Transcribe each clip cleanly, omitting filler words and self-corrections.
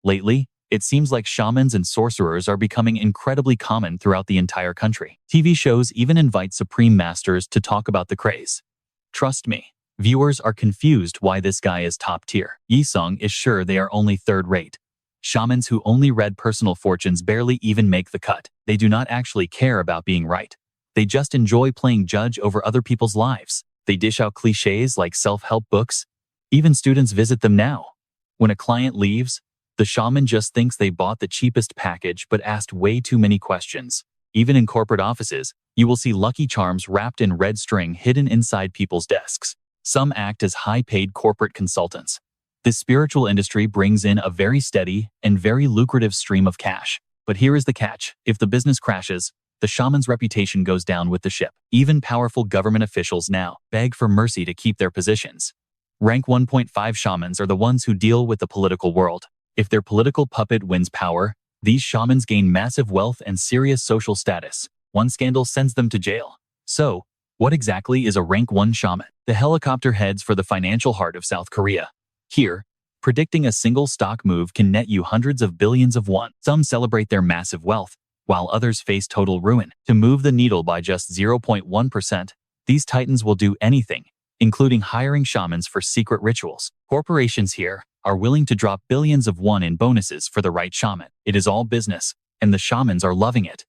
Lately, it seems like shamans and sorcerers are becoming incredibly common throughout the entire country. TV shows even invite supreme masters to talk about the craze. Trust me, viewers are confused why this guy is top tier. Yi-sung is sure they are only third-rate. Shamans who only read personal fortunes barely even make the cut. They do not actually care about being right. They just enjoy playing judge over other people's lives. They dish out cliches like self-help books. Even students visit them now. When a client leaves, the shaman just thinks they bought the cheapest package but asked way too many questions. Even in corporate offices, you will see Lucky Charms wrapped in red string hidden inside people's desks. Some act as high-paid corporate consultants. This spiritual industry brings in a very steady and very lucrative stream of cash. But here is the catch. If the business crashes, the shaman's reputation goes down with the ship. Even powerful government officials now beg for mercy to keep their positions. Rank 1.5 shamans are the ones who deal with the political world. If their political puppet wins power, these shamans gain massive wealth and serious social status. One scandal sends them to jail. So, what exactly is a rank 1 shaman? The helicopter heads for the financial heart of South Korea. Here, predicting a single stock move can net you hundreds of billions of won. Some celebrate their massive wealth, while others face total ruin. To move the needle by just 0.1%, these titans will do anything, including hiring shamans for secret rituals. Corporations here are willing to drop billions of won in bonuses for the right shaman. It is all business, and the shamans are loving it.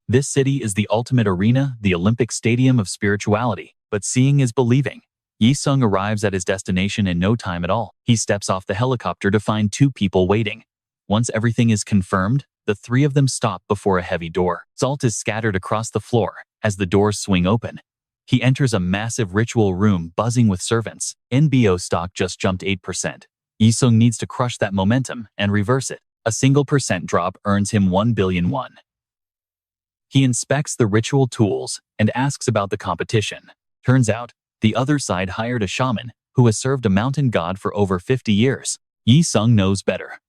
This city is the ultimate arena, the Olympic stadium of spirituality, but seeing is believing. Yi-sung arrives at his destination in no time at all. He steps off the helicopter to find 2 people waiting. Once everything is confirmed, the 3 of them stop before a heavy door. Salt is scattered across the floor as the doors swing open. He enters a massive ritual room buzzing with servants. NBO stock just jumped 8%. Yi-sung needs to crush that momentum and reverse it. A single percent drop earns him 1 billion won. He inspects the ritual tools and asks about the competition. Turns out, the other side hired a shaman who has served a mountain god for over 50 years. Yi-sung knows better.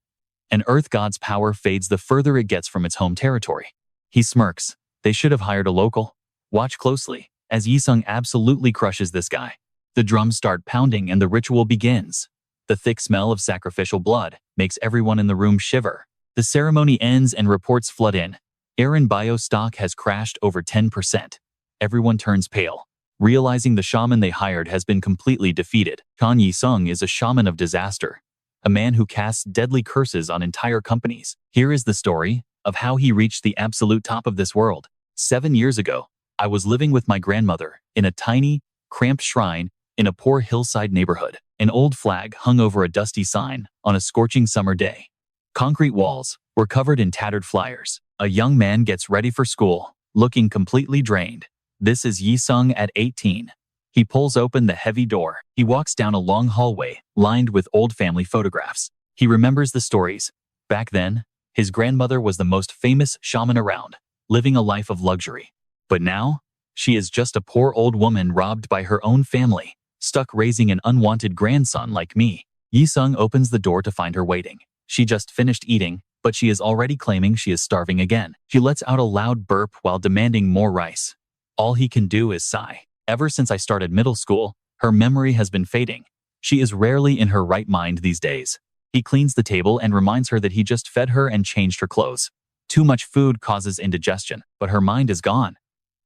An earth god's power fades the further it gets from its home territory. He smirks. They should have hired a local. Watch closely, as Yi-sung absolutely crushes this guy. The drums start pounding and the ritual begins. The thick smell of sacrificial blood makes everyone in the room shiver. The ceremony ends and reports flood in. Aaron bio stock has crashed over 10%. Everyone turns pale, realizing the shaman they hired has been completely defeated. Chun Yi-sung is a shaman of disaster, a man who casts deadly curses on entire companies. Here is the story of how he reached the absolute top of this world. 7 years ago, I was living with my grandmother in a tiny, cramped shrine in a poor hillside neighborhood. An old flag hung over a dusty sign on a scorching summer day. Concrete walls were covered in tattered flyers. A young man gets ready for school, looking completely drained. This is Yi-sung at 18. He pulls open the heavy door. He walks down a long hallway, lined with old family photographs. He remembers the stories. Back then, his grandmother was the most famous shaman around, living a life of luxury. But now, she is just a poor old woman robbed by her own family, stuck raising an unwanted grandson like me. Yi-sung opens the door to find her waiting. She just finished eating, but she is already claiming she is starving again. She lets out a loud burp while demanding more rice. All he can do is sigh. Ever since I started middle school, her memory has been fading. She is rarely in her right mind these days. He cleans the table and reminds her that he just fed her and changed her clothes. Too much food causes indigestion, but her mind is gone.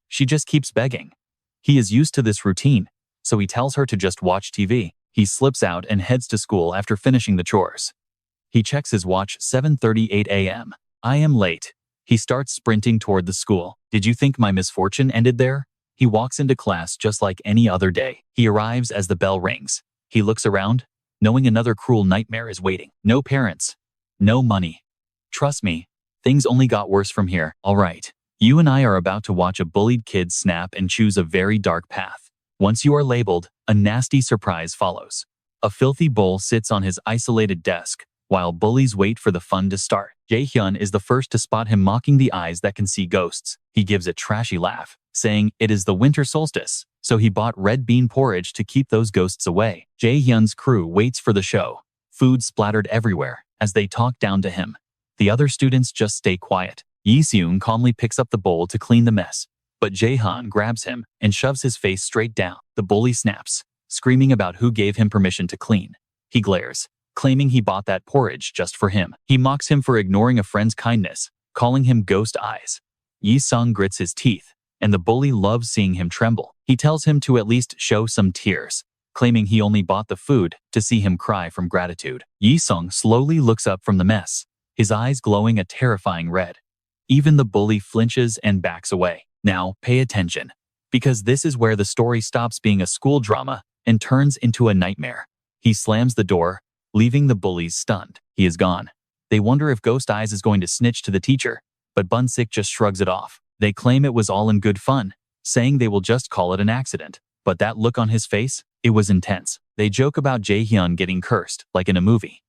She just keeps begging. He is used to this routine, so he tells her to just watch TV. He slips out and heads to school after finishing the chores. He checks his watch, 7:38 a.m. I am late. He starts sprinting toward the school. Did you think my misfortune ended there? He walks into class just like any other day. He arrives as the bell rings. He looks around, knowing another cruel nightmare is waiting. No parents. No money. Trust me, things only got worse from here. All right. You and I are about to watch a bullied kid snap and choose a very dark path. Once you are labeled, a nasty surprise follows. A filthy bowl sits on his isolated desk, while bullies wait for the fun to start. Jae-hyun is the first to spot him mocking the eyes that can see ghosts. He gives a trashy laugh, saying it is the winter solstice, so he bought red bean porridge to keep those ghosts away. Jae-hyun's crew waits for the show, food splattered everywhere, as they talk down to him. The other students just stay quiet. Yi-seung calmly picks up the bowl to clean the mess, but Jae-hyun grabs him and shoves his face straight down. The bully snaps, screaming about who gave him permission to clean. He glares, claiming he bought that porridge just for him. He mocks him for ignoring a friend's kindness, calling him ghost eyes. Yi-sung grits his teeth, and the bully loves seeing him tremble. He tells him to at least show some tears, claiming he only bought the food to see him cry from gratitude. Yi-sung slowly looks up from the mess, his eyes glowing a terrifying red. Even the bully flinches and backs away. Now, pay attention, because this is where the story stops being a school drama and turns into a nightmare. He slams the door, leaving the bullies stunned. He is gone. They wonder if Ghost Eyes is going to snitch to the teacher, but Bunsik just shrugs it off. They claim it was all in good fun, saying they will just call it an accident. But that look on his face, it was intense. They joke about Jae-hyun getting cursed, like in a movie.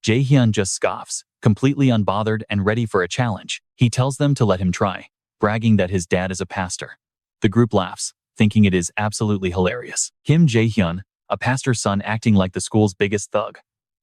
Jae-hyun just scoffs, completely unbothered and ready for a challenge. He tells them to let him try, bragging that his dad is a pastor. The group laughs, thinking it is absolutely hilarious. Kim Jae-hyun, a pastor's son acting like the school's biggest thug.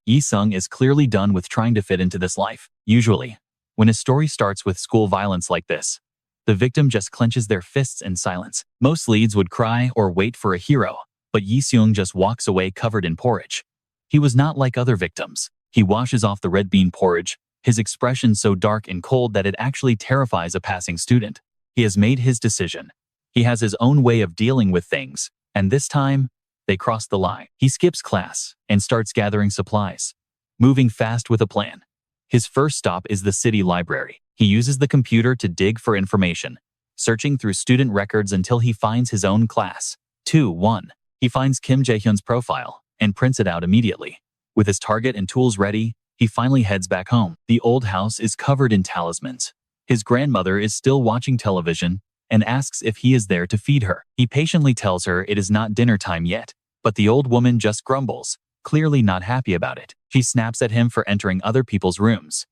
Yi-sung is clearly done with trying to fit into this life. Usually, when a story starts with school violence like this, the victim just clenches their fists in silence. Most leads would cry or wait for a hero, but Yi-sung just walks away covered in porridge. He was not like other victims. He washes off the red bean porridge, his expression so dark and cold that it actually terrifies a passing student. He has made his decision. He has his own way of dealing with things, and this time, they cross the line. He skips class and starts gathering supplies, moving fast with a plan. His first stop is the city library. He uses the computer to dig for information, searching through student records until he finds his own class. 2-1. He finds Kim Jae-hyun's profile and prints it out immediately. With his target and tools ready, he finally heads back home. The old house is covered in talismans. His grandmother is still watching television and asks if he is there to feed her. He patiently tells her it is not dinner time yet, but the old woman just grumbles, clearly not happy about it. She snaps at him for entering other people's rooms.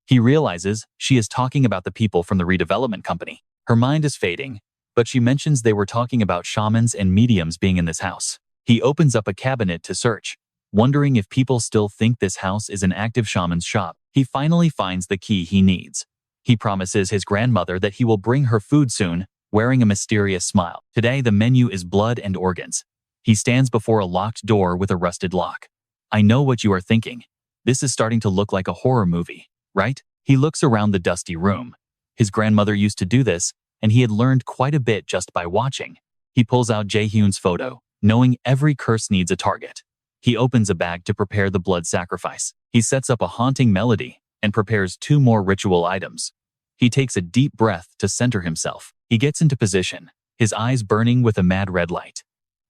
He realizes she is talking about the people from the redevelopment company. Her mind is fading, but she mentions they were talking about shamans and mediums being in this house. He opens up a cabinet to search, wondering if people still think this house is an active shaman's shop. He finally finds the key he needs. He promises his grandmother that he will bring her food soon, wearing a mysterious smile. Today the menu is blood and organs. He stands before a locked door with a rusted lock. I know what you are thinking. This is starting to look like a horror movie, right? He looks around the dusty room. His grandmother used to do this, and he had learned quite a bit just by watching. He pulls out Jae-hyun's photo, knowing every curse needs a target. He opens a bag to prepare the blood sacrifice. He sets up a haunting melody and prepares 2 more ritual items. He takes a deep breath to center himself. He gets into position, his eyes burning with a mad red light.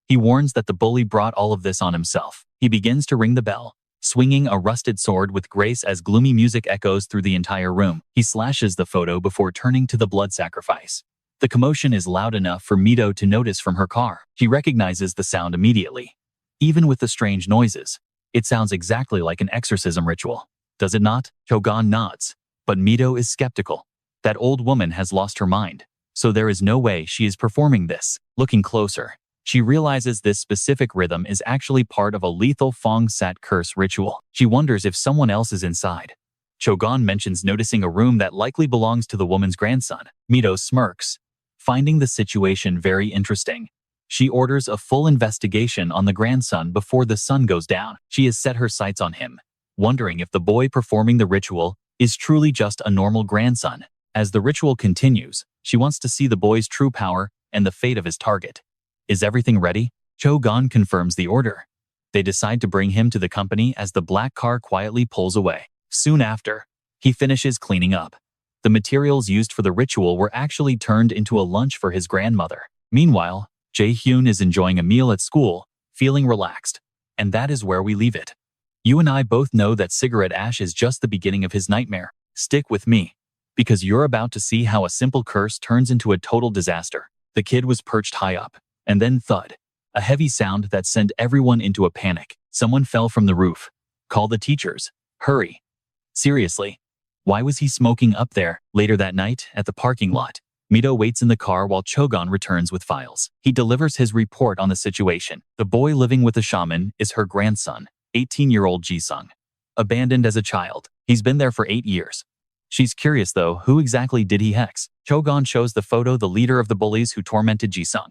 He warns that the bully brought all of this on himself. He begins to ring the bell, swinging a rusted sword with grace as gloomy music echoes through the entire room. He slashes the photo before turning to the blood sacrifice. The commotion is loud enough for Mido to notice from her car. She recognizes the sound immediately. Even with the strange noises, it sounds exactly like an exorcism ritual. Does it not? Chogan nods, but Mido is skeptical. That old woman has lost her mind, so there is no way she is performing this. Looking closer, she realizes this specific rhythm is actually part of a lethal Fong Sat curse ritual. She wonders if someone else is inside. Chogan mentions noticing a room that likely belongs to the woman's grandson. Mido smirks, finding the situation very interesting. She orders a full investigation on the grandson before the sun goes down. She has set her sights on him, wondering if the boy performing the ritual is truly just a normal grandson. As the ritual continues, she wants to see the boy's true power and the fate of his target. Is everything ready? Chogan confirms the order. They decide to bring him to the company as the black car quietly pulls away. Soon after, he finishes cleaning up. The materials used for the ritual were actually turned into a lunch for his grandmother. Meanwhile, Jae-hyun is enjoying a meal at school, feeling relaxed. And that is where we leave it. You and I both know that cigarette ash is just the beginning of his nightmare. Stick with me, because you're about to see how a simple curse turns into a total disaster. The kid was perched high up, and then thud. A heavy sound that sent everyone into a panic. Someone fell from the roof. Call the teachers. Hurry. Seriously, why was he smoking up there? Later that night, at the parking lot, Mido waits in the car while Chogan returns with files. He delivers his report on the situation. The boy living with the shaman is her grandson, 18-year-old Ji-sung. Abandoned as a child. He's been there for 8 years. She's curious though, who exactly did he hex? Chogan shows the photo the leader of the bullies who tormented Ji-sung.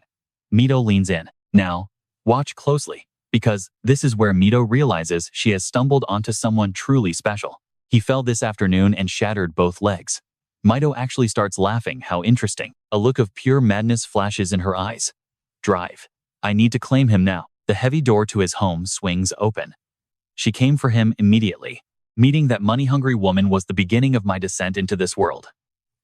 Mido leans in. Now, watch closely. Because this is where Mido realizes she has stumbled onto someone truly special. He fell this afternoon and shattered both legs. Mido actually starts laughing. How interesting. A look of pure madness flashes in her eyes. Drive. I need to claim him now. The heavy door to his home swings open. She came for him immediately. Meeting that money-hungry woman was the beginning of my descent into this world.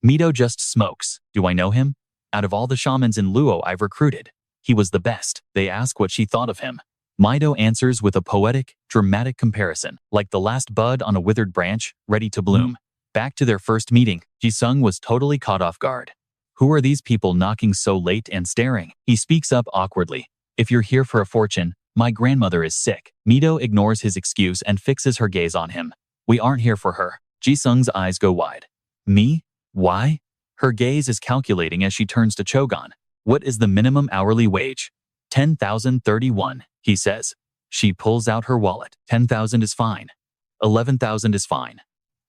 Mido just smokes. Do I know him? Out of all the shamans in Luo I've recruited, he was the best. They ask what she thought of him. Mido answers with a poetic, dramatic comparison, like the last bud on a withered branch, ready to bloom. Back to their first meeting, Ji-sung was totally caught off guard. Who are these people knocking so late and staring? He speaks up awkwardly. If you're here for a fortune, my grandmother is sick. Mido ignores his excuse and fixes her gaze on him. We aren't here for her. Ji-sung's eyes go wide. Me? Why? Her gaze is calculating as she turns to Chogon. What is the minimum hourly wage? 10,031, he says. She pulls out her wallet. 10,000 is fine. 11,000 is fine.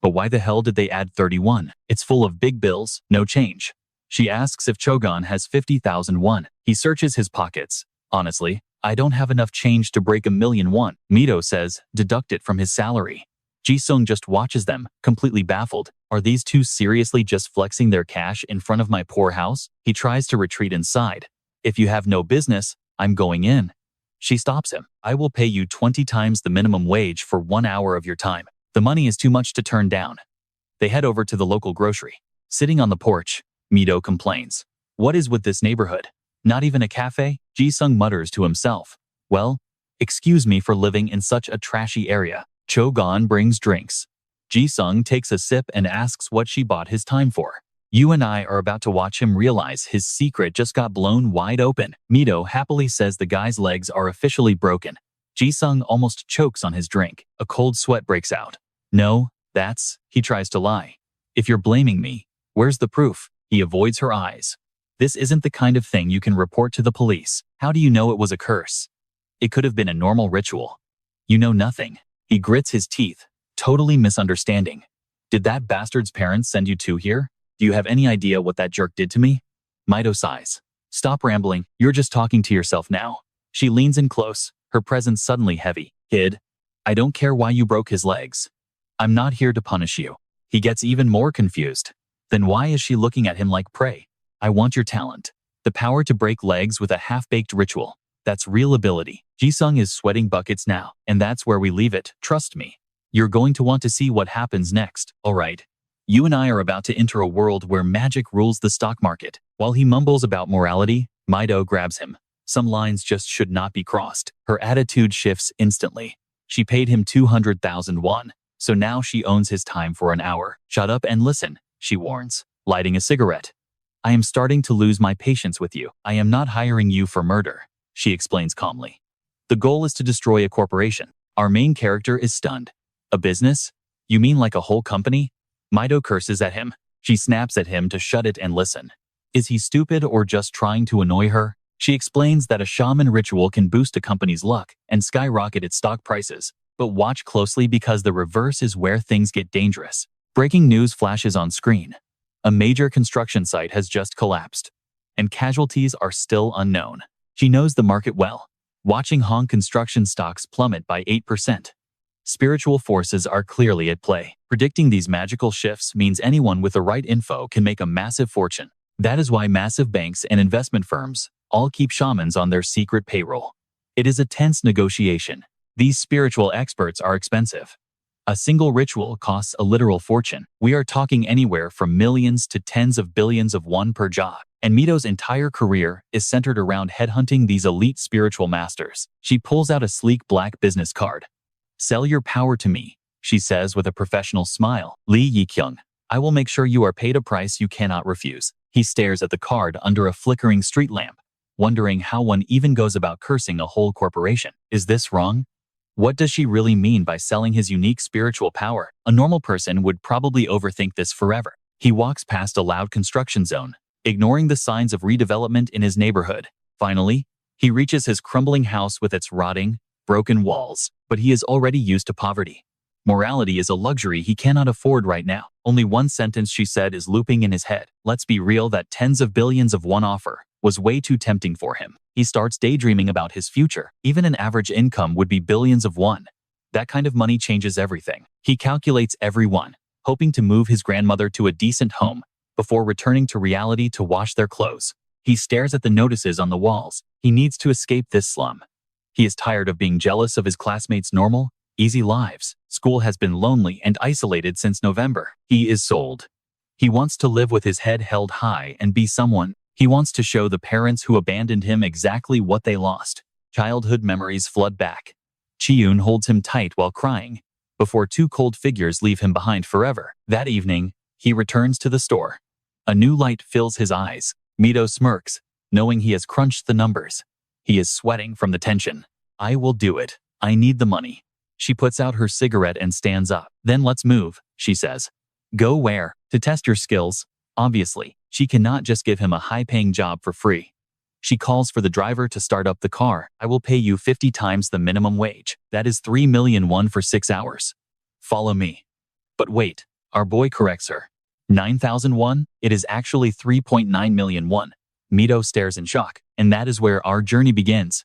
But why the hell did they add 31? It's full of big bills, no change. She asks if Chogon has 50,000 won. He searches his pockets. Honestly, I don't have enough change to break 1,000,000 won. Mido says, deduct it from his salary. Ji-sung just watches them, completely baffled. Are these two seriously just flexing their cash in front of my poor house? He tries to retreat inside. If you have no business, I'm going in. She stops him. I will pay you 20 times the minimum wage for 1 hour of your time. The money is too much to turn down. They head over to the local grocery. Sitting on the porch, Mido complains. What is with this neighborhood? Not even a cafe? Ji-sung mutters to himself. Well, excuse me for living in such a trashy area. Chogon brings drinks. Ji-sung takes a sip and asks what she bought his time for. You and I are about to watch him realize his secret just got blown wide open. Mido happily says the guy's legs are officially broken. Ji-sung almost chokes on his drink. A cold sweat breaks out. No, he tries to lie. If you're blaming me, where's the proof? He avoids her eyes. This isn't the kind of thing you can report to the police. How do you know it was a curse? It could have been a normal ritual. You know nothing. He grits his teeth, totally misunderstanding. Did that bastard's parents send you two here? Do you have any idea what that jerk did to me? Mido sighs. Stop rambling, you're just talking to yourself now. She leans in close, her presence suddenly heavy. Kid, I don't care why you broke his legs. I'm not here to punish you. He gets even more confused. Then why is she looking at him like prey? I want your talent. The power to break legs with a half-baked ritual. That's real ability. Ji-sung is sweating buckets now, and that's where we leave it. Trust me. You're going to want to see what happens next. Alright. You and I are about to enter a world where magic rules the stock market. While he mumbles about morality, Mido grabs him. Some lines just should not be crossed. Her attitude shifts instantly. She paid him 200,000 won, so now she owns his time for an hour. Shut up and listen, she warns, lighting a cigarette. I am starting to lose my patience with you. I am not hiring you for murder, she explains calmly. The goal is to destroy a corporation. Our main character is stunned. A business? You mean like a whole company? Mido curses at him. She snaps at him to shut it and listen. Is he stupid or just trying to annoy her? She explains that a shaman ritual can boost a company's luck and skyrocket its stock prices. But watch closely because the reverse is where things get dangerous. Breaking news flashes on screen. A major construction site has just collapsed, and casualties are still unknown. She knows the market well, watching Hong construction stocks plummet by 8%. Spiritual forces are clearly at play. Predicting these magical shifts means anyone with the right info can make a massive fortune. That is why massive banks and investment firms all keep shamans on their secret payroll. It is a tense negotiation. These spiritual experts are expensive. A single ritual costs a literal fortune. We are talking anywhere from millions to tens of billions of won per job. And Mido's entire career is centered around headhunting these elite spiritual masters. She pulls out a sleek black business card. Sell your power to me, she says with a professional smile. Lee Yi-kyung, I will make sure you are paid a price you cannot refuse. He stares at the card under a flickering street lamp, wondering how one even goes about cursing a whole corporation. Is this wrong? What does she really mean by selling his unique spiritual power? A normal person would probably overthink this forever. He walks past a loud construction zone, ignoring the signs of redevelopment in his neighborhood. Finally, he reaches his crumbling house with its rotting, broken walls, but he is already used to poverty. Morality is a luxury he cannot afford right now. Only one sentence she said is looping in his head. Let's be real, that tens of billions of won offer was way too tempting for him. He starts daydreaming about his future. Even an average income would be billions of won. That kind of money changes everything. He calculates every one, hoping to move his grandmother to a decent home before returning to reality to wash their clothes. He stares at the notices on the walls. He needs to escape this slum. He is tired of being jealous of his classmates' normal, easy lives. School has been lonely and isolated since November. He is sold. He wants to live with his head held high and be someone. He wants to show the parents who abandoned him exactly what they lost. Childhood memories flood back. Chi-yoon holds him tight while crying, before two cold figures leave him behind forever. That evening, he returns to the store. A new light fills his eyes. Mido smirks, knowing he has crunched the numbers. He is sweating from the tension. I will do it. I need the money. She puts out her cigarette and stands up. Then let's move, she says. Go where? To test your skills. Obviously, she cannot just give him a high-paying job for free. She calls for the driver to start up the car. I will pay you 50 times the minimum wage. That is 3 million won for 6 hours. Follow me. But wait, our boy corrects her. 9,000 won? It is actually 3.9 million won. Mido stares in shock, and that is where our journey begins.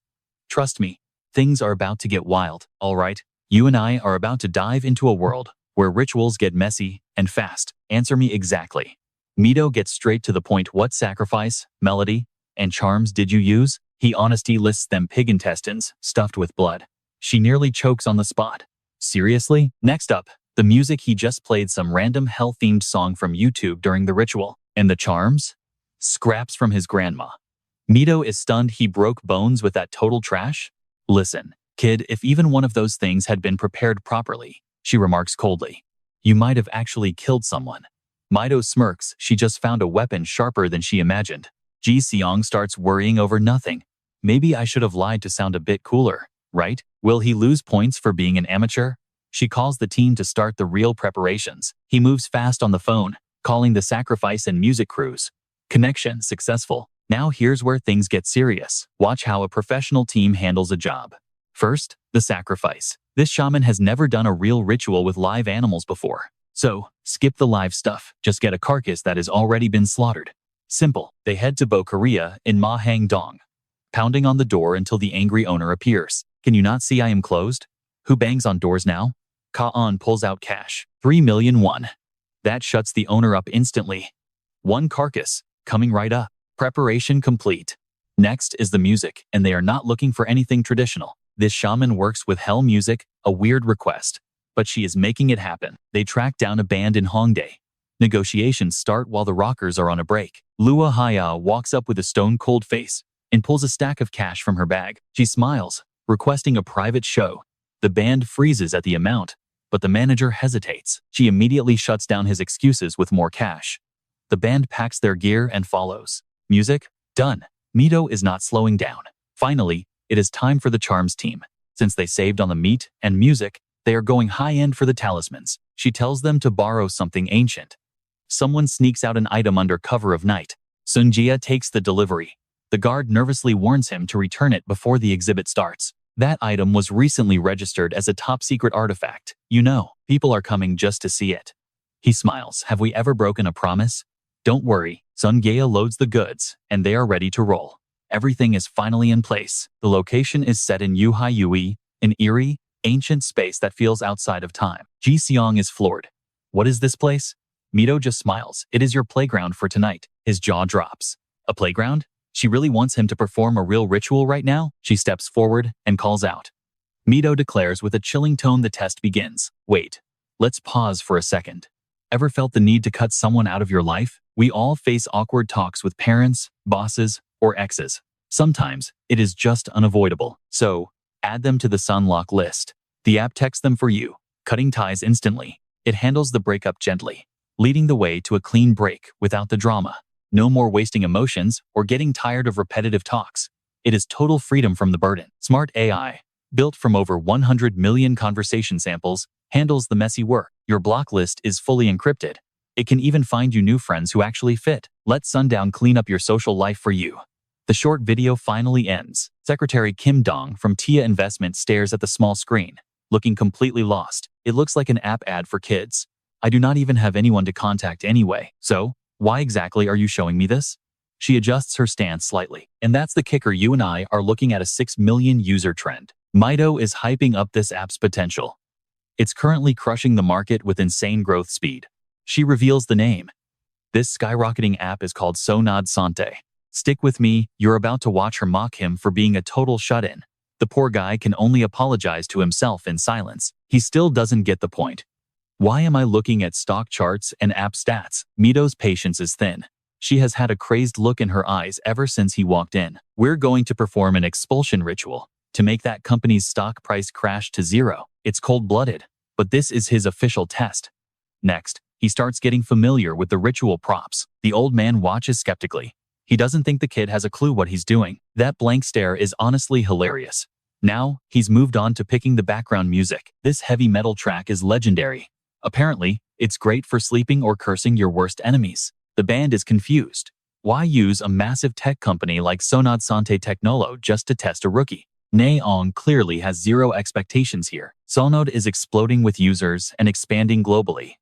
Trust me, things are about to get wild, all right? You and I are about to dive into a world where rituals get messy and fast. Answer me exactly. Mido gets straight to the point. What sacrifice, melody, and charms did you use? He honestly lists them: pig intestines, stuffed with blood. She nearly chokes on the spot. Seriously? Next up, the music. He just played some random hell-themed song from YouTube during the ritual. And the charms? Scraps from his grandma. Mido is stunned. He broke bones with that total trash? Listen, kid, if even one of those things had been prepared properly, she remarks coldly, you might have actually killed someone. Mido smirks. She just found a weapon sharper than she imagined. Ji-seong starts worrying over nothing. Maybe I should have lied to sound a bit cooler, right? Will he lose points for being an amateur? She calls the team to start the real preparations. He moves fast on the phone, calling the sacrifice and music crews. Connection successful. Now here's where things get serious. Watch how a professional team handles a job. First, the sacrifice. This shaman has never done a real ritual with live animals before. So, skip the live stuff. Just get a carcass that has already been slaughtered. Simple. They head to Korea in Ma-hang-dong, pounding on the door until the angry owner appears. Can you not see I am closed? Who bangs on doors now? Ka-on pulls out cash. 3 million won. That shuts the owner up instantly. One carcass, coming right up. Preparation complete. Next is the music, and they are not looking for anything traditional. This shaman works with hell music, a weird request, but she is making it happen. They track down a band in Hongdae. Negotiations start while the rockers are on a break. Lua Haya walks up with a stone-cold face and pulls a stack of cash from her bag. She smiles, requesting a private show. The band freezes at the amount, but the manager hesitates. She immediately shuts down his excuses with more cash. The band packs their gear and follows. Music? Done. Mido is not slowing down. Finally, it is time for the charms team. Since they saved on the meat and music, they are going high-end for the talismans. She tells them to borrow something ancient. Someone sneaks out an item under cover of night. Sunjia takes the delivery. The guard nervously warns him to return it before the exhibit starts. That item was recently registered as a top-secret artifact. You know, people are coming just to see it. He smiles. Have we ever broken a promise? Don't worry. Sunjia loads the goods, and they are ready to roll. Everything is finally in place. The location is set in Yuhai-Yui, an eerie, ancient space that feels outside of time. Ji-seong is floored. What is this place? Mido just smiles. It is your playground for tonight. His jaw drops. A playground? She really wants him to perform a real ritual right now? She steps forward and calls out. Mido declares with a chilling tone. The test begins. Wait. Let's pause for a second. Ever felt the need to cut someone out of your life? We all face awkward talks with parents, bosses, or exes. Sometimes, it is just unavoidable. So, add them to the Sunlock list. The app texts them for you, cutting ties instantly. It handles the breakup gently, leading the way to a clean break without the drama. No more wasting emotions or getting tired of repetitive talks. It is total freedom from the burden. Smart AI, built from over 100 million conversation samples, handles the messy work. Your block list is fully encrypted. It can even find you new friends who actually fit. Let Sundown clean up your social life for you. The short video finally ends. Secretary Kim Dong from Tia Investment stares at the small screen. looking completely lost. It looks like an app ad for kids. I do not even have anyone to contact anyway. So, why exactly are you showing me this? She adjusts her stance slightly. And that's the kicker, you and I are looking at a 6 million user trend. Mido is hyping up this app's potential. It's currently crushing the market with insane growth speed. She reveals the name. This skyrocketing app is called Sonad Sante. Stick with me, you're about to watch her mock him for being a total shut-in. The poor guy can only apologize to himself in silence. He still doesn't get the point. Why am I looking at stock charts and app stats? Mido's patience is thin. She has had a crazed look in her eyes ever since he walked in. We're going to perform an expulsion ritual to make that company's stock price crash to zero. It's cold-blooded, but this is his official test. Next, he starts getting familiar with the ritual props. The old man watches skeptically. He doesn't think the kid has a clue what he's doing. That blank stare is honestly hilarious. Now, he's moved on to picking the background music. This heavy metal track is legendary. Apparently, it's great for sleeping or cursing your worst enemies. The band is confused. Why use a massive tech company like Sonad Sante Technolo just to test a rookie? Naeong clearly has zero expectations here. Sonod is exploding with users and expanding globally.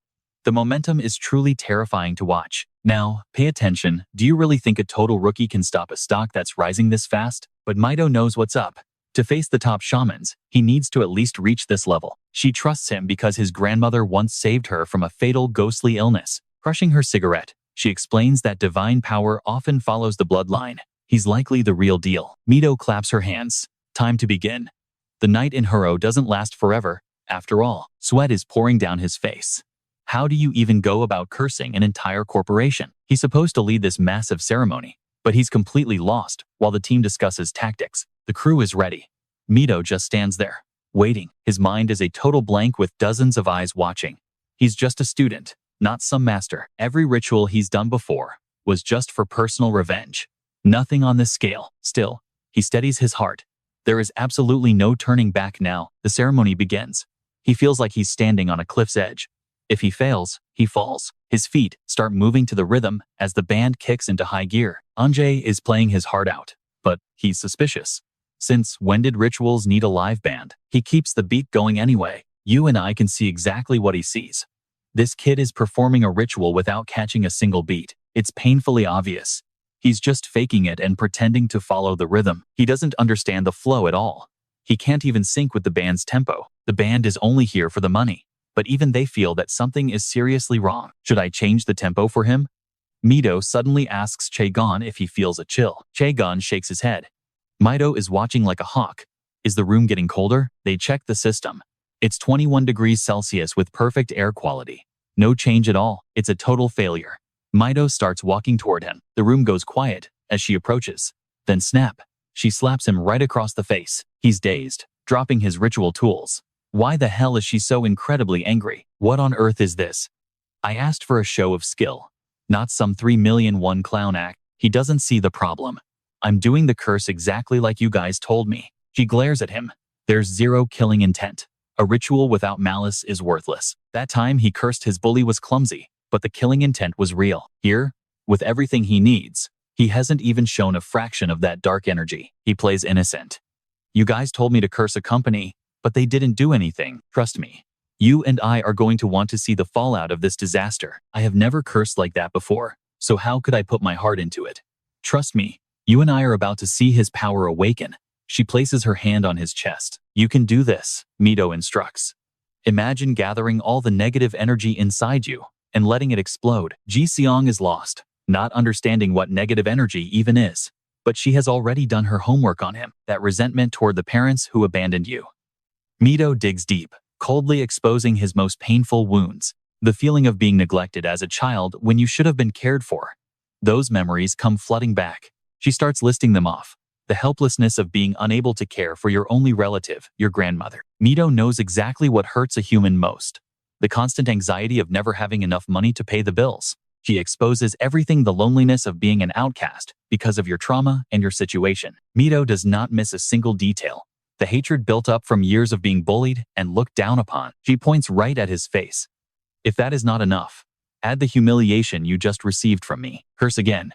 The momentum is truly terrifying to watch. Now, pay attention. Do you really think a total rookie can stop a stock that's rising this fast? But Mido knows what's up. To face the top shamans, he needs to at least reach this level. She trusts him because his grandmother once saved her from a fatal ghostly illness. Crushing her cigarette, she explains that divine power often follows the bloodline. He's likely the real deal. Mido claps her hands. Time to begin. The night in Huro doesn't last forever. After all, sweat is pouring down his face. How do you even go about cursing an entire corporation? He's supposed to lead this massive ceremony, but he's completely lost while the team discusses tactics. The crew is ready. Mido just stands there, waiting. His mind is a total blank with dozens of eyes watching. He's just a student, not some master. Every ritual he's done before was just for personal revenge. Nothing on this scale. Still, he steadies his heart. There is absolutely no turning back now. The ceremony begins. He feels like he's standing on a cliff's edge. If he fails, he falls. His feet start moving to the rhythm as the band kicks into high gear. Anjay is playing his heart out, but he's suspicious. Since when did rituals need a live band? He keeps the beat going anyway. You and I can see exactly what he sees. This kid is performing a ritual without catching a single beat. It's painfully obvious. He's just faking it and pretending to follow the rhythm. He doesn't understand the flow at all. He can't even sync with the band's tempo. The band is only here for the money. But even they feel that something is seriously wrong. Should I change the tempo for him? Mido suddenly asks Chaegon if he feels a chill. Chaegon shakes his head. Mido is watching like a hawk. Is the room getting colder? They check the system. It's 21 degrees Celsius with perfect air quality. No change at all. It's a total failure. Mido starts walking toward him. The room goes quiet as she approaches. Then snap. She slaps him right across the face. He's dazed, dropping his ritual tools. Why the hell is she so incredibly angry? What on earth is this? I asked for a show of skill, not some 3 million won clown act. He doesn't see the problem. I'm doing the curse exactly like you guys told me. She glares at him. There's zero killing intent. A ritual without malice is worthless. That time he cursed his bully was clumsy, but the killing intent was real. Here, with everything he needs, he hasn't even shown a fraction of that dark energy. He plays innocent. You guys told me to curse a company, but they didn't do anything. Trust me. You and I are going to want to see the fallout of this disaster. I have never cursed like that before, so how could I put my heart into it? Trust me, you and I are about to see his power awaken. She places her hand on his chest. You can do this, Mido instructs. Imagine gathering all the negative energy inside you and letting it explode. Ji-seong is lost, not understanding what negative energy even is. But she has already done her homework on him, that resentment toward the parents who abandoned you. Mido digs deep, coldly exposing his most painful wounds. The feeling of being neglected as a child when you should have been cared for. Those memories come flooding back. She starts listing them off. The helplessness of being unable to care for your only relative, your grandmother. Mido knows exactly what hurts a human most. The constant anxiety of never having enough money to pay the bills. She exposes everything, the loneliness of being an outcast because of your trauma and your situation. Mido does not miss a single detail. The hatred built up from years of being bullied and looked down upon. She points right at his face. If that is not enough, add the humiliation you just received from me. Curse again.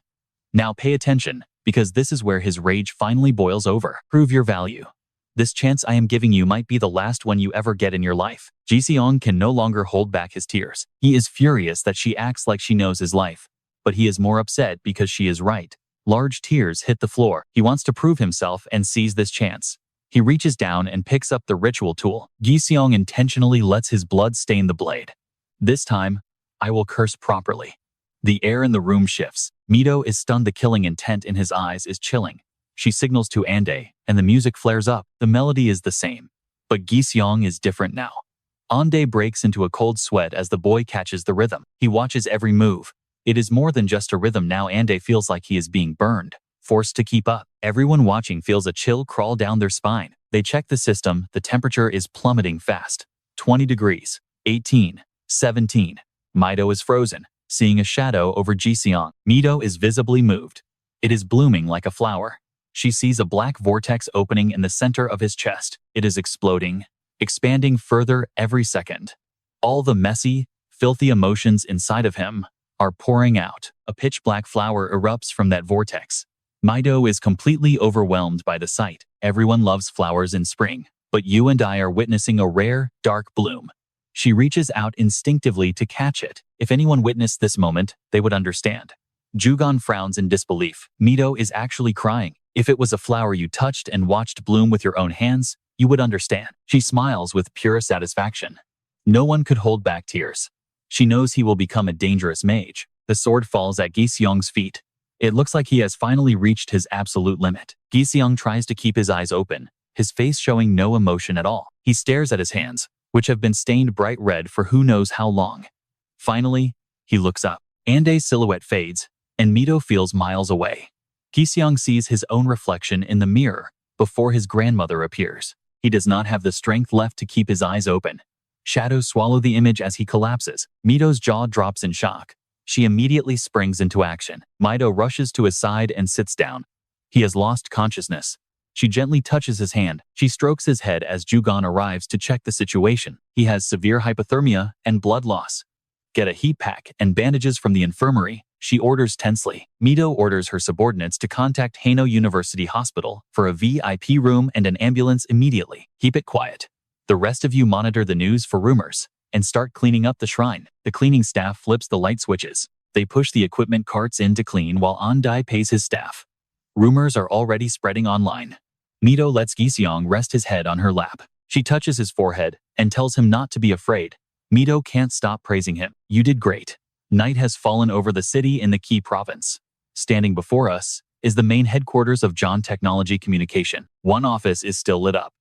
Now pay attention, because this is where his rage finally boils over. Prove your value. This chance I am giving you might be the last one you ever get in your life. Ji-seong can no longer hold back his tears. He is furious that she acts like she knows his life, but he is more upset because she is right. Large tears hit the floor. He wants to prove himself and seize this chance. He reaches down and picks up the ritual tool. Ji-seong intentionally lets his blood stain the blade. This time, I will curse properly. The air in the room shifts. Mido is stunned. The killing intent in his eyes is chilling. She signals to Ande, and the music flares up. The melody is the same, but Ji-seong is different now. Ande breaks into a cold sweat as the boy catches the rhythm. He watches every move. It is more than just a rhythm now. Ande feels like he is being burned, forced to keep up. Everyone watching feels a chill crawl down their spine. They check the system. The temperature is plummeting fast. 20 degrees, 18, 17. Mido is frozen, seeing a shadow over Ji-seong. Mido is visibly moved. It is blooming like a flower. She sees a black vortex opening in the center of his chest. It is exploding, expanding further every second. All the messy, filthy emotions inside of him are pouring out. A pitch-black flower erupts from that vortex. Mido is completely overwhelmed by the sight. Everyone loves flowers in spring, but you and I are witnessing a rare, dark bloom. She reaches out instinctively to catch it. If anyone witnessed this moment, they would understand. Jugon frowns in disbelief. Mido is actually crying. If it was a flower you touched and watched bloom with your own hands, you would understand. She smiles with pure satisfaction. No one could hold back tears. She knows he will become a dangerous mage. The sword falls at Ji-seong's feet. It looks like he has finally reached his absolute limit. Ji-seong tries to keep his eyes open, his face showing no emotion at all. He stares at his hands, which have been stained bright red for who knows how long. Finally, he looks up. Ande's silhouette fades, and Mido feels miles away. Ji-seong sees his own reflection in the mirror before his grandmother appears. He does not have the strength left to keep his eyes open. Shadows swallow the image as he collapses. Mido's jaw drops in shock. She immediately springs into action. Mido rushes to his side and sits down. He has lost consciousness. She gently touches his hand. She strokes his head as Jugon arrives to check the situation. He has severe hypothermia and blood loss. Get a heat pack and bandages from the infirmary, she orders tensely. Mido orders her subordinates to contact Haino University Hospital for a VIP room and an ambulance immediately. Keep it quiet. The rest of you monitor the news for rumors and start cleaning up the shrine. The cleaning staff flips the light switches. They push the equipment carts in to clean while Andai pays his staff. Rumors are already spreading online. Mido lets Ji-seong rest his head on her lap. She touches his forehead and tells him not to be afraid. Mido can't stop praising him. You did great. Night has fallen over the city in the Key province. Standing before us is the main headquarters of John Technology Communication. One office is still lit up.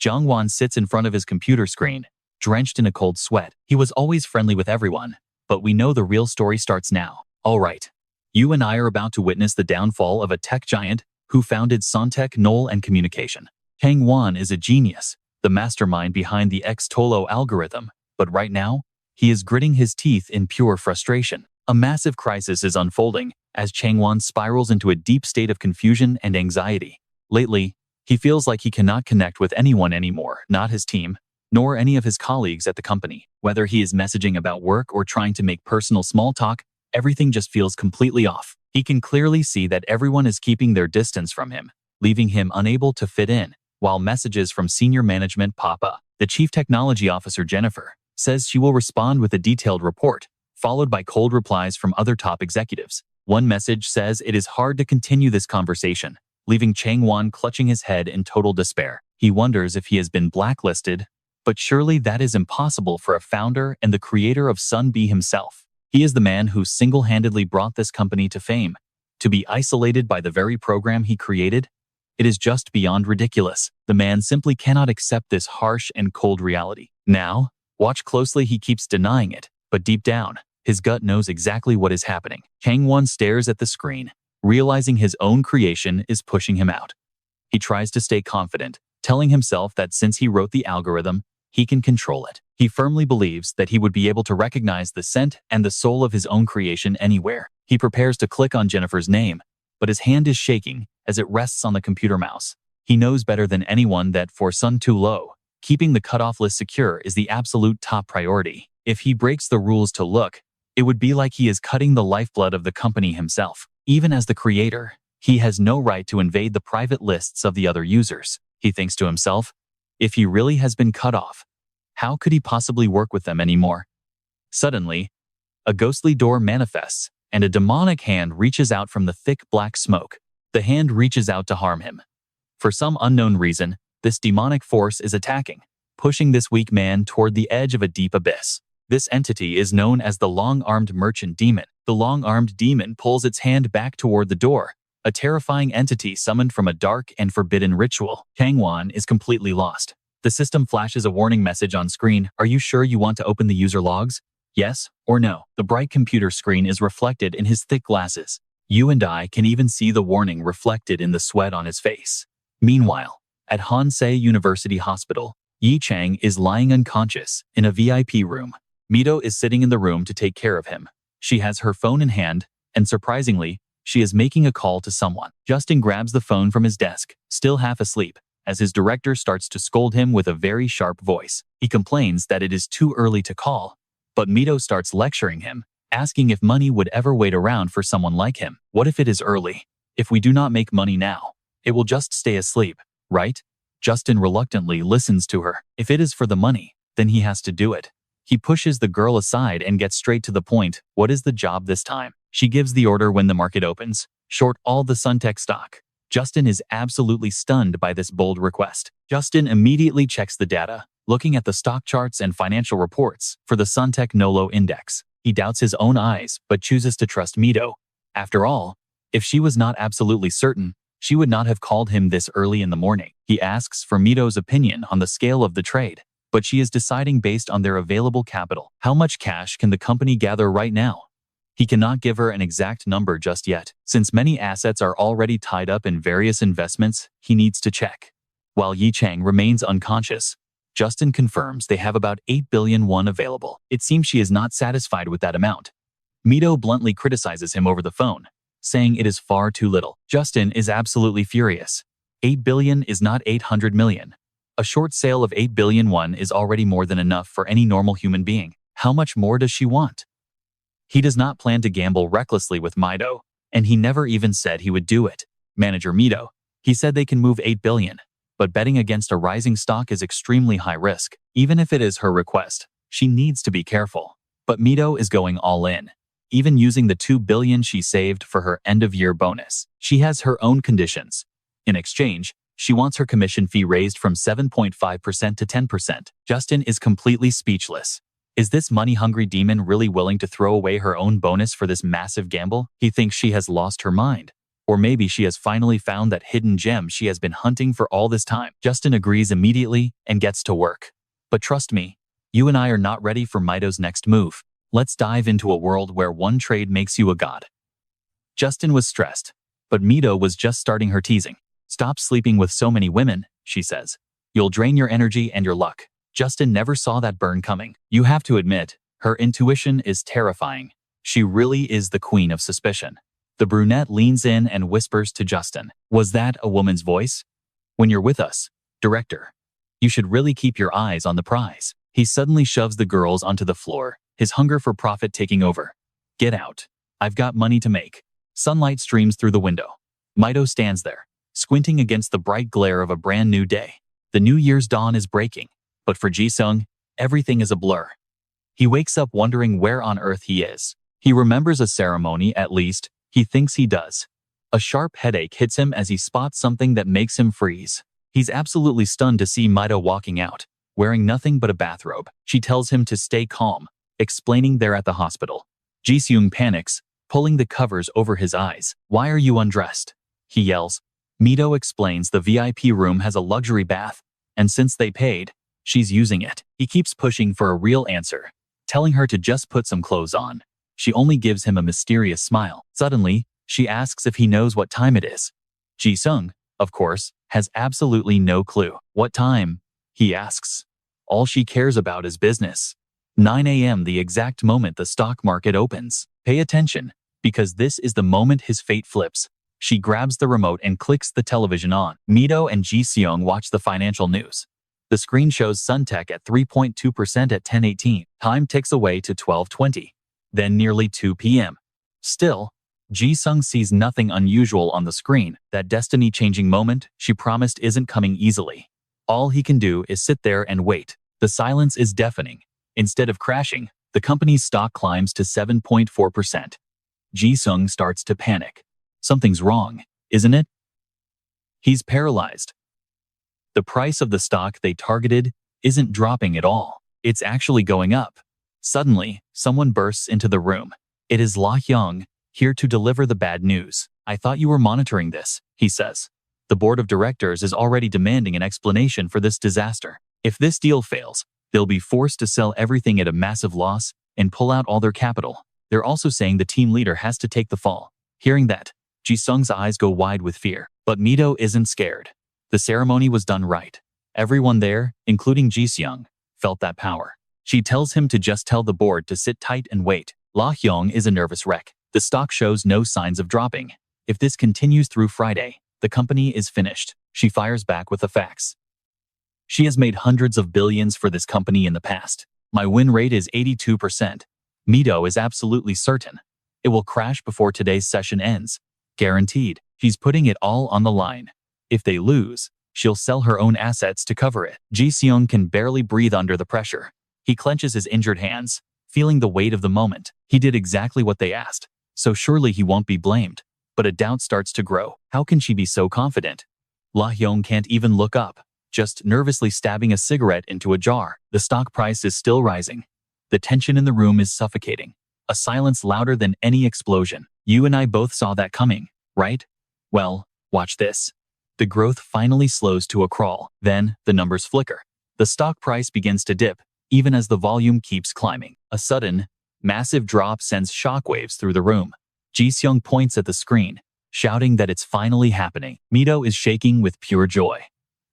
Jungwon sits in front of his computer screen, drenched in a cold sweat. He was always friendly with everyone, but we know the real story starts now. All right. You and I are about to witness the downfall of a tech giant who founded Sontech Knoll and Communication. Kang Won is a genius, the mastermind behind the X-Tolo algorithm, but right now, he is gritting his teeth in pure frustration. A massive crisis is unfolding as Changwon spirals into a deep state of confusion and anxiety. Lately, he feels like he cannot connect with anyone anymore, not his team, nor any of his colleagues at the company. Whether he is messaging about work or trying to make personal small talk, everything just feels completely off. He can clearly see that everyone is keeping their distance from him, leaving him unable to fit in, while messages from senior management pop up. The chief technology officer, Jennifer, says she will respond with a detailed report, followed by cold replies from other top executives. One message says it is hard to continue this conversation, leaving Changwon clutching his head in total despair. He wonders if he has been blacklisted, but surely that is impossible for a founder and the creator of Sun B himself. He is the man who single-handedly brought this company to fame. To be isolated by the very program he created? It is just beyond ridiculous. The man simply cannot accept this harsh and cold reality. Now, watch closely. He keeps denying it, but deep down, his gut knows exactly what is happening. Changwon stares at the screen, realizing his own creation is pushing him out. He tries to stay confident, telling himself that since he wrote the algorithm, he can control it. He firmly believes that he would be able to recognize the scent and the soul of his own creation anywhere. He prepares to click on Jennifer's name, but his hand is shaking as it rests on the computer mouse. He knows better than anyone that for Sun Too Low, keeping the cutoff list secure is the absolute top priority. If he breaks the rules to look, it would be like he is cutting the lifeblood of the company himself. Even as the creator, he has no right to invade the private lists of the other users. he thinks to himself. If he really has been cut off, how could he possibly work with them anymore? Suddenly, a ghostly door manifests, and a demonic hand reaches out from the thick black smoke. The hand reaches out to harm him. For some unknown reason, this demonic force is attacking, pushing this weak man toward the edge of a deep abyss. This entity is known as the long-armed merchant demon. The long-armed demon pulls its hand back toward the door, a terrifying entity summoned from a dark and forbidden ritual. Kangwon is completely lost. The system flashes a warning message on screen. Are you sure you want to open the user logs? Yes or no? The bright computer screen is reflected in his thick glasses. You and I can even see the warning reflected in the sweat on his face. Meanwhile, at Honsei University Hospital, Yi Chang is lying unconscious in a VIP room. Mido is sitting in the room to take care of him. She has her phone in hand, and surprisingly, she is making a call to someone. Justin grabs the phone from his desk, still half asleep, as his director starts to scold him with a very sharp voice. He complains that it is too early to call, but Mido starts lecturing him, asking if money would ever wait around for someone like him. What if it is early? If we do not make money now, it will just stay asleep, right? Justin reluctantly listens to her. If it is for the money, then he has to do it. He pushes the girl aside and gets straight to the point. What is the job this time? She gives the order when the market opens. Short all the Suntech stock. Justin is absolutely stunned by this bold request. Justin immediately checks the data, looking at the stock charts and financial reports for the Suntech Nolo Index. He doubts his own eyes, but chooses to trust Mido. After all, if she was not absolutely certain, she would not have called him this early in the morning. He asks for Mido's opinion on the scale of the trade, but she is deciding based on their available capital. How much cash can the company gather right now? He cannot give her an exact number just yet. Since many assets are already tied up in various investments, he needs to check. While Yi Chang remains unconscious, Justin confirms they have about 8 billion won available. It seems she is not satisfied with that amount. Mido bluntly criticizes him over the phone, saying it is far too little. Justin is absolutely furious. 8 billion is not 800 million. A short sale of 8 billion won is already more than enough for any normal human being. How much more does she want? He does not plan to gamble recklessly with Mido, and he never even said he would do it. Manager Mido, he said they can move 8 billion, but betting against a rising stock is extremely high risk. Even if it is her request, she needs to be careful. But Mido is going all in, even using the 2 billion she saved for her end-of-year bonus. She has her own conditions. In exchange, she wants her commission fee raised from 7.5% to 10%. Justin is completely speechless. Is this money-hungry demon really willing to throw away her own bonus for this massive gamble? He thinks she has lost her mind. Or maybe she has finally found that hidden gem she has been hunting for all this time. Justin agrees immediately and gets to work. But trust me, you and I are not ready for Mido's next move. Let's dive into a world where one trade makes you a god. Justin was stressed, but Mido was just starting her teasing. Stop sleeping with so many women, she says. You'll drain your energy and your luck. Justin never saw that burn coming. You have to admit, her intuition is terrifying. She really is the queen of suspicion. The brunette leans in and whispers to Justin. Was that a woman's voice? When you're with us, director, you should really keep your eyes on the prize. He suddenly shoves the girls onto the floor, his hunger for profit taking over. Get out. I've got money to make. Sunlight streams through the window. Mido stands there, squinting against the bright glare of a brand new day. The New Year's dawn is breaking. But for Ji-sung, everything is a blur. He wakes up wondering where on earth he is. He remembers a ceremony, at least, he thinks he does. A sharp headache hits him as he spots something that makes him freeze. He's absolutely stunned to see Mido walking out, wearing nothing but a bathrobe. She tells him to stay calm, explaining they're at the hospital. Ji-sung panics, pulling the covers over his eyes. Why are you undressed? He yells. Mido explains the VIP room has a luxury bath, and since they paid, she's using it. He keeps pushing for a real answer, telling her to just put some clothes on. She only gives him a mysterious smile. Suddenly, she asks if he knows what time it is. Ji-sung, of course, has absolutely no clue. What time? He asks. All she cares about is business. 9 a.m. the exact moment the stock market opens. Pay attention, because this is the moment his fate flips. She grabs the remote and clicks the television on. Mido and Ji-sung watch the financial news. The screen shows Suntech at 3.2% at 10:18. Time ticks away to 12:20. Then nearly 2 p.m. Still, Ji-sung sees nothing unusual on the screen. That destiny-changing moment she promised isn't coming easily. All he can do is sit there and wait. The silence is deafening. Instead of crashing, the company's stock climbs to 7.4%. Ji-sung starts to panic. Something's wrong, isn't it? He's paralyzed. The price of the stock they targeted isn't dropping at all. It's actually going up. Suddenly, someone bursts into the room. It is La Hyung, here to deliver the bad news. I thought you were monitoring this, he says. The board of directors is already demanding an explanation for this disaster. If this deal fails, they'll be forced to sell everything at a massive loss and pull out all their capital. They're also saying the team leader has to take the fall. Hearing that, Ji-sung's eyes go wide with fear. But Mido isn't scared. The ceremony was done right. Everyone there, including Ji-sung, felt that power. She tells him to just tell the board to sit tight and wait. La Hyung is a nervous wreck. The stock shows no signs of dropping. If this continues through Friday, the company is finished. She fires back with the facts. She has made hundreds of billions for this company in the past. My win rate is 82%. Mido is absolutely certain. It will crash before today's session ends. Guaranteed. She's putting it all on the line. If they lose, she'll sell her own assets to cover it. Ji-sung can barely breathe under the pressure. He clenches his injured hands, feeling the weight of the moment. He did exactly what they asked, so surely he won't be blamed. But a doubt starts to grow. How can she be so confident? La Hyung can't even look up, just nervously stabbing a cigarette into a jar. The stock price is still rising. The tension in the room is suffocating. A silence louder than any explosion. You and I both saw that coming, right? Well, watch this. The growth finally slows to a crawl. Then, the numbers flicker. The stock price begins to dip, even as the volume keeps climbing. A sudden, massive drop sends shockwaves through the room. Ji-sung points at the screen, shouting that it's finally happening. Mido is shaking with pure joy.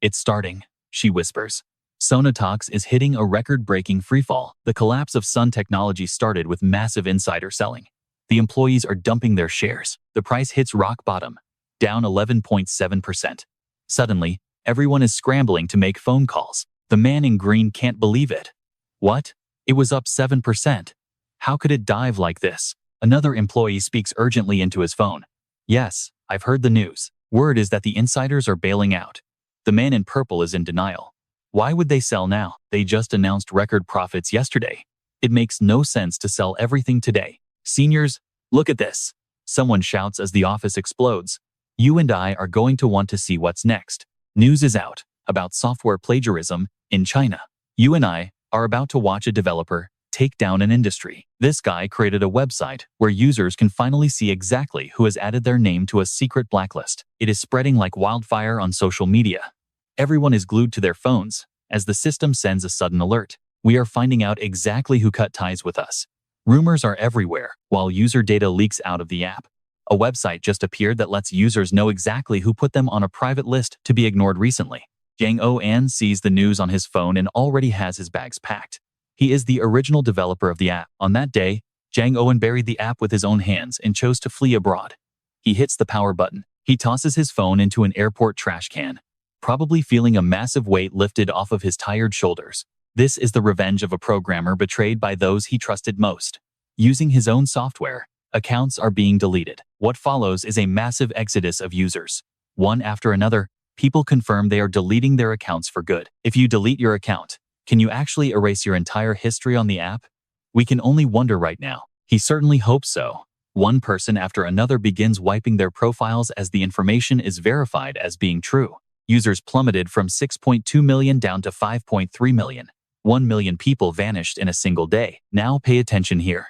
It's starting, she whispers. Sonatox is hitting a record-breaking freefall. The collapse of Sun Technology started with massive insider selling. The employees are dumping their shares. The price hits rock bottom, down 11.7%. Suddenly, everyone is scrambling to make phone calls. The man in green can't believe it. What? It was up 7%. How could it dive like this? Another employee speaks urgently into his phone. Yes, I've heard the news. Word is that the insiders are bailing out. The man in purple is in denial. Why would they sell now? They just announced record profits yesterday. It makes no sense to sell everything today. Seniors, look at this. Someone shouts as the office explodes. You and I are going to want to see what's next. News is out about software plagiarism in China. You and I are about to watch a developer take down an industry. This guy created a website where users can finally see exactly who has added their name to a secret blacklist. It is spreading like wildfire on social media. Everyone is glued to their phones as the system sends a sudden alert. We are finding out exactly who cut ties with us. Rumors are everywhere, while user data leaks out of the app. A website just appeared that lets users know exactly who put them on a private list to be ignored recently. Jang Oh-an sees the news on his phone and already has his bags packed. He is the original developer of the app. On that day, Jang Oh-an buried the app with his own hands and chose to flee abroad. He hits the power button. He tosses his phone into an airport trash can, probably feeling a massive weight lifted off of his tired shoulders. This is the revenge of a programmer betrayed by those he trusted most. Using his own software, accounts are being deleted. What follows is a massive exodus of users. One after another, people confirm they are deleting their accounts for good. If you delete your account, can you actually erase your entire history on the app? We can only wonder right now. He certainly hopes so. One person after another begins wiping their profiles as the information is verified as being true. Users plummeted from 6.2 million down to 5.3 million. 1 million people vanished in a single day. Now pay attention here.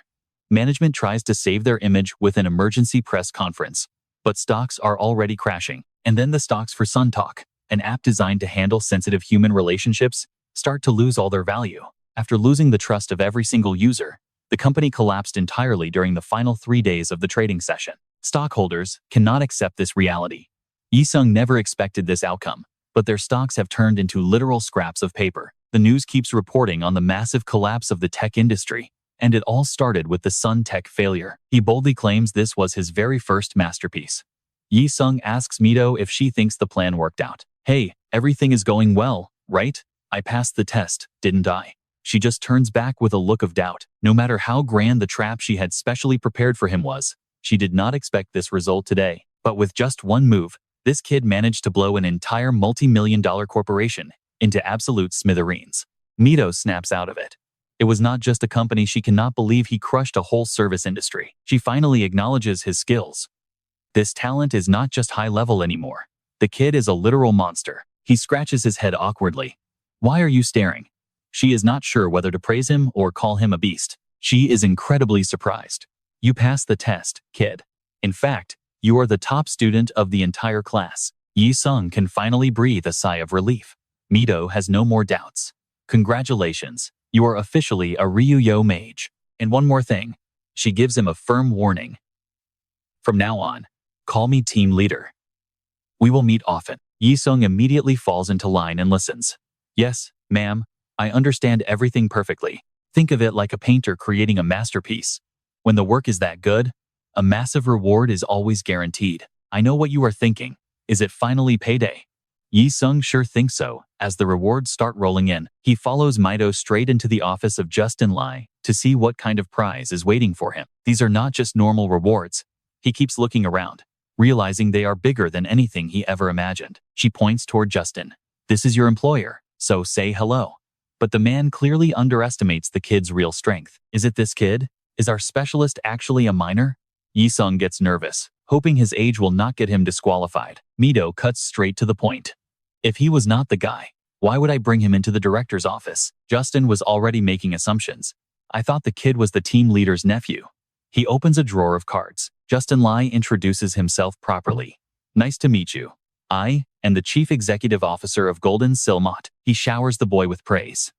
Management tries to save their image with an emergency press conference, but stocks are already crashing. And then the stocks for SunTalk, an app designed to handle sensitive human relationships, start to lose all their value. After losing the trust of every single user, the company collapsed entirely during the final 3 days of the trading session. Stockholders cannot accept this reality. Yi-sung never expected this outcome, but their stocks have turned into literal scraps of paper. The news keeps reporting on the massive collapse of the tech industry, and it all started with the Sun Tech failure. He boldly claims this was his very first masterpiece. Yi-sung asks Mido if she thinks the plan worked out. Hey, everything is going well, right? I passed the test, didn't I? She just turns back with a look of doubt. No matter how grand the trap she had specially prepared for him was, She did not expect this result today, but with just one move, this kid managed to blow an entire multi-million-dollar corporation into absolute smithereens. Mido snaps out of it. It was not just a company. She cannot believe he crushed a whole service industry. She finally acknowledges his skills. This talent is not just high level anymore. The kid is a literal monster. He scratches his head awkwardly. Why are you staring? She is not sure whether to praise him or call him a beast. She is incredibly surprised. You passed the test, kid. In fact, you are the top student of the entire class. Yi-sung can finally breathe a sigh of relief. Mido has no more doubts. Congratulations, you are officially a Ryuyo mage. And one more thing, she gives him a firm warning. From now on, call me team leader. We will meet often. Yi-sung immediately falls into line and listens. Yes, ma'am, I understand everything perfectly. Think of it like a painter creating a masterpiece. When the work is that good, a massive reward is always guaranteed. I know what you are thinking. Is it finally payday? Yi-sung sure thinks so. As the rewards start rolling in, he follows Mido straight into the office of Justin Lai to see what kind of prize is waiting for him. These are not just normal rewards. He keeps looking around, realizing they are bigger than anything he ever imagined. She points toward Justin. This is your employer, so say hello. But the man clearly underestimates the kid's real strength. Is it this kid? Is our specialist actually a minor? Yi-sung gets nervous, hoping his age will not get him disqualified. Mido cuts straight to the point. If he was not the guy, why would I bring him into the director's office? Justin was already making assumptions. I thought the kid was the team leader's nephew. He opens a drawer of cards. Justin Lai introduces himself properly. Nice to meet you. I am the chief executive officer of Golden Silmot. He showers the boy with praise.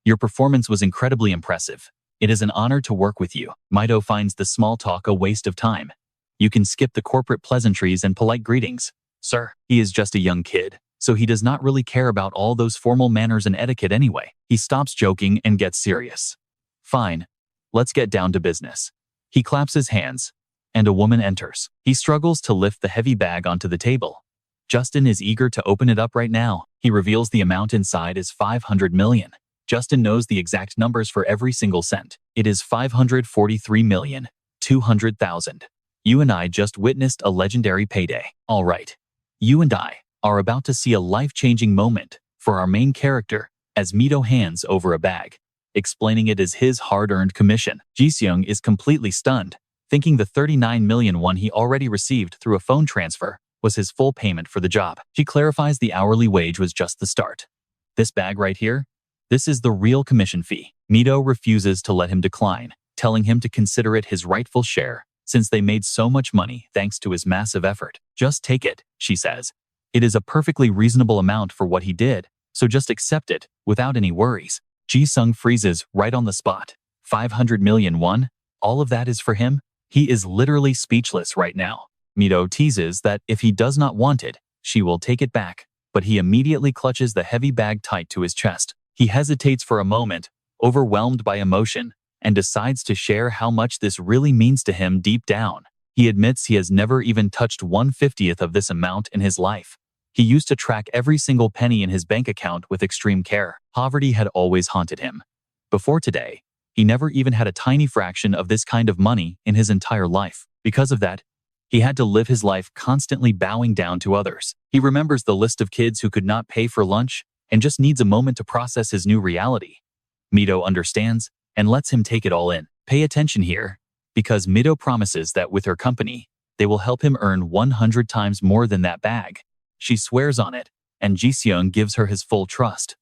Your performance was incredibly impressive. It is an honor to work with you. Mido finds the small talk a waste of time. You can skip the corporate pleasantries and polite greetings. Sir, he is just a young kid, so he does not really care about all those formal manners and etiquette anyway. He stops joking and gets serious. Fine, let's get down to business. He claps his hands, and a woman enters. He struggles to lift the heavy bag onto the table. Justin is eager to open it up right now. He reveals the amount inside is 500 million. Justin knows the exact numbers for every single cent. It is 543,200,000. You and I just witnessed a legendary payday. All right. You and I are about to see a life-changing moment for our main character as Mido hands over a bag, explaining it as his hard-earned commission. Ji-seung is completely stunned, thinking the 39 million won he already received through a phone transfer was his full payment for the job. She clarifies the hourly wage was just the start. This bag right here? This is the real commission fee. Mido refuses to let him decline, telling him to consider it his rightful share, since they made so much money thanks to his massive effort. Just take it, she says. It is a perfectly reasonable amount for what he did, so just accept it, without any worries. Ji-seung freezes right on the spot. 500 million won? All of that is for him? He is literally speechless right now. Mido teases that if he does not want it, she will take it back, but he immediately clutches the heavy bag tight to his chest. He hesitates for a moment, overwhelmed by emotion, and decides to share how much this really means to him deep down. He admits he has never even touched 1/50th of this amount in his life. He used to track every single penny in his bank account with extreme care. Poverty had always haunted him. Before today, he never even had a tiny fraction of this kind of money in his entire life. Because of that, he had to live his life constantly bowing down to others. He remembers the list of kids who could not pay for lunch and just needs a moment to process his new reality. Mido understands and lets him take it all in. Pay attention here, because Mido promises that with her company, they will help him earn 100 times more than that bag. She swears on it, and Ji-seung gives her his full trust.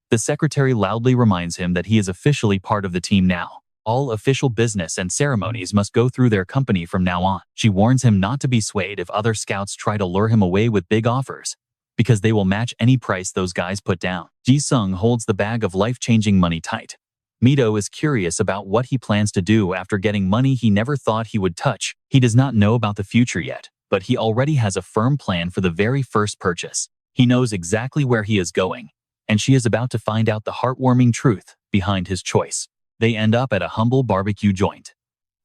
The secretary loudly reminds him that he is officially part of the team now. All official business and ceremonies must go through their company from now on. She warns him not to be swayed if other scouts try to lure him away with big offers, because they will match any price those guys put down. Ji-seung holds the bag of life-changing money tight. Mido is curious about what he plans to do after getting money he never thought he would touch. He does not know about the future yet, but he already has a firm plan for the very first purchase. He knows exactly where he is going, and she is about to find out the heartwarming truth behind his choice. They end up at a humble barbecue joint.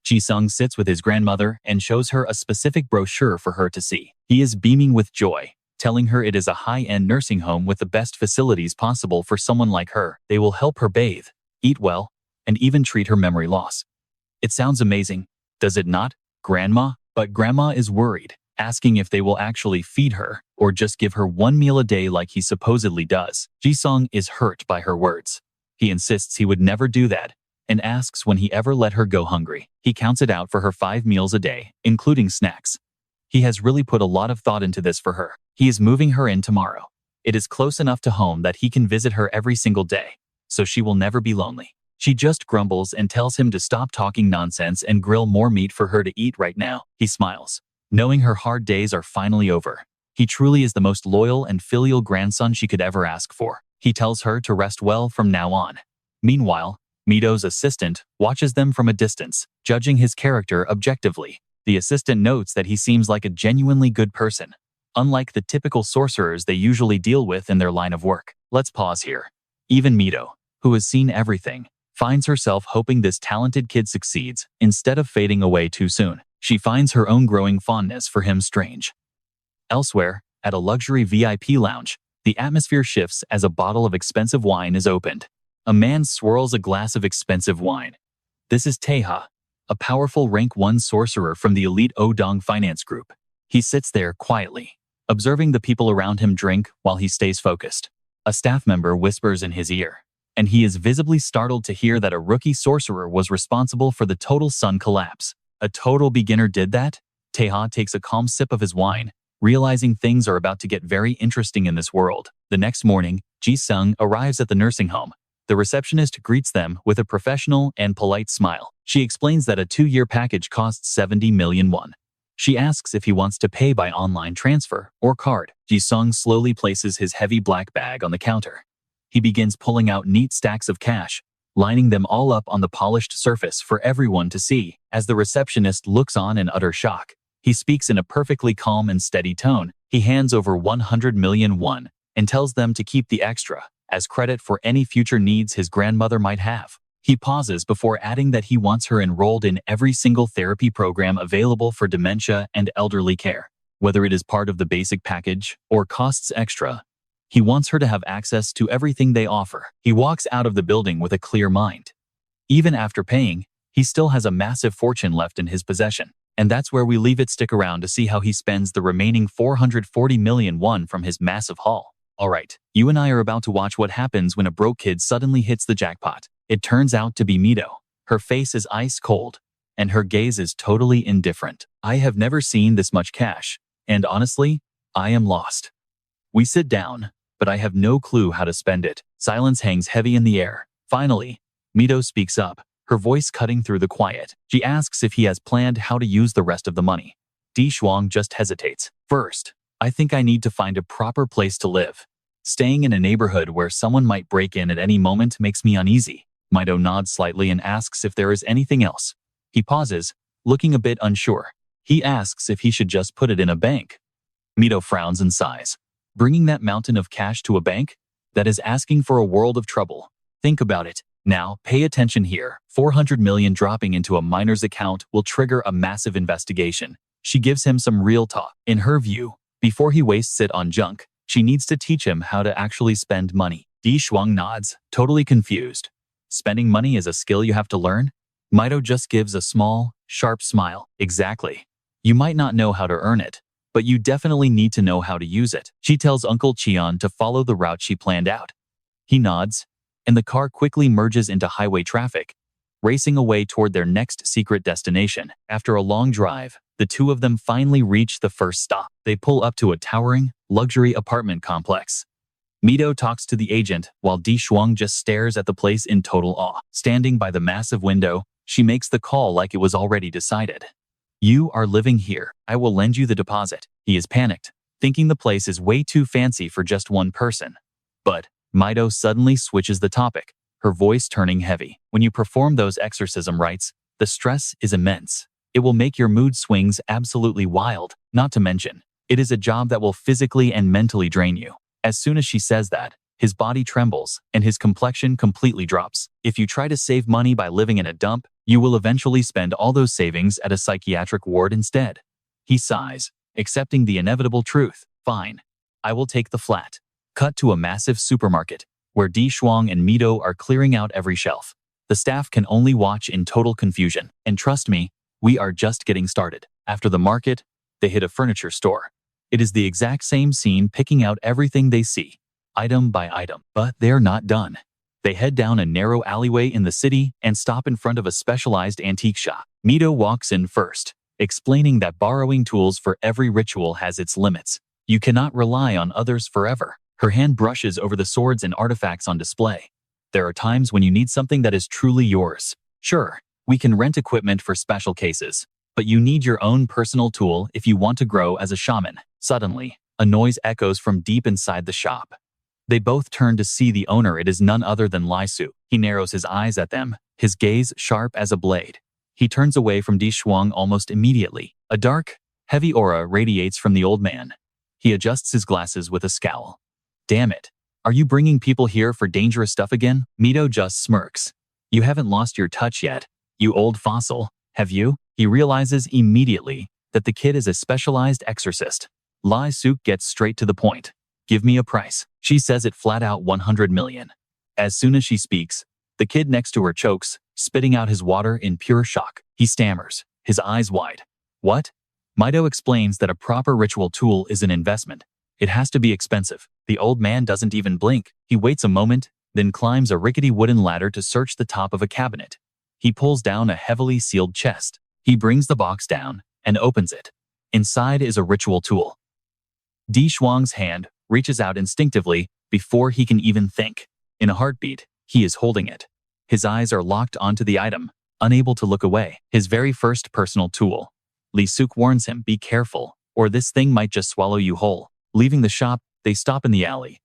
Ji-seung sits with his grandmother and shows her a specific brochure for her to see. He is beaming with joy, telling her it is a high-end nursing home with the best facilities possible for someone like her. They will help her bathe, eat well, and even treat her memory loss. It sounds amazing, does it not, Grandma? But Grandma is worried, asking if they will actually feed her or just give her one meal a day like he supposedly does. Ji-sung is hurt by her words. He insists he would never do that and asks when he ever let her go hungry. He counts it out for her 5 meals a day, including snacks. He has really put a lot of thought into this for her. He is moving her in tomorrow. It is close enough to home that he can visit her every single day, so she will never be lonely. She just grumbles and tells him to stop talking nonsense and grill more meat for her to eat right now. He smiles, knowing her hard days are finally over. He truly is the most loyal and filial grandson she could ever ask for. He tells her to rest well from now on. Meanwhile, Mido's assistant watches them from a distance, judging his character objectively. The assistant notes that he seems like a genuinely good person, unlike the typical sorcerers they usually deal with in their line of work. Let's pause here. Even Mido, who has seen everything, finds herself hoping this talented kid succeeds instead of fading away too soon. She finds her own growing fondness for him strange. Elsewhere, at a luxury VIP lounge, the atmosphere shifts as a bottle of expensive wine is opened. A man swirls a glass of expensive wine. This is Taeha, a powerful rank 1 sorcerer from the elite Odong finance group. He sits there quietly, observing the people around him drink while he stays focused. A staff member whispers in his ear, and he is visibly startled to hear that a rookie sorcerer was responsible for the total sun collapse. A total beginner did that? Taeha takes a calm sip of his wine, realizing things are about to get very interesting in this world. The next morning, Ji-sung arrives at the nursing home. The receptionist greets them with a professional and polite smile. She explains that a 2-year package costs 70 million won. She asks if he wants to pay by online transfer or card. Ji-sung slowly places his heavy black bag on the counter. He begins pulling out neat stacks of cash, lining them all up on the polished surface for everyone to see. As the receptionist looks on in utter shock, he speaks in a perfectly calm and steady tone. He hands over 100 million won and tells them to keep the extra as credit for any future needs his grandmother might have. He pauses before adding that he wants her enrolled in every single therapy program available for dementia and elderly care. Whether it is part of the basic package or costs extra, he wants her to have access to everything they offer. He walks out of the building with a clear mind. Even after paying, he still has a massive fortune left in his possession. And that's where we leave it. Stick around to see how he spends the remaining 440 million won from his massive haul. Alright, you and I are about to watch what happens when a broke kid suddenly hits the jackpot. It turns out to be Mido. Her face is ice cold, and her gaze is totally indifferent. I have never seen this much cash, and honestly, I am lost. We sit down, but I have no clue how to spend it. Silence hangs heavy in the air. Finally, Mido speaks up, her voice cutting through the quiet. She asks if he has planned how to use the rest of the money. Di-shuang just hesitates. First, I think I need to find a proper place to live. Staying in a neighborhood where someone might break in at any moment makes me uneasy. Mido nods slightly and asks if there is anything else. He pauses, looking a bit unsure. He asks if he should just put it in a bank. Mido frowns and sighs. Bringing that mountain of cash to a bank? That is asking for a world of trouble. Think about it. Now, pay attention here. 400 million dropping into a miner's account will trigger a massive investigation. She gives him some real talk. In her view, before he wastes it on junk, she needs to teach him how to actually spend money. Di-shuang nods, totally confused. Spending money is a skill you have to learn? Mido just gives a small, sharp smile. Exactly. You might not know how to earn it, but you definitely need to know how to use it. She tells Uncle Cheon to follow the route she planned out. He nods, and the car quickly merges into highway traffic, racing away toward their next secret destination. After a long drive, the two of them finally reach the first stop. They pull up to a towering, luxury apartment complex. Mido talks to the agent while Di-shuang just stares at the place in total awe. Standing by the massive window, she makes the call like it was already decided. You are living here. I will lend you the deposit. He is panicked, thinking the place is way too fancy for just one person. But Mido suddenly switches the topic, her voice turning heavy. When you perform those exorcism rites, the stress is immense. It will make your mood swings absolutely wild. Not to mention, it is a job that will physically and mentally drain you. As soon as she says that, his body trembles and his complexion completely drops. If you try to save money by living in a dump, you will eventually spend all those savings at a psychiatric ward instead. He sighs, accepting the inevitable truth. Fine. I will take the flat. Cut to a massive supermarket, where Di-shuang and Mido are clearing out every shelf. The staff can only watch in total confusion. And trust me, we are just getting started. After the market, they hit a furniture store. It is the exact same scene, picking out everything they see, item by item. But they're not done. They head down a narrow alleyway in the city and stop in front of a specialized antique shop. Mido walks in first, explaining that borrowing tools for every ritual has its limits. You cannot rely on others forever. Her hand brushes over the swords and artifacts on display. There are times when you need something that is truly yours. Sure, we can rent equipment for special cases, but you need your own personal tool if you want to grow as a shaman. Suddenly, a noise echoes from deep inside the shop. They both turn to see the owner. It is none other than Li-suk. He narrows his eyes at them, his gaze sharp as a blade. He turns away from Di Shuang almost immediately. A dark, heavy aura radiates from the old man. He adjusts his glasses with a scowl. Damn it. Are you bringing people here for dangerous stuff again? Mido just smirks. You haven't lost your touch yet, you old fossil, have you? He realizes immediately that the kid is a specialized exorcist. Li-suk gets straight to the point. Give me a price. She says it flat out, 100 million. As soon as she speaks, the kid next to her chokes, spitting out his water in pure shock. He stammers, his eyes wide. What? Mido explains that a proper ritual tool is an investment. It has to be expensive. The old man doesn't even blink. He waits a moment, then climbs a rickety wooden ladder to search the top of a cabinet. He pulls down a heavily sealed chest. He brings the box down and opens it. Inside is a ritual tool. Di Shuang's hand reaches out instinctively before he can even think. In a heartbeat, he is holding it. His eyes are locked onto the item, unable to look away. His very first personal tool. Li-suk warns him, be careful, or this thing might just swallow you whole. Leaving the shop, they stop in the alley.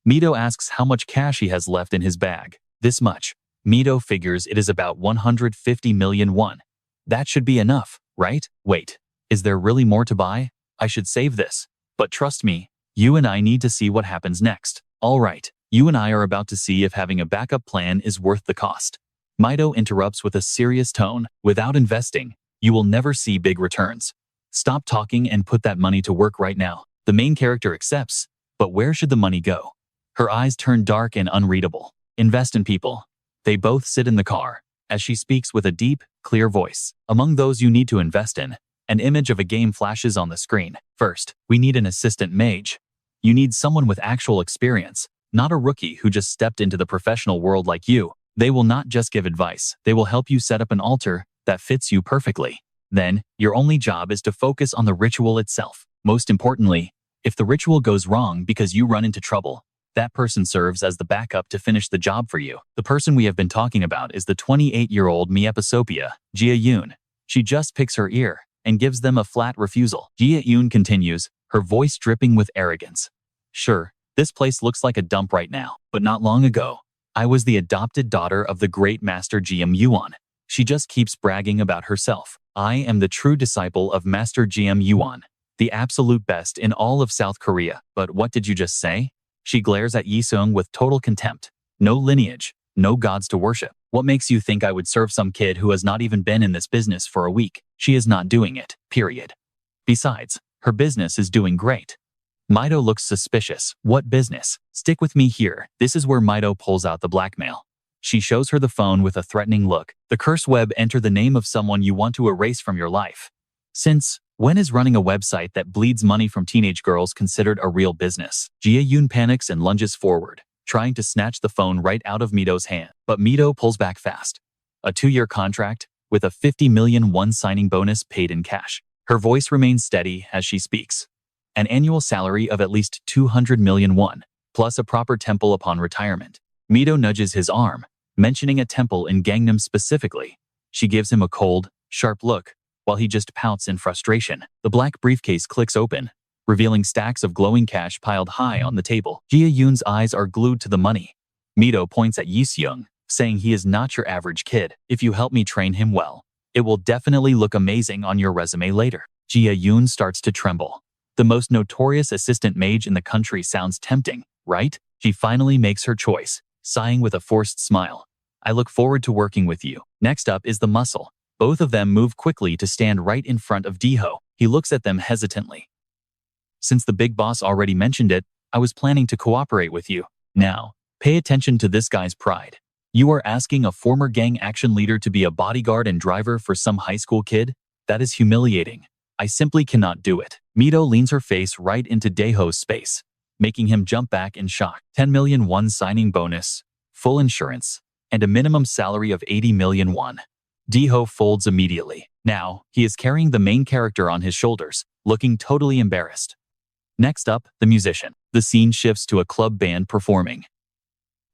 Mido asks how much cash he has left in his bag. This much. Mido figures it is about 150 million won. That should be enough, right? Wait, is there really more to buy? I should save this. But trust me, you and I need to see what happens next. All right, you and I are about to see if having a backup plan is worth the cost. Mido interrupts with a serious tone. Without investing, you will never see big returns. Stop talking and put that money to work right now. The main character accepts, but where should the money go? Her eyes turn dark and unreadable. Invest in people. They both sit in the car, as she speaks with a deep, clear voice. Among those you need to invest in, an image of a game flashes on the screen. First, we need an assistant mage. You need someone with actual experience, not a rookie who just stepped into the professional world like you. They will not just give advice, they will help you set up an altar that fits you perfectly. Then, your only job is to focus on the ritual itself. Most importantly, if the ritual goes wrong because you run into trouble, that person serves as the backup to finish the job for you. The person we have been talking about is the 28-year-old Miepasopia, Jia-yoon. She just picks her ear and gives them a flat refusal. Jia-yoon continues, her voice dripping with arrogance. Sure, this place looks like a dump right now, but not long ago, I was the adopted daughter of the great master Jiam Yuan. She just keeps bragging about herself. I am the true disciple of Master Jiam Yuan, the absolute best in all of South Korea. But what did you just say? She glares at Yi-sung with total contempt. No lineage, no gods to worship. What makes you think I would serve some kid who has not even been in this business for a week? She is not doing it, period. Besides, her business is doing great. Mido looks suspicious. What business? Stick with me here. This is where Mido pulls out the blackmail. She shows her the phone with a threatening look. The curse web, enter the name of someone you want to erase from your life. Since when is running a website that bleeds money from teenage girls considered a real business? Jia-yoon panics and lunges forward, trying to snatch the phone right out of Mido's hand. But Mido pulls back fast. A 2-year contract, with a 50 million won signing bonus paid in cash. Her voice remains steady as she speaks. An annual salary of at least 200 million won, plus a proper temple upon retirement. Mido nudges his arm, mentioning a temple in Gangnam specifically. She gives him a cold, sharp look, while he just pouts in frustration. The black briefcase clicks open, revealing stacks of glowing cash piled high on the table. Jia-yoon's eyes are glued to the money. Mido points at Yi-sung, saying he is not your average kid. If you help me train him well, it will definitely look amazing on your resume later. Jia-yoon starts to tremble. The most notorious assistant mage in the country sounds tempting, right? She finally makes her choice, sighing with a forced smile. I look forward to working with you. Next up is the muscle. Both of them move quickly to stand right in front of Diho. He looks at them hesitantly. Since the big boss already mentioned it, I was planning to cooperate with you. Now, pay attention to this guy's pride. You are asking a former gang action leader to be a bodyguard and driver for some high school kid? That is humiliating. I simply cannot do it. Mido leans her face right into Daeho's space, making him jump back in shock. 10 million won signing bonus, full insurance, and a minimum salary of 80 million won. Daeho folds immediately. Now, he is carrying the main character on his shoulders, looking totally embarrassed. Next up, the musician. The scene shifts to a club band performing.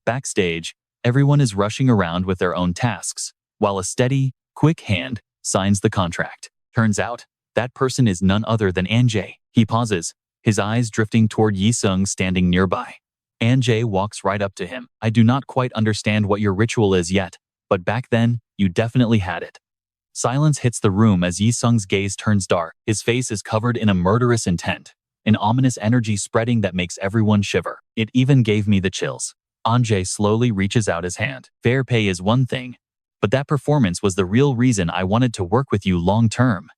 Backstage, everyone is rushing around with their own tasks, while a steady, quick hand signs the contract. Turns out, that person is none other than Anjae. He pauses, his eyes drifting toward Yi-sung standing nearby. Anjae walks right up to him. I do not quite understand what your ritual is yet, but back then, you definitely had it. Silence hits the room as Yi-sung's gaze turns dark. His face is covered in a murderous intent, an ominous energy spreading that makes everyone shiver. It even gave me the chills. Anjae slowly reaches out his hand. Fair pay is one thing, but that performance was the real reason I wanted to work with you long term.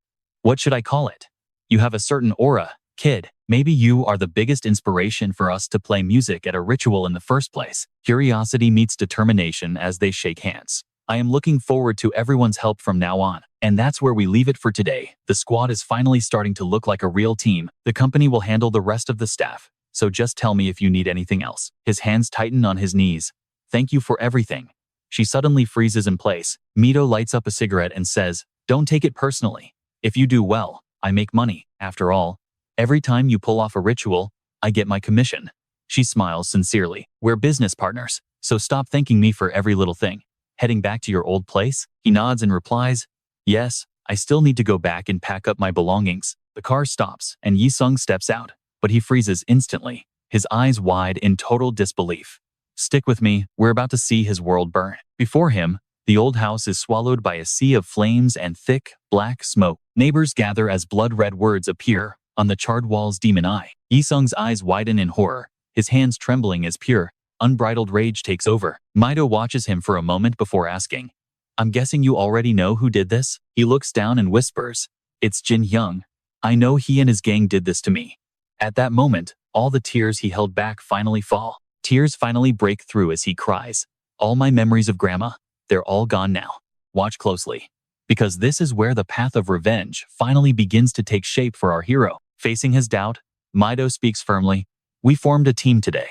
What should I call it? You have a certain aura, kid. Maybe you are the biggest inspiration for us to play music at a ritual in the first place. Curiosity meets determination as they shake hands. I am looking forward to everyone's help from now on. And that's where we leave it for today. The squad is finally starting to look like a real team. The company will handle the rest of the staff, so just tell me if you need anything else. His hands tighten on his knees. Thank you for everything. She suddenly freezes in place. Mido lights up a cigarette and says, don't take it personally. If you do well, I make money. After all, every time you pull off a ritual, I get my commission. She smiles sincerely. We're business partners, so stop thanking me for every little thing. Heading back to your old place? He nods and replies, yes, I still need to go back and pack up my belongings. The car stops and Yi-sung steps out, but he freezes instantly, his eyes wide in total disbelief. Stick with me, we're about to see his world burn. Before him, the old house is swallowed by a sea of flames and thick, black smoke. Neighbors gather as blood-red words appear on the charred wall's demon eye. Yi-sung's eyes widen in horror, his hands trembling as pure, unbridled rage takes over. Mido watches him for a moment before asking, I'm guessing you already know who did this? He looks down and whispers, it's Chun Yi-sung. I know he and his gang did this to me. At that moment, all the tears he held back finally fall. Tears finally break through as he cries, all my memories of Grandma, they're all gone now. Watch closely, because this is where the path of revenge finally begins to take shape for our hero. Facing his doubt, Mido speaks firmly, we formed a team today.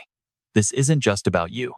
This isn't just about you.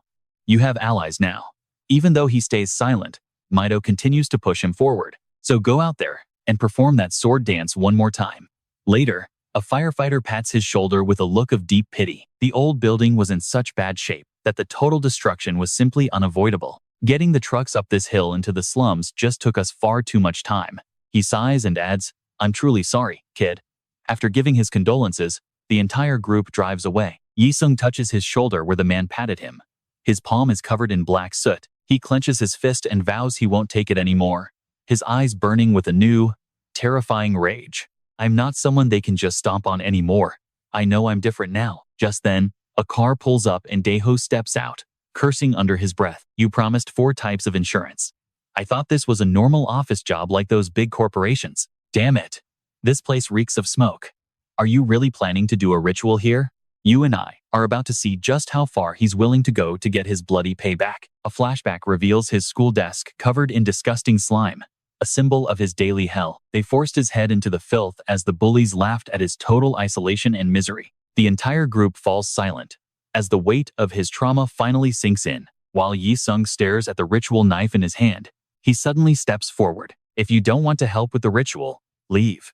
You have allies now. Even though he stays silent, Mido continues to push him forward. So go out there and perform that sword dance one more time. Later, a firefighter pats his shoulder with a look of deep pity. The old building was in such bad shape that the total destruction was simply unavoidable. Getting the trucks up this hill into the slums just took us far too much time. He sighs and adds, I'm truly sorry, kid. After giving his condolences, the entire group drives away. Yi-sung touches his shoulder where the man patted him. His palm is covered in black soot. He clenches his fist and vows he won't take it anymore, his eyes burning with a new, terrifying rage. I'm not someone they can just stomp on anymore. I know I'm different now. Just then, a car pulls up and Daeho steps out, cursing under his breath. You promised 4 types of insurance. I thought this was a normal office job like those big corporations. Damn it. This place reeks of smoke. Are you really planning to do a ritual here? You and I are about to see just how far he's willing to go to get his bloody payback. A flashback reveals his school desk covered in disgusting slime, a symbol of his daily hell. They forced his head into the filth as the bullies laughed at his total isolation and misery. The entire group falls silent as the weight of his trauma finally sinks in. While Yi-sung stares at the ritual knife in his hand, he suddenly steps forward. If you don't want to help with the ritual, leave.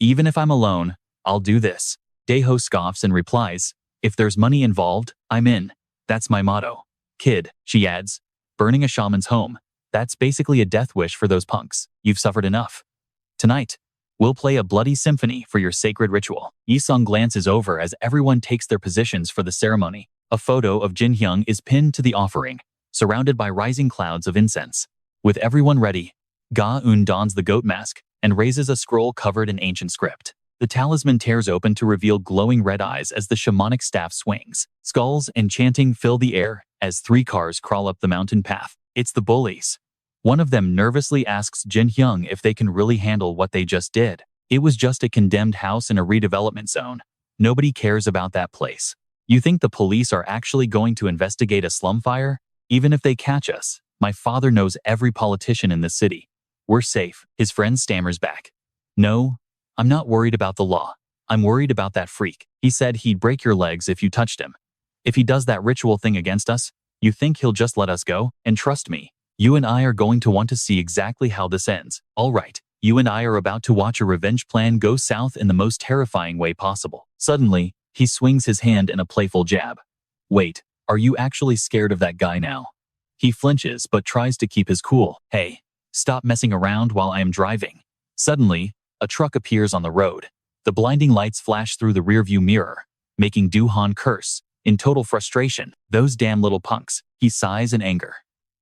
Even if I'm alone, I'll do this. Daeho scoffs and replies, if there's money involved, I'm in. That's my motto. Kid, she adds, burning a shaman's home. That's basically a death wish for those punks. You've suffered enough. Tonight, we'll play a bloody symphony for your sacred ritual. Yi-sung glances over as everyone takes their positions for the ceremony. A photo of Chun Yi-sung is pinned to the offering, surrounded by rising clouds of incense. With everyone ready, Ga-eun dons the goat mask and raises a scroll covered in ancient script. The talisman tears open to reveal glowing red eyes as the shamanic staff swings. Skulls and chanting fill the air as 3 cars crawl up the mountain path. It's the bullies. One of them nervously asks Chun Yi-sung if they can really handle what they just did. It was just a condemned house in a redevelopment zone. Nobody cares about that place. You think the police are actually going to investigate a slum fire? Even if they catch us, my father knows every politician in the city. We're safe. His friend stammers back. No, I'm not worried about the law. I'm worried about that freak. He said he'd break your legs if you touched him. If he does that ritual thing against us, you think he'll just let us go? And trust me, you and I are going to want to see exactly how this ends. All right, you and I are about to watch a revenge plan go south in the most terrifying way possible. Suddenly, he swings his hand in a playful jab. Wait, are you actually scared of that guy now? He flinches but tries to keep his cool. Hey, stop messing around while I am driving. Suddenly, a truck appears on the road. The blinding lights flash through the rearview mirror, making Du-han curse, in total frustration. Those damn little punks, he sighs in anger.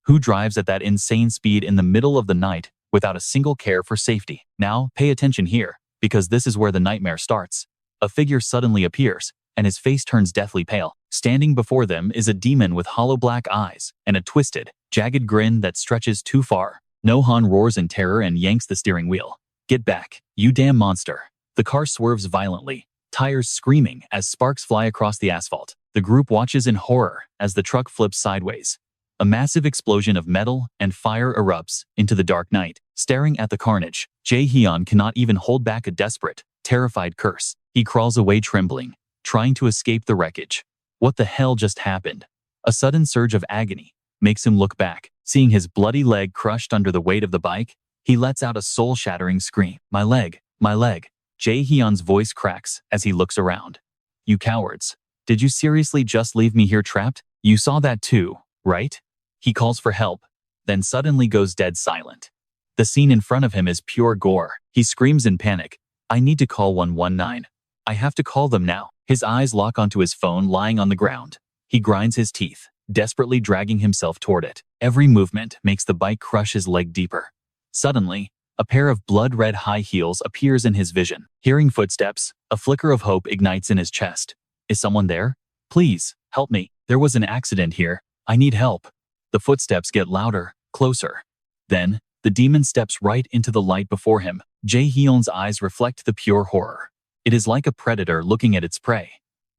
Who drives at that insane speed in the middle of the night without a single care for safety? Now, pay attention here, because this is where the nightmare starts. A figure suddenly appears, and his face turns deathly pale. Standing before them is a demon with hollow black eyes and a twisted, jagged grin that stretches too far. No-han roars in terror and yanks the steering wheel. Get back, you damn monster. The car swerves violently, tires screaming as sparks fly across the asphalt. The group watches in horror as the truck flips sideways. A massive explosion of metal and fire erupts into the dark night. Staring at the carnage, Jae-hyun cannot even hold back a desperate, terrified curse. He crawls away trembling, trying to escape the wreckage. What the hell just happened? A sudden surge of agony makes him look back. Seeing his bloody leg crushed under the weight of the bike, he lets out a soul-shattering scream. My leg, my leg. Jae-hyun's voice cracks as he looks around. You cowards. Did you seriously just leave me here trapped? You saw that too, right? He calls for help, then suddenly goes dead silent. The scene in front of him is pure gore. He screams in panic. I need to call 119. I have to call them now. His eyes lock onto his phone lying on the ground. He grinds his teeth, desperately dragging himself toward it. Every movement makes the bike crush his leg deeper. Suddenly, a pair of blood-red high heels appears in his vision. Hearing footsteps, a flicker of hope ignites in his chest. Is someone there? Please, help me. There was an accident here. I need help. The footsteps get louder, closer. Then, the demon steps right into the light before him. Jae-hyun's eyes reflect the pure horror. It is like a predator looking at its prey.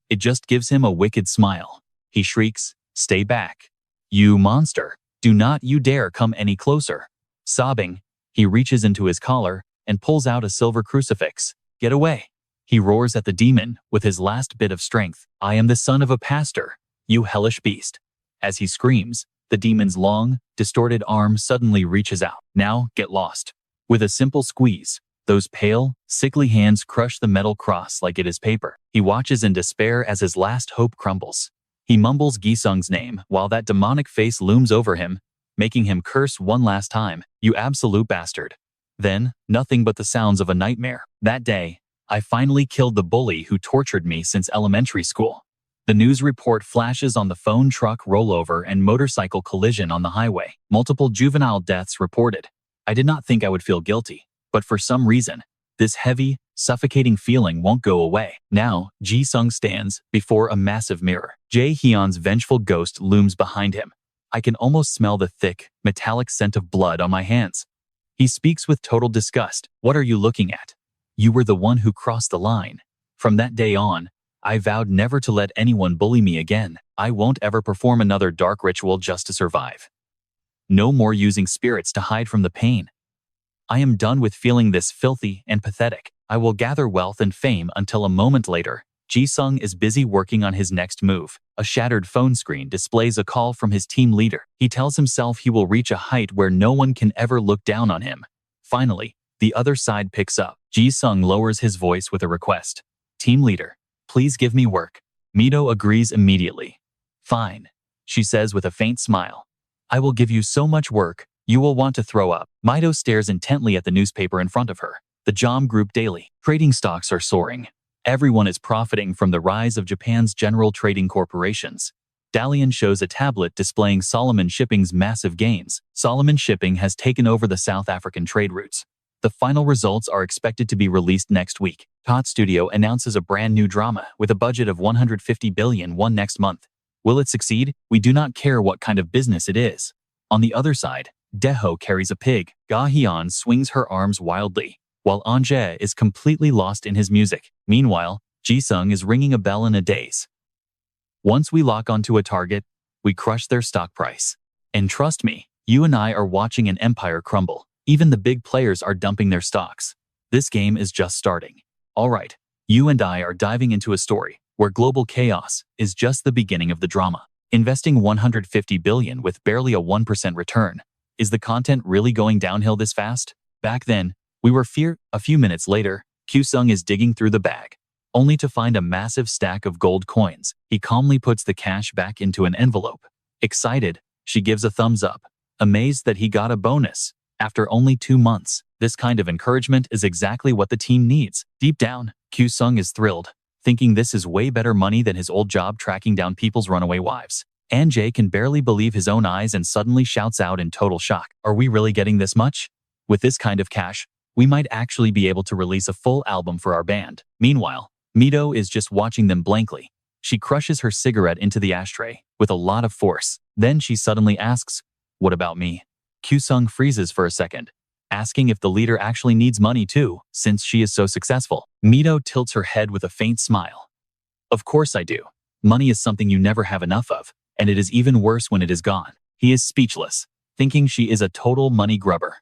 It just gives him a wicked smile. He shrieks, "Stay back. You monster. Do not you dare come any closer." Sobbing, he reaches into his collar and pulls out a silver crucifix. Get away. He roars at the demon with his last bit of strength. I am the son of a pastor, you hellish beast. As he screams, the demon's long, distorted arm suddenly reaches out. Now, get lost. With a simple squeeze, those pale, sickly hands crush the metal cross like it is paper. He watches in despair as his last hope crumbles. He mumbles Gi-sung's name while that demonic face looms over him, making him curse one last time. You absolute bastard. Then, nothing but the sounds of a nightmare. That day, I finally killed the bully who tortured me since elementary school. The news report flashes on the phone. Truck rollover and motorcycle collision on the highway. Multiple juvenile deaths reported. I did not think I would feel guilty, but for some reason, this heavy, suffocating feeling won't go away. Now, Gi-sung stands before a massive mirror. Jae-hyun's vengeful ghost looms behind him. I can almost smell the thick, metallic scent of blood on my hands. He speaks with total disgust. What are you looking at? You were the one who crossed the line. From that day on, I vowed never to let anyone bully me again. I won't ever perform another dark ritual just to survive. No more using spirits to hide from the pain. I am done with feeling this filthy and pathetic. I will gather wealth and fame until a moment later. Gi-sung is busy working on his next move. A shattered phone screen displays a call from his team leader. He tells himself he will reach a height where no one can ever look down on him. Finally, the other side picks up. Gi-sung lowers his voice with a request. Team leader, please give me work. Mido agrees immediately. Fine, she says with a faint smile. I will give you so much work, you will want to throw up. Mido stares intently at the newspaper in front of her. The JOM Group Daily. Trading stocks are soaring. Everyone is profiting from the rise of Japan's general trading corporations. Dalian shows a tablet displaying Solomon Shipping's massive gains. Solomon Shipping has taken over the South African trade routes. The final results are expected to be released next week. Tot Studio announces a brand new drama with a budget of 150 billion won next month. Will it succeed? We do not care what kind of business it is. On the other side, Deho carries a pig. Ga-hyun swings her arms wildly, while Anje is completely lost in his music. Meanwhile, Gi-sung is ringing a bell in a daze. Once we lock onto a target, we crush their stock price. And trust me, you and I are watching an empire crumble. Even the big players are dumping their stocks. This game is just starting. Alright, you and I are diving into a story where global chaos is just the beginning of the drama. Investing 150 billion with barely a 1% return. Is the content really going downhill this fast? Back then, we were a few minutes later, Yi-sung is digging through the bag, only to find a massive stack of gold coins. He calmly puts the cash back into an envelope. Excited, she gives a thumbs up, amazed that he got a bonus after only 2 months. This kind of encouragement is exactly what the team needs. Deep down, Yi-sung is thrilled, thinking this is way better money than his old job tracking down people's runaway wives. Jae can barely believe his own eyes and suddenly shouts out in total shock. Are we really getting this much? With this kind of cash, we might actually be able to release a full album for our band. Meanwhile, Mido is just watching them blankly. She crushes her cigarette into the ashtray with a lot of force. Then she suddenly asks, "What about me?" Yi-sung freezes for a second, asking if the leader actually needs money too, since she is so successful. Mido tilts her head with a faint smile. "Of course I do. Money is something you never have enough of, and it is even worse when it is gone." He is speechless, thinking she is a total money grubber.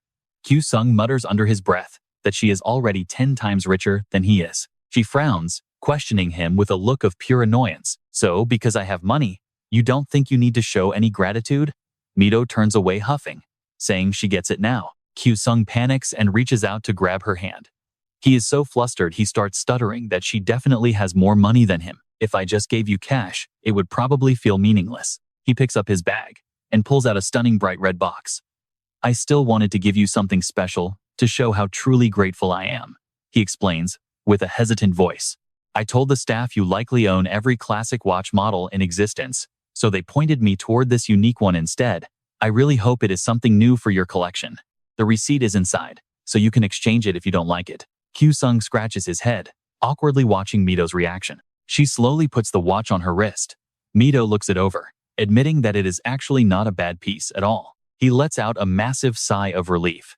Yi-sung mutters under his breath that she is already 10 times richer than he is. She frowns, questioning him with a look of pure annoyance. "So, because I have money, you don't think you need to show any gratitude?" Mido turns away huffing, saying she gets it now. Yi-sung panics and reaches out to grab her hand. He is so flustered he starts stuttering that she definitely has more money than him. "If I just gave you cash, it would probably feel meaningless." He picks up his bag and pulls out a stunning bright red box. "I still wanted to give you something special to show how truly grateful I am," he explains with a hesitant voice. "I told the staff you likely own every classic watch model in existence, so they pointed me toward this unique one instead. I really hope it is something new for your collection. The receipt is inside, so you can exchange it if you don't like it." Yi-sung scratches his head, awkwardly watching Mido's reaction. She slowly puts the watch on her wrist. Mido looks it over, admitting that it is actually not a bad piece at all. He lets out a massive sigh of relief.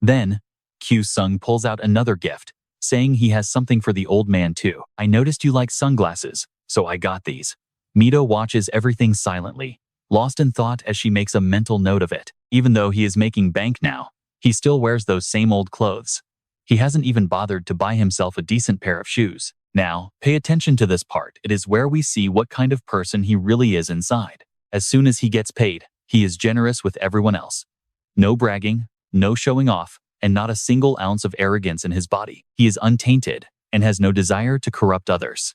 Then, Yi-sung pulls out another gift, saying he has something for the old man too. "I noticed you like sunglasses, so I got these." Mido watches everything silently, lost in thought as she makes a mental note of it. Even though he is making bank now, he still wears those same old clothes. He hasn't even bothered to buy himself a decent pair of shoes. Now, pay attention to this part. It is where we see what kind of person he really is inside. As soon as he gets paid, he is generous with everyone else. No bragging, no showing off, and not a single ounce of arrogance in his body. He is untainted and has no desire to corrupt others.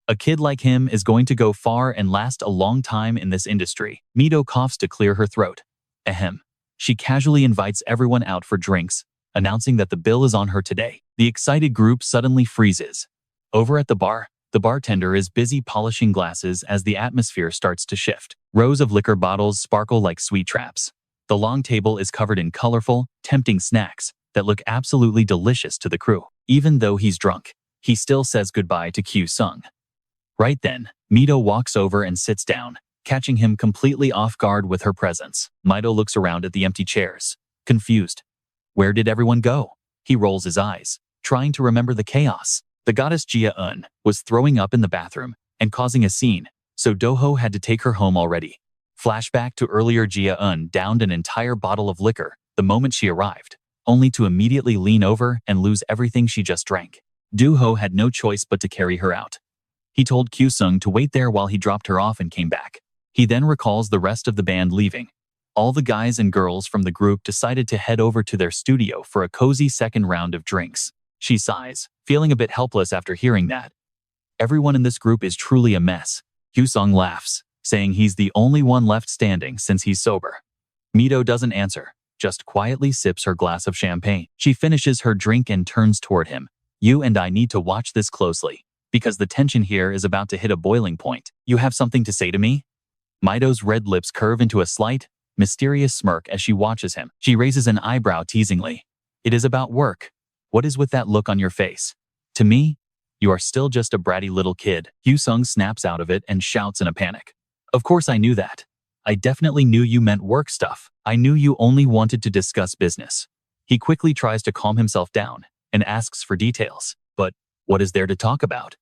A kid like him is going to go far and last a long time in this industry. Mido coughs to clear her throat. Ahem. She casually invites everyone out for drinks, announcing that the bill is on her today. The excited group suddenly freezes. Over at the bar, the bartender is busy polishing glasses as the atmosphere starts to shift. Rows of liquor bottles sparkle like sweet traps. The long table is covered in colorful, tempting snacks that look absolutely delicious to the crew. Even though he's drunk, he still says goodbye to Yi-sung. Right then, Mido walks over and sits down, catching him completely off guard with her presence. Mido looks around at the empty chairs, confused. Where did everyone go? He rolls his eyes, trying to remember the chaos. The goddess Jia-eun was throwing up in the bathroom and causing a scene, so Doho had to take her home already. Flashback to earlier. Jia-eun downed an entire bottle of liquor the moment she arrived, only to immediately lean over and lose everything she just drank. Doho had no choice but to carry her out. He told Yi-sung to wait there while he dropped her off and came back. He then recalls the rest of the band leaving. All the guys and girls from the group decided to head over to their studio for a cozy second round of drinks. She sighs, feeling a bit helpless after hearing that. Everyone in this group is truly a mess. Yi-sung laughs, saying he's the only one left standing since he's sober. Mido doesn't answer, just quietly sips her glass of champagne. She finishes her drink and turns toward him. "You and I need to watch this closely, because the tension here is about to hit a boiling point. You have something to say to me?" Mido's red lips curve into a slight, mysterious smirk as she watches him. She raises an eyebrow teasingly. "It is about work. What is with that look on your face? To me, you are still just a bratty little kid." Yi-sung snaps out of it and shouts in a panic. "Of course I knew that. I definitely knew you meant work stuff. I knew you only wanted to discuss business." He quickly tries to calm himself down and asks for details. "But what is there to talk about?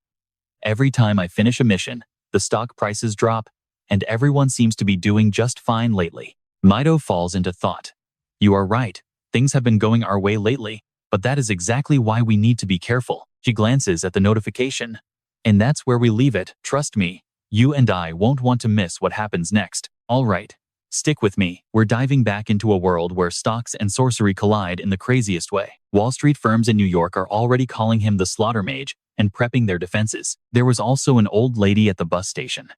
Every time I finish a mission, the stock prices drop, and everyone seems to be doing just fine lately." Mido falls into thought. "You are right. Things have been going our way lately. But that is exactly why we need to be careful. She glances at the notification. And that's where we leave it. Trust me, you and I won't want to miss what happens next. All right, stick with me. We're diving back into a world where stocks and sorcery collide in the craziest way. Wall Street firms in New York are already calling him the Slaughter Mage and prepping their defenses. There was also an old lady at the bus station.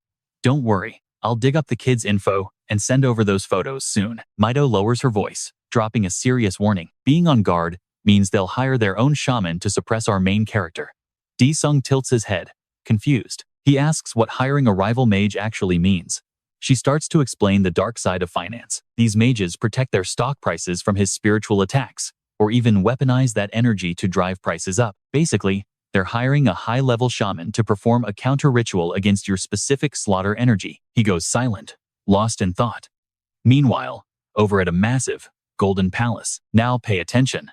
Don't worry, I'll dig up the kids' info and send over those photos soon. Mido lowers her voice, dropping a serious warning. Being on guard means they'll hire their own shaman to suppress our main character. Ji-sung tilts his head, confused. He asks what hiring a rival mage actually means. She starts to explain the dark side of finance. These mages protect their stock prices from his spiritual attacks, or even weaponize that energy to drive prices up. Basically, they're hiring a high-level shaman to perform a counter-ritual against your specific slaughter energy. He goes silent, lost in thought. Meanwhile, over at a massive, golden palace. Now pay attention,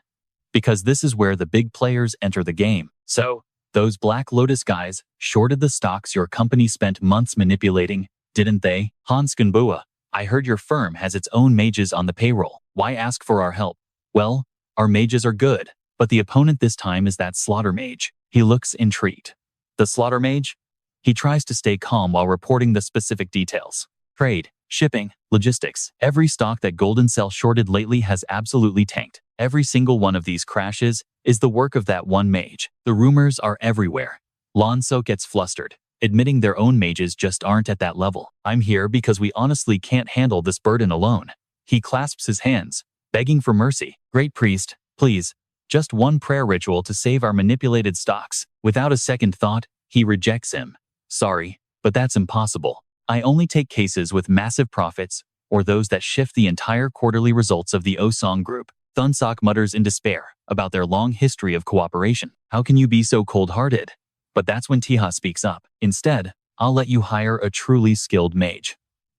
because this is where the big players enter the game. So, those Black Lotus guys shorted the stocks your company spent months manipulating, didn't they? Hans Gunbua, I heard your firm has its own mages on the payroll. Why ask for our help? Well, our mages are good, but the opponent this time is that Slaughter Mage. He looks intrigued. The Slaughter Mage? He tries to stay calm while reporting the specific details. Trade, shipping, logistics. Every stock that Golden Cell shorted lately has absolutely tanked. Every single one of these crashes is the work of that one mage. The rumors are everywhere. Lonso gets flustered, admitting their own mages just aren't at that level. I'm here because we honestly can't handle this burden alone. He clasps his hands, begging for mercy. Great priest, please, just one prayer ritual to save our manipulated stocks. Without a second thought, he rejects him. Sorry, but that's impossible. I only take cases with massive profits, or those that shift the entire quarterly results of the Osong Group. Thunsok mutters in despair about their long history of cooperation. How can you be so cold-hearted? But that's when Tiha speaks up. Instead, I'll let you hire a truly skilled mage.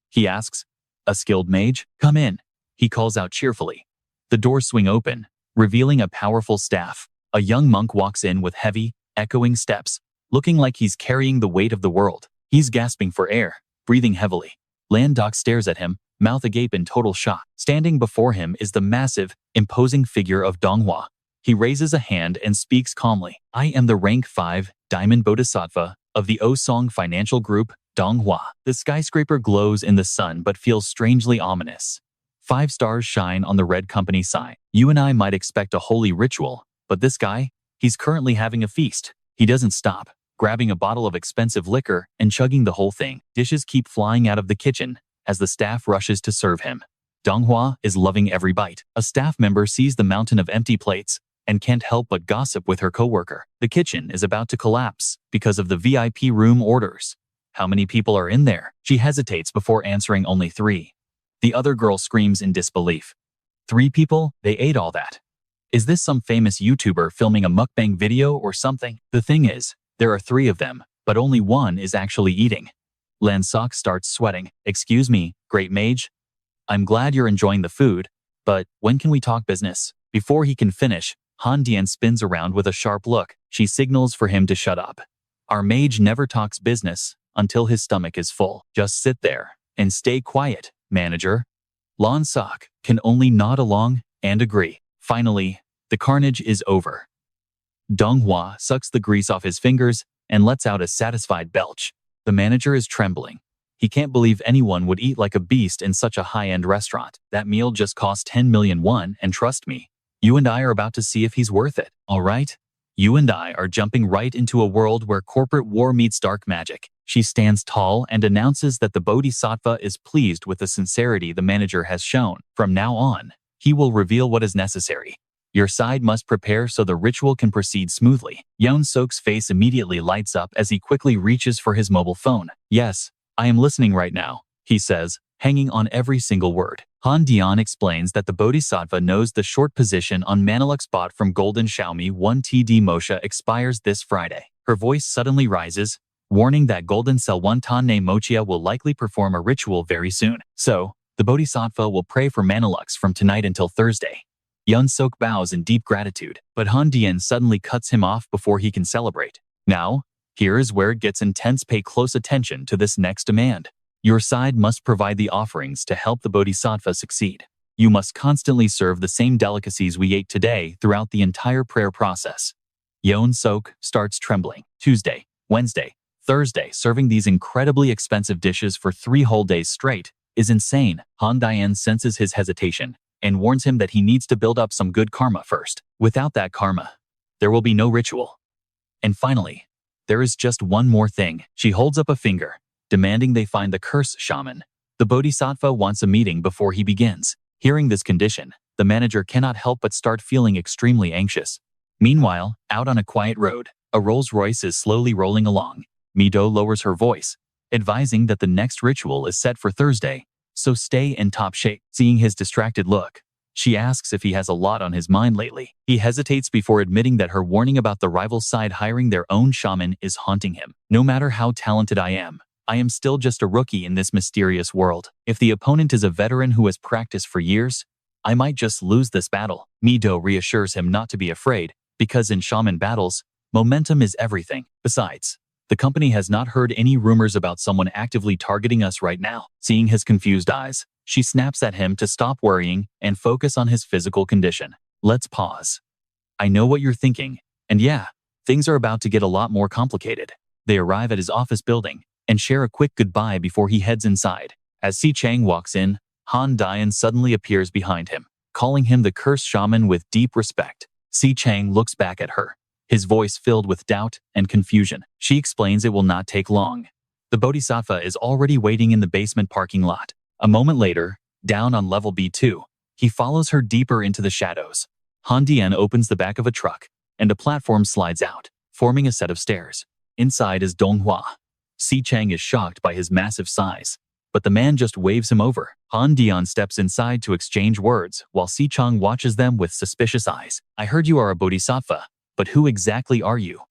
He asks, a skilled mage? Come in. He calls out cheerfully. The doors swing open, revealing a powerful staff. A young monk walks in with heavy, echoing steps, looking like he's carrying the weight of the world. He's gasping for air, breathing heavily. Landok stares at him, mouth agape in total shock. Standing before him is the massive, imposing figure of Donghua. He raises a hand and speaks calmly. I am the rank 5 Diamond Bodhisattva of the Osong Financial Group, Donghua. The skyscraper glows in the sun but feels strangely ominous. 5 stars shine on the red company sign. You and I might expect a holy ritual, but this guy, he's currently having a feast. He doesn't stop, grabbing a bottle of expensive liquor and chugging the whole thing. Dishes keep flying out of the kitchen as the staff rushes to serve him. Donghua is loving every bite. A staff member sees the mountain of empty plates and can't help but gossip with her coworker. The kitchen is about to collapse because of the VIP room orders. How many people are in there? She hesitates before answering only 3. The other girl screams in disbelief. 3 people? They ate all that. Is this some famous YouTuber filming a mukbang video or something? The thing is, there are 3 of them, but only one is actually eating. Lansok starts sweating. Excuse me, great mage? I'm glad you're enjoying the food, but when can we talk business? Before he can finish, Han Dian spins around with a sharp look. She signals for him to shut up. Our mage never talks business until his stomach is full. Just sit there and stay quiet, manager. Lon Sok can only nod along and agree. Finally, the carnage is over. Donghua sucks the grease off his fingers and lets out a satisfied belch. The manager is trembling. He can't believe anyone would eat like a beast in such a high-end restaurant. That meal just cost 10 million won, and trust me, you and I are about to see if he's worth it. All right? You and I are jumping right into a world where corporate war meets dark magic. She stands tall and announces that the Bodhisattva is pleased with the sincerity the manager has shown. From now on, he will reveal what is necessary. Your side must prepare so the ritual can proceed smoothly. Yeon Sok's face immediately lights up as he quickly reaches for his mobile phone. Yes, I am listening right now, he says, hanging on every single word. Han Dian explains that the Bodhisattva knows the short position on Manaluk's bot from Golden Xiaomi 1TD Mosha expires this Friday. Her voice suddenly rises, warning that Golden Cell 1 Tanne Mochia will likely perform a ritual very soon. So, the Bodhisattva will pray for Manalux from tonight until Thursday. Yeon Sok bows in deep gratitude, but Han Dian suddenly cuts him off before he can celebrate. Now, here is where it gets intense. Pay close attention to this next demand. Your side must provide the offerings to help the Bodhisattva succeed. You must constantly serve the same delicacies we ate today throughout the entire prayer process. Yeon-sok starts trembling. Tuesday, Wednesday, Thursday, serving these incredibly expensive dishes for 3 whole days straight is insane. Han Dian senses his hesitation and warns him that he needs to build up some good karma first. Without that karma, there will be no ritual. And finally, there is just one more thing. She holds up a finger, demanding they find the curse shaman. The bodhisattva wants a meeting before he begins. Hearing this condition, the manager cannot help but start feeling extremely anxious. Meanwhile, out on a quiet road, a Rolls-Royce is slowly rolling along. Mido lowers her voice, advising that the next ritual is set for Thursday, so stay in top shape. Seeing his distracted look, she asks if he has a lot on his mind lately. He hesitates before admitting that her warning about the rival side hiring their own shaman is haunting him. No matter how talented I am still just a rookie in this mysterious world. If the opponent is a veteran who has practiced for years, I might just lose this battle. Mido reassures him not to be afraid, because in shaman battles, momentum is everything. Besides, the company has not heard any rumors about someone actively targeting us right now. Seeing his confused eyes, she snaps at him to stop worrying and focus on his physical condition. Let's pause. I know what you're thinking, and yeah, things are about to get a lot more complicated. They arrive at his office building and share a quick goodbye before he heads inside. As Si Chang walks in, Han Dian suddenly appears behind him, calling him the cursed shaman with deep respect. Si Chang looks back at her, his voice filled with doubt and confusion. She explains it will not take long. The bodhisattva is already waiting in the basement parking lot. A moment later, down on level B2, he follows her deeper into the shadows. Han Dian opens the back of a truck, and a platform slides out, forming a set of stairs. Inside is Donghua. Si Chang is shocked by his massive size, but the man just waves him over. Han Dian steps inside to exchange words, while Si Chang watches them with suspicious eyes. I heard you are a bodhisattva, but who exactly are you?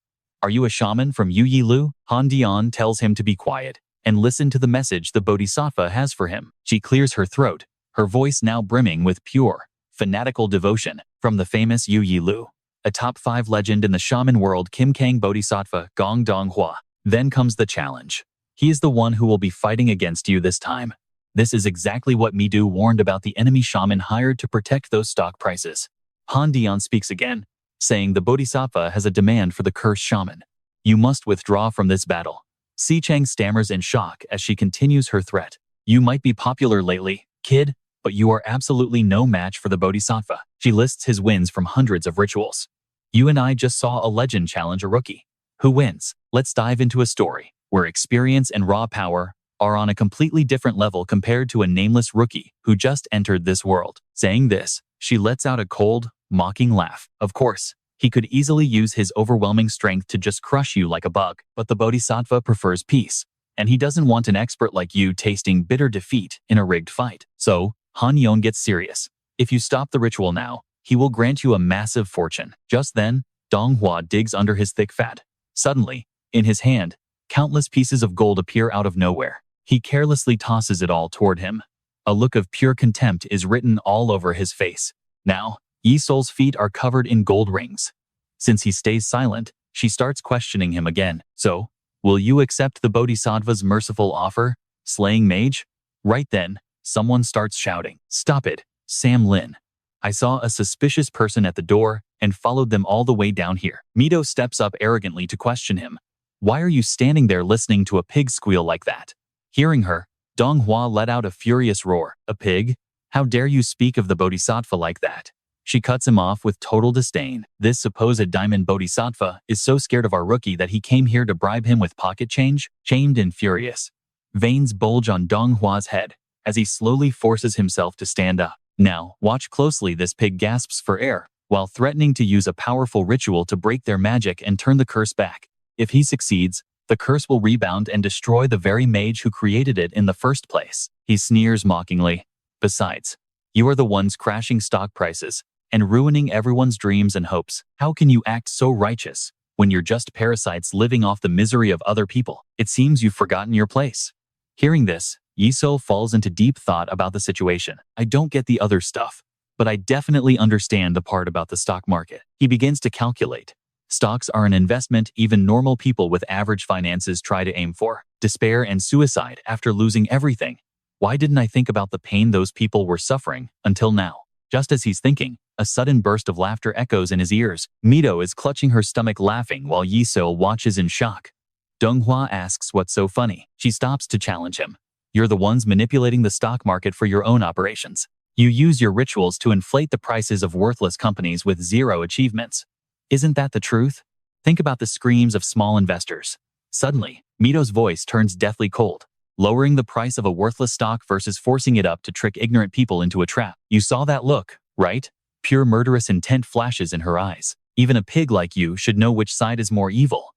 Are you a shaman from Yu Yi Lu? Han Dian tells him to be quiet and listen to the message the bodhisattva has for him. She clears her throat, her voice now brimming with pure, fanatical devotion. From the famous Yu Yi Lu, a top 5 legend in the shaman world, Kim Kang Bodhisattva Gong Donghua. Then comes the challenge. He is the one who will be fighting against you this time. This is exactly what Mido warned about the enemy shaman hired to protect those stock prices. Han Dian speaks again, saying the bodhisattva has a demand for the cursed shaman. You must withdraw from this battle. Si Chang stammers in shock as she continues her threat. You might be popular lately, kid, but you are absolutely no match for the bodhisattva. She lists his wins from hundreds of rituals. You and I just saw a legend challenge a rookie. Who wins? Let's dive into a story where experience and raw power are on a completely different level compared to a nameless rookie who just entered this world. Saying this, she lets out a cold, mocking laugh. Of course, he could easily use his overwhelming strength to just crush you like a bug, but the bodhisattva prefers peace, and he doesn't want an expert like you tasting bitter defeat in a rigged fight. So, Han Yeon gets serious. If you stop the ritual now, he will grant you a massive fortune. Just then, Donghua digs under his thick fat. Suddenly, in his hand, countless pieces of gold appear out of nowhere. He carelessly tosses it all toward him. A look of pure contempt is written all over his face. Now, Yi-sol's feet are covered in gold rings. Since he stays silent, she starts questioning him again. So, will you accept the bodhisattva's merciful offer, slaying mage? Right then, someone starts shouting, "Stop it, Sam Lin. I saw a suspicious person at the door and followed them all the way down here." Mido steps up arrogantly to question him. Why are you standing there listening to a pig squeal like that? Hearing her, Donghua let out a furious roar. A pig? How dare you speak of the bodhisattva like that? She cuts him off with total disdain. This supposed diamond bodhisattva is so scared of our rookie that he came here to bribe him with pocket change? Shamed and furious, veins bulge on Donghua's head as he slowly forces himself to stand up. Now, watch closely. This pig gasps for air, while threatening to use a powerful ritual to break their magic and turn the curse back. If he succeeds, the curse will rebound and destroy the very mage who created it in the first place. He sneers mockingly. Besides, you are the ones crashing stock prices and ruining everyone's dreams and hopes. How can you act so righteous when you're just parasites living off the misery of other people? It seems you've forgotten your place. Hearing this, Yi-sol falls into deep thought about the situation. I don't get the other stuff, but I definitely understand the part about the stock market. He begins to calculate. Stocks are an investment even normal people with average finances try to aim for. Despair and suicide after losing everything. Why didn't I think about the pain those people were suffering until now? Just as he's thinking, a sudden burst of laughter echoes in his ears. Mido is clutching her stomach laughing while Yi-sung watches in shock. Donghua asks what's so funny. She stops to challenge him. You're the ones manipulating the stock market for your own operations. You use your rituals to inflate the prices of worthless companies with zero achievements. Isn't that the truth? Think about the screams of small investors. Suddenly, Mido's voice turns deathly cold. Lowering the price of a worthless stock versus forcing it up to trick ignorant people into a trap. You saw that look, right? Pure murderous intent flashes in her eyes. Even a pig like you should know which side is more evil.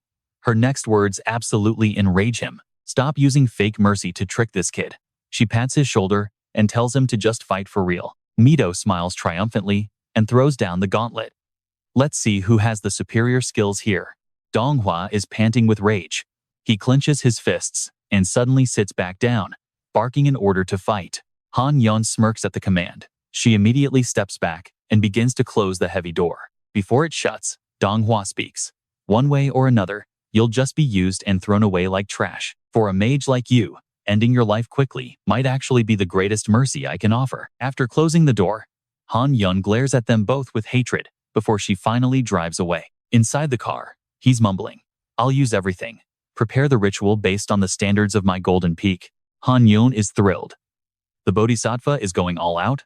Her next words absolutely enrage him. Stop using fake mercy to trick this kid. She pats his shoulder and tells him to just fight for real. Mido smiles triumphantly and throws down the gauntlet. Let's see who has the superior skills here. Donghua is panting with rage. He clenches his fists and suddenly sits back down, barking in order to fight. Han Yun smirks at the command. She immediately steps back and begins to close the heavy door. Before it shuts, Donghua speaks. One way or another, you'll just be used and thrown away like trash. For a mage like you, ending your life quickly might actually be the greatest mercy I can offer. After closing the door, Han Yun glares at them both with hatred before she finally drives away. Inside the car, he's mumbling. I'll use everything. Prepare the ritual based on the standards of my golden peak. Han Yun is thrilled. The Bodhisattva is going all out?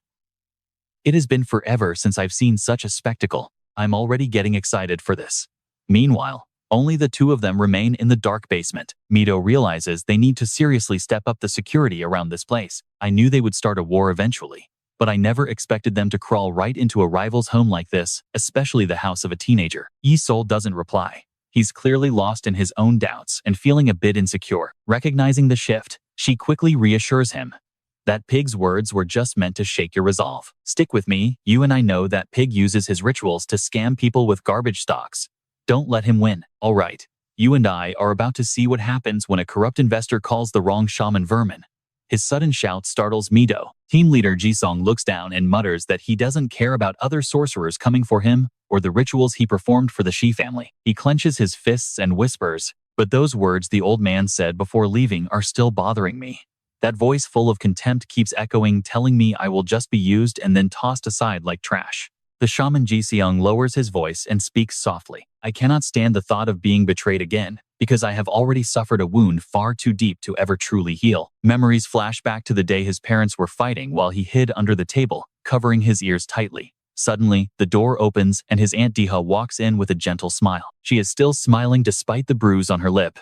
It has been forever since I've seen such a spectacle. I'm already getting excited for this. Meanwhile, only the two of them remain in the dark basement. Mido realizes they need to seriously step up the security around this place. I knew they would start a war eventually, but I never expected them to crawl right into a rival's home like this, especially the house of a teenager. Yi-sung doesn't reply. He's clearly lost in his own doubts and feeling a bit insecure. Recognizing the shift, she quickly reassures him. That pig's words were just meant to shake your resolve. Stick with me, you and I know that pig uses his rituals to scam people with garbage stocks. Don't let him win. All right, you and I are about to see what happens when a corrupt investor calls the wrong shaman vermin. His sudden shout startles Mido. Team leader Ji-sung looks down and mutters that he doesn't care about other sorcerers coming for him or the rituals he performed for the Shi family. He clenches his fists and whispers, but those words the old man said before leaving are still bothering me. That voice full of contempt keeps echoing, telling me I will just be used and then tossed aside like trash. The shaman Ji-sung lowers his voice and speaks softly. I cannot stand the thought of being betrayed again, because I have already suffered a wound far too deep to ever truly heal. Memories flash back to the day his parents were fighting while he hid under the table, covering his ears tightly. Suddenly, the door opens and his Aunt Deha walks in with a gentle smile. She is still smiling despite the bruise on her lip.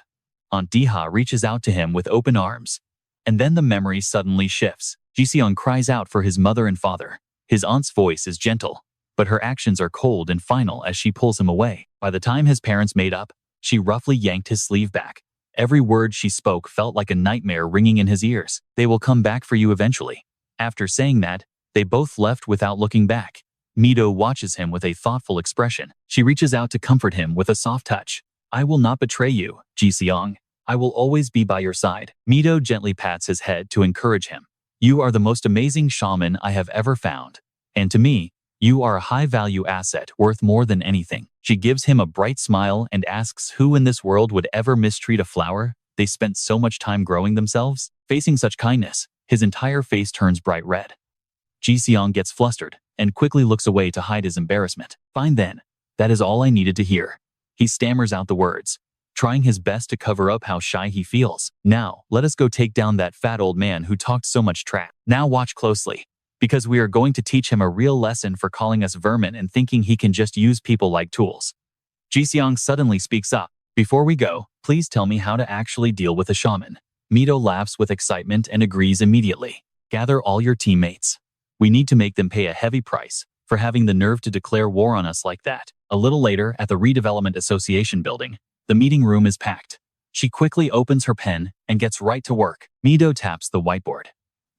Aunt Deha reaches out to him with open arms. And then the memory suddenly shifts. Ji-sung cries out for his mother and father. His aunt's voice is gentle, but her actions are cold and final as she pulls him away. By the time his parents made up, she roughly yanked his sleeve back. Every word she spoke felt like a nightmare ringing in his ears. They will come back for you eventually. After saying that, they both left without looking back. Mido watches him with a thoughtful expression. She reaches out to comfort him with a soft touch. I will not betray you, Ji-sung. I will always be by your side. Mido gently pats his head to encourage him. You are the most amazing shaman I have ever found. And to me, you are a high-value asset worth more than anything. She gives him a bright smile and asks who in this world would ever mistreat a flower they spent so much time growing themselves. Facing such kindness, his entire face turns bright red. Ji-sung gets flustered and quickly looks away to hide his embarrassment. Fine then, that is all I needed to hear. He stammers out the words, trying his best to cover up how shy he feels. Now, let us go take down that fat old man who talked so much trash. Now watch closely, because we are going to teach him a real lesson for calling us vermin and thinking he can just use people like tools. Ji-sung suddenly speaks up. Before we go, please tell me how to actually deal with a shaman. Mido laughs with excitement and agrees immediately. Gather all your teammates. We need to make them pay a heavy price for having the nerve to declare war on us like that. A little later, at the Redevelopment Association building, the meeting room is packed. She quickly opens her pen and gets right to work. Mido taps the whiteboard.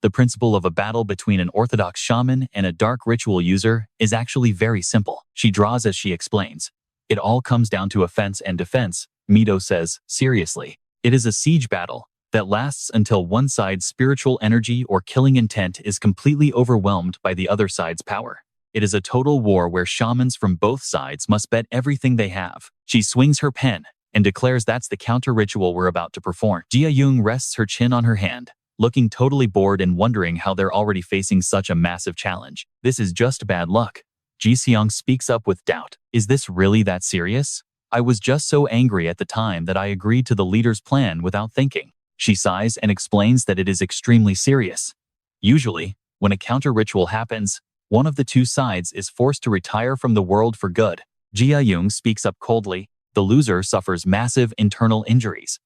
The principle of a battle between an orthodox shaman and a dark ritual user is actually very simple. She draws as she explains. It all comes down to offense and defense, Mido says, seriously. It is a siege battle that lasts until one side's spiritual energy or killing intent is completely overwhelmed by the other side's power. It is a total war where shamans from both sides must bet everything they have. She swings her pen and declares that's the counter ritual we're about to perform. Ji-sung rests her chin on her hand, looking totally bored and wondering how they're already facing such a massive challenge. This is just bad luck. Ji-seong speaks up with doubt. Is this really that serious? I was just so angry at the time that I agreed to the leader's plan without thinking. She sighs and explains that it is extremely serious. Usually, when a counter-ritual happens, one of the two sides is forced to retire from the world for good. Ji-seong speaks up coldly. The loser suffers massive internal injuries.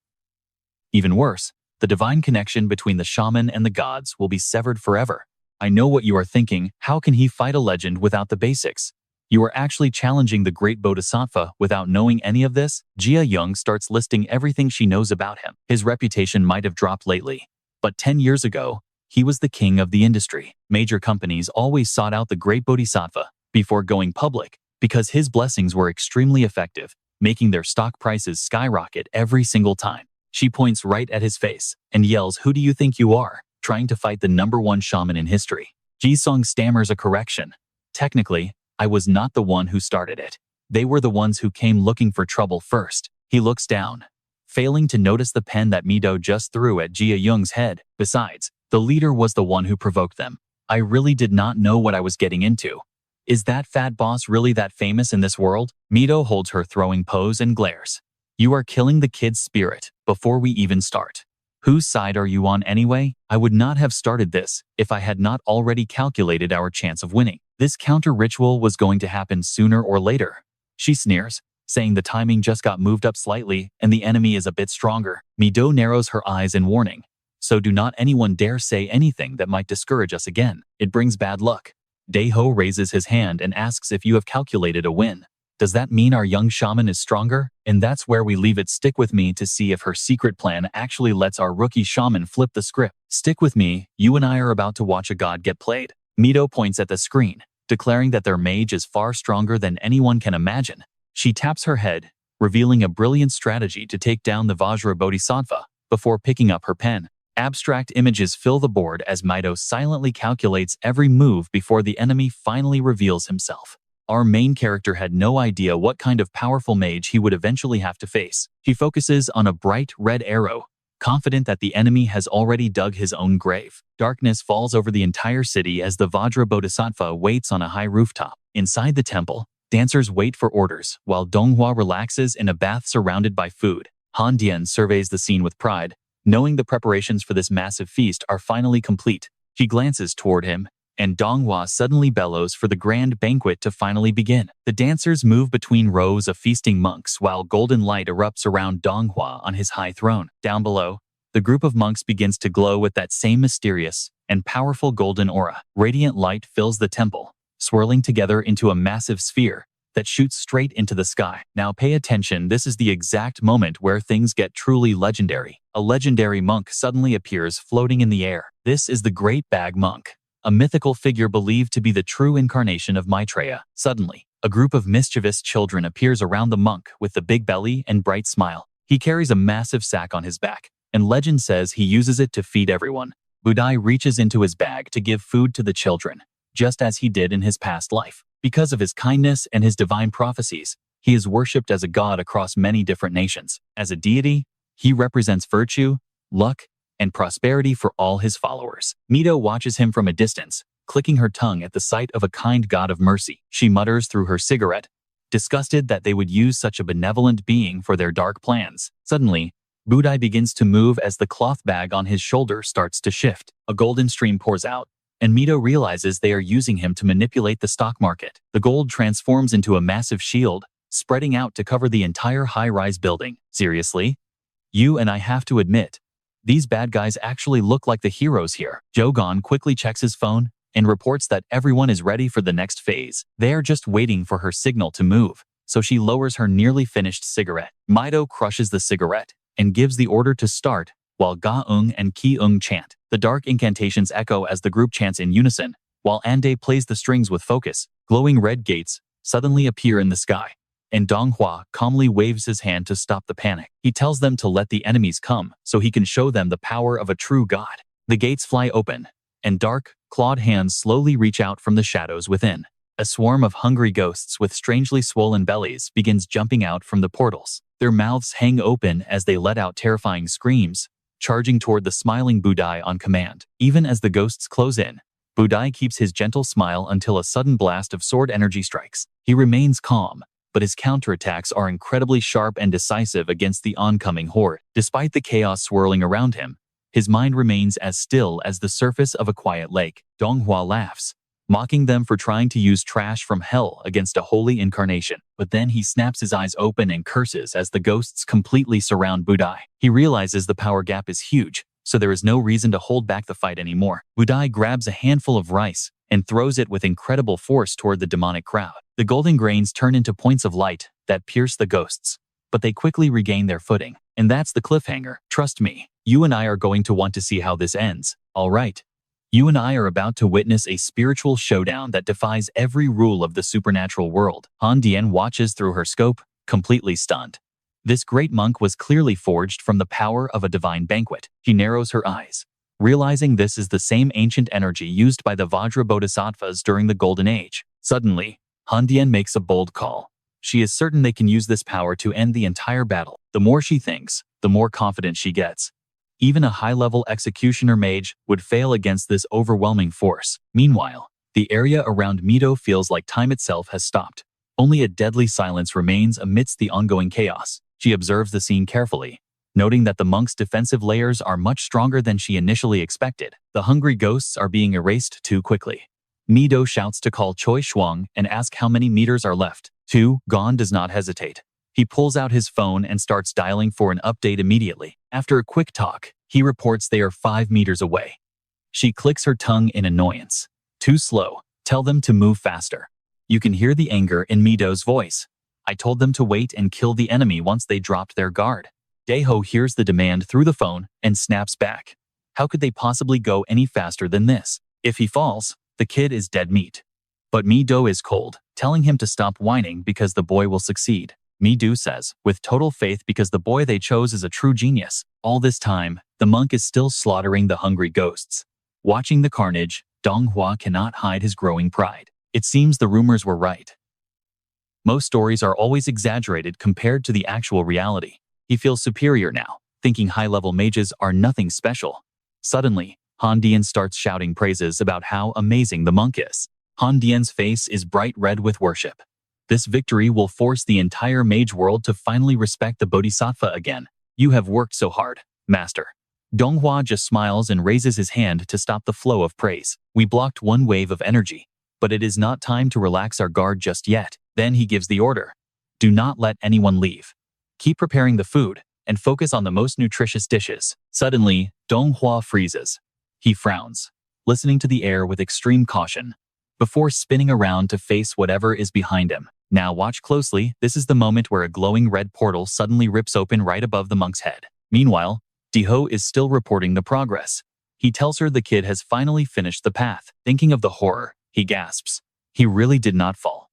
Even worse, the divine connection between the shaman and the gods will be severed forever. I know what you are thinking. How can he fight a legend without the basics? You are actually challenging the great bodhisattva without knowing any of this? Ji-seong starts listing everything she knows about him. His reputation might have dropped lately, but 10 years ago, he was the king of the industry. Major companies always sought out the great bodhisattva before going public because his blessings were extremely effective, making their stock prices skyrocket every single time. She points right at his face and yells, "Who do you think you are, trying to fight the #1 shaman in history?" Ji-seong stammers a correction. Technically, I was not the one who started it. They were the ones who came looking for trouble first. He looks down, failing to notice the pen that Mido just threw at Ji-seong's head. Besides, the leader was the one who provoked them. I really did not know what I was getting into. Is that fat boss really that famous in this world? Mido holds her throwing pose and glares. You are killing the kid's spirit before we even start. Whose side are you on anyway? I would not have started this if I had not already calculated our chance of winning. This counter-ritual was going to happen sooner or later. She sneers, saying the timing just got moved up slightly and the enemy is a bit stronger. Mido narrows her eyes in warning. So do not anyone dare say anything that might discourage us again. It brings bad luck. Daeho raises his hand and asks if you have calculated a win. Does that mean our young shaman is stronger? And that's where we leave it. Stick with me to see if her secret plan actually lets our rookie shaman flip the script. Stick with me, you and I are about to watch a god get played. Mido points at the screen, declaring that their mage is far stronger than anyone can imagine. She taps her head, revealing a brilliant strategy to take down the Vajra Bodhisattva before picking up her pen. Abstract images fill the board as Mido silently calculates every move before the enemy finally reveals himself. Our main character had no idea what kind of powerful mage he would eventually have to face. He focuses on a bright red arrow, confident that the enemy has already dug his own grave. Darkness falls over the entire city as the Vajra Bodhisattva waits on a high rooftop. Inside the temple, dancers wait for orders, while Donghua relaxes in a bath surrounded by food. Han Dian surveys the scene with pride, knowing the preparations for this massive feast are finally complete. She glances toward him, and Donghua suddenly bellows for the grand banquet to finally begin. The dancers move between rows of feasting monks while golden light erupts around Donghua on his high throne. Down below, the group of monks begins to glow with that same mysterious and powerful golden aura. Radiant light fills the temple, swirling together into a massive sphere that shoots straight into the sky. Now pay attention, this is the exact moment where things get truly legendary. A legendary monk suddenly appears floating in the air. This is the Great Bag Monk, a mythical figure believed to be the true incarnation of Maitreya. Suddenly, a group of mischievous children appears around the monk with the big belly and bright smile. He carries a massive sack on his back, and legend says he uses it to feed everyone. Budai reaches into his bag to give food to the children, just as he did in his past life. Because of his kindness and his divine prophecies, he is worshipped as a god across many different nations. As a deity, he represents virtue, luck, and prosperity for all his followers. Mido watches him from a distance, clicking her tongue at the sight of a kind god of mercy. She mutters through her cigarette, disgusted that they would use such a benevolent being for their dark plans. Suddenly, Budai begins to move as the cloth bag on his shoulder starts to shift. A golden stream pours out, and Mido realizes they are using him to manipulate the stock market. The gold transforms into a massive shield, spreading out to cover the entire high-rise building. Seriously? You and I have to admit, these bad guys actually look like the heroes here. Jogon quickly checks his phone and reports that everyone is ready for the next phase. They are just waiting for her signal to move, so she lowers her nearly finished cigarette. Mido crushes the cigarette and gives the order to start, while Ga-eung and Ki-eung chant. The dark incantations echo as the group chants in unison, while Ande plays the strings with focus. Glowing red gates suddenly appear in the sky, and Donghua calmly waves his hand to stop the panic. He tells them to let the enemies come so he can show them the power of a true god. The gates fly open, and dark, clawed hands slowly reach out from the shadows within. A swarm of hungry ghosts with strangely swollen bellies begins jumping out from the portals. Their mouths hang open as they let out terrifying screams, charging toward the smiling Budai on command. Even as the ghosts close in, Budai keeps his gentle smile until a sudden blast of sword energy strikes. He remains calm, but his counterattacks are incredibly sharp and decisive against the oncoming horde. Despite the chaos swirling around him, his mind remains as still as the surface of a quiet lake. Donghua laughs, mocking them for trying to use trash from hell against a holy incarnation. But then he snaps his eyes open and curses as the ghosts completely surround Budai. He realizes the power gap is huge, so there is no reason to hold back the fight anymore. Budai grabs a handful of rice and throws it with incredible force toward the demonic crowd. The golden grains turn into points of light that pierce the ghosts, but they quickly regain their footing. And that's the cliffhanger. Trust me, you and I are going to want to see how this ends. All right. You and I are about to witness a spiritual showdown that defies every rule of the supernatural world. Han Dian watches through her scope, completely stunned. This great monk was clearly forged from the power of a divine banquet. She narrows her eyes, realizing this is the same ancient energy used by the Vajra Bodhisattvas during the Golden Age. Suddenly, Han Dian makes a bold call. She is certain they can use this power to end the entire battle. The more she thinks, the more confident she gets. Even a high-level executioner mage would fail against this overwhelming force. Meanwhile, the area around Mido feels like time itself has stopped. Only a deadly silence remains amidst the ongoing chaos. She observes the scene carefully, noting that the monk's defensive layers are much stronger than she initially expected. The hungry ghosts are being erased too quickly. Mido shouts to call Choi Shuang and ask how many meters are left. Gon does not hesitate. He pulls out his phone and starts dialing for an update immediately. After a quick talk, he reports they are 5 meters away. She clicks her tongue in annoyance. Too slow. Tell them to move faster. You can hear the anger in Mido's voice. I told them to wait and kill the enemy once they dropped their guard. Daeho hears the demand through the phone and snaps back. How could they possibly go any faster than this? If he falls, the kid is dead meat. But Mido is cold, telling him to stop whining because the boy will succeed. Mido says, with total faith because the boy they chose is a true genius. All this time, the monk is still slaughtering the hungry ghosts. Watching the carnage, Donghua cannot hide his growing pride. It seems the rumors were right. Most stories are always exaggerated compared to the actual reality. He feels superior now, thinking high-level mages are nothing special. Suddenly, Han Dian starts shouting praises about how amazing the monk is. Han Dian's face is bright red with worship. This victory will force the entire mage world to finally respect the Bodhisattva again. You have worked so hard, Master. Donghua just smiles and raises his hand to stop the flow of praise. We blocked one wave of energy, but it is not time to relax our guard just yet. Then he gives the order. Do not let anyone leave. Keep preparing the food and focus on the most nutritious dishes. Suddenly, Donghua freezes. He frowns, listening to the air with extreme caution, before spinning around to face whatever is behind him. Now watch closely. This is the moment where a glowing red portal suddenly rips open right above the monk's head. Meanwhile, Daeho is still reporting the progress. He tells her the kid has finally finished the path. Thinking of the horror, he gasps. He really did not fall.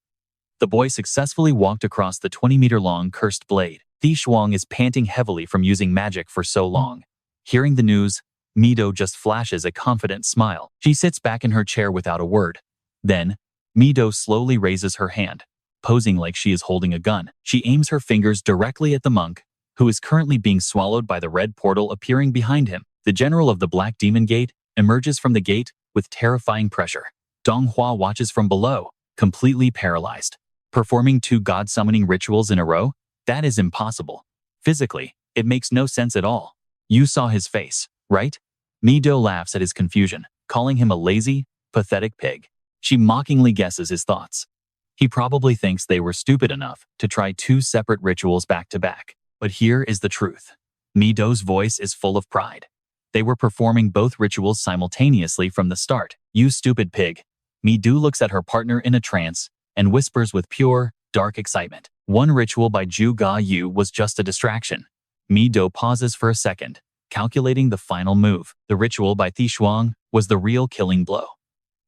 The boy successfully walked across the 20-meter-long cursed blade. Thi Shuang is panting heavily from using magic for so long. Hearing the news, Mido just flashes a confident smile. She sits back in her chair without a word. Then, Mido slowly raises her hand, posing like she is holding a gun. She aims her fingers directly at the monk, who is currently being swallowed by the red portal appearing behind him. The general of the Black Demon Gate emerges from the gate with terrifying pressure. Donghua watches from below, completely paralyzed. Performing 2 god-summoning rituals in a row? That is impossible. Physically, it makes no sense at all. You saw his face, right? Mido laughs at his confusion, calling him a lazy, pathetic pig. She mockingly guesses his thoughts. He probably thinks they were stupid enough to try 2 separate rituals back to back. But here is the truth. Mido's voice is full of pride. They were performing both rituals simultaneously from the start. You stupid pig. Mido looks at her partner in a trance and whispers with pure, dark excitement. One ritual by Zhu Ga Yu was just a distraction. Mido pauses for a second, calculating the final move. The ritual by Thi Shuang was the real killing blow.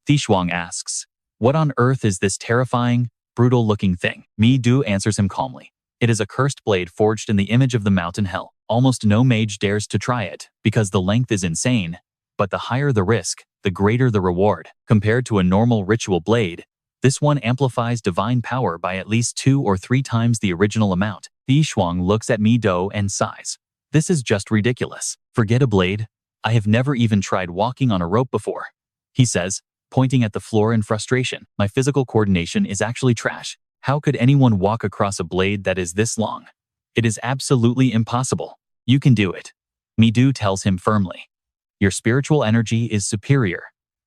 Thi Shuang asks, what on earth is this terrifying, brutal-looking thing? Mido answers him calmly. It is a cursed blade forged in the image of the mountain hell. Almost no mage dares to try it, because the length is insane, but the higher the risk, the greater the reward. Compared to a normal ritual blade, this one amplifies divine power by at least 2 or 3 times the original amount. Thi Shuang looks at Mido and sighs. This is just ridiculous. Forget a blade. I have never even tried walking on a rope before, he says, pointing at the floor in frustration. My physical coordination is actually trash. How could anyone walk across a blade that is this long? It is absolutely impossible. You can do it. Mido tells him firmly. Your spiritual energy is superior,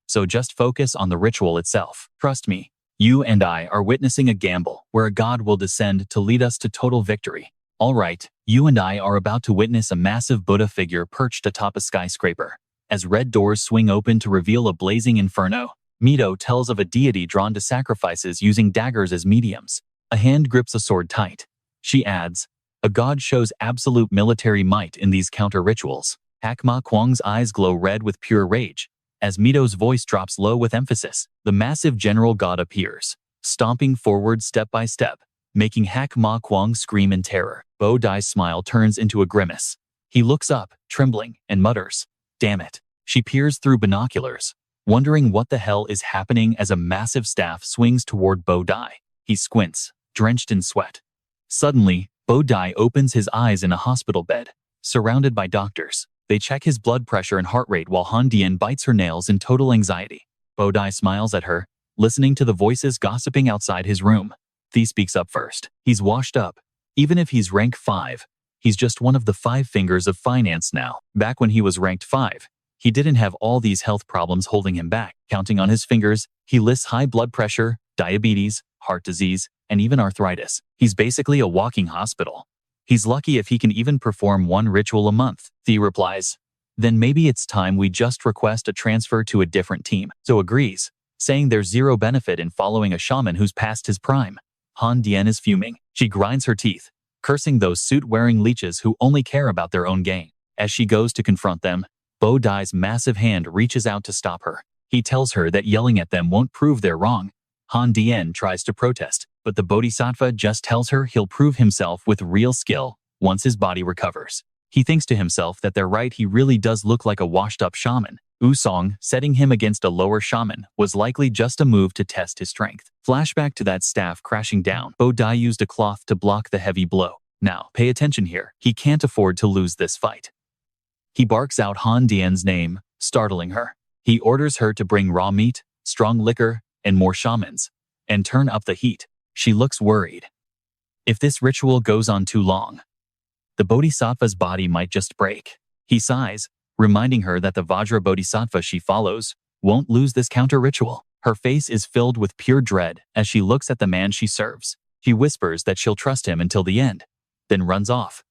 so just focus on the ritual itself. Trust me, you and I are witnessing a gamble where a god will descend to lead us to total victory. All right, you and I are about to witness a massive Buddha figure perched atop a skyscraper. As red doors swing open to reveal a blazing inferno, Mido tells of a deity drawn to sacrifices using daggers as mediums. A hand grips a sword tight. She adds, a god shows absolute military might in these counter-rituals. Hakma Kwang's eyes glow red with pure rage. As Mido's voice drops low with emphasis, the massive general god appears, stomping forward step by step, making Hakma Kwang scream in terror. Bo Dai's smile turns into a grimace. He looks up, trembling, and mutters, damn it. She peers through binoculars, wondering what the hell is happening as a massive staff swings toward Bo Dai. He squints, drenched in sweat. Suddenly, Bo Dai opens his eyes in a hospital bed, surrounded by doctors. They check his blood pressure and heart rate while Han Dian bites her nails in total anxiety. Bo Dai smiles at her, listening to the voices gossiping outside his room. Thi speaks up first. He's washed up. Even if he's rank 5, he's just one of the 5 fingers of finance now. Back when he was ranked 5, he didn't have all these health problems holding him back. Counting on his fingers, he lists high blood pressure, diabetes, heart disease, and even arthritis. He's basically a walking hospital. He's lucky if he can even perform 1 ritual a month. Thi replies, then maybe it's time we just request a transfer to a different team. So agrees, saying there's zero benefit in following a shaman who's past his prime. Han Dian is fuming. She grinds her teeth, cursing those suit-wearing leeches who only care about their own gain. As she goes to confront them, Bo Dai's massive hand reaches out to stop her. He tells her that yelling at them won't prove they're wrong. Han Dian tries to protest, but the Bodhisattva just tells her he'll prove himself with real skill once his body recovers. He thinks to himself that they're right, he really does look like a washed-up shaman. Song setting him against a lower shaman was likely just a move to test his strength. Flashback to that staff crashing down. Bo Dai used a cloth to block the heavy blow. Now, pay attention here. He can't afford to lose this fight. He barks out Han Dian's name, startling her. He orders her to bring raw meat, strong liquor, and more shamans, and turn up the heat. She looks worried. If this ritual goes on too long, the Bodhisattva's body might just break. He sighs, reminding her that the Vajra Bodhisattva she follows won't lose this counter-ritual. Her face is filled with pure dread as she looks at the man she serves. She whispers that she'll trust him until the end, then runs off.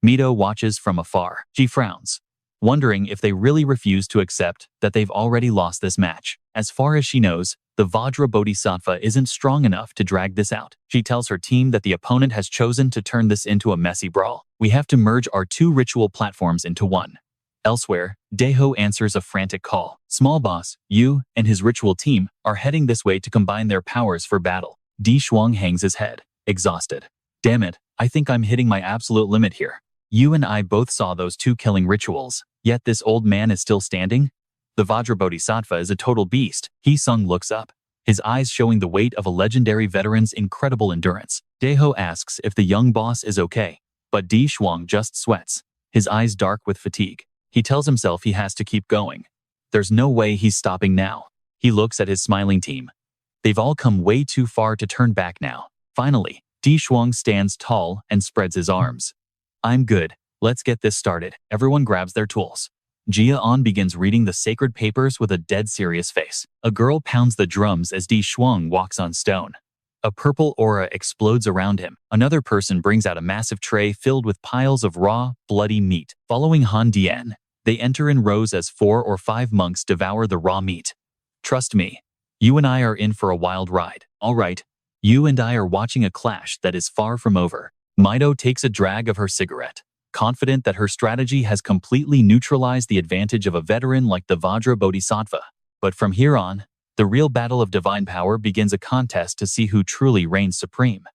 Mido watches from afar. She frowns, wondering if they really refuse to accept that they've already lost this match. As far as she knows, the Vajra Bodhisattva isn't strong enough to drag this out. She tells her team that the opponent has chosen to turn this into a messy brawl. We have to merge our 2 ritual platforms into one. Elsewhere, Daeho answers a frantic call. Small Boss, Yu, and his ritual team are heading this way to combine their powers for battle. Di Shuang hangs his head, exhausted. Damn it, I think I'm hitting my absolute limit here. You and I both saw those 2 killing rituals, yet this old man is still standing? The Vajra Bodhisattva is a total beast. Yi-sung looks up, his eyes showing the weight of a legendary veteran's incredible endurance. Daeho asks if the young boss is okay, but Di Shuang just sweats, his eyes dark with fatigue. He tells himself he has to keep going. There's no way he's stopping now. He looks at his smiling team. They've all come way too far to turn back now. Finally, Di Shuang stands tall and spreads his arms. I'm good. Let's get this started. Everyone grabs their tools. Jia An begins reading the sacred papers with a dead serious face. A girl pounds the drums as Di Shuang walks on stone. A purple aura explodes around him. Another person brings out a massive tray filled with piles of raw, bloody meat. Following Han Dian, they enter in rows as 4 or 5 monks devour the raw meat. Trust me, you and I are in for a wild ride. All right, you and I are watching a clash that is far from over. Mido takes a drag of her cigarette, confident that her strategy has completely neutralized the advantage of a veteran like the Vajra Bodhisattva. But from here on, the real battle of divine power begins, a contest to see who truly reigns supreme.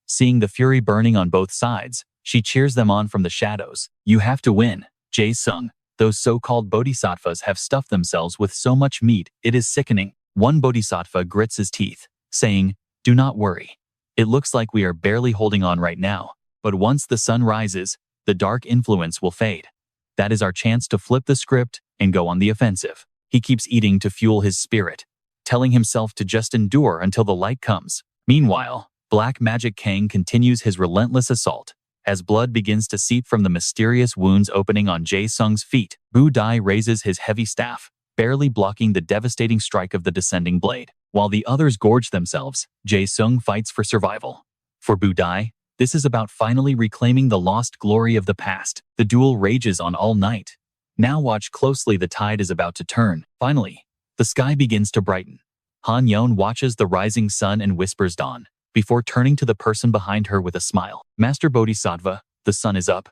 Seeing the fury burning on both sides, she cheers them on from the shadows. You have to win, Jae-sung. Those so-called bodhisattvas have stuffed themselves with so much meat, it is sickening. One bodhisattva grits his teeth, saying, do not worry. It looks like we are barely holding on right now, but once the sun rises, the dark influence will fade. That is our chance to flip the script and go on the offensive. He keeps eating to fuel his spirit, telling himself to just endure until the light comes. Meanwhile, Black Magic Kang continues his relentless assault. As blood begins to seep from the mysterious wounds opening on Jae-sung's feet, Bu Dai raises his heavy staff, barely blocking the devastating strike of the descending blade. While the others gorge themselves, Jae-sung fights for survival. For Bu Dai, this is about finally reclaiming the lost glory of the past. The duel rages on all night. Now watch closely, the tide is about to turn. Finally, the sky begins to brighten. Han Yeon watches the rising sun and whispers dawn, before turning to the person behind her with a smile. Master Bodhisattva, the sun is up.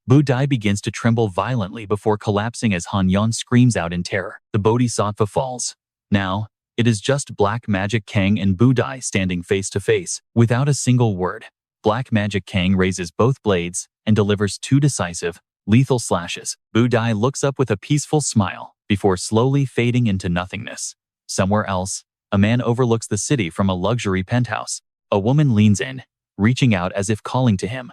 Bu Dai begins to tremble violently before collapsing as Han Yeon screams out in terror. The Bodhisattva falls. Now, it is just Black Magic Kang and Bu Dai standing face to face. Without a single word, Black Magic Kang raises both blades and delivers two decisive, lethal slashes. Bu Dai looks up with a peaceful smile before slowly fading into nothingness. Somewhere else, a man overlooks the city from a luxury penthouse. A woman leans in, reaching out as if calling to him.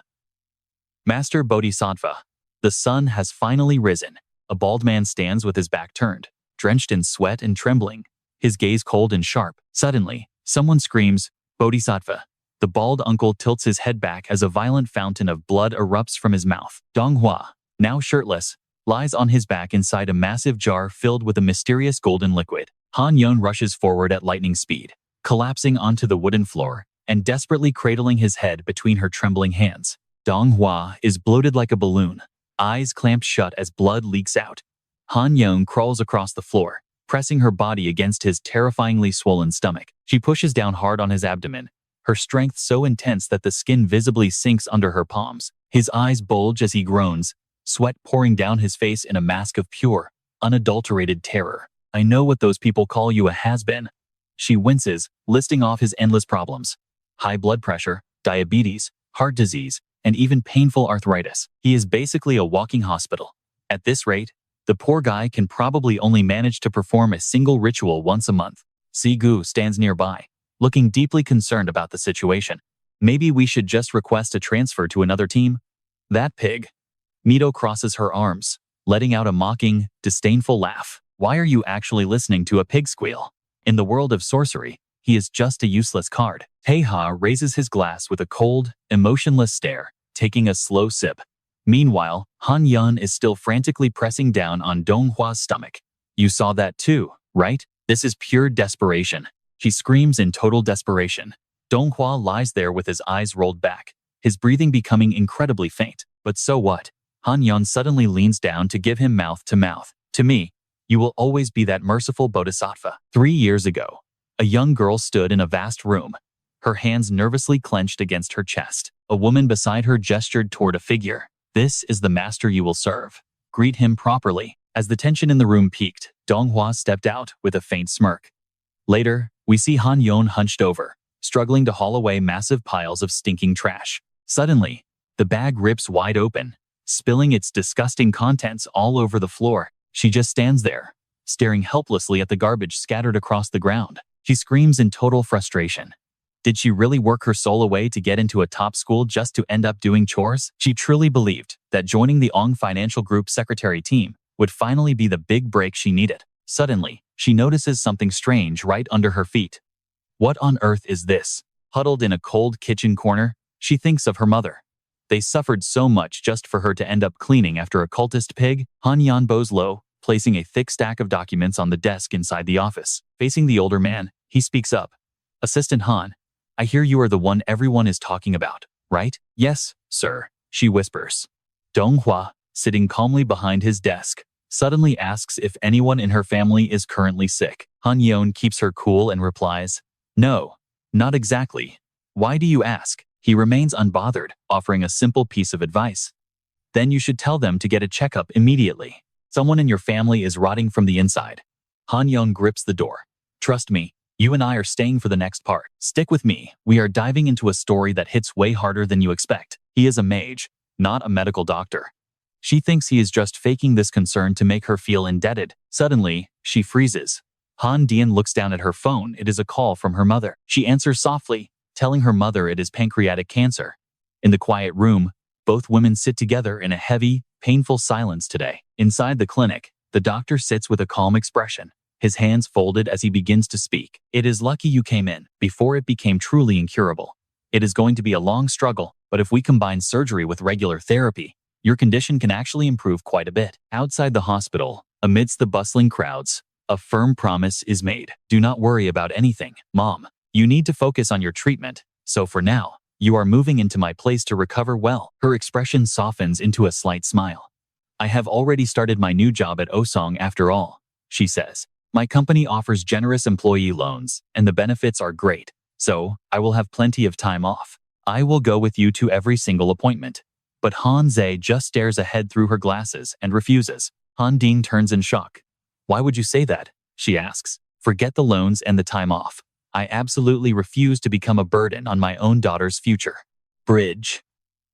Master Bodhisattva, the sun has finally risen. A bald man stands with his back turned, drenched in sweat and trembling, his gaze cold and sharp. Suddenly, someone screams, "Bodhisattva." The bald uncle tilts his head back as a violent fountain of blood erupts from his mouth. Donghua, now shirtless, lies on his back inside a massive jar filled with a mysterious golden liquid. Han Yeon rushes forward at lightning speed, collapsing onto the wooden floor and desperately cradling his head between her trembling hands. Donghua is bloated like a balloon, eyes clamped shut as blood leaks out. Han Yeon crawls across the floor, pressing her body against his terrifyingly swollen stomach. She pushes down hard on his abdomen, her strength so intense that the skin visibly sinks under her palms. His eyes bulge as he groans, sweat pouring down his face in a mask of pure, unadulterated terror. "I know what those people call you, a has-been." She winces, listing off his endless problems. High blood pressure, diabetes, heart disease, and even painful arthritis. He is basically a walking hospital. At this rate, the poor guy can probably only manage to perform a single ritual once a month. Si-gu stands nearby, looking deeply concerned about the situation. "Maybe we should just request a transfer to another team?" "That pig." Mido crosses her arms, letting out a mocking, disdainful laugh. "Why are you actually listening to a pig squeal? In the world of sorcery, he is just a useless card." Taeha raises his glass with a cold, emotionless stare, taking a slow sip. Meanwhile, Han Yeon is still frantically pressing down on Donghua's stomach. "You saw that too, right? This is pure desperation." She screams in total desperation. Donghua lies there with his eyes rolled back, his breathing becoming incredibly faint. But so what? Han Yeon suddenly leans down to give him mouth to mouth. "To me, you will always be that merciful bodhisattva." 3 years ago, a young girl stood in a vast room, her hands nervously clenched against her chest. A woman beside her gestured toward a figure. "This is the master you will serve. Greet him properly." As the tension in the room peaked, Donghua stepped out with a faint smirk. Later, we see Han Yeon hunched over, struggling to haul away massive piles of stinking trash. Suddenly, the bag rips wide open, spilling its disgusting contents all over the floor. She just stands there, staring helplessly at the garbage scattered across the ground. She screams in total frustration. Did she really work her soul away to get into a top school just to end up doing chores? She truly believed that joining the Ong Financial Group secretary team would finally be the big break she needed. Suddenly, she notices something strange right under her feet. What on earth is this? Huddled in a cold kitchen corner, she thinks of her mother. They suffered so much just for her to end up cleaning after a cultist pig. Han Yeon bows low, placing a thick stack of documents on the desk inside the office. Facing the older man, he speaks up. "Assistant Han, I hear you are the one everyone is talking about, right?" "Yes, sir," she whispers. Donghua, sitting calmly behind his desk, suddenly asks if anyone in her family is currently sick. Han Yeon keeps her cool and replies, "No, not exactly. Why do you ask?" He remains unbothered, offering a simple piece of advice. "Then you should tell them to get a checkup immediately. Someone in your family is rotting from the inside." Han Yeon grips the door. "Trust me, you and I are staying for the next part. Stick with me. We are diving into a story that hits way harder than you expect." He is a mage, not a medical doctor. She thinks he is just faking this concern to make her feel indebted. Suddenly, she freezes. Han Dian looks down at her phone. It is a call from her mother. She answers softly, telling her mother it is pancreatic cancer. In the quiet room, Both women sit together in a heavy, painful silence today. Inside the clinic, the doctor sits with a calm expression, his hands folded as he begins to speak. It is lucky you came in before it became truly incurable. It is going to be a long struggle, but if we combine surgery with regular therapy, your condition can actually improve quite a bit. Outside the hospital, amidst the bustling crowds, a firm promise is made. Do not worry about anything, Mom. You need to focus on your treatment, so for now, you are moving into my place to recover well. Her expression softens into a slight smile. I have already started my new job at Osong after all, she says. My company offers generous employee loans, and the benefits are great, so I will have plenty of time off. I will go with you to every single appointment. But Han Zhe just stares ahead through her glasses and refuses. Han Ding turns in shock. Why would you say that? She asks. Forget the loans and the time off. I absolutely refuse to become a burden on my own daughter's future. Bridge.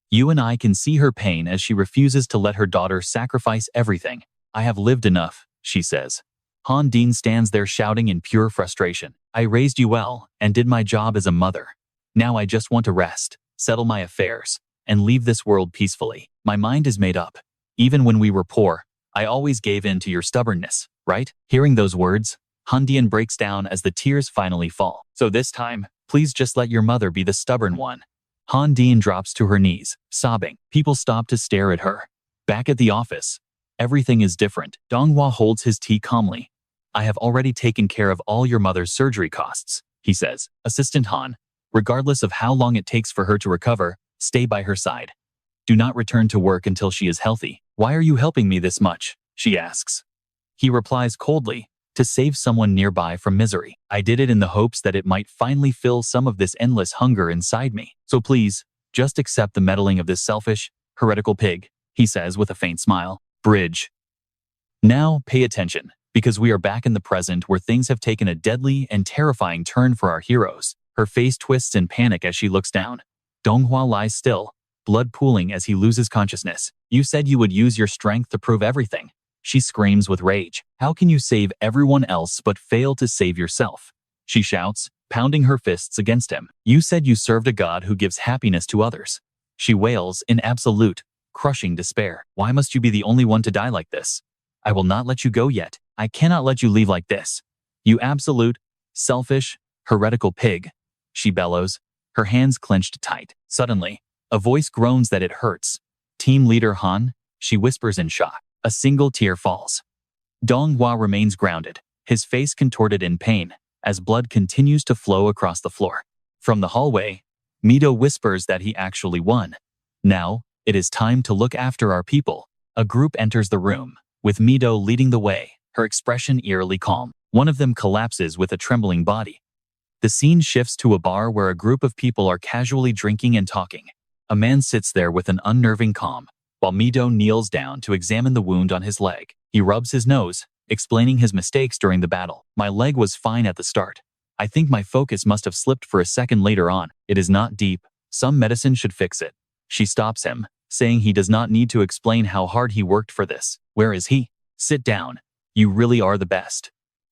You and I can see her pain as she refuses to let her daughter sacrifice everything. I have lived enough, she says. Han Ding stands there shouting in pure frustration. I raised you well and did my job as a mother. Now I just want to rest, settle my affairs, and leave this world peacefully. My mind is made up. Even when we were poor, I always gave in to your stubbornness, right? Hearing those words, Han Dian breaks down as the tears finally fall. So this time, please just let your mother be the stubborn one. Han Dian drops to her knees, sobbing. People stop to stare at her. Back at the office, everything is different. Donghua holds his tea calmly. I have already taken care of all your mother's surgery costs, he says. Assistant Han, regardless of how long it takes for her to recover, stay by her side. Do not return to work until she is healthy. Why are you helping me this much? She asks. He replies coldly, to save someone nearby from misery. I did it in the hopes that it might finally fill some of this endless hunger inside me. So please, just accept the meddling of this selfish, heretical pig, he says with a faint smile. Bridge. Now pay attention, because we are back in the present where things have taken a deadly and terrifying turn for our heroes. Her face twists in panic as she looks down. Donghua lies still, blood pooling as he loses consciousness. You said you would use your strength to prove everything. She screams with rage. How can you save everyone else but fail to save yourself? She shouts, pounding her fists against him. You said you served a god who gives happiness to others. She wails in absolute, crushing despair. Why must you be the only one to die like this? I will not let you go yet. I cannot let you leave like this. You absolute, selfish, heretical pig, she bellows, her hands clenched tight. Suddenly, a voice groans that it hurts. Team leader Han, she whispers in shock. A single tear falls. Donghua remains grounded, his face contorted in pain, as blood continues to flow across the floor. From the hallway, Mido whispers that he actually won. Now, it is time to look after our people. A group enters the room, with Mido leading the way, her expression eerily calm. One of them collapses with a trembling body. The scene shifts to a bar where a group of people are casually drinking and talking. A man sits there with an unnerving calm, while Mido kneels down to examine the wound on his leg. He rubs his nose, explaining his mistakes during the battle. My leg was fine at the start. I think my focus must have slipped for a second later on. It is not deep. Some medicine should fix it. She stops him, saying he does not need to explain how hard he worked for this. Where is he? Sit down. You really are the best.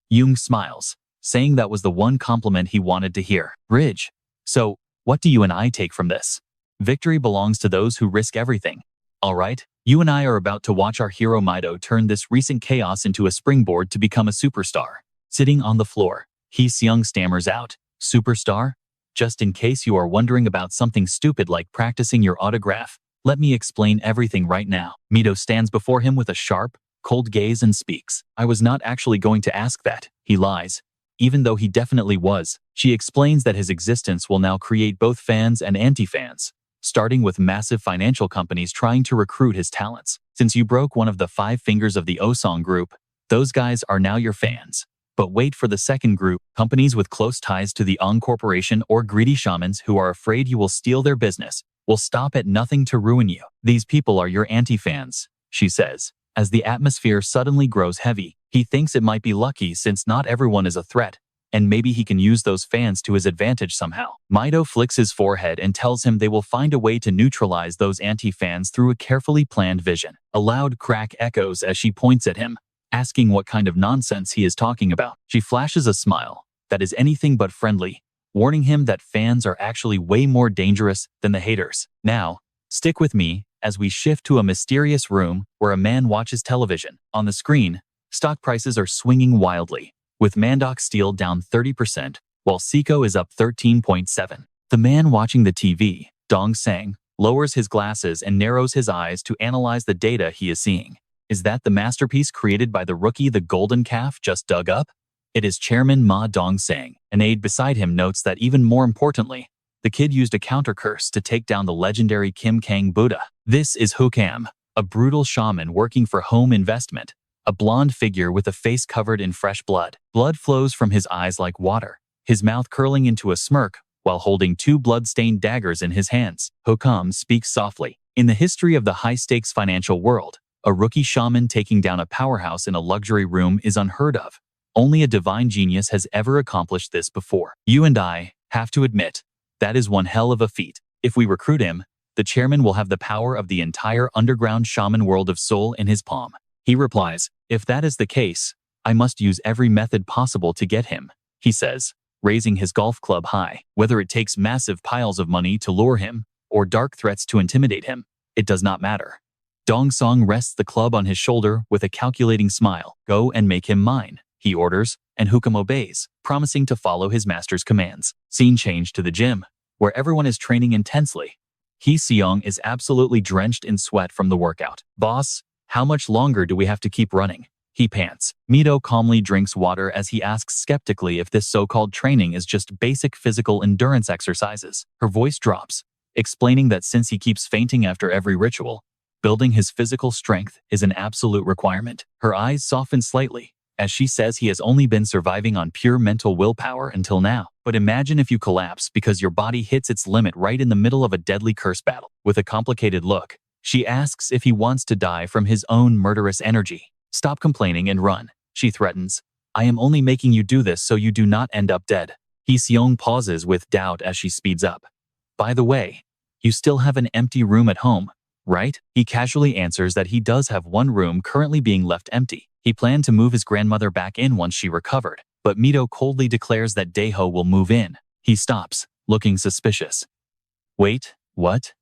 Jung smiles, saying that was the one compliment he wanted to hear. Bridge. So, what do you and I take from this? Victory belongs to those who risk everything. All right, you and I are about to watch our hero Mido turn this recent chaos into a springboard to become a superstar. Sitting on the floor, Hee-seung stammers out, Superstar? Just in case you are wondering about something stupid like practicing your autograph, let me explain everything right now. Mido stands before him with a sharp, cold gaze and speaks. I was not actually going to ask that, he lies. Even though he definitely was. She explains that his existence will now create both fans and anti-fans, starting with massive financial companies trying to recruit his talents. Since you broke one of the 5 fingers of the Osong group, those guys are now your fans. But wait for the second group, companies with close ties to the Ong Corporation or greedy shamans who are afraid you will steal their business, will stop at nothing to ruin you. These people are your anti-fans, she says. As the atmosphere suddenly grows heavy, he thinks it might be lucky since not everyone is a threat, and maybe he can use those fans to his advantage somehow. Mido flicks his forehead and tells him they will find a way to neutralize those anti-fans through a carefully planned vision. A loud crack echoes as she points at him, asking what kind of nonsense he is talking about. She flashes a smile that is anything but friendly, warning him that fans are actually way more dangerous than the haters. Now, stick with me as we shift to a mysterious room where a man watches television. On the screen, stock prices are swinging wildly, with Mandoc Steel down 30%, while Seiko is up 13.7. The man watching the TV, Dong Sang, lowers his glasses and narrows his eyes to analyze the data he is seeing. Is that the masterpiece created by the rookie the Golden Calf just dug up? It is Chairman Ma Dong-sang. An aide beside him notes that even more importantly, the kid used a counter-curse to take down the legendary Kim Kang Buddha. This is Hukam, a brutal shaman working for home investment, a blonde figure with a face covered in fresh blood. Blood flows from his eyes like water, his mouth curling into a smirk while holding two blood-stained daggers in his hands. Hukam speaks softly. In the history of the high-stakes financial world, a rookie shaman taking down a powerhouse in a luxury room is unheard of. Only a divine genius has ever accomplished this before. You and I have to admit, that is one hell of a feat. If we recruit him, the chairman will have the power of the entire underground shaman world of Seoul in his palm. He replies, if that is the case, I must use every method possible to get him, he says, raising his golf club high. Whether it takes massive piles of money to lure him, or dark threats to intimidate him, it does not matter. Dong Song rests the club on his shoulder with a calculating smile. Go and make him mine, he orders, and Hukam obeys, promising to follow his master's commands. Scene change to the gym, where everyone is training intensely. Hee-seong is absolutely drenched in sweat from the workout. Boss, how much longer do we have to keep running? He pants. Mido calmly drinks water as he asks skeptically if this so-called training is just basic physical endurance exercises. Her voice drops, explaining that since he keeps fainting after every ritual, building his physical strength is an absolute requirement. Her eyes soften slightly, as she says he has only been surviving on pure mental willpower until now. But imagine if you collapse because your body hits its limit right in the middle of a deadly curse battle. With a complicated look, she asks if he wants to die from his own murderous energy. Stop complaining and run, she threatens. I am only making you do this so you do not end up dead. Hee-seong pauses with doubt as she speeds up. By the way, you still have an empty room at home, right? He casually answers that he does have one room currently being left empty. He planned to move his grandmother back in once she recovered, but Mido coldly declares that Daeho will move in. He stops, looking suspicious. Wait, what?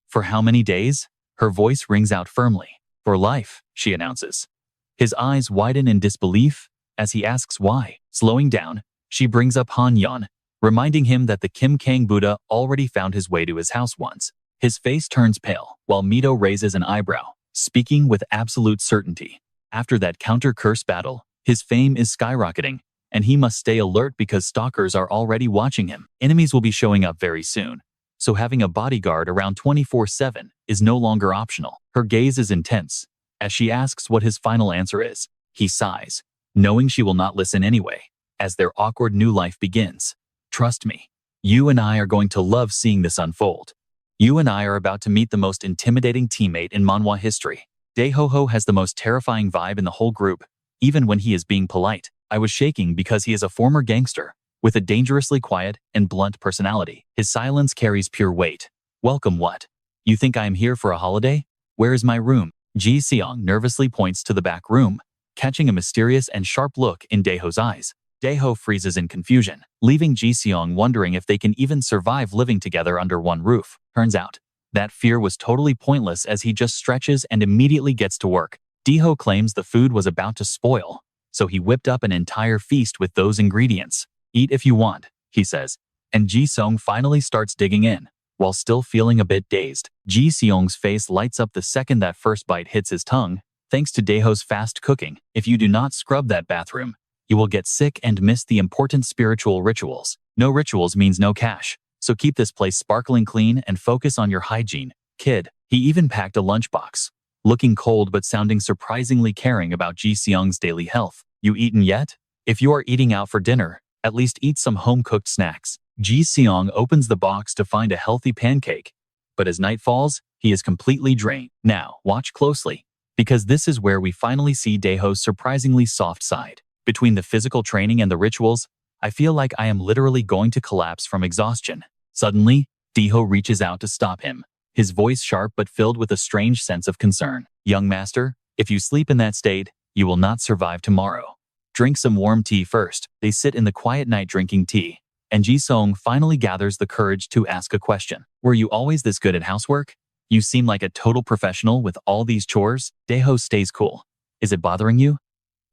For how many days? Her voice rings out firmly. For life, she announces. His eyes widen in disbelief as he asks why. Slowing down, she brings up Han Yeon, reminding him that the Kim Kang Buddha already found his way to his house once. His face turns pale, while Mido raises an eyebrow, speaking with absolute certainty. After that counter-curse battle, his fame is skyrocketing, and he must stay alert because stalkers are already watching him. Enemies will be showing up very soon, so having a bodyguard around 24/7 is no longer optional. Her gaze is intense, as she asks what his final answer is. He sighs, knowing she will not listen anyway, as their awkward new life begins. Trust me, you and I are going to love seeing this unfold. You and I are about to meet the most intimidating teammate in manhwa history. Daeho has the most terrifying vibe in the whole group, even when he is being polite. I was shaking because he is a former gangster, with a dangerously quiet and blunt personality. His silence carries pure weight. Welcome what? You think I am here for a holiday? Where is my room? Ji-seong nervously points to the back room, catching a mysterious and sharp look in Daeho's eyes. Daeho freezes in confusion, leaving Ji-seong wondering if they can even survive living together under one roof. Turns out, that fear was totally pointless as he just stretches and immediately gets to work. Daeho claims the food was about to spoil, so he whipped up an entire feast with those ingredients. Eat if you want, he says, and Ji-seong finally starts digging in, while still feeling a bit dazed. Ji-seong's face lights up the second that first bite hits his tongue, thanks to Daeho's fast cooking. If you do not scrub that bathroom, you will get sick and miss the important spiritual rituals. No rituals means no cash, so keep this place sparkling clean and focus on your hygiene, kid. He even packed a lunchbox, looking cold but sounding surprisingly caring about Ji-seong's daily health. You eaten yet? If you are eating out for dinner, at least eat some home-cooked snacks. Ji-seong opens the box to find a healthy pancake, but as night falls, he is completely drained. Now, watch closely, because this is where we finally see Daeho's surprisingly soft side. Between the physical training and the rituals, I feel like I am literally going to collapse from exhaustion. Suddenly, Daeho reaches out to stop him, his voice sharp but filled with a strange sense of concern. Young master, if you sleep in that state, you will not survive tomorrow. Drink some warm tea first. They sit in the quiet night drinking tea, and Ji-seong finally gathers the courage to ask a question. Were you always this good at housework? You seem like a total professional with all these chores. Daeho stays cool. Is it bothering you?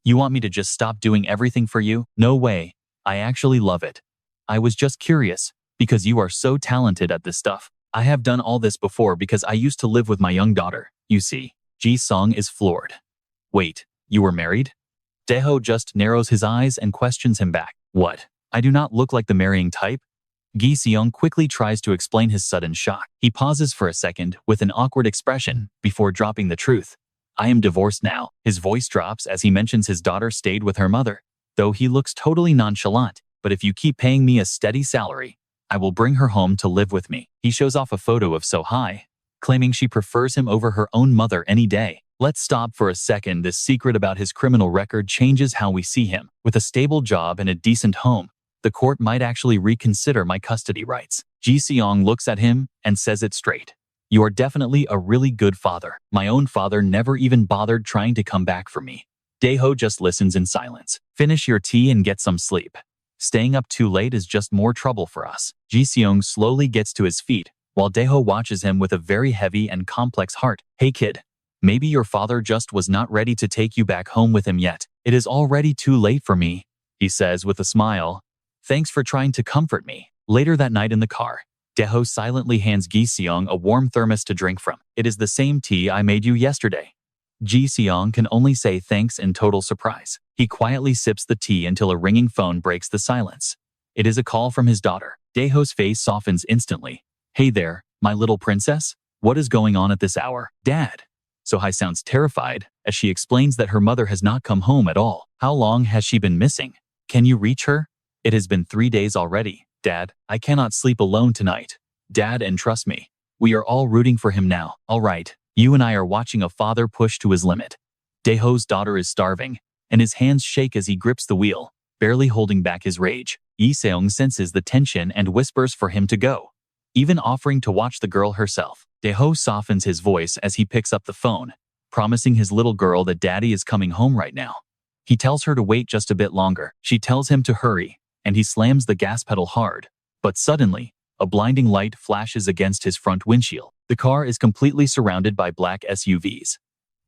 You want me to just stop doing everything for you? No way. I actually love it. I was just curious, because you are so talented at this stuff. I have done all this before because I used to live with my young daughter, you see. Ji-sung is floored. Wait, you were married? Daeho just narrows his eyes and questions him back. What? I do not look like the marrying type? Gi-seong quickly tries to explain his sudden shock. He pauses for a second with an awkward expression before dropping the truth. I am divorced now. His voice drops as he mentions his daughter stayed with her mother, though he looks totally nonchalant. But if you keep paying me a steady salary, I will bring her home to live with me. He shows off a photo of So-hai, claiming she prefers him over her own mother any day. Let's stop for a second. This secret about his criminal record changes how we see him. With a stable job and a decent home, the court might actually reconsider my custody rights. Ji-seong looks at him and says it straight. You are definitely a really good father. My own father never even bothered trying to come back for me. Daeho just listens in silence. Finish your tea and get some sleep. Staying up too late is just more trouble for us. Ji-seong slowly gets to his feet, while Daeho watches him with a very heavy and complex heart. Hey kid, maybe your father just was not ready to take you back home with him yet. It is already too late for me, he says with a smile. Thanks for trying to comfort me. Later that night in the car, Daeho silently hands Gi-seong a warm thermos to drink from. It is the same tea I made you yesterday. Ji-seong can only say thanks in total surprise. He quietly sips the tea until a ringing phone breaks the silence. It is a call from his daughter. Daeho's face softens instantly. Hey there, my little princess. What is going on at this hour? Dad. So-hai sounds terrified as she explains that her mother has not come home at all. How long has she been missing? Can you reach her? It has been 3 days already. Dad, I cannot sleep alone tonight. Dad, and trust me, we are all rooting for him now. All right, you and I are watching a father push to his limit. Daeho's daughter is starving, and his hands shake as he grips the wheel, barely holding back his rage. Yi-seong senses the tension and whispers for him to go, even offering to watch the girl herself. Daeho softens his voice as he picks up the phone, promising his little girl that daddy is coming home right now. He tells her to wait just a bit longer. She tells him to hurry, and he slams the gas pedal hard. But suddenly, a blinding light flashes against his front windshield. The car is completely surrounded by black SUVs.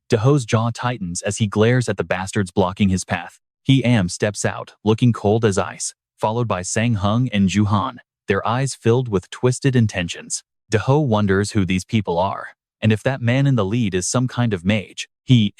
Daeho's jaw tightens as he glares at the bastards blocking his path. He steps out, looking cold as ice, followed by Sang-hung and Ju-han, their eyes filled with twisted intentions. Daeho wonders who these people are, and if that man in the lead is some kind of mage. He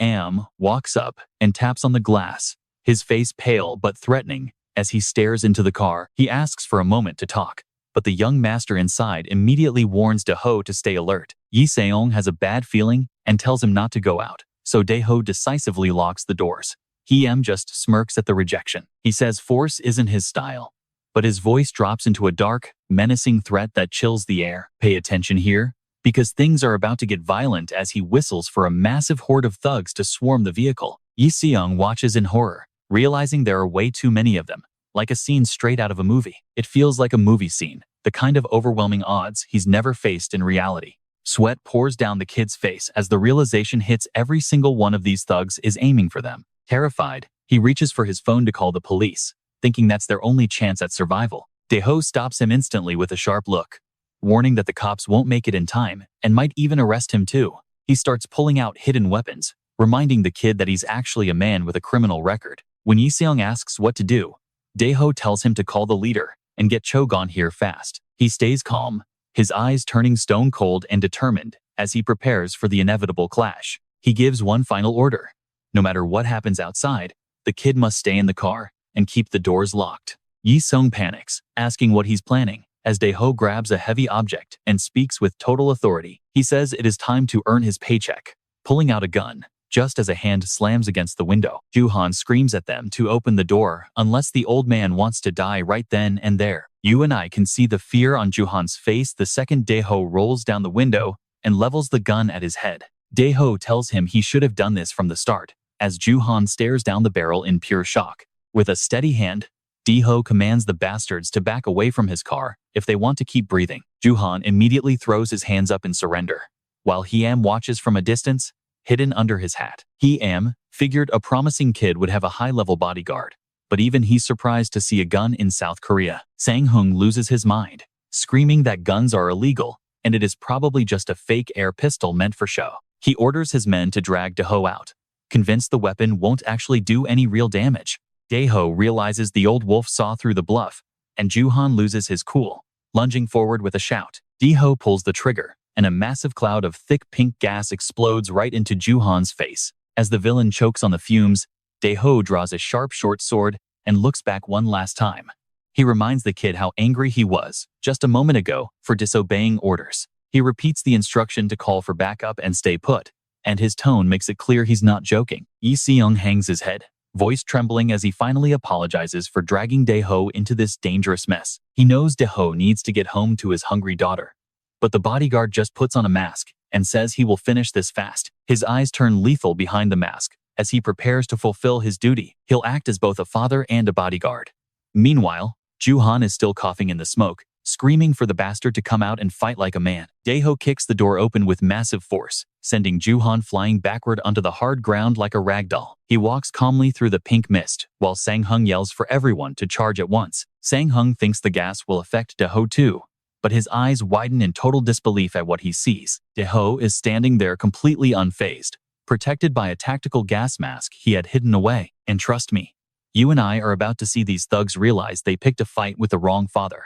walks up and taps on the glass, his face pale but threatening. As he stares into the car, he asks for a moment to talk, but the young master inside immediately warns Daeho to stay alert. Yi-seong has a bad feeling and tells him not to go out, so Daeho decisively locks the doors. He just smirks at the rejection. He says force isn't his style, but his voice drops into a dark, menacing threat that chills the air. Pay attention here, because things are about to get violent as he whistles for a massive horde of thugs to swarm the vehicle. Yi-seong watches in horror, realizing there are way too many of them, like a scene straight out of a movie. It feels like a movie scene, the kind of overwhelming odds he's never faced in reality. Sweat pours down the kid's face as the realization hits every single one of these thugs is aiming for them. Terrified, he reaches for his phone to call the police, thinking that's their only chance at survival. Daeho stops him instantly with a sharp look, warning that the cops won't make it in time and might even arrest him too. He starts pulling out hidden weapons, reminding the kid that he's actually a man with a criminal record. When Yi-seong asks what to do, Daeho tells him to call the leader and get Chogon here fast. He stays calm, his eyes turning stone cold and determined as he prepares for the inevitable clash. He gives one final order. No matter what happens outside, the kid must stay in the car and keep the doors locked. Yi-seong panics, asking what he's planning, as Daeho grabs a heavy object and speaks with total authority. He says it is time to earn his paycheck, pulling out a gun, just as a hand slams against the window. Ju-han screams at them to open the door unless the old man wants to die right then and there. You and I can see the fear on Ju-han's face the second Daeho rolls down the window and levels the gun at his head. Daeho tells him he should have done this from the start, as Ju-han stares down the barrel in pure shock. With a steady hand, Daeho commands the bastards to back away from his car if they want to keep breathing. Ju-han immediately throws his hands up in surrender, while He-am watches from a distance, hidden under his hat. He-am figured a promising kid would have a high-level bodyguard, but even he's surprised to see a gun in South Korea. Sang-hung loses his mind, screaming that guns are illegal and it is probably just a fake air pistol meant for show. He orders his men to drag Dae-ho out, convinced the weapon won't actually do any real damage. Dae-ho realizes the old wolf saw through the bluff, and Joo-han loses his cool, lunging forward with a shout. Dae-ho pulls the trigger, and a massive cloud of thick pink gas explodes right into Joo-han's face. As the villain chokes on the fumes, Dae-ho draws a sharp short sword and looks back one last time. He reminds the kid how angry he was just a moment ago for disobeying orders. He repeats the instruction to call for backup and stay put, and his tone makes it clear he's not joking. Yi-sung hangs his head, voice trembling as he finally apologizes for dragging Dae-ho into this dangerous mess. He knows Dae-ho needs to get home to his hungry daughter, but the bodyguard just puts on a mask and says he will finish this fast. His eyes turn lethal behind the mask as he prepares to fulfill his duty. He'll act as both a father and a bodyguard. Meanwhile, Joo-han is still coughing in the smoke, screaming for the bastard to come out and fight like a man. Dae-ho kicks the door open with massive force, sending Joo-han flying backward onto the hard ground like a ragdoll. He walks calmly through the pink mist, while Sang-hung yells for everyone to charge at once. Sang-hung thinks the gas will affect Dae-ho too, but his eyes widen in total disbelief at what he sees. Dae-ho is standing there completely unfazed, protected by a tactical gas mask he had hidden away. And trust me, you and I are about to see these thugs realize they picked a fight with the wrong father.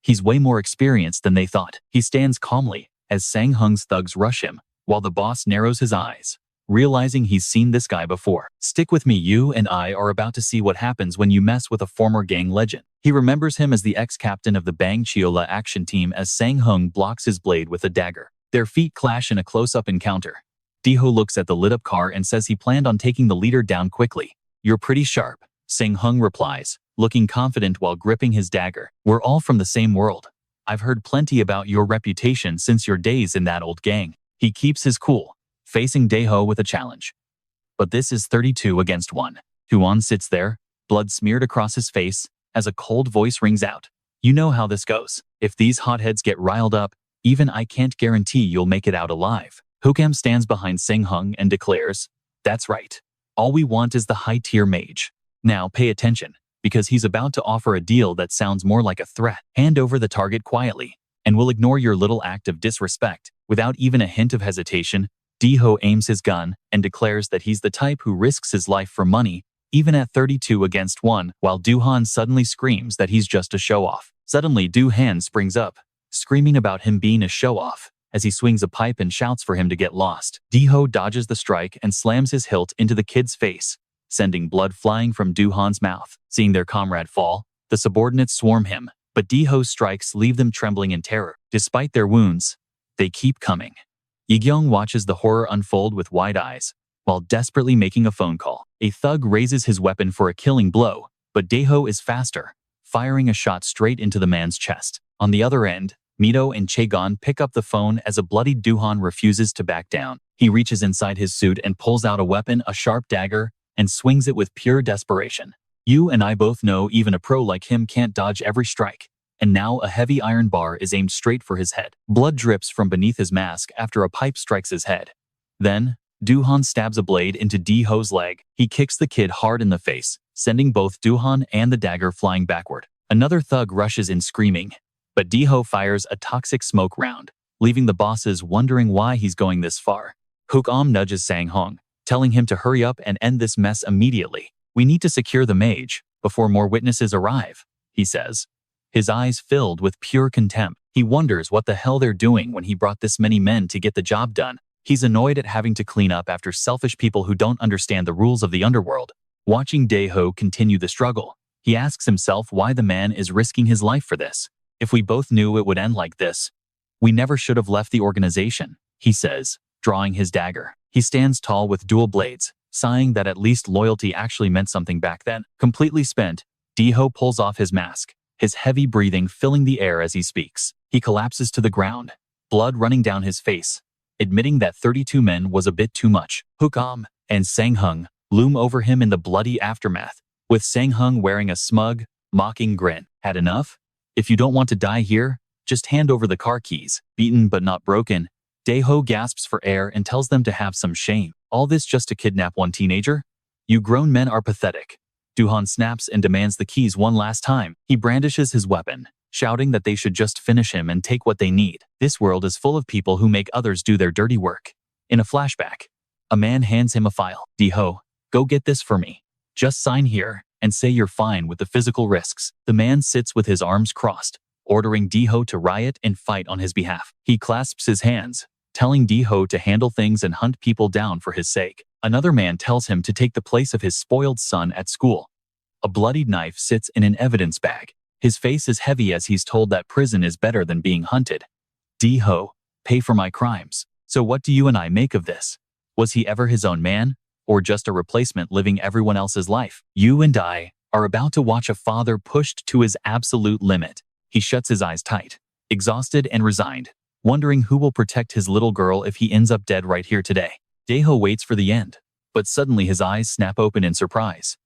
He's way more experienced than they thought. He stands calmly as Sang-hung's thugs rush him, while the boss narrows his eyes, realizing he's seen this guy before. Stick with me, you and I are about to see what happens when you mess with a former gang legend. He remembers him as the ex-captain of the Bang Cheola action team as Sang-hung blocks his blade with a dagger. Their feet clash in a close-up encounter. Dae-ho looks at the lit-up car and says he planned on taking the leader down quickly. "You're pretty sharp," Sang-hung replies, looking confident while gripping his dagger. "We're all from the same world. I've heard plenty about your reputation since your days in that old gang." He keeps his cool, facing Dae-ho with a challenge. But this is 32 against 1. Joo-han sits there, blood smeared across his face, as a cold voice rings out. "You know how this goes. If these hotheads get riled up, even I can't guarantee you'll make it out alive." Hookam stands behind Sang-hung and declares, "That's right. All we want is the high-tier mage. Now pay attention, because he's about to offer a deal that sounds more like a threat. Hand over the target quietly, and we'll ignore your little act of disrespect." Without even a hint of hesitation, Dae-ho aims his gun and declares that he's the type who risks his life for money, even at 32 against 1, while Joo-han suddenly screams that he's just a show-off. Suddenly, Doo-han springs up, screaming about him being a show-off, as he swings a pipe and shouts for him to get lost. Dae-ho dodges the strike and slams his hilt into the kid's face, sending blood flying from Doo-han's mouth. Seeing their comrade fall, the subordinates swarm him, but Dae-ho's strikes leave them trembling in terror. Despite their wounds, they keep coming. Yi-gyung watches the horror unfold with wide eyes, while desperately making a phone call. A thug raises his weapon for a killing blow, but Dae-ho is faster, firing a shot straight into the man's chest. On the other end, Mido and Chaegon pick up the phone as a bloodied Joo-han refuses to back down. He reaches inside his suit and pulls out a weapon, a sharp dagger, and swings it with pure desperation. You and I both know even a pro like him can't dodge every strike. And now a heavy iron bar is aimed straight for his head. Blood drips from beneath his mask after a pipe strikes his head. Then, Doo-han stabs a blade into Dae-ho's leg. He kicks the kid hard in the face, sending both Doo-han and the dagger flying backward. Another thug rushes in screaming, but Dae-ho fires a toxic smoke round, leaving the bosses wondering why he's going this far. Hookam nudges Sang-hung, telling him to hurry up and end this mess immediately. "We need to secure the mage before more witnesses arrive," he says, his eyes filled with pure contempt. He wonders what the hell they're doing when he brought this many men to get the job done. He's annoyed at having to clean up after selfish people who don't understand the rules of the underworld. Watching Dae-ho continue the struggle, he asks himself why the man is risking his life for this. "If we both knew it would end like this, we never should have left the organization," he says, drawing his dagger. He stands tall with dual blades, sighing that at least loyalty actually meant something back then. Completely spent, Dae-ho pulls off his mask, his heavy breathing filling the air as he speaks. He collapses to the ground, blood running down his face, admitting that 32 men was a bit too much. Hookam and Sang-hung loom over him in the bloody aftermath, with Sang-hung wearing a smug, mocking grin. "Had enough? If you don't want to die here, just hand over the car keys." Beaten but not broken, Dae-ho gasps for air and tells them to have some shame. "All this just to kidnap one teenager? You grown men are pathetic." Doo-han snaps and demands the keys one last time. He brandishes his weapon, shouting that they should just finish him and take what they need. This world is full of people who make others do their dirty work. In a flashback, a man hands him a file. "Di-ho, go get this for me. Just sign here and say you're fine with the physical risks." The man sits with his arms crossed, ordering Di-ho to riot and fight on his behalf. He clasps his hands, telling Di-ho to handle things and hunt people down for his sake. Another man tells him to take the place of his spoiled son at school. A bloodied knife sits in an evidence bag. His face is heavy as he's told that prison is better than being hunted. "Di-ho, pay for my crimes." So what do you and I make of this? Was he ever his own man, or just a replacement living everyone else's life? You and I are about to watch a father pushed to his absolute limit. He shuts his eyes tight, exhausted and resigned, wondering who will protect his little girl if he ends up dead right here today. Dae-ho waits for the end, but suddenly his eyes snap open in surprise.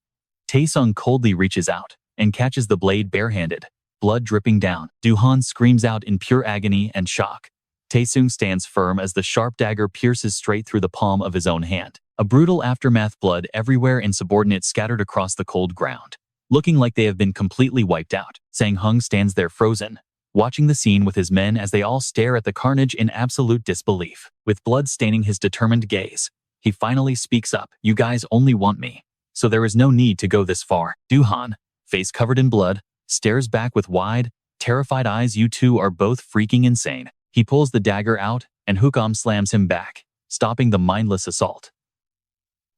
Tae-sung coldly reaches out and catches the blade barehanded, blood dripping down. Do-han screams out in pure agony and shock. Tae-sung stands firm as the sharp dagger pierces straight through the palm of his own hand. A brutal aftermath, blood everywhere and subordinates scattered across the cold ground, looking like they have been completely wiped out. Sang-hung stands there frozen, watching the scene with his men as they all stare at the carnage in absolute disbelief. With blood staining his determined gaze, he finally speaks up. "You guys only want me, so there is no need to go this far." Do-han, face covered in blood, stares back with wide, terrified eyes. "You two are both freaking insane." He pulls the dagger out, and Hukam slams him back, stopping the mindless assault.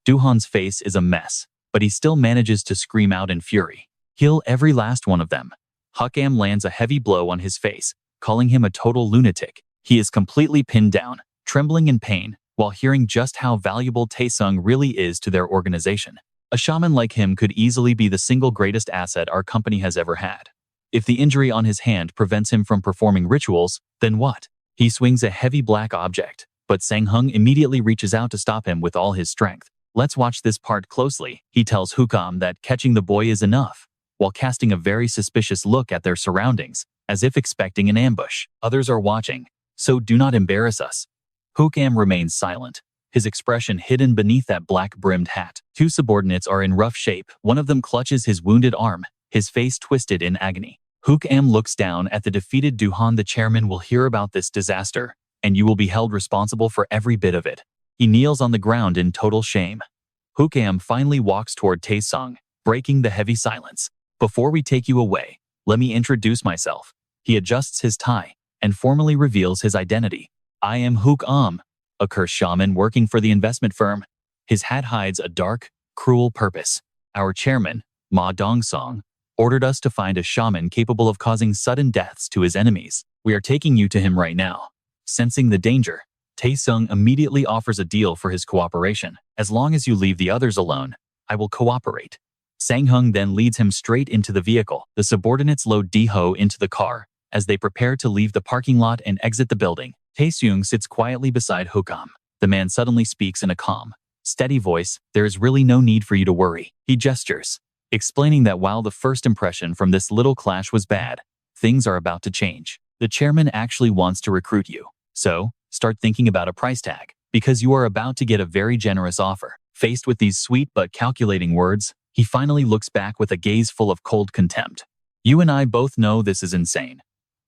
Do-han's face is a mess, but he still manages to scream out in fury. "Kill every last one of them." Hukam lands a heavy blow on his face, calling him a total lunatic. He is completely pinned down, trembling in pain, while hearing just how valuable Tae-sung really is to their organization. A shaman like him could easily be the single greatest asset our company has ever had. If the injury on his hand prevents him from performing rituals, then what? He swings a heavy black object, but Sang-hung immediately reaches out to stop him with all his strength. "Let's watch this part closely." He tells Hukam that catching the boy is enough, while casting a very suspicious look at their surroundings, as if expecting an ambush. "Others are watching, so do not embarrass us." Hukam remains silent, his expression hidden beneath that black-brimmed hat. Two subordinates are in rough shape. One of them clutches his wounded arm, his face twisted in agony. Hukam looks down at the defeated Do-han. "The chairman will hear about this disaster, and you will be held responsible for every bit of it." He kneels on the ground in total shame. Hukam finally walks toward Tae-sung, breaking the heavy silence. "Before we take you away, let me introduce myself." He adjusts his tie and formally reveals his identity. "I am Hukam, a cursed shaman working for the investment firm." His hat hides a dark, cruel purpose. "Our chairman, Ma Dong-song, ordered us to find a shaman capable of causing sudden deaths to his enemies. We are taking you to him right now." Sensing the danger, Tae-sung immediately offers a deal for his cooperation. "As long as you leave the others alone, I will cooperate." Sang-hung then leads him straight into the vehicle. The subordinates load Di-ho into the car as they prepare to leave the parking lot and exit the building. Tae-sung sits quietly beside Hukam. The man suddenly speaks in a calm, steady voice. "There is really no need for you to worry." He gestures, explaining that while the first impression from this little clash was bad, things are about to change. The chairman actually wants to recruit you. So, start thinking about a price tag, because you are about to get a very generous offer. Faced with these sweet but calculating words, he finally looks back with a gaze full of cold contempt. "You and I both know this is insane."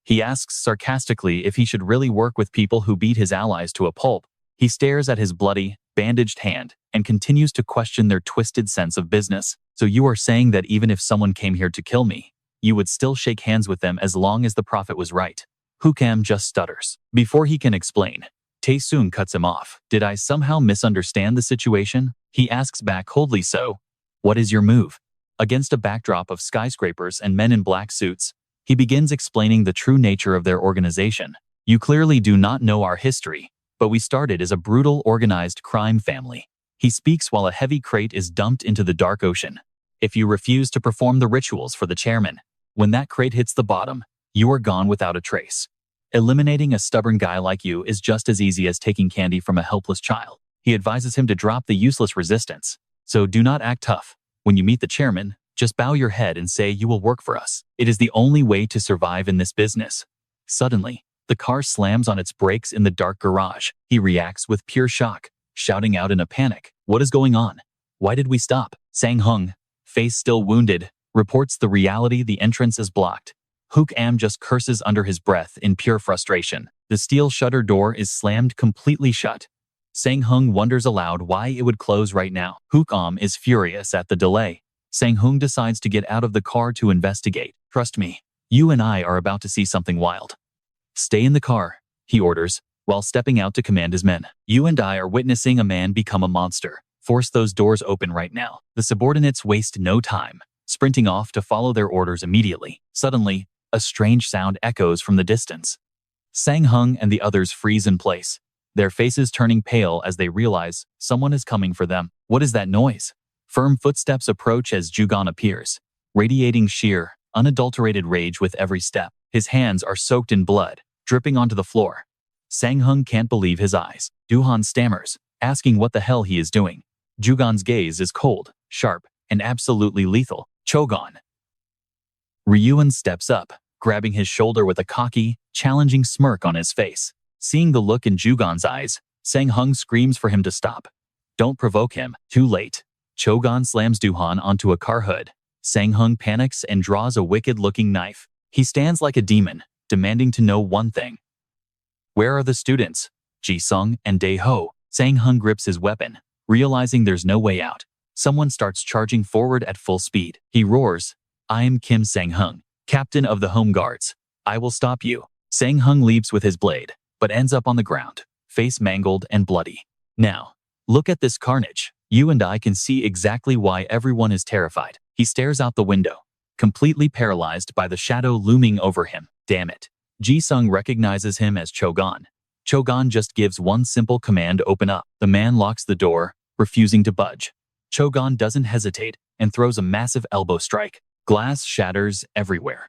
He asks sarcastically if he should really work with people who beat his allies to a pulp. He stares at his bloody, bandaged hand and continues to question their twisted sense of business. "So you are saying that even if someone came here to kill me, you would still shake hands with them as long as the profit was right?" Hukam just stutters. Before he can explain, Tae-sung cuts him off. "Did I somehow misunderstand the situation?" He asks back coldly. "So, what is your move?" Against a backdrop of skyscrapers and men in black suits, he begins explaining the true nature of their organization. "You clearly do not know our history, but we started as a brutal, organized crime family." He speaks while a heavy crate is dumped into the dark ocean. "If you refuse to perform the rituals for the chairman, when that crate hits the bottom, you are gone without a trace. Eliminating a stubborn guy like you is just as easy as taking candy from a helpless child." He advises him to drop the useless resistance. "So do not act tough. When you meet the chairman, just bow your head and say you will work for us. It is the only way to survive in this business." Suddenly, the car slams on its brakes in the dark garage. He reacts with pure shock, shouting out in a panic, "What is going on? Why did we stop?" Sang-hung, face still wounded, reports the reality. The entrance is blocked. Hook Am just curses under his breath in pure frustration. The steel shutter door is slammed completely shut. Sang Hung wonders aloud why it would close right now. Hook Am is furious at the delay. Sang Hung decides to get out of the car to investigate. Trust me, you and I are about to see something wild. Stay in the car, he orders, while stepping out to command his men. You and I are witnessing a man become a monster. Force those doors open right now. The subordinates waste no time, sprinting off to follow their orders immediately. Suddenly, a strange sound echoes from the distance. Sang Hung and the others freeze in place, their faces turning pale as they realize someone is coming for them. What is that noise? Firm footsteps approach as Jugon appears, radiating sheer, unadulterated rage with every step. His hands are soaked in blood, dripping onto the floor. Sang Hung can't believe his eyes. Duhan stammers, asking what the hell he is doing. Jugon's gaze is cold, sharp, and absolutely lethal. Chogon. Ryuan steps up, grabbing his shoulder with a cocky, challenging smirk on his face. Seeing the look in Jugon's eyes, Sang Hung screams for him to stop. Don't provoke him. Too late. Chogon slams Duhan onto a car hood. Sang Hung panics and draws a wicked-looking knife. He stands like a demon, demanding to know one thing. Where are the students? Ji-sung and Dae-ho. Sang Hung grips his weapon, realizing there's no way out. Someone starts charging forward at full speed. He roars, I am Kim Sang Hung, captain of the Home Guards. I will stop you. Sang Hung leaps with his blade, but ends up on the ground, face mangled and bloody. Now, look at this carnage. You and I can see exactly why everyone is terrified. He stares out the window, completely paralyzed by the shadow looming over him. Damn it. Ji-sung recognizes him as Chogon. Chogon just gives one simple command: open up. The man locks the door, refusing to budge. Chogon doesn't hesitate and throws a massive elbow strike. Glass shatters everywhere.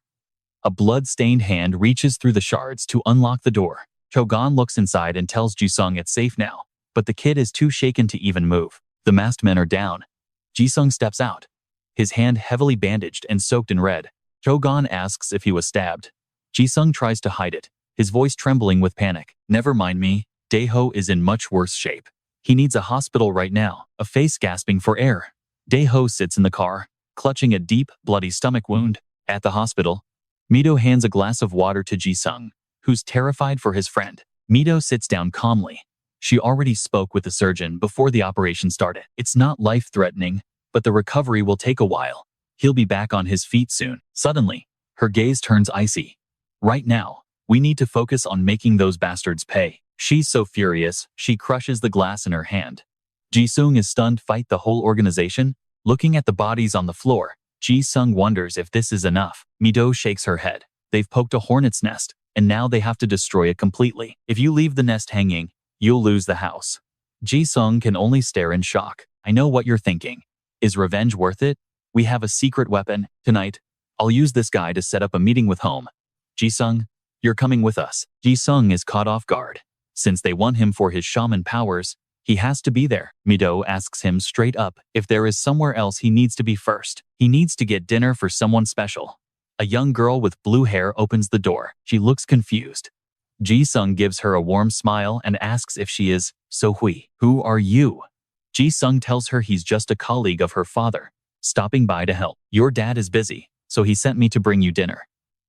A blood-stained hand reaches through the shards to unlock the door. Chogon looks inside and tells Ji-sung it's safe now, but the kid is too shaken to even move. The masked men are down. Ji-sung steps out, his hand heavily bandaged and soaked in red. Chogon asks if he was stabbed. Ji-sung tries to hide it, his voice trembling with panic. Never mind me, Dae-ho is in much worse shape. He needs a hospital right now. A face gasping for air. Dae-ho sits in the car, clutching a deep, bloody stomach wound. At the hospital, Mido hands a glass of water to Ji-sung, who's terrified for his friend. Mido sits down calmly. She already spoke with the surgeon before the operation started. It's not life-threatening, but the recovery will take a while. He'll be back on his feet soon. Suddenly, her gaze turns icy. Right now, we need to focus on making those bastards pay. She's so furious, she crushes the glass in her hand. Ji-sung is stunned. Fight the whole organization? Looking at the bodies on the floor, Ji-sung wonders if this is enough. Mido shakes her head. They've poked a hornet's nest, and now they have to destroy it completely. If you leave the nest hanging, you'll lose the house. Ji-sung can only stare in shock. I know what you're thinking. Is revenge worth it? We have a secret weapon. Tonight, I'll use this guy to set up a meeting with Home. Ji-sung, you're coming with us. Ji-sung is caught off guard. Since they want him for his shaman powers, he has to be there. Mido asks him straight up if there is somewhere else he needs to be first. He needs to get dinner for someone special. A young girl with blue hair opens the door. She looks confused. Ji-sung gives her a warm smile and asks if she is So-hui. Who are you? Ji-sung tells her he's just a colleague of her father, stopping by to help. Your dad is busy, so he sent me to bring you dinner.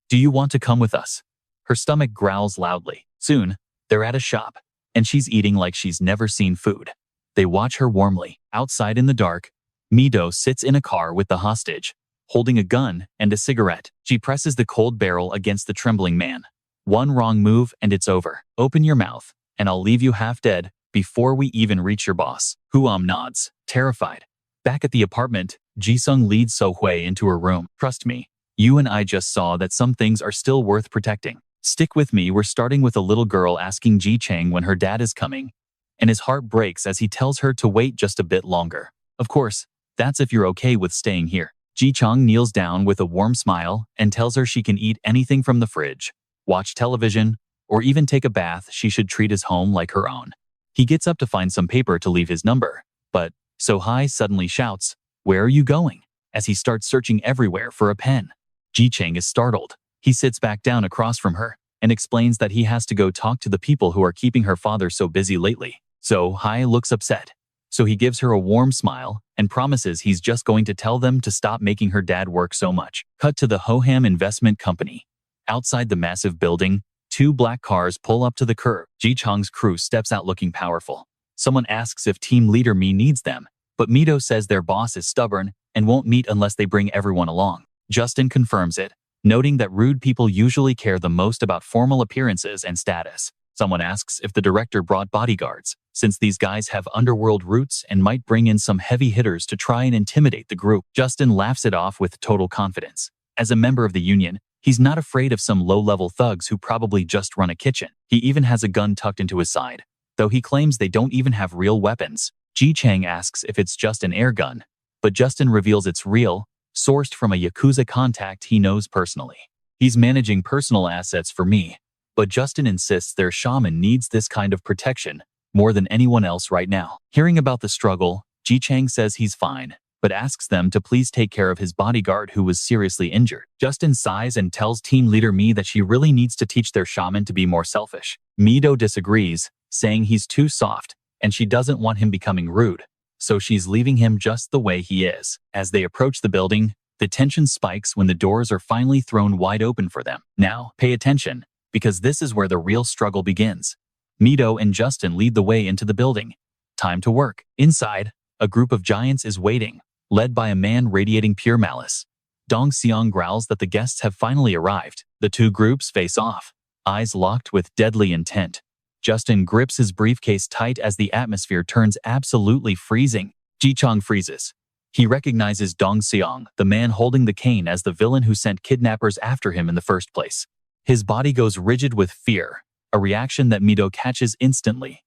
Do you want to come with us? Her stomach growls loudly. Soon, they're at a shop, and she's eating like she's never seen food. They watch her warmly. Outside in the dark, Mido sits in a car with the hostage, holding a gun and a cigarette. She presses the cold barrel against the trembling man. One wrong move and it's over. Open your mouth, and I'll leave you half dead before we even reach your boss. Huam nods, terrified. Back at the apartment, Ji-sung leads So-hui into her room. Trust me, you and I just saw that some things are still worth protecting. Stick with me. We're starting with a little girl asking Ji-chang when her dad is coming, and his heart breaks as he tells her to wait just a bit longer. Of course, that's if you're okay with staying here. Ji-chang kneels down with a warm smile and tells her she can eat anything from the fridge, watch television, or even take a bath. She should treat his home like her own. He gets up to find some paper to leave his number, but So-hui suddenly shouts, "Where are you going?" as he starts searching everywhere for a pen. Ji-chang is startled. He sits back down across from her and explains that he has to go talk to the people who are keeping her father so busy lately. So-hui looks upset, so he gives her a warm smile and promises he's just going to tell them to stop making her dad work so much. Cut to the Hoham Investment Company. Outside the massive building, two black cars pull up to the curb. Ji-chang's crew steps out looking powerful. Someone asks if team leader Mi needs them, but Mido says their boss is stubborn and won't meet unless they bring everyone along. Justin confirms it, noting that rude people usually care the most about formal appearances and status. Someone asks if the director brought bodyguards, since these guys have underworld roots and might bring in some heavy hitters to try and intimidate the group. Justin laughs it off with total confidence. As a member of the union, he's not afraid of some low-level thugs who probably just run a kitchen. He even has a gun tucked into his side, though he claims they don't even have real weapons. Ji-chang asks if it's just an air gun, but Justin reveals it's real, sourced from a Yakuza contact he knows personally. He's managing personal assets for me, but Justin insists their shaman needs this kind of protection more than anyone else right now. Hearing about the struggle, Ji-chang says he's fine, but asks them to please take care of his bodyguard who was seriously injured. Justin sighs and tells team leader Mi that she really needs to teach their shaman to be more selfish. Mido disagrees, saying he's too soft, and she doesn't want him becoming rude, so she's leaving him just the way he is. As they approach the building, the tension spikes when the doors are finally thrown wide open for them. Now, pay attention, because this is where the real struggle begins. Mido and Justin lead the way into the building. Time to work. Inside, a group of giants is waiting, led by a man radiating pure malice. Dong Seong growls that the guests have finally arrived. The two groups face off, eyes locked with deadly intent. Justin grips his briefcase tight as the atmosphere turns absolutely freezing. Ji-chang freezes. He recognizes Dong Seong, the man holding the cane, as the villain who sent kidnappers after him in the first place. His body goes rigid with fear, a reaction that Mido catches instantly.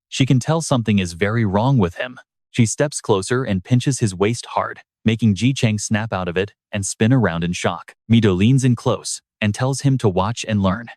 She can tell something is very wrong with him. She steps closer and pinches his waist hard, making Ji-chang snap out of it and spin around in shock. Mido leans in close and tells him to watch and learn.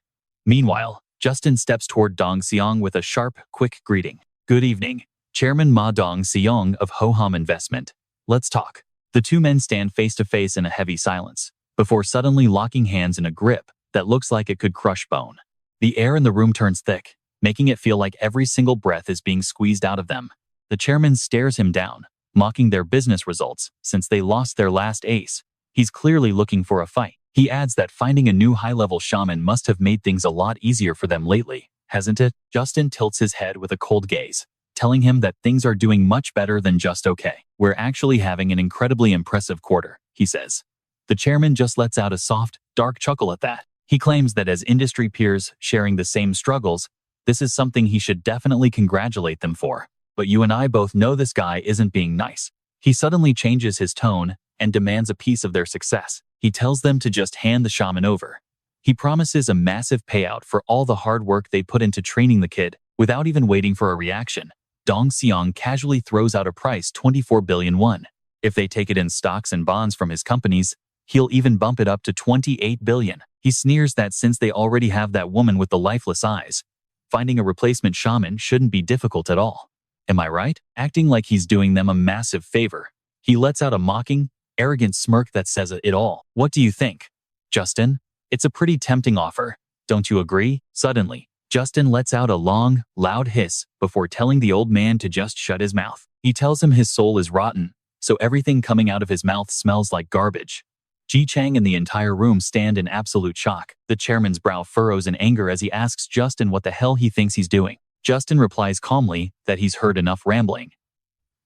Meanwhile, Justin steps toward Dong Seong with a sharp, quick greeting. Good evening, Chairman Ma Dong Seong of Hoham Investment. Let's talk. The two men stand face to face in a heavy silence, before suddenly locking hands in a grip that looks like it could crush bone. The air in the room turns thick, making it feel like every single breath is being squeezed out of them. The chairman stares him down, mocking their business results since they lost their last ace. He's clearly looking for a fight. He adds that finding a new high-level shaman must have made things a lot easier for them lately, hasn't it? Justin tilts his head with a cold gaze, telling him that things are doing much better than just okay. We're actually having an incredibly impressive quarter, he says. The chairman just lets out a soft, dark chuckle at that. He claims that as industry peers sharing the same struggles, this is something he should definitely congratulate them for. But you and I both know this guy isn't being nice. He suddenly changes his tone and demands a piece of their success. He tells them to just hand the shaman over. He promises a massive payout for all the hard work they put into training the kid, without even waiting for a reaction. Dong Seong casually throws out a price 24 billion won. If they take it in stocks and bonds from his companies, he'll even bump it up to 28 billion. He sneers that since they already have that woman with the lifeless eyes, finding a replacement shaman shouldn't be difficult at all. Am I right? Acting like he's doing them a massive favor, he lets out a mocking, arrogant smirk that says it all. What do you think, Justin? It's a pretty tempting offer, don't you agree? Suddenly, Justin lets out a long, loud hiss before telling the old man to just shut his mouth. He tells him his soul is rotten, so everything coming out of his mouth smells like garbage. Ji-chang and the entire room stand in absolute shock. The chairman's brow furrows in anger as he asks Justin what the hell he thinks he's doing. Justin replies calmly that he's heard enough rambling.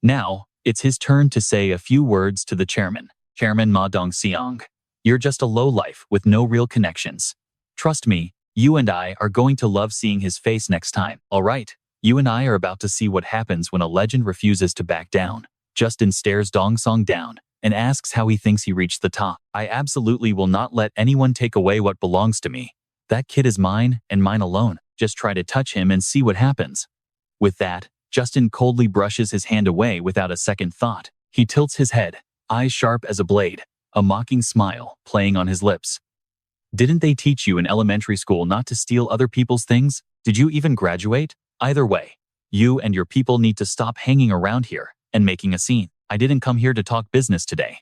Now, it's his turn to say a few words to the chairman. Chairman Ma Dong Seong, you're just a lowlife with no real connections. Trust me, you and I are going to love seeing his face next time. All right, you and I are about to see what happens when a legend refuses to back down. Justin stares Dong Seong down and asks how he thinks he reached the top. I absolutely will not let anyone take away what belongs to me. That kid is mine and mine alone. Just try to touch him and see what happens. With that, Justin coldly brushes his hand away without a second thought. He tilts his head, eyes sharp as a blade, a mocking smile playing on his lips. Didn't they teach you in elementary school not to steal other people's things? Did you even graduate? Either way, you and your people need to stop hanging around here and making a scene. I didn't come here to talk business today.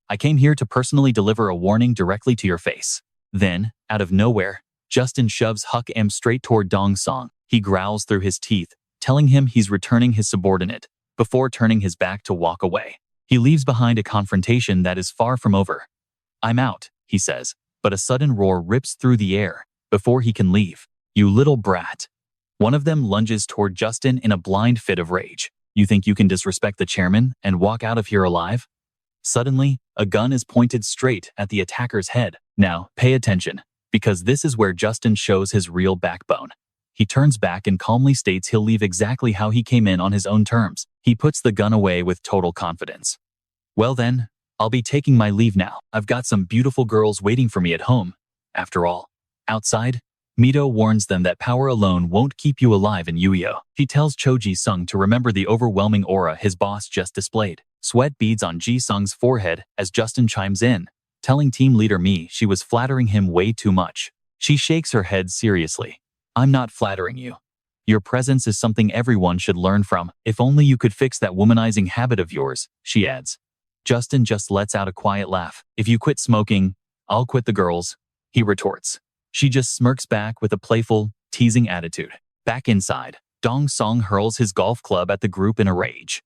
I came here to personally deliver a warning directly to your face. Then, out of nowhere, Justin shoves Huck M straight toward Dong Seong. He growls through his teeth, telling him he's returning his subordinate, before turning his back to walk away. He leaves behind a confrontation that is far from over. I'm out, he says, but a sudden roar rips through the air before he can leave. "You little brat." One of them lunges toward Justin in a blind fit of rage. "You think you can disrespect the chairman and walk out of here alive?" Suddenly, a gun is pointed straight at the attacker's head. Now, pay attention, because this is where Justin shows his real backbone. He turns back and calmly states he'll leave exactly how he came in on his own terms. He puts the gun away with total confidence. "Well then, I'll be taking my leave now. I've got some beautiful girls waiting for me at home. After all." Outside, Mido warns them that power alone won't keep you alive in Yu-Gi-Oh! He tells Chun Yi-sung to remember the overwhelming aura his boss just displayed. Sweat beads on Ji-sung's forehead as Justin chimes in, telling team leader Mi she was flattering him way too much. She shakes her head seriously. "I'm not flattering you. Your presence is something everyone should learn from. If only you could fix that womanizing habit of yours," she adds. Justin just lets out a quiet laugh. "If you quit smoking, I'll quit the girls," he retorts. She just smirks back with a playful, teasing attitude. Back inside, Dong-song hurls his golf club at the group in a rage.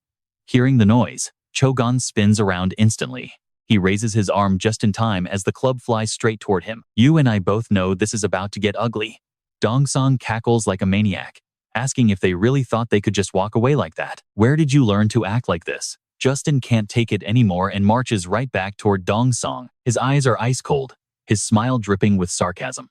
Hearing the noise, Chogon spins around instantly. He raises his arm just in time as the club flies straight toward him. "You and I both know this is about to get ugly." Dong-song cackles like a maniac, asking if they really thought they could just walk away like that. "Where did you learn to act like this?" Justin can't take it anymore and marches right back toward Dong-song. His eyes are ice cold, his smile dripping with sarcasm.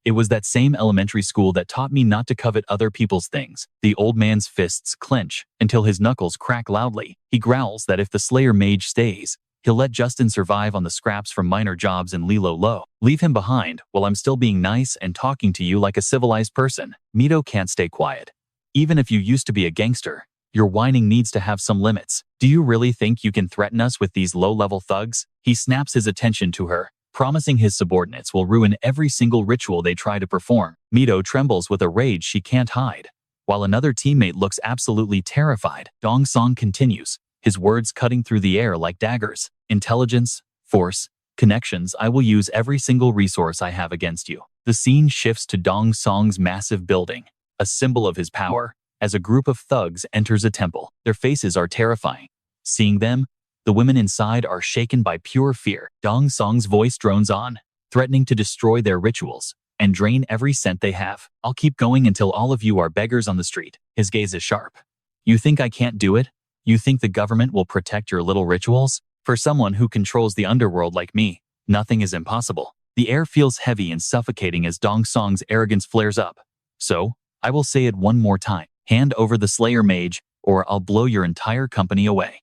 "It was that same elementary school that taught me not to covet other people's things." The old man's fists clench until his knuckles crack loudly. He growls that if the Slayer mage stays, he'll let Justin survive on the scraps from minor jobs in Lilo Low. "Leave him behind while I'm still being nice and talking to you like a civilized person." Mido can't stay quiet. "Even if you used to be a gangster, your whining needs to have some limits. Do you really think you can threaten us with these low-level thugs?" He snaps his attention to her, promising his subordinates will ruin every single ritual they try to perform. Mido trembles with a rage she can't hide, while another teammate looks absolutely terrified. Dong-song continues, his words cutting through the air like daggers. "Intelligence, force, connections, I will use every single resource I have against you." The scene shifts to Dong-song's massive building, a symbol of his power, as a group of thugs enters a temple. Their faces are terrifying. Seeing them, the women inside are shaken by pure fear. Dong-song's voice drones on, threatening to destroy their rituals and drain every cent they have. "I'll keep going until all of you are beggars on the street." His gaze is sharp. "You think I can't do it? You think the government will protect your little rituals? For someone who controls the underworld like me, nothing is impossible." The air feels heavy and suffocating as Dong-song's arrogance flares up. "So, I will say it one more time. Hand over the Slayer mage, or I'll blow your entire company away."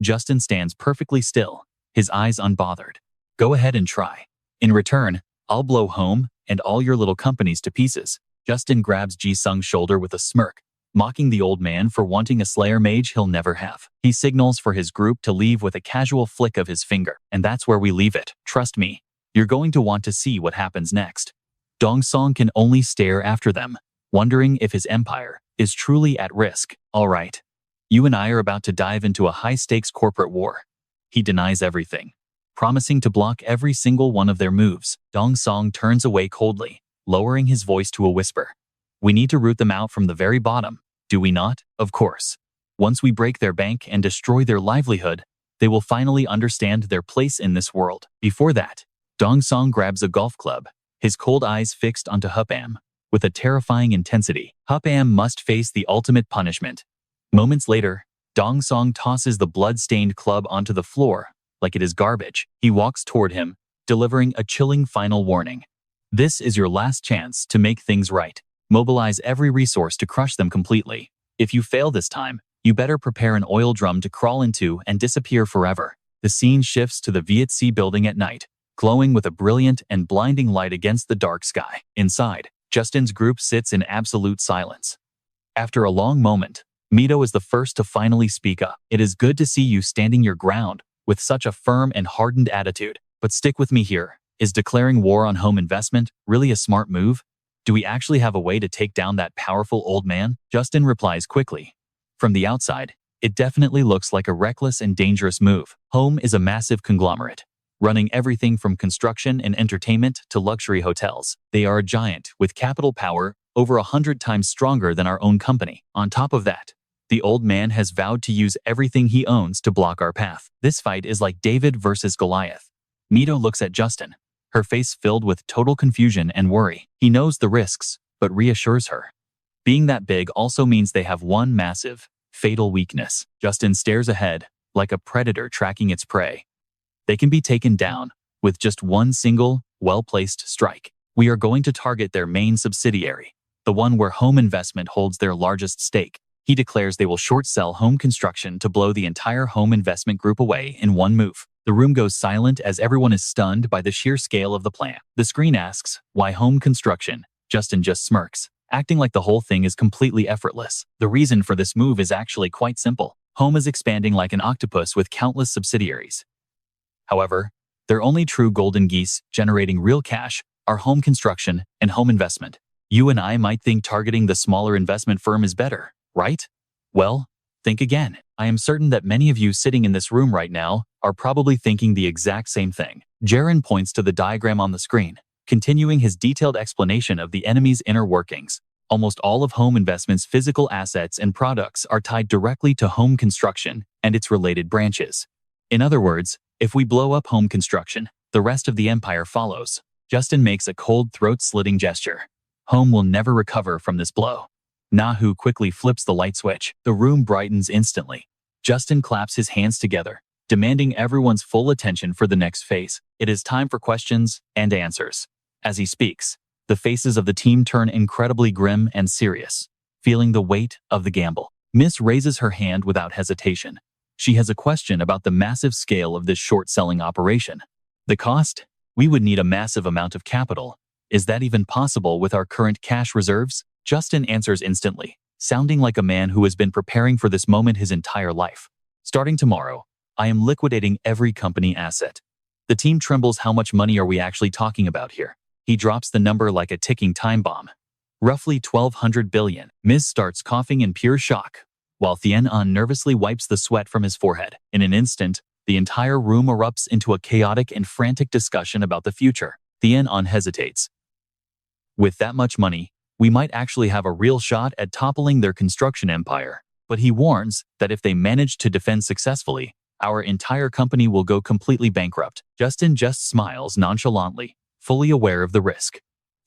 Justin stands perfectly still, his eyes unbothered. "Go ahead and try. In return, I'll blow home and all your little companies to pieces." Justin grabs Ji-sung's shoulder with a smirk, mocking the old man for wanting a Slayer mage he'll never have. He signals for his group to leave with a casual flick of his finger. And that's where we leave it. Trust me, you're going to want to see what happens next. Dong-song can only stare after them, wondering if his empire is truly at risk. "All right. You and I are about to dive into a high-stakes corporate war." He denies everything, promising to block every single one of their moves. Dong-song turns away coldly, lowering his voice to a whisper. "We need to root them out from the very bottom, do we not?" "Of course. Once we break their bank and destroy their livelihood, they will finally understand their place in this world. Before that," Dong-song grabs a golf club, his cold eyes fixed onto Hupam with a terrifying intensity. Hupam must face the ultimate punishment. Moments later, Dong-song tosses the blood-stained club onto the floor like it is garbage. He walks toward him, delivering a chilling final warning. "This is your last chance to make things right. Mobilize every resource to crush them completely. If you fail this time, you better prepare an oil drum to crawl into and disappear forever." The scene shifts to the VTC building at night, glowing with a brilliant and blinding light against the dark sky. Inside, Justin's group sits in absolute silence. After a long moment, Mido is the first to finally speak up. "It is good to see you standing your ground with such a firm and hardened attitude. But stick with me here. Is declaring war on home investment really a smart move? Do we actually have a way to take down that powerful old man?" Justin replies quickly. "From the outside, it definitely looks like a reckless and dangerous move. Home is a massive conglomerate, running everything from construction and entertainment to luxury hotels. They are a giant with capital power over 100 times stronger than our own company. On top of that, the old man has vowed to use everything he owns to block our path. This fight is like David versus Goliath." Mido looks at Justin, her face filled with total confusion and worry. He knows the risks, but reassures her. Being that big also means they have one massive, fatal weakness. Justin stares ahead, like a predator tracking its prey. They can be taken down with just one single, well-placed strike. We are going to target their main subsidiary, the one where home investment holds their largest stake. He declares they will short-sell home construction to blow the entire home investment group away in one move. The room goes silent as everyone is stunned by the sheer scale of the plan. The screen asks, "Why home construction?" Justin just smirks, acting like the whole thing is completely effortless. The reason for this move is actually quite simple. Home is expanding like an octopus with countless subsidiaries. However, their only true golden geese generating real cash are home construction and home investment. You and I might think targeting the smaller investment firm is better, right? Well, think again. I am certain that many of you sitting in this room right now are probably thinking the exact same thing. Jaren points to the diagram on the screen, continuing his detailed explanation of the enemy's inner workings. Almost all of home investment's physical assets and products are tied directly to home construction and its related branches. In other words, if we blow up home construction, the rest of the empire follows. Justin makes a cold throat-slitting gesture. Home will never recover from this blow. Nahu quickly flips the light switch. The room brightens instantly. Justin claps his hands together, demanding everyone's full attention for the next phase. It is time for questions and answers. As he speaks, the faces of the team turn incredibly grim and serious, feeling the weight of the gamble. Miss raises her hand without hesitation. She has a question about the massive scale of this short-selling operation. The cost? We would need a massive amount of capital. Is that even possible with our current cash reserves? Justin answers instantly, sounding like a man who has been preparing for this moment his entire life. Starting tomorrow, I am liquidating every company asset. The team trembles. How much money are we actually talking about here? He drops the number like a ticking time bomb. Roughly 1,200 billion. Miz starts coughing in pure shock, while Thien-an nervously wipes the sweat from his forehead. In an instant, the entire room erupts into a chaotic and frantic discussion about the future. Thien-an hesitates. With that much money, we might actually have a real shot at toppling their construction empire. But he warns that if they manage to defend successfully, our entire company will go completely bankrupt. Justin just smiles nonchalantly, fully aware of the risk.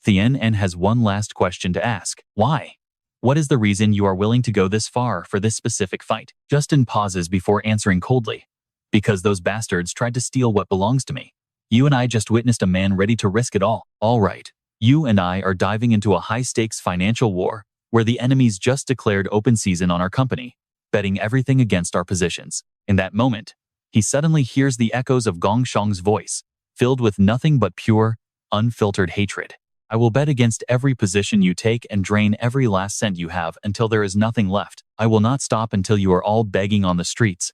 Thien-an has one last question to ask. Why? What is the reason you are willing to go this far for this specific fight? Justin pauses before answering coldly. Because those bastards tried to steal what belongs to me. You and I just witnessed a man ready to risk it all. All right. You and I are diving into a high-stakes financial war where the enemies just declared open season on our company, betting everything against our positions. In that moment, he suddenly hears the echoes of Gong Shang's voice, filled with nothing but pure, unfiltered hatred. I will bet against every position you take and drain every last cent you have until there is nothing left. I will not stop until you are all begging on the streets.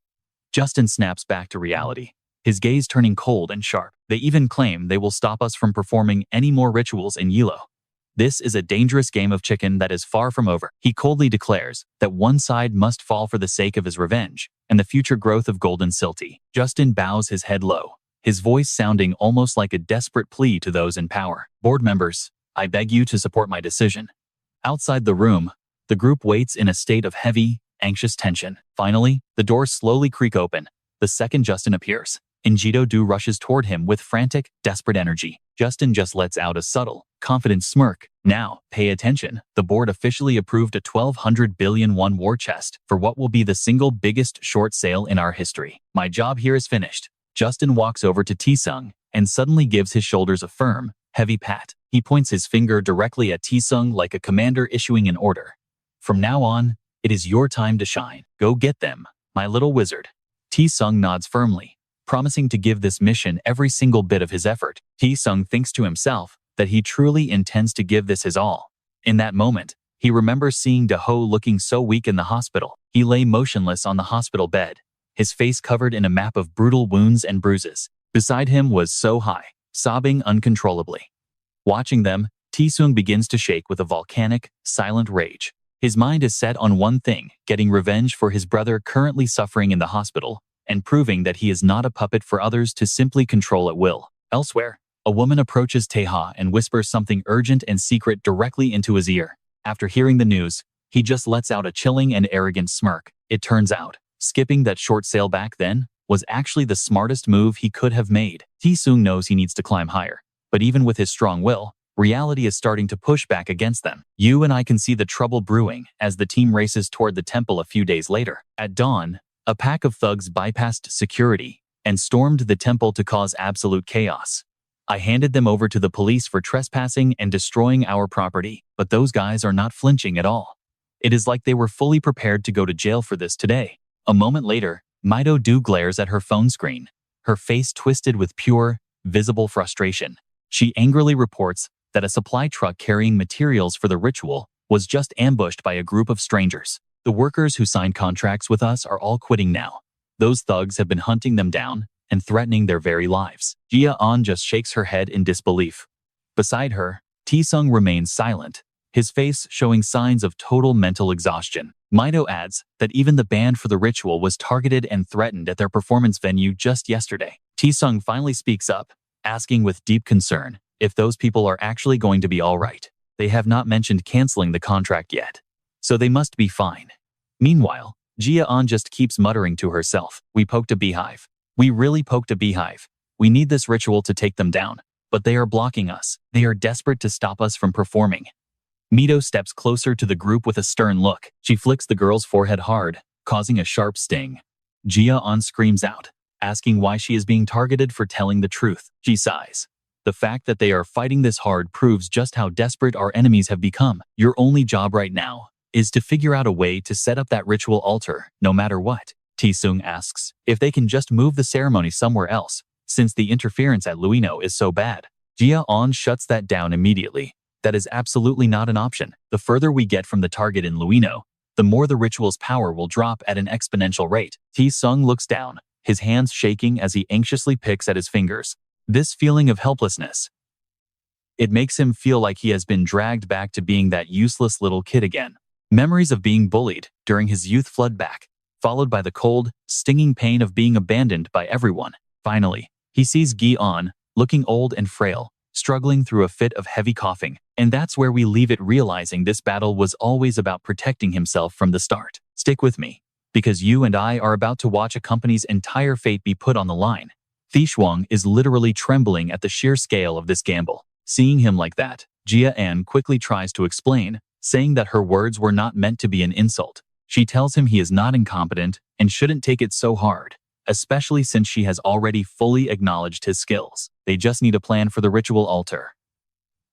Justin snaps back to reality, his gaze turning cold and sharp. They even claim they will stop us from performing any more rituals in Yilo. This is a dangerous game of chicken that is far from over. He coldly declares that one side must fall for the sake of his revenge and the future growth of Golden Silty. Justin bows his head low, his voice sounding almost like a desperate plea to those in power. Board members, I beg you to support my decision. Outside the room, the group waits in a state of heavy, anxious tension. Finally, the doors slowly creak open. The second Justin appears, Mido rushes toward him with frantic, desperate energy. Justin just lets out a subtle, confident smirk. Now, pay attention. The board officially approved a 1,200 billion won war chest for what will be the single biggest short sale in our history. My job here is finished. Justin walks over to Yi-sung and suddenly gives his shoulders a firm, heavy pat. He points his finger directly at Yi-sung like a commander issuing an order. From now on, it is your time to shine. Go get them, my little wizard. Yi-sung nods firmly, promising to give this mission every single bit of his effort. Yi-sung thinks to himself that he truly intends to give this his all. In that moment, he remembers seeing De-ho looking so weak in the hospital. He lay motionless on the hospital bed, his face covered in a map of brutal wounds and bruises. Beside him was So-hai, sobbing uncontrollably. Watching them, Yi-sung begins to shake with a volcanic, silent rage. His mind is set on one thing, getting revenge for his brother currently suffering in the hospital, and proving that he is not a puppet for others to simply control at will. Elsewhere, a woman approaches Taeha and whispers something urgent and secret directly into his ear. After hearing the news, he just lets out a chilling and arrogant smirk. It turns out, skipping that short sale back then was actually the smartest move he could have made. Yi-sung knows he needs to climb higher, But even with his strong will, reality is starting to push back against them. You and I can see the trouble brewing as the team races toward the temple a few days later. At dawn, a pack of thugs bypassed security and stormed the temple to cause absolute chaos. I handed them over to the police for trespassing and destroying our property, but those guys are not flinching at all. It is like they were fully prepared to go to jail for this today. A moment later, Mido glares at her phone screen, her face twisted with pure, visible frustration. She angrily reports that a supply truck carrying materials for the ritual was just ambushed by a group of strangers. The workers who signed contracts with us are all quitting now. Those thugs have been hunting them down and threatening their very lives. Jia-an just shakes her head in disbelief. Beside her, Yi-sung remains silent, his face showing signs of total mental exhaustion. Mido adds that even the band for the ritual was targeted and threatened at their performance venue just yesterday. Yi-sung finally speaks up, asking with deep concern if those people are actually going to be all right. They have not mentioned canceling the contract yet, so they must be fine. Meanwhile, Jia-an just keeps muttering to herself, "We poked a beehive. We really poked a beehive. We need this ritual to take them down, but they are blocking us. They are desperate to stop us from performing." Mido steps closer to the group with a stern look. She flicks the girl's forehead hard, causing a sharp sting. Jia-an screams out, asking why she is being targeted for telling the truth. She sighs. The fact that they are fighting this hard proves just how desperate our enemies have become. Your only job right now is to figure out a way to set up that ritual altar, no matter what. Yi-sung asks if they can just move the ceremony somewhere else, since the interference at Luino is so bad. Jia-an shuts that down immediately. That is absolutely not an option. The further we get from the target in Luino, the more the ritual's power will drop at an exponential rate. Yi-sung looks down, his hands shaking as he anxiously picks at his fingers. This feeling of helplessness, it makes him feel like he has been dragged back to being that useless little kid again. Memories of being bullied during his youth flood back, followed by the cold, stinging pain of being abandoned by everyone. Finally, he sees Gi-an, looking old and frail, struggling through a fit of heavy coughing. And that's where we leave it, realizing this battle was always about protecting himself from the start. Stick with me, because you and I are about to watch a company's entire fate be put on the line. Shuang is literally trembling at the sheer scale of this gamble. Seeing him like that, Jia-an quickly tries to explain, saying that her words were not meant to be an insult. She tells him he is not incompetent and shouldn't take it so hard, especially since she has already fully acknowledged his skills. They just need a plan for the ritual altar.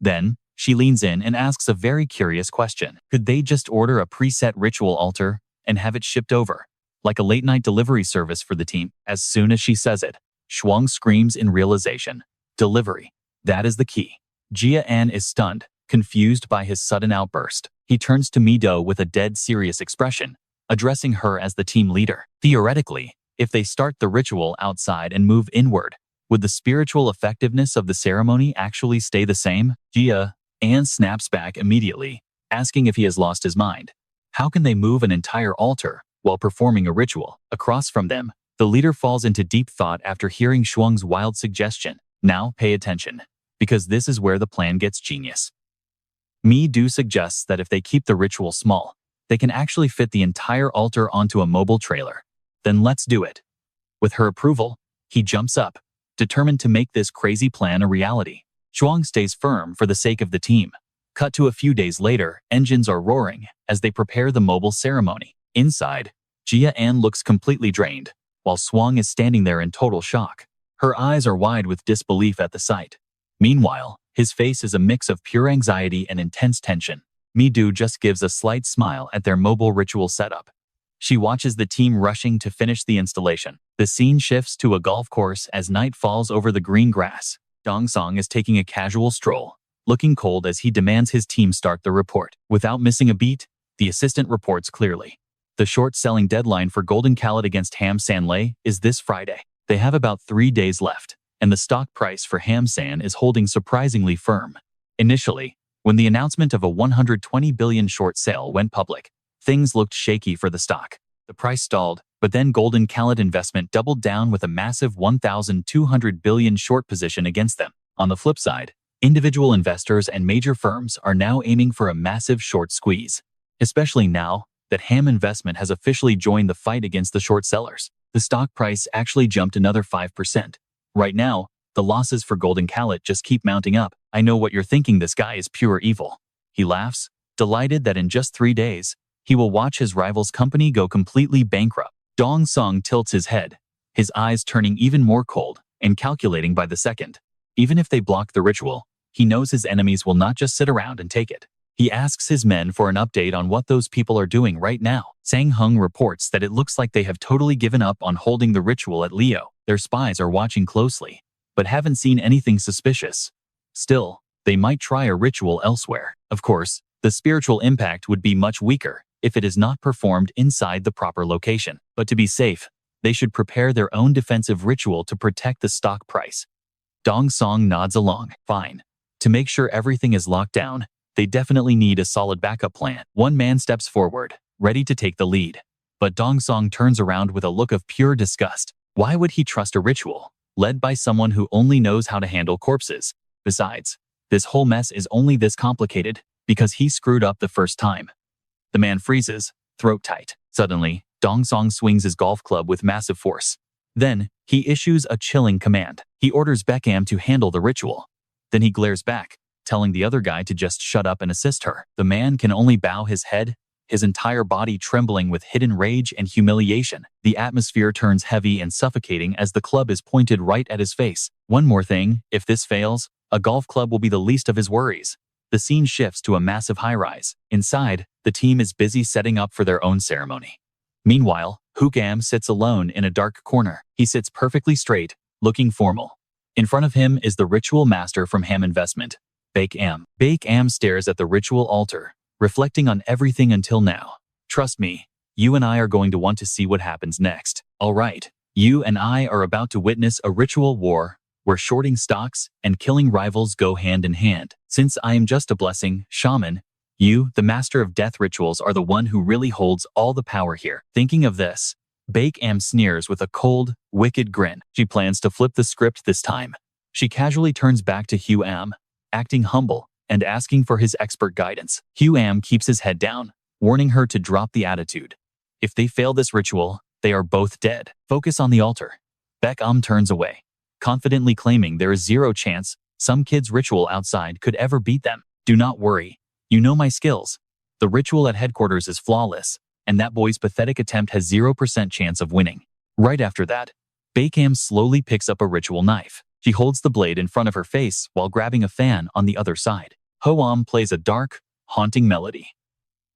Then, she leans in and asks a very curious question. Could they just order a preset ritual altar and have it shipped over, like a late-night delivery service for the team? As soon as she says it, Shuang screams in realization. Delivery. That is the key. Jia-an is stunned, confused by his sudden outburst. He turns to Mido with a dead serious expression, addressing her as the team leader. Theoretically, if they start the ritual outside and move inward, would the spiritual effectiveness of the ceremony actually stay the same? Jia-an snaps back immediately, asking if he has lost his mind. How can they move an entire altar while performing a ritual? Across from them, the leader falls into deep thought after hearing Shuang's wild suggestion. Now pay attention, because this is where the plan gets genius. Mido suggests that if they keep the ritual small, they can actually fit the entire altar onto a mobile trailer. Then let's do it. With her approval, he jumps up, determined to make this crazy plan a reality. Shuang stays firm for the sake of the team. Cut to a few days later, engines are roaring as they prepare the mobile ceremony. Inside, Jia-an looks completely drained, while Shuang is standing there in total shock. Her eyes are wide with disbelief at the sight. Meanwhile, his face is a mix of pure anxiety and intense tension. Mido just gives a slight smile at their mobile ritual setup. She watches the team rushing to finish the installation. The scene shifts to a golf course as night falls over the green grass. Dong-song is taking a casual stroll, looking cold as he demands his team start the report. Without missing a beat, the assistant reports clearly. The short-selling deadline for Golden Khaled against Ham Sanlei is this Friday. They have about 3 days left, and the stock price for Ham San is holding surprisingly firm. Initially, when the announcement of a 120 billion short sale went public, things looked shaky for the stock. The price stalled, but then Golden Khaled Investment doubled down with a massive 1,200 billion short position against them. On the flip side, individual investors and major firms are now aiming for a massive short squeeze, especially now that Ham Investment has officially joined the fight against the short sellers. The stock price actually jumped another 5%. Right now, The losses for Golden Calet just keep mounting up. I know what you're thinking, this guy is pure evil. He laughs, delighted that in just 3 days, he will watch his rival's company go completely bankrupt. Dong Song tilts his head, his eyes turning even more cold and calculating by the second. Even if they block the ritual, he knows his enemies will not just sit around and take it. He asks his men for an update on what those people are doing right now. Sang Hung reports that it looks like they have totally given up on holding the ritual at Leo. Their spies are watching closely, but haven't seen anything suspicious. Still, they might try a ritual elsewhere. Of course, the spiritual impact would be much weaker if it is not performed inside the proper location. But to be safe, they should prepare their own defensive ritual to protect the stock price. Dong Song nods along. Fine. To make sure everything is locked down, they definitely need a solid backup plan. One man steps forward, ready to take the lead. But Dong Song turns around with a look of pure disgust. Why would he trust a ritual led by someone who only knows how to handle corpses? Besides, this whole mess is only this complicated because he screwed up the first time. The man freezes, throat tight. Suddenly, Dong Song swings his golf club with massive force. Then, he issues a chilling command. He orders Beckham to handle the ritual. Then he glares back, telling the other guy to just shut up and assist her. The man can only bow his head, his entire body trembling with hidden rage and humiliation. The atmosphere turns heavy and suffocating as the club is pointed right at his face. One more thing, if this fails, a golf club will be the least of his worries. The scene shifts to a massive high-rise. Inside, the team is busy setting up for their own ceremony. Meanwhile, Hookam sits alone in a dark corner. He sits perfectly straight, looking formal. In front of him is the ritual master from Ham Investment, Baek Am. Baek Am stares at the ritual altar, reflecting on everything until now. Trust me, you and I are going to want to see what happens next. All right, you and I are about to witness a ritual war where shorting stocks and killing rivals go hand in hand. Since I am just a blessing, shaman, you, the master of death rituals, are the one who really holds all the power here. Thinking of this, Baek Am sneers with a cold, wicked grin. She plans to flip the script this time. She casually turns back to Hugh Am, acting humble and asking for his expert guidance. Hugh Am keeps his head down, warning her to drop the attitude. If they fail this ritual, they are both dead. Focus on the altar. Baek Am turns away, confidently claiming there is zero chance some kid's ritual outside could ever beat them. Do not worry. You know my skills. The ritual at headquarters is flawless, and that boy's pathetic attempt has 0% chance of winning. Right after that, Baek Am slowly picks up a ritual knife. She holds the blade in front of her face while grabbing a fan on the other side. Hoam plays a dark, haunting melody.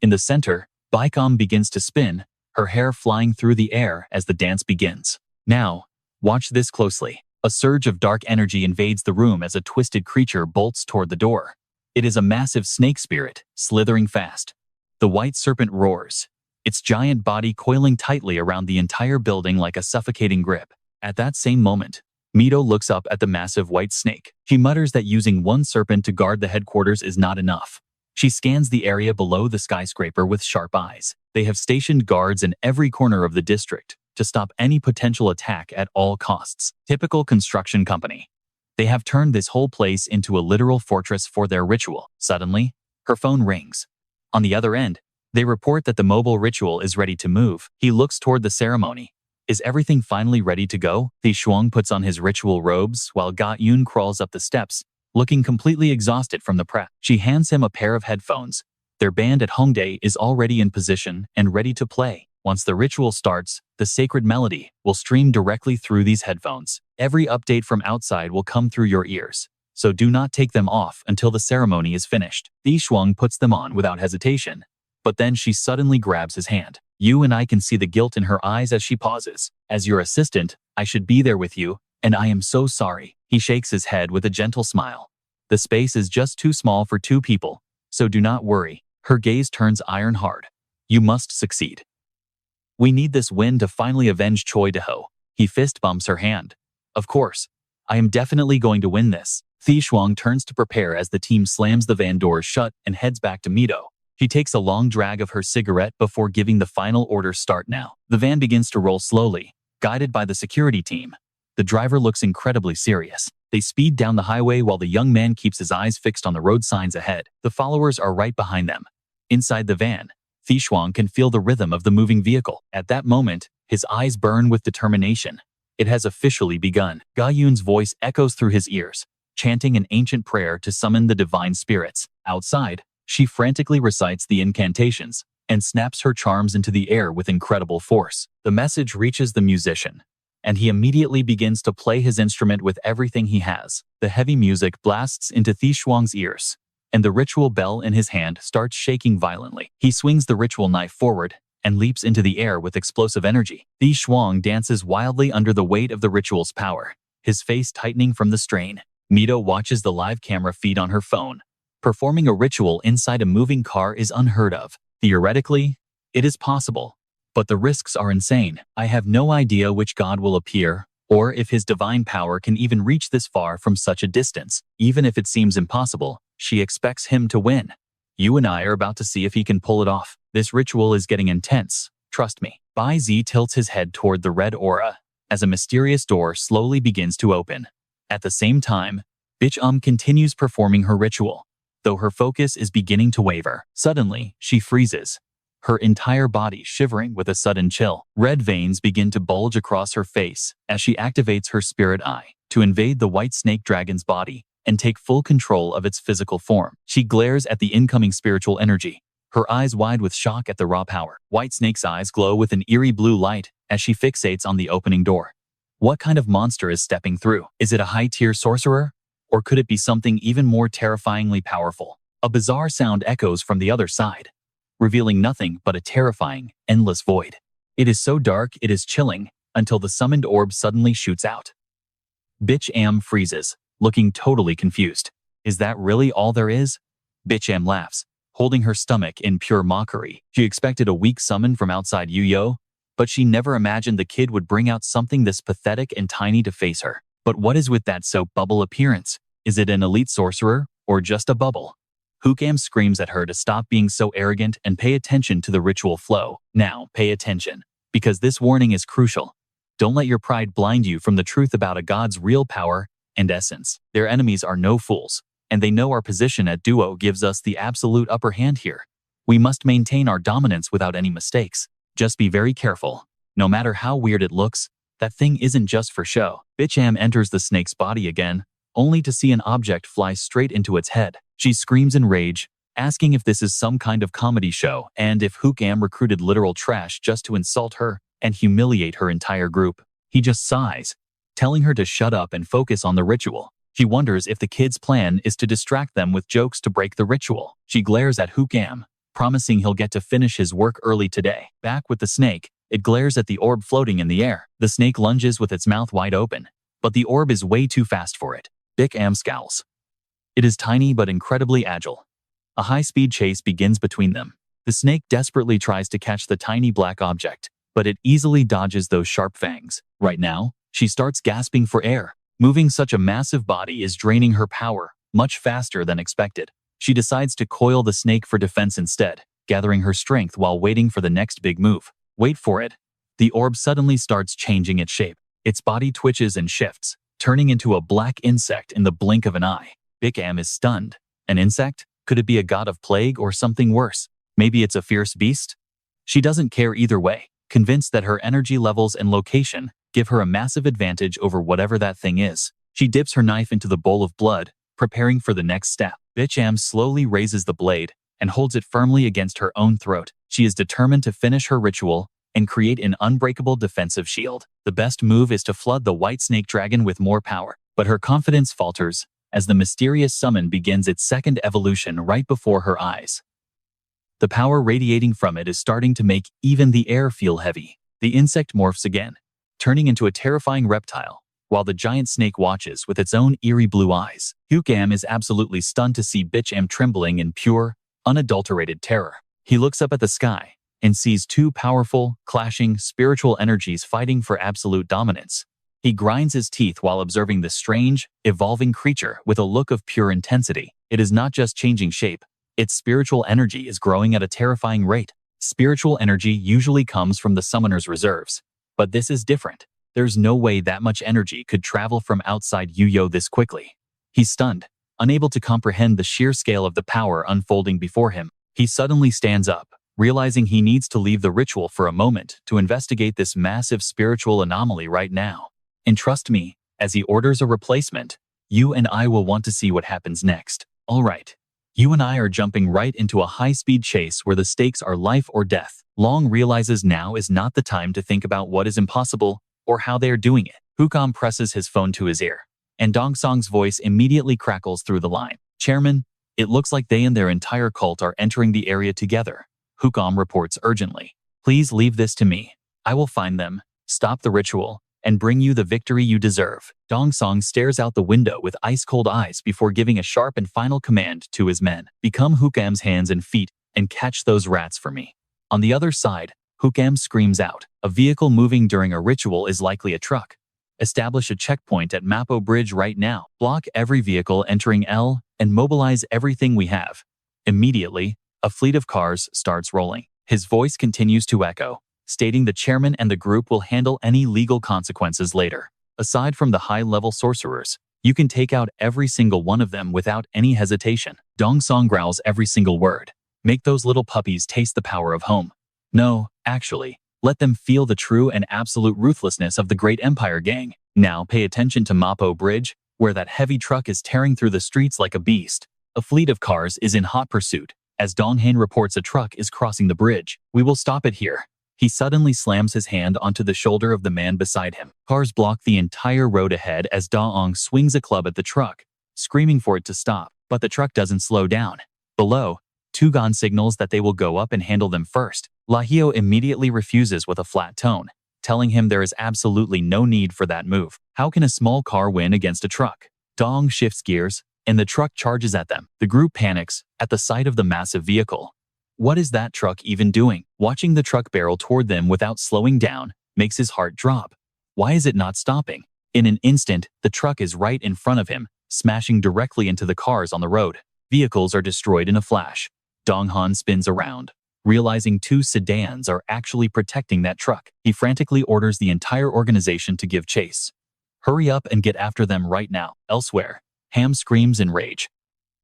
In the center, Baek Am begins to spin, her hair flying through the air as the dance begins. Now, watch this closely. A surge of dark energy invades the room as a twisted creature bolts toward the door. It is a massive snake spirit, slithering fast. The white serpent roars, its giant body coiling tightly around the entire building like a suffocating grip. At that same moment, Mido looks up at the massive white snake. She mutters that using one serpent to guard the headquarters is not enough. She scans the area below the skyscraper with sharp eyes. They have stationed guards in every corner of the district to stop any potential attack at all costs. Typical construction company. They have turned this whole place into a literal fortress for their ritual. Suddenly, her phone rings. On the other end, they report that the mobile ritual is ready to move. He looks toward the ceremony. Is everything finally ready to go? Thi Shuang puts on his ritual robes while Ga Yun crawls up the steps, looking completely exhausted from the prep. She hands him a pair of headphones. Their band at Hongdae is already in position and ready to play. Once the ritual starts, the sacred melody will stream directly through these headphones. Every update from outside will come through your ears, so do not take them off until the ceremony is finished. Thi Shuang puts them on without hesitation, but then she suddenly grabs his hand. You and I can see the guilt in her eyes as she pauses. As your assistant, I should be there with you, and I am so sorry. He shakes his head with a gentle smile. The space is just too small for 2 people, so do not worry. Her gaze turns iron hard. You must succeed. We need this win to finally avenge Choi Deho. He fist bumps her hand. Of course. I am definitely going to win this. Thi Shuang turns to prepare as the team slams the van doors shut and heads back to Mido. She takes a long drag of her cigarette before giving the final order start now. The van begins to roll slowly, guided by the security team. The driver looks incredibly serious. They speed down the highway while the young man keeps his eyes fixed on the road signs ahead. The followers are right behind them. Inside the van, Thi Shuang can feel the rhythm of the moving vehicle. At that moment, his eyes burn with determination. It has officially begun. Ga Yun's voice echoes through his ears, chanting an ancient prayer to summon the divine spirits. Outside, she frantically recites the incantations and snaps her charms into the air with incredible force. The message reaches the musician, and he immediately begins to play his instrument with everything he has. The heavy music blasts into Thi Shuang's ears, and the ritual bell in his hand starts shaking violently. He swings the ritual knife forward and leaps into the air with explosive energy. Thi Shuang dances wildly under the weight of the ritual's power, his face tightening from the strain. Mido watches the live camera feed on her phone. Performing a ritual inside a moving car is unheard of. Theoretically, it is possible, but the risks are insane. I have no idea which god will appear, or if his divine power can even reach this far from such a distance. Even if it seems impossible, she expects him to win. You and I are about to see if he can pull it off. This ritual is getting intense, trust me. Bai Zi tilts his head toward the red aura as a mysterious door slowly begins to open. At the same time, Bitch continues performing her ritual, though her focus is beginning to waver. Suddenly, she freezes, her entire body shivering with a sudden chill. Red veins begin to bulge across her face as she activates her spirit eye to invade the white snake dragon's body and take full control of its physical form. She glares at the incoming spiritual energy, her eyes wide with shock at the raw power. White Snake's eyes glow with an eerie blue light as she fixates on the opening door. What kind of monster is stepping through? Is it a high-tier sorcerer? Or could it be something even more terrifyingly powerful? A bizarre sound echoes from the other side, revealing nothing but a terrifying, endless void. It is so dark it is chilling, until the summoned orb suddenly shoots out. Bitch freezes, looking totally confused. Is that really all there is? Bitch laughs, holding her stomach in pure mockery. She expected a weak summon from outside Yu-Yo, but she never imagined the kid would bring out something this pathetic and tiny to face her. But what is with that soap bubble appearance? Is it an elite sorcerer, or just a bubble? Hookam screams at her to stop being so arrogant and pay attention to the ritual flow. Now, pay attention, because this warning is crucial. Don't let your pride blind you from the truth about a god's real power and essence. Their enemies are no fools, and they know our position at Duo gives us the absolute upper hand here. We must maintain our dominance without any mistakes. Just be very careful. No matter how weird it looks, that thing isn't just for show. Bitch enters the snake's body again, only to see an object fly straight into its head. She screams in rage, asking if this is some kind of comedy show and if Hookam recruited literal trash just to insult her and humiliate her entire group. He just sighs, telling her to shut up and focus on the ritual. She wonders if the kid's plan is to distract them with jokes to break the ritual. She glares at Hookam, promising he'll get to finish his work early today. Back with the snake, it glares at the orb floating in the air. The snake lunges with its mouth wide open, but the orb is way too fast for it. Bic scowls. It is tiny but incredibly agile. A high-speed chase begins between them. The snake desperately tries to catch the tiny black object, but it easily dodges those sharp fangs. Right now, she starts gasping for air. Moving such a massive body is draining her power much faster than expected. She decides to coil the snake for defense instead, gathering her strength while waiting for the next big move. Wait for it. The orb suddenly starts changing its shape. Its body twitches and shifts, turning into a black insect in the blink of an eye. Bic is stunned. An insect? Could it be a god of plague or something worse? Maybe it's a fierce beast? She doesn't care either way, convinced that her energy levels and location give her a massive advantage over whatever that thing is. She dips her knife into the bowl of blood, preparing for the next step. Bitch slowly raises the blade and holds it firmly against her own throat. She is determined to finish her ritual and create an unbreakable defensive shield. The best move is to flood the white snake dragon with more power, but her confidence falters as the mysterious summon begins its second evolution right before her eyes. The power radiating from it is starting to make even the air feel heavy. The insect morphs again, turning into a terrifying reptile, while the giant snake watches with its own eerie blue eyes. Hookam is absolutely stunned to see Bitch trembling in pure, unadulterated terror. He looks up at the sky and sees two powerful, clashing spiritual energies fighting for absolute dominance. He grinds his teeth while observing the strange, evolving creature with a look of pure intensity. It is not just changing shape, its spiritual energy is growing at a terrifying rate. Spiritual energy usually comes from the summoner's reserves, but this is different. There's no way that much energy could travel from outside Yu-Yo this quickly. He's stunned, unable to comprehend the sheer scale of the power unfolding before him. He suddenly stands up, realizing he needs to leave the ritual for a moment to investigate this massive spiritual anomaly right now. And trust me, as he orders a replacement, you and I will want to see what happens next. Alright. You and I are jumping right into a high-speed chase where the stakes are life or death. Long realizes now is not the time to think about what is impossible or how they are doing it. Hukam presses his phone to his ear, and Dongsong's voice immediately crackles through the line. Chairman, it looks like they and their entire cult are entering the area together. Hukam reports urgently. Please leave this to me. I will find them, stop the ritual, and bring you the victory you deserve. Dongsong stares out the window with ice-cold eyes before giving a sharp and final command to his men. Become Hukam's hands and feet and catch those rats for me. On the other side, Hukam screams out. A vehicle moving during a ritual is likely a truck. Establish a checkpoint at Mapo Bridge right now. Block every vehicle entering L and mobilize everything we have. Immediately, a fleet of cars starts rolling. His voice continues to echo, stating the chairman and the group will handle any legal consequences later. Aside from the high-level sorcerers, you can take out every single one of them without any hesitation. Dongsong growls every single word. Make those little puppies taste the power of home. No, actually, let them feel the true and absolute ruthlessness of the Great Empire Gang. Now pay attention to Mapo Bridge, where that heavy truck is tearing through the streets like a beast. A fleet of cars is in hot pursuit. As Donghan reports a truck is crossing the bridge. We will stop it here. He suddenly slams his hand onto the shoulder of the man beside him. Cars block the entire road ahead as Daong swings a club at the truck, screaming for it to stop. But the truck doesn't slow down. Below, Tugon signals that they will go up and handle them first. Lahio immediately refuses with a flat tone, telling him there is absolutely no need for that move. How can a small car win against a truck? Dong shifts gears, and the truck charges at them. The group panics at the sight of the massive vehicle. What is that truck even doing? Watching the truck barrel toward them without slowing down makes his heart drop. Why is it not stopping? In an instant, the truck is right in front of him, smashing directly into the cars on the road. Vehicles are destroyed in a flash. Donghan spins around, realizing two sedans are actually protecting that truck. He frantically orders the entire organization to give chase. Hurry up and get after them right now. Elsewhere, Ham screams in rage.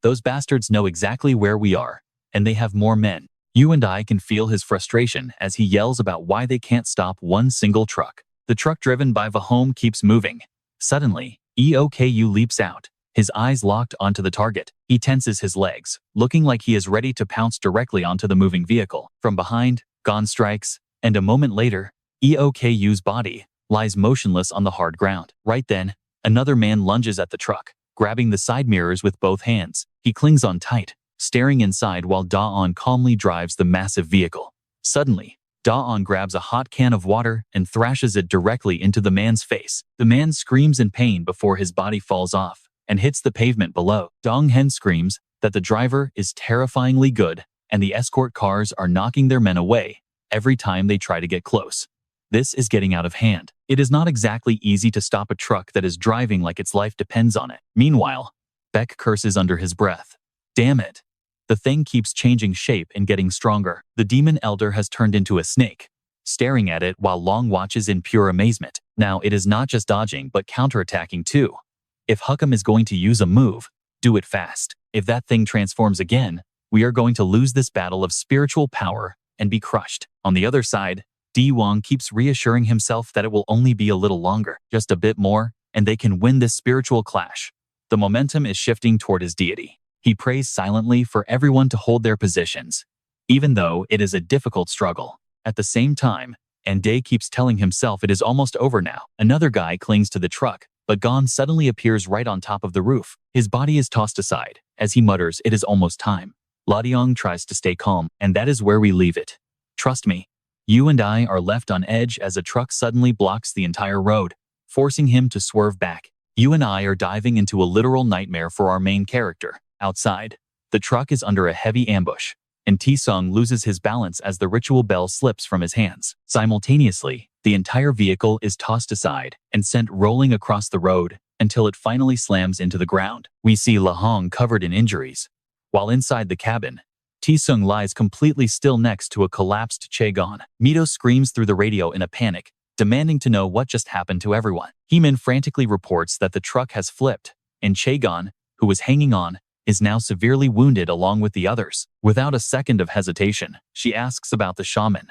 Those bastards know exactly where we are, and they have more men. You and I can feel his frustration as he yells about why they can't stop one single truck. The truck driven by Vahom keeps moving. Suddenly, Eoku leaps out, his eyes locked onto the target. He tenses his legs, looking like he is ready to pounce directly onto the moving vehicle. From behind, Gon strikes, and a moment later, Eoku's body lies motionless on the hard ground. Right then, another man lunges at the truck, grabbing the side mirrors with both hands. He clings on tight, staring inside while Da-on calmly drives the massive vehicle. Suddenly, Da-on grabs a hot can of water and thrashes it directly into the man's face. The man screams in pain before his body falls off and hits the pavement below. Donghen screams that the driver is terrifyingly good and the escort cars are knocking their men away every time they try to get close. This is getting out of hand. It is not exactly easy to stop a truck that is driving like its life depends on it. Meanwhile, Beck curses under his breath. Damn it. The thing keeps changing shape and getting stronger. The demon elder has turned into a snake, staring at it while Long watches in pure amazement. Now it is not just dodging but counterattacking too. If Hukam is going to use a move, do it fast. If that thing transforms again, we are going to lose this battle of spiritual power and be crushed. On the other side, Di Wang keeps reassuring himself that it will only be a little longer, just a bit more, and they can win this spiritual clash. The momentum is shifting toward his deity. He prays silently for everyone to hold their positions, even though it is a difficult struggle. At the same time, Ande keeps telling himself it is almost over now. Another guy clings to the truck, but Gon suddenly appears right on top of the roof. His body is tossed aside, as he mutters it is almost time. Ladiong tries to stay calm, and that is where we leave it. Trust me, you and I are left on edge as a truck suddenly blocks the entire road, forcing him to swerve back. You and I are diving into a literal nightmare for our main character. Outside, the truck is under a heavy ambush, and Ti-sung loses his balance as the ritual bell slips from his hands. Simultaneously, the entire vehicle is tossed aside and sent rolling across the road until it finally slams into the ground. We see Lahong covered in injuries, while inside the cabin, Ti-sung lies completely still next to a collapsed Chaegon. Mido screams through the radio in a panic, demanding to know what just happened to everyone. Heeman frantically reports that the truck has flipped, and Chaegon, who was hanging on, is now severely wounded along with the others. Without a second of hesitation, she asks about the shaman.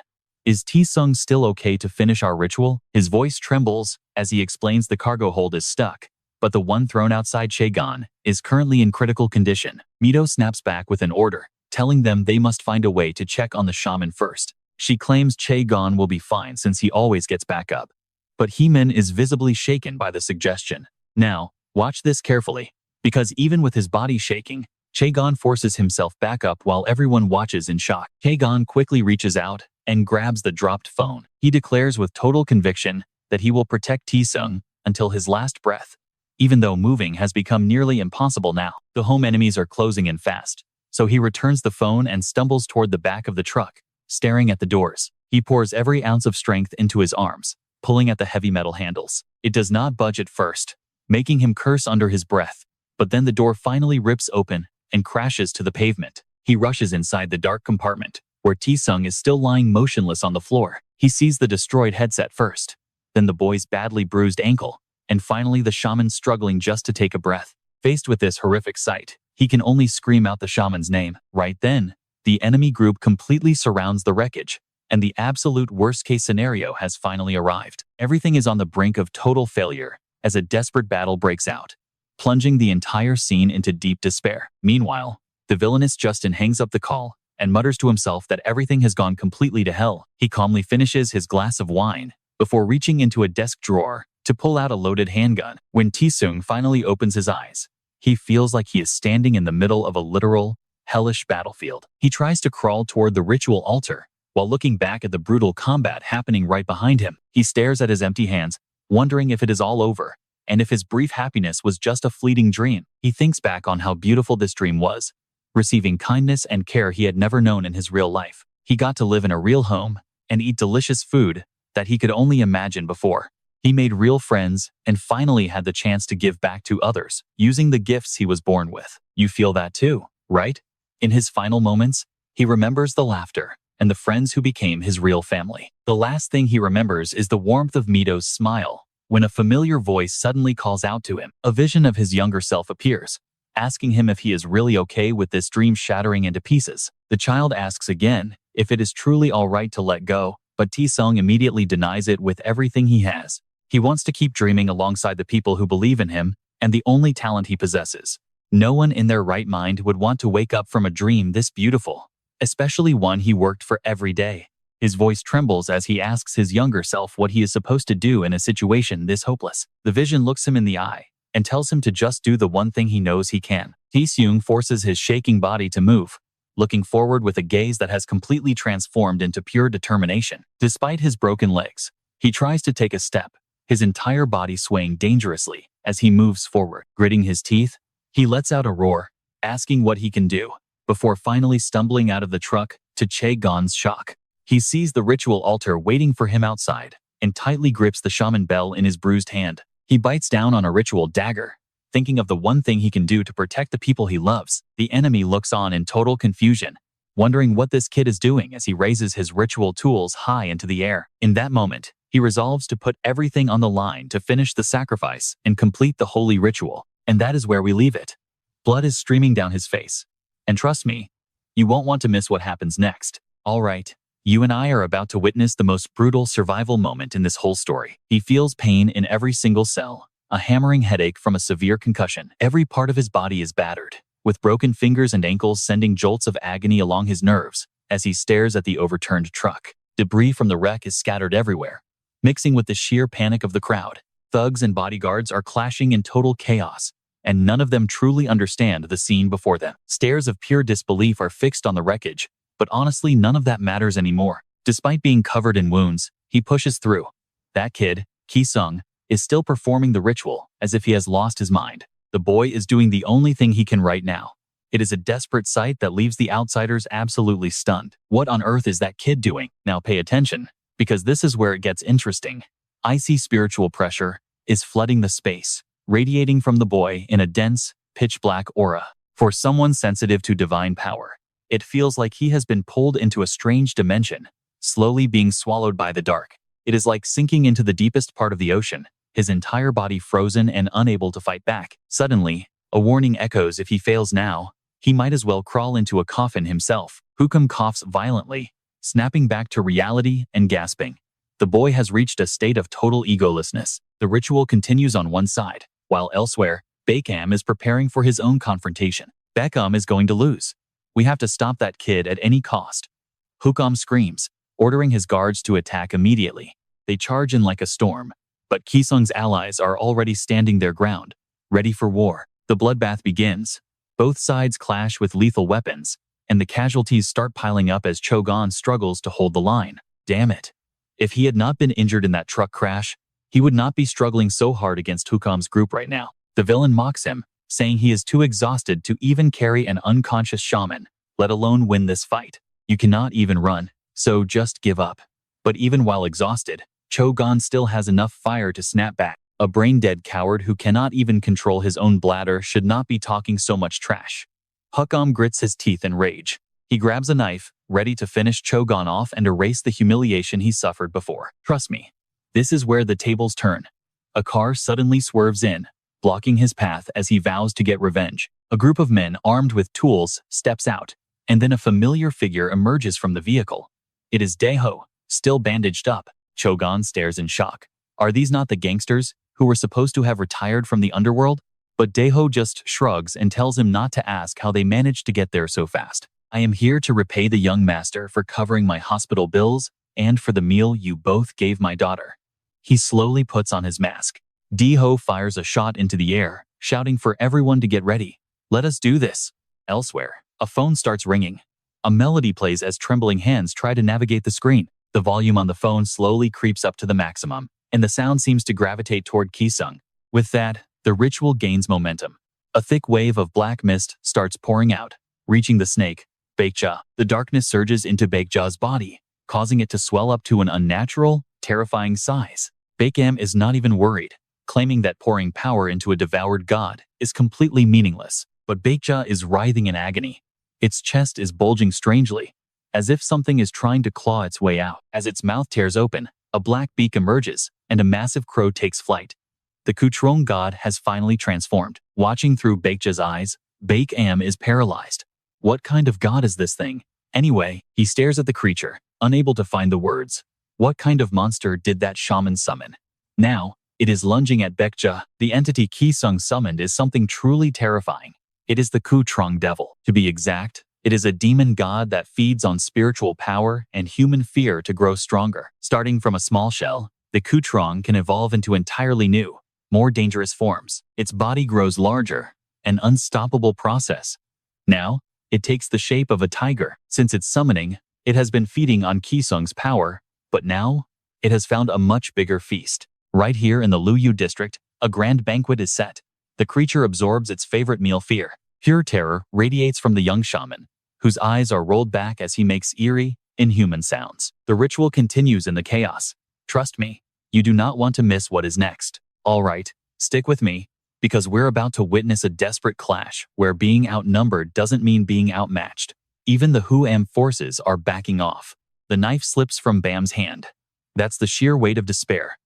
Is Yi-sung still okay to finish our ritual? His voice trembles as he explains the cargo hold is stuck, but the one thrown outside Chaegon is currently in critical condition. Mido snaps back with an order, telling them they must find a way to check on the shaman first. She claims Chaegon will be fine since he always gets back up. But Heemin is visibly shaken by the suggestion. Now, watch this carefully, because even with his body shaking, Chaegon forces himself back up while everyone watches in shock. Chaegon quickly reaches out and grabs the dropped phone. He declares with total conviction that he will protect Yi-sung until his last breath, even though moving has become nearly impossible now. The home enemies are closing in fast, so he returns the phone and stumbles toward the back of the truck, staring at the doors. He pours every ounce of strength into his arms, pulling at the heavy metal handles. It does not budge at first, making him curse under his breath, but then the door finally rips open and crashes to the pavement. He rushes inside the dark compartment, where Yi-sung is still lying motionless on the floor. He sees the destroyed headset first, then the boy's badly bruised ankle, and finally the shaman struggling just to take a breath. Faced with this horrific sight, he can only scream out the shaman's name. Right then, the enemy group completely surrounds the wreckage, and the absolute worst-case scenario has finally arrived. Everything is on the brink of total failure as a desperate battle breaks out, plunging the entire scene into deep despair. Meanwhile, the villainous Justin hangs up the call and mutters to himself that everything has gone completely to hell. He calmly finishes his glass of wine before reaching into a desk drawer to pull out a loaded handgun. When Yi-sung finally opens his eyes, he feels like he is standing in the middle of a literal, hellish battlefield. He tries to crawl toward the ritual altar while looking back at the brutal combat happening right behind him. He stares at his empty hands, wondering if it is all over, and if his brief happiness was just a fleeting dream. He thinks back on how beautiful this dream was, receiving kindness and care he had never known in his real life. He got to live in a real home and eat delicious food that he could only imagine before. He made real friends and finally had the chance to give back to others, using the gifts he was born with. You feel that too, right? In his final moments, he remembers the laughter and the friends who became his real family. The last thing he remembers is the warmth of Mido's smile when a familiar voice suddenly calls out to him. A vision of his younger self appears, asking him if he is really okay with this dream shattering into pieces. The child asks again if it is truly all right to let go, but Yi-sung immediately denies it with everything he has. He wants to keep dreaming alongside the people who believe in him and the only talent he possesses. No one in their right mind would want to wake up from a dream this beautiful, especially one he worked for every day. His voice trembles as he asks his younger self what he is supposed to do in a situation this hopeless. The vision looks him in the eye and tells him to just do the one thing he knows he can. Yi-sung forces his shaking body to move, looking forward with a gaze that has completely transformed into pure determination. Despite his broken legs, he tries to take a step, his entire body swaying dangerously as he moves forward. Gritting his teeth, he lets out a roar, asking what he can do, before finally stumbling out of the truck to Chaegon's shock. He sees the ritual altar waiting for him outside and tightly grips the shaman bell in his bruised hand. He bites down on a ritual dagger, thinking of the one thing he can do to protect the people he loves. The enemy looks on in total confusion, wondering what this kid is doing as he raises his ritual tools high into the air. In that moment, he resolves to put everything on the line to finish the sacrifice and complete the holy ritual. And that is where we leave it. Blood is streaming down his face. And trust me, you won't want to miss what happens next. All right, you and I are about to witness the most brutal survival moment in this whole story. He feels pain in every single cell, a hammering headache from a severe concussion. Every part of his body is battered, with broken fingers and ankles sending jolts of agony along his nerves as he stares at the overturned truck. Debris from the wreck is scattered everywhere, mixing with the sheer panic of the crowd. Thugs and bodyguards are clashing in total chaos, and none of them truly understand the scene before them. Stares of pure disbelief are fixed on the wreckage, but honestly none of that matters anymore. Despite being covered in wounds, he pushes through. That kid, Yi-sung, is still performing the ritual as if he has lost his mind. The boy is doing the only thing he can right now. It is a desperate sight that leaves the outsiders absolutely stunned. What on earth is that kid doing? Now pay attention, because this is where it gets interesting. Icy spiritual pressure is flooding the space, radiating from the boy in a dense, pitch-black aura. For someone sensitive to divine power, it feels like he has been pulled into a strange dimension, slowly being swallowed by the dark. It is like sinking into the deepest part of the ocean, his entire body frozen and unable to fight back. Suddenly, a warning echoes: if he fails now, he might as well crawl into a coffin himself. Hukum coughs violently, snapping back to reality and gasping. The boy has reached a state of total egolessness. The ritual continues on one side, while elsewhere, Baekam is preparing for his own confrontation. Baekam is going to lose. We have to stop that kid at any cost. Hukam screams, ordering his guards to attack immediately. They charge in like a storm, but Ki-sung's allies are already standing their ground, ready for war. The bloodbath begins. Both sides clash with lethal weapons, and the casualties start piling up as Chogon struggles to hold the line. Damn it. If he had not been injured in that truck crash, he would not be struggling so hard against Hukam's group right now. The villain mocks him, saying he is too exhausted to even carry an unconscious shaman, let alone win this fight. You cannot even run, so just give up. But even while exhausted, Chogon still has enough fire to snap back. A brain-dead coward who cannot even control his own bladder should not be talking so much trash. Hukam grits his teeth in rage. He grabs a knife, ready to finish Chogon off and erase the humiliation he suffered before. Trust me, this is where the tables turn. A car suddenly swerves in, blocking his path as he vows to get revenge. A group of men armed with tools steps out, and then a familiar figure emerges from the vehicle. It is Daeho, still bandaged up. Chogon stares in shock. Are these not the gangsters who were supposed to have retired from the underworld? But Daeho just shrugs and tells him not to ask how they managed to get there so fast. I am here to repay the young master for covering my hospital bills and for the meal you both gave my daughter. He slowly puts on his mask. Daeho fires a shot into the air, shouting for everyone to get ready. Let us do this. Elsewhere, a phone starts ringing. A melody plays as trembling hands try to navigate the screen. The volume on the phone slowly creeps up to the maximum, and the sound seems to gravitate toward Ki-sung. With that, the ritual gains momentum. A thick wave of black mist starts pouring out, reaching the snake, Baekja. The darkness surges into Baekja's body, causing it to swell up to an unnatural, terrifying size. Baekam is not even worried, claiming that pouring power into a devoured god is completely meaningless. But Baekja is writhing in agony. Its chest is bulging strangely, as if something is trying to claw its way out. As its mouth tears open, a black beak emerges, and a massive crow takes flight. The Kutrong god has finally transformed. Watching through Baekja's eyes, Baekam is paralyzed. What kind of god is this thing? Anyway, he stares at the creature, unable to find the words. What kind of monster did that shaman summon? Now, it is lunging at Baekja. The entity Ki-sung summoned is something truly terrifying. It is the Kutrong devil. To be exact, it is a demon god that feeds on spiritual power and human fear to grow stronger. Starting from a small shell, the Kutrong can evolve into entirely new, more dangerous forms. Its body grows larger, an unstoppable process. Now, it takes the shape of a tiger. Since its summoning, it has been feeding on Ki-sung's power, but now, it has found a much bigger feast. Right here in the Luyu district, a grand banquet is set. The creature absorbs its favorite meal, fear. Pure terror radiates from the young shaman, whose eyes are rolled back as he makes eerie, inhuman sounds. The ritual continues in the chaos. Trust me, you do not want to miss what is next. All right, stick with me, because we're about to witness a desperate clash where being outnumbered doesn't mean being outmatched. Even the Huam forces are backing off. The knife slips from Bam's hand. That's the sheer weight of despair.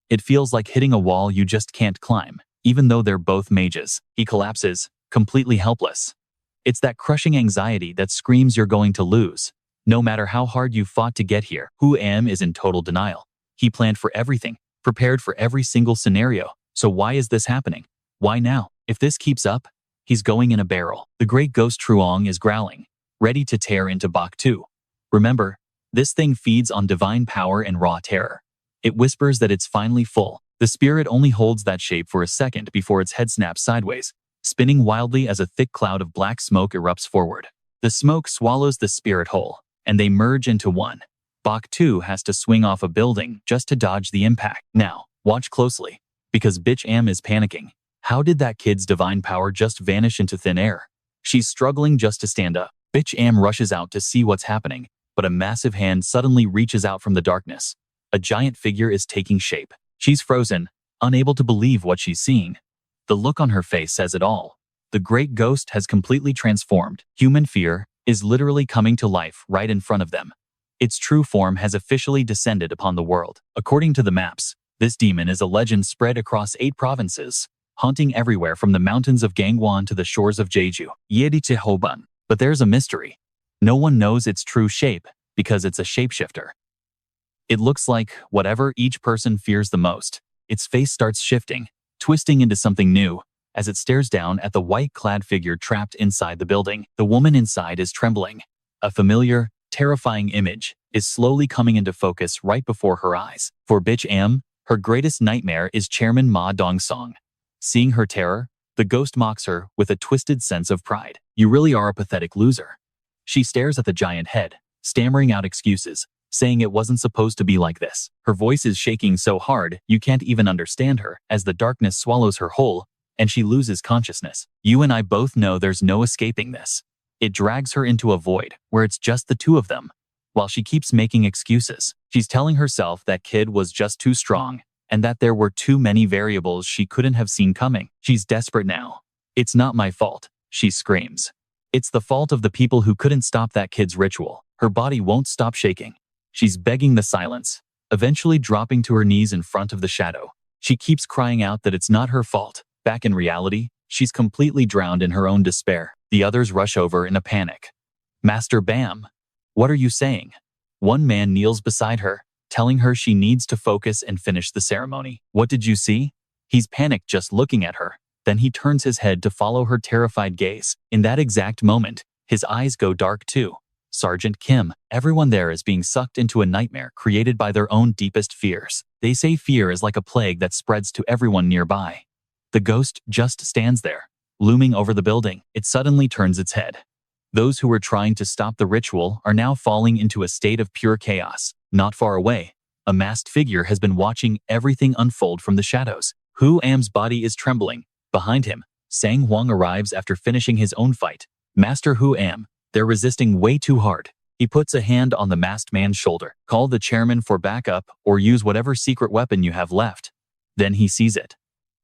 It feels like hitting a wall you just can't climb, even though they're both mages. He collapses, completely helpless. It's that crushing anxiety that screams you're going to lose. No matter how hard you fought to get here, Huam is in total denial. He planned for everything, prepared for every single scenario. So why is this happening? Why now? If this keeps up, he's going in a barrel. The great ghost Truong is growling, ready to tear into Bak 2. Remember, this thing feeds on divine power and raw terror. It whispers that it's finally full. The spirit only holds that shape for a second before its head snaps sideways, spinning wildly as a thick cloud of black smoke erupts forward. The smoke swallows the spirit whole, and they merge into one. Bak 2 has to swing off a building just to dodge the impact. Now, watch closely, because Bitch Am is panicking. How did that kid's divine power just vanish into thin air? She's struggling just to stand up. Bitch Am rushes out to see what's happening, but a massive hand suddenly reaches out from the darkness. A giant figure is taking shape. She's frozen, unable to believe what she's seeing. The look on her face says it all. The great ghost has completely transformed. Human fear is literally coming to life right in front of them. Its true form has officially descended upon the world. According to the maps, this demon is a legend spread across 8 provinces, haunting everywhere from the mountains of Gangwon to the shores of Jeju, Yeodiche Hoban. But there's a mystery. No one knows its true shape, Because it's a shapeshifter. It looks like whatever each person fears the most. Its face starts shifting, twisting into something new, as it stares down at the white-clad figure trapped inside the building. The woman inside is trembling. A familiar, terrifying image is slowly coming into focus right before her eyes. For bitch Am, her greatest nightmare is Chairman Ma Dong-song. Seeing her terror, the ghost mocks her with a twisted sense of pride. You really are a pathetic loser. She stares at the giant head, stammering out excuses, saying it wasn't supposed to be like this. Her voice is shaking so hard you can't even understand her as the darkness swallows her whole and she loses consciousness. You and I both know there's no escaping this. It drags her into a void where it's just the two of them. While she keeps making excuses, she's telling herself that kid was just too strong and that there were too many variables she couldn't have seen coming. She's desperate now. It's not my fault, she screams. It's the fault of the people who couldn't stop that kid's ritual. Her body won't stop shaking. She's begging the silence, eventually dropping to her knees in front of the shadow. She keeps crying out that it's not her fault. Back in reality, she's completely drowned in her own despair. The others rush over in a panic. Master Bam, what are you saying? One man kneels beside her, telling her she needs to focus and finish the ceremony. What did you see? He's panicked just looking at her. Then he turns his head to follow her terrified gaze. In that exact moment, his eyes go dark too. Sergeant Kim, everyone there is being sucked into a nightmare created by their own deepest fears. They say fear is like a plague that spreads to everyone nearby. The ghost just stands there, looming over the building. It suddenly turns its head. Those who were trying to stop the ritual are now falling into a state of pure chaos. Not far away, a masked figure has been watching everything unfold from the shadows. Hu Am's body is trembling. Behind him, Sang Huang arrives after finishing his own fight. Master Hu Am, they're resisting way too hard. He puts a hand on the masked man's shoulder. Call the chairman for backup or use whatever secret weapon you have left. Then he sees it.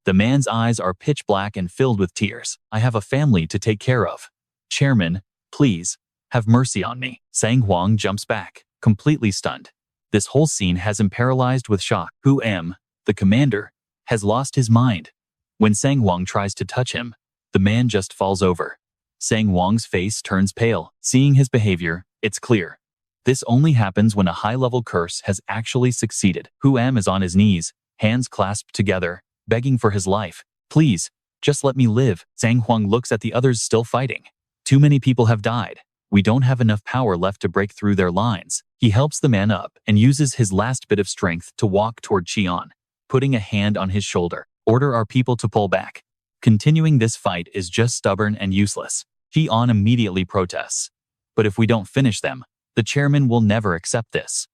The man's eyes are pitch black and filled with tears. I have a family to take care of. Chairman, please, have mercy on me. Sang Huang jumps back, completely stunned. This whole scene has him paralyzed with shock. Hu Am, the commander, has lost his mind. When Sang Huang tries to touch him, the man just falls over. Sang Huang's face turns pale. Seeing his behavior, it's clear. This only happens when a high-level curse has actually succeeded. Hu Am is on his knees, hands clasped together, begging for his life. Please, just let me live. Sang Huang looks at the others still fighting. Too many people have died. We don't have enough power left to break through their lines. He helps the man up and uses his last bit of strength to walk toward Qian, putting a hand on his shoulder. Order our people to pull back. Continuing this fight is just stubborn and useless. Qian immediately protests. But if we don't finish them, the chairman will never accept this.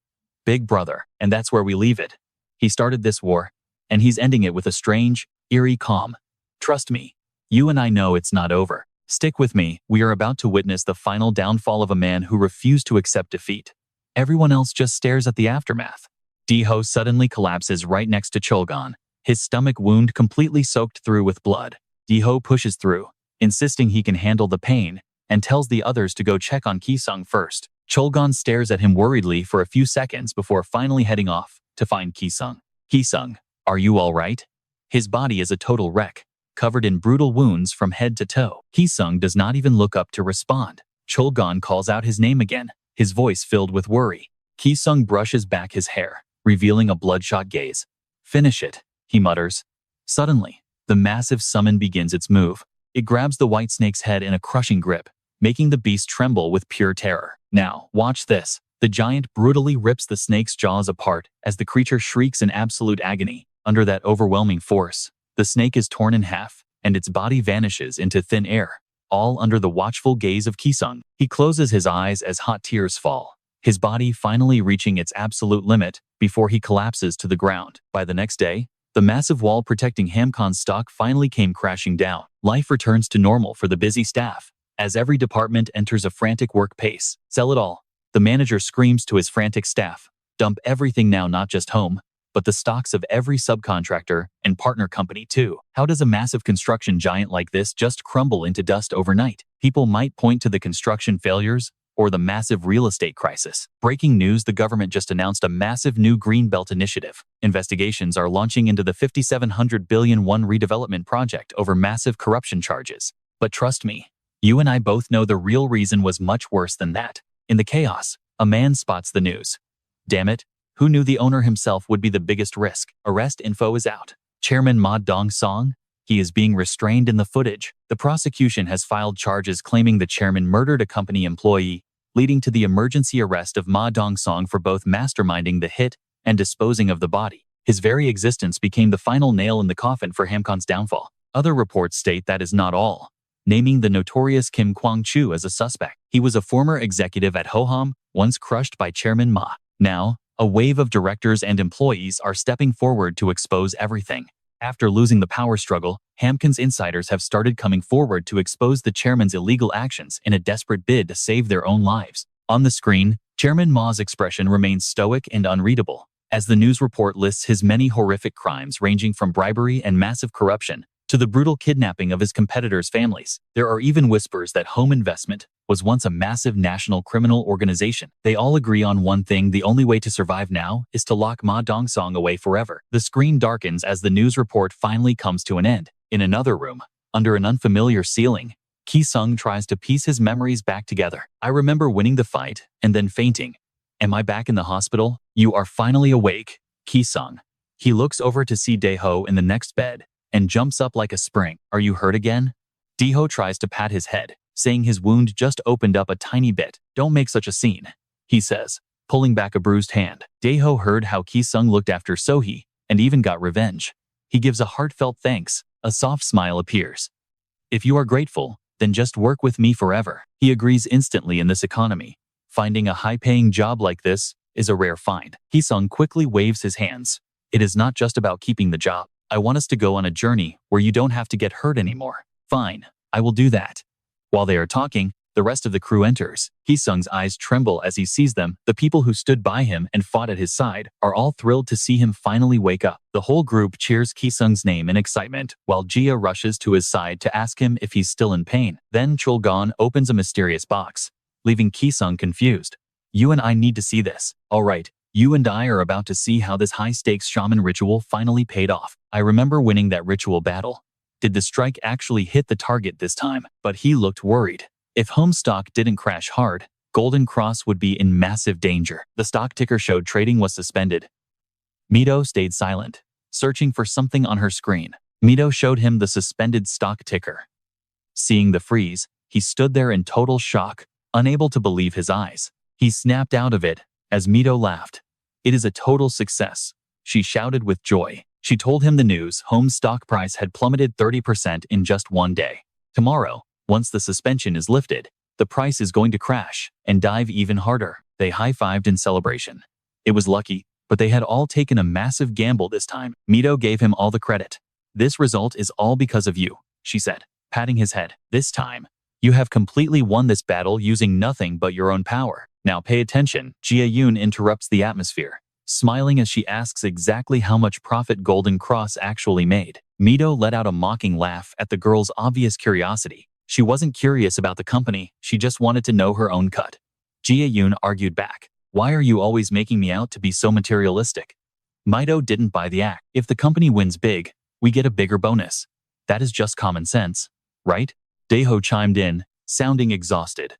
Big brother, and that's where we leave it. He started this war, and he's ending it with a strange, eerie calm. Trust me, you and I know it's not over. Stick with me, we are about to witness the final downfall of a man who refused to accept defeat. Everyone else just stares at the aftermath. Diho suddenly collapses right next to Cholgon, his stomach wound completely soaked through with blood. Diho pushes through, insisting he can handle the pain, and tells the others to go check on Ki-sung first. Cholgon stares at him worriedly for a few seconds before finally heading off to find Ki-sung. Ki-sung, are you all right? His body is a total wreck, covered in brutal wounds from head to toe. Ki-sung does not even look up to respond. Cholgon calls out his name again, his voice filled with worry. Ki-sung brushes back his hair, revealing a bloodshot gaze. Finish it, he mutters. Suddenly, the massive summon begins its move. It grabs the white snake's head in a crushing grip, making the beast tremble with pure terror. Now, watch this. The giant brutally rips the snake's jaws apart as the creature shrieks in absolute agony. Under that overwhelming force, the snake is torn in half, and its body vanishes into thin air, all under the watchful gaze of Ki-sung. He closes his eyes as hot tears fall, his body finally reaching its absolute limit before he collapses to the ground. By the next day, the massive wall protecting Hamkon's stock finally came crashing down. Life returns to normal for the busy staff, as every department enters a frantic work pace. Sell it all. The manager screams to his frantic staff. Dump everything now, not just home, but the stocks of every subcontractor and partner company too. How does a massive construction giant like this just crumble into dust overnight? People might point to the construction failures or the massive real estate crisis. Breaking news: the government just announced a massive new Greenbelt initiative. Investigations are launching into the 5,700 billion won redevelopment project over massive corruption charges. But trust me, you and I both know the real reason was much worse than that. In the chaos, A man spots the news. Damn it, who knew the owner himself would be the biggest risk? Arrest info is out. Chairman Ma Dong-song? He is being restrained in the footage. The prosecution has filed charges claiming the chairman murdered a company employee, leading to the emergency arrest of Ma Dong-song for both masterminding the hit and disposing of the body. His very existence became the final nail in the coffin for Hamkon's downfall. Other reports state that is not all, naming the notorious Kim Kwang-chu as a suspect. He was a former executive at Hoham, once crushed by Chairman Ma. Now, a wave of directors and employees are stepping forward to expose everything. After losing the power struggle, Hamkon's insiders have started coming forward to expose the chairman's illegal actions in a desperate bid to save their own lives. On the screen, Chairman Ma's expression remains stoic and unreadable, as the news report lists his many horrific crimes ranging from bribery and massive corruption to the brutal kidnapping of his competitors' families. There are even whispers that Home Investment was once a massive national criminal organization. They all agree on one thing: the only way to survive now is to lock Ma Dong-song away forever. The screen darkens as the news report finally comes to an end. In another room, under an unfamiliar ceiling, Ki-sung tries to piece his memories back together. I remember winning the fight and then fainting. Am I back in the hospital? You are finally awake, Ki-sung. He looks over to see Dae-ho in the next bed and jumps up like a spring. Are you hurt again? Dae-ho tries to pat his head, saying his wound just opened up a tiny bit. Don't make such a scene, he says, pulling back a bruised hand. Dae-ho heard how Ki-sung looked after Sohee and even got revenge. He gives a heartfelt thanks. A soft smile appears. If you are grateful, then just work with me forever. He agrees instantly. In this economy, finding a high-paying job like this is a rare find. Ki-sung quickly waves his hands. It is not just about keeping the job. I want us to go on a journey where you don't have to get hurt anymore. Fine, I will do that. While they are talking, the rest of the crew enters. Ki-sung's eyes tremble as he sees them. The people who stood by him and fought at his side are all thrilled to see him finally wake up. The whole group cheers Ki-sung's name in excitement, while Jia rushes to his side to ask him if he's still in pain. Then Chul-gon opens a mysterious box, leaving Ki-sung confused. You and I need to see this. All right, you and I are about to see how this high-stakes shaman ritual finally paid off. I remember winning that ritual battle. Did the strike actually hit the target this time? But he looked worried. If home stock didn't crash hard, Golden Cross would be in massive danger. The stock ticker showed trading was suspended. Mido stayed silent, searching for something on her screen. Mido showed him the suspended stock ticker. Seeing the freeze, he stood there in total shock, unable to believe his eyes. He snapped out of it as Mido laughed. It is a total success, she shouted with joy. She told him the news: Home's stock price had plummeted 30% in just one day. Tomorrow, once the suspension is lifted, the price is going to crash and dive even harder. They high-fived in celebration. It was lucky, but they had all taken a massive gamble this time. Mido gave him all the credit. This result is all because of you, she said, patting his head. This time, you have completely won this battle using nothing but your own power. Now pay attention. Jia-yoon interrupts the atmosphere, smiling as she asks exactly how much profit Golden Cross actually made. Mido let out a mocking laugh at the girl's obvious curiosity. She wasn't curious about the company, she just wanted to know her own cut. Jia-yoon argued back. Why are you always making me out to be so materialistic? Mido didn't buy the act. If the company wins big, we get a bigger bonus. That is just common sense, right? Dae-ho chimed in, sounding exhausted.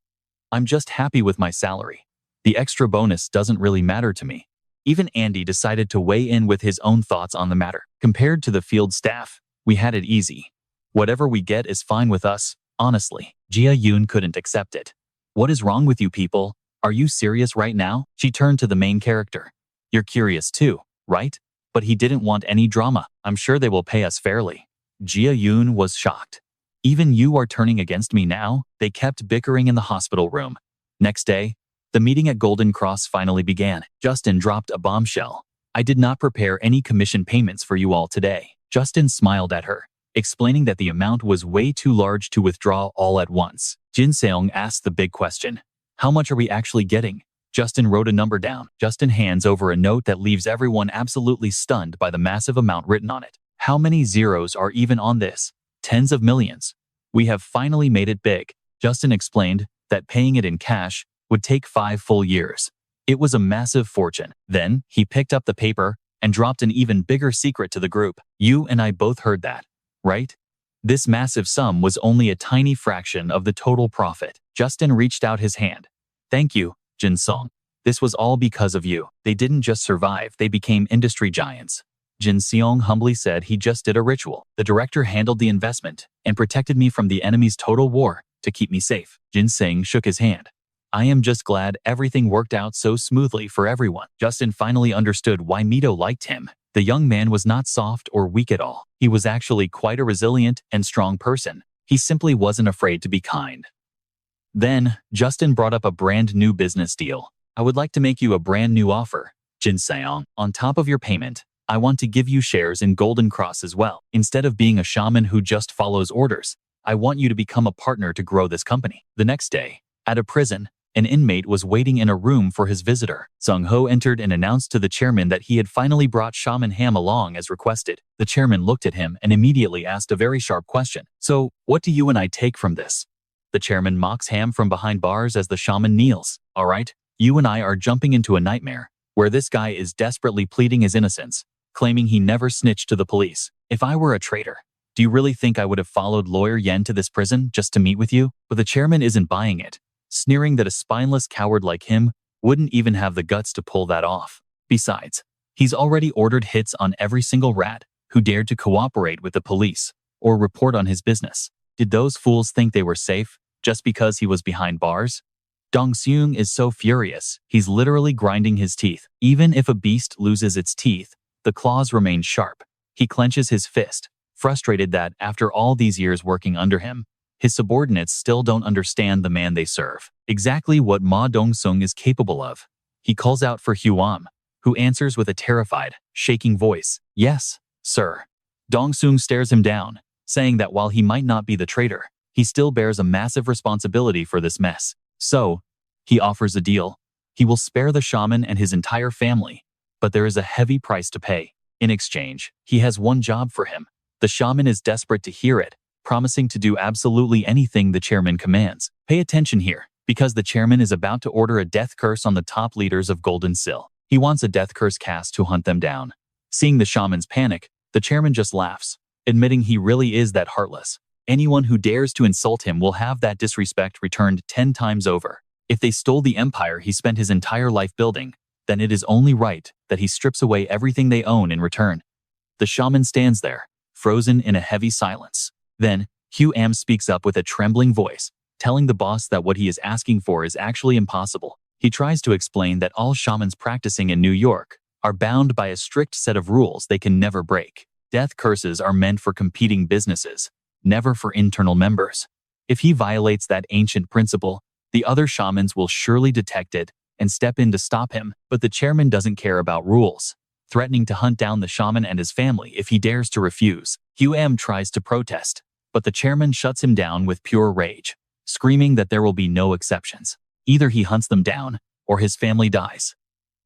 I'm just happy with my salary. The extra bonus doesn't really matter to me. Even Andy decided to weigh in with his own thoughts on the matter. Compared to the field staff, we had it easy. Whatever we get is fine with us, honestly. Jia-yoon couldn't accept it. What is wrong with you people? Are you serious right now? She turned to the main character. You're curious too, right? But he didn't want any drama. I'm sure they will pay us fairly. Jia-yoon was shocked. Even you are turning against me now? They kept bickering in the hospital room. Next day, the meeting at Golden Cross finally began. Justin dropped a bombshell. I did not prepare any commission payments for you all today. Justin smiled at her, explaining that the amount was way too large to withdraw all at once. Jin Seong asked the big question. How much are we actually getting? Justin wrote a number down. Justin hands over a note that leaves everyone absolutely stunned by the massive amount written on it. How many zeros are even on this? Tens of millions. We have finally made it big. Justin explained that paying it in cash would take 5 full years. It was a massive fortune. Then, he picked up the paper and dropped an even bigger secret to the group. You and I both heard that, right? This massive sum was only a tiny fraction of the total profit. Justin reached out his hand. Thank you, Jin Sung. This was all because of you. They didn't just survive, they became industry giants. Jin Seong humbly said he just did a ritual. The director handled the investment and protected me from the enemy's total war to keep me safe. Jin Seong shook his hand. I am just glad everything worked out so smoothly for everyone. Justin finally understood why Mido liked him. The young man was not soft or weak at all. He was actually quite a resilient and strong person. He simply wasn't afraid to be kind. Then, Justin brought up a brand new business deal. I would like to make you a brand new offer, Jin Seong. On top of your payment, I want to give you shares in Golden Cross as well. Instead of being a shaman who just follows orders, I want you to become a partner to grow this company. The next day, at a prison, an inmate was waiting in a room for his visitor. Sung Ho entered and announced to the chairman that he had finally brought Shaman Ham along as requested. The chairman looked at him and immediately asked a very sharp question. So, what do you and I take from this? The chairman mocks Ham from behind bars as the shaman kneels. All right, you and I are jumping into a nightmare where this guy is desperately pleading his innocence, claiming he never snitched to the police. If I were a traitor, do you really think I would have followed Lawyer Yen to this prison just to meet with you? But the chairman isn't buying it, sneering that a spineless coward like him wouldn't even have the guts to pull that off. Besides, he's already ordered hits on every single rat who dared to cooperate with the police or report on his business. Did those fools think they were safe just because he was behind bars? Dong Seung is so furious, he's literally grinding his teeth. Even if a beast loses its teeth, the claws remain sharp. He clenches his fist, frustrated that, after all these years working under him, his subordinates still don't understand the man they serve. Exactly what Ma Dong-sung is capable of. He calls out for Huam, who answers with a terrified, shaking voice. Yes, sir. Dong-sung stares him down, saying that while he might not be the traitor, he still bears a massive responsibility for this mess. So, he offers a deal. He will spare the shaman and his entire family, but there is a heavy price to pay. In exchange, he has one job for him. The shaman is desperate to hear it, promising to do absolutely anything the chairman commands. Pay attention here, because the chairman is about to order a death curse on the top leaders of Golden Sill. He wants a death curse cast to hunt them down. Seeing the shamans panic, the chairman just laughs, admitting he really is that heartless. Anyone who dares to insult him will have that disrespect returned 10 times over. If they stole the empire he spent his entire life building, then it is only right that he strips away everything they own in return. The shaman stands there, frozen in a heavy silence. Then, Hugh Am speaks up with a trembling voice, telling the boss that what he is asking for is actually impossible. He tries to explain that all shamans practicing in New York are bound by a strict set of rules they can never break. Death curses are meant for competing businesses, never for internal members. If he violates that ancient principle, the other shamans will surely detect it and step in to stop him. But the chairman doesn't care about rules, threatening to hunt down the shaman and his family if he dares to refuse. Hugh Am tries to protest, but the chairman shuts him down with pure rage, screaming that there will be no exceptions. Either he hunts them down, or his family dies.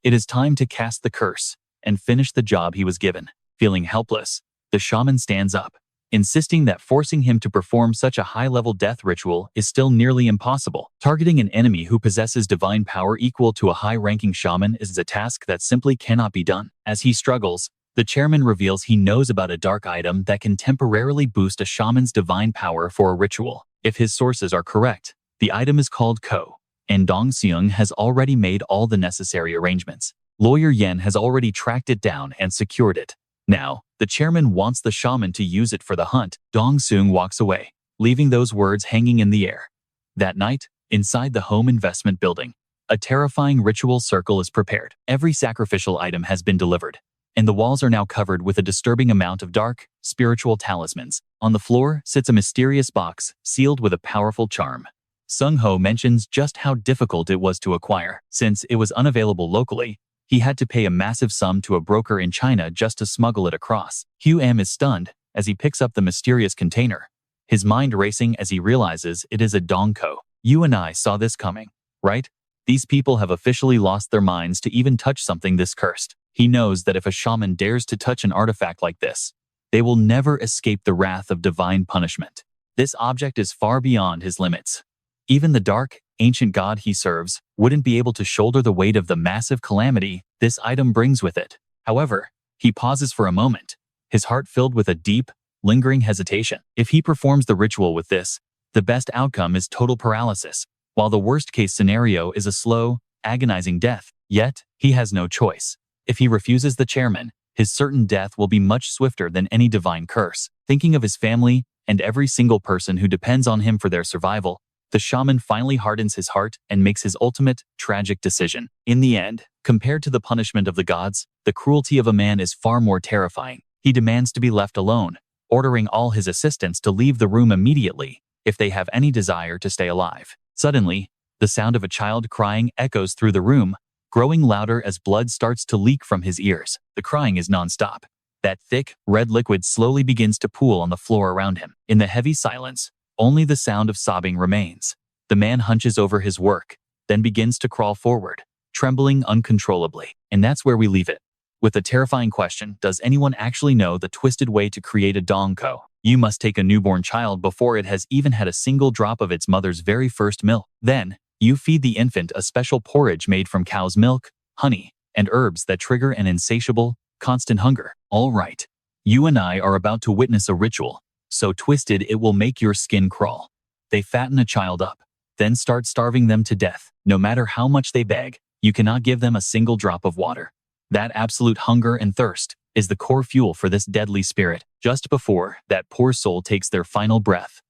It is time to cast the curse and finish the job he was given. Feeling helpless, the shaman stands up, insisting that forcing him to perform such a high-level death ritual is still nearly impossible. Targeting an enemy who possesses divine power equal to a high-ranking shaman is a task that simply cannot be done. As he struggles, the chairman reveals he knows about a dark item that can temporarily boost a shaman's divine power for a ritual. If his sources are correct, the item is called Ko, and Dong Seung has already made all the necessary arrangements. Lawyer Yen has already tracked it down and secured it. Now, the chairman wants the shaman to use it for the hunt. Dong Seung walks away, leaving those words hanging in the air. That night, inside the home investment building, a terrifying ritual circle is prepared. Every sacrificial item has been delivered, and the walls are now covered with a disturbing amount of dark, spiritual talismans. On the floor sits a mysterious box, sealed with a powerful charm. Sung Ho mentions just how difficult it was to acquire. Since it was unavailable locally, he had to pay a massive sum to a broker in China just to smuggle it across. Hugh Am is stunned as he picks up the mysterious container, his mind racing as he realizes it is a Dongko. You and I saw this coming, right? These people have officially lost their minds to even touch something this cursed. He knows that if a shaman dares to touch an artifact like this, they will never escape the wrath of divine punishment. This object is far beyond his limits. Even the dark, ancient god he serves wouldn't be able to shoulder the weight of the massive calamity this item brings with it. However, he pauses for a moment, his heart filled with a deep, lingering hesitation. If he performs the ritual with this, the best outcome is total paralysis, while the worst-case scenario is a slow, agonizing death. Yet, he has no choice. If he refuses the chairman, his certain death will be much swifter than any divine curse. Thinking of his family and every single person who depends on him for their survival, the shaman finally hardens his heart and makes his ultimate, tragic decision. In the end, compared to the punishment of the gods, the cruelty of a man is far more terrifying. He demands to be left alone, ordering all his assistants to leave the room immediately if they have any desire to stay alive. Suddenly, the sound of a child crying echoes through the room, growing louder as blood starts to leak from his ears. The crying is non-stop. That thick, red liquid slowly begins to pool on the floor around him. In the heavy silence, only the sound of sobbing remains. The man hunches over his work, then begins to crawl forward, trembling uncontrollably. And that's where we leave it, with the terrifying question, does anyone actually know the twisted way to create a dongko? You must take a newborn child before it has even had a single drop of its mother's very first milk. Then, you feed the infant a special porridge made from cow's milk, honey, and herbs that trigger an insatiable, constant hunger. All right, you and I are about to witness a ritual so twisted it will make your skin crawl. They fatten a child up, then start starving them to death. No matter how much they beg, you cannot give them a single drop of water. That absolute hunger and thirst is the core fuel for this deadly spirit. Just before that poor soul takes their final breath,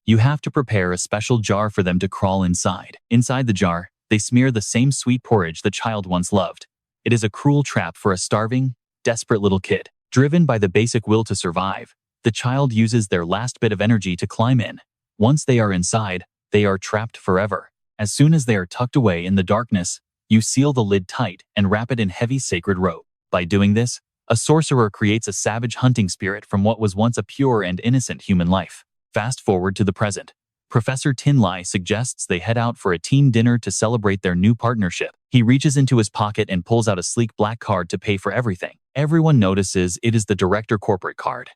you have to prepare a special jar for them to crawl inside. Inside the jar, they smear the same sweet porridge the child once loved. It is a cruel trap for a starving, desperate little kid. Driven by the basic will to survive, the child uses their last bit of energy to climb in. Once they are inside, they are trapped forever. As soon as they are tucked away in the darkness, you seal the lid tight and wrap it in heavy sacred rope. By doing this, a sorcerer creates a savage hunting spirit from what was once a pure and innocent human life. Fast forward to the present. Professor Tin Lai suggests they head out for a team dinner to celebrate their new partnership. He reaches into his pocket and pulls out a sleek black card to pay for everything. Everyone notices it is the director corporate card.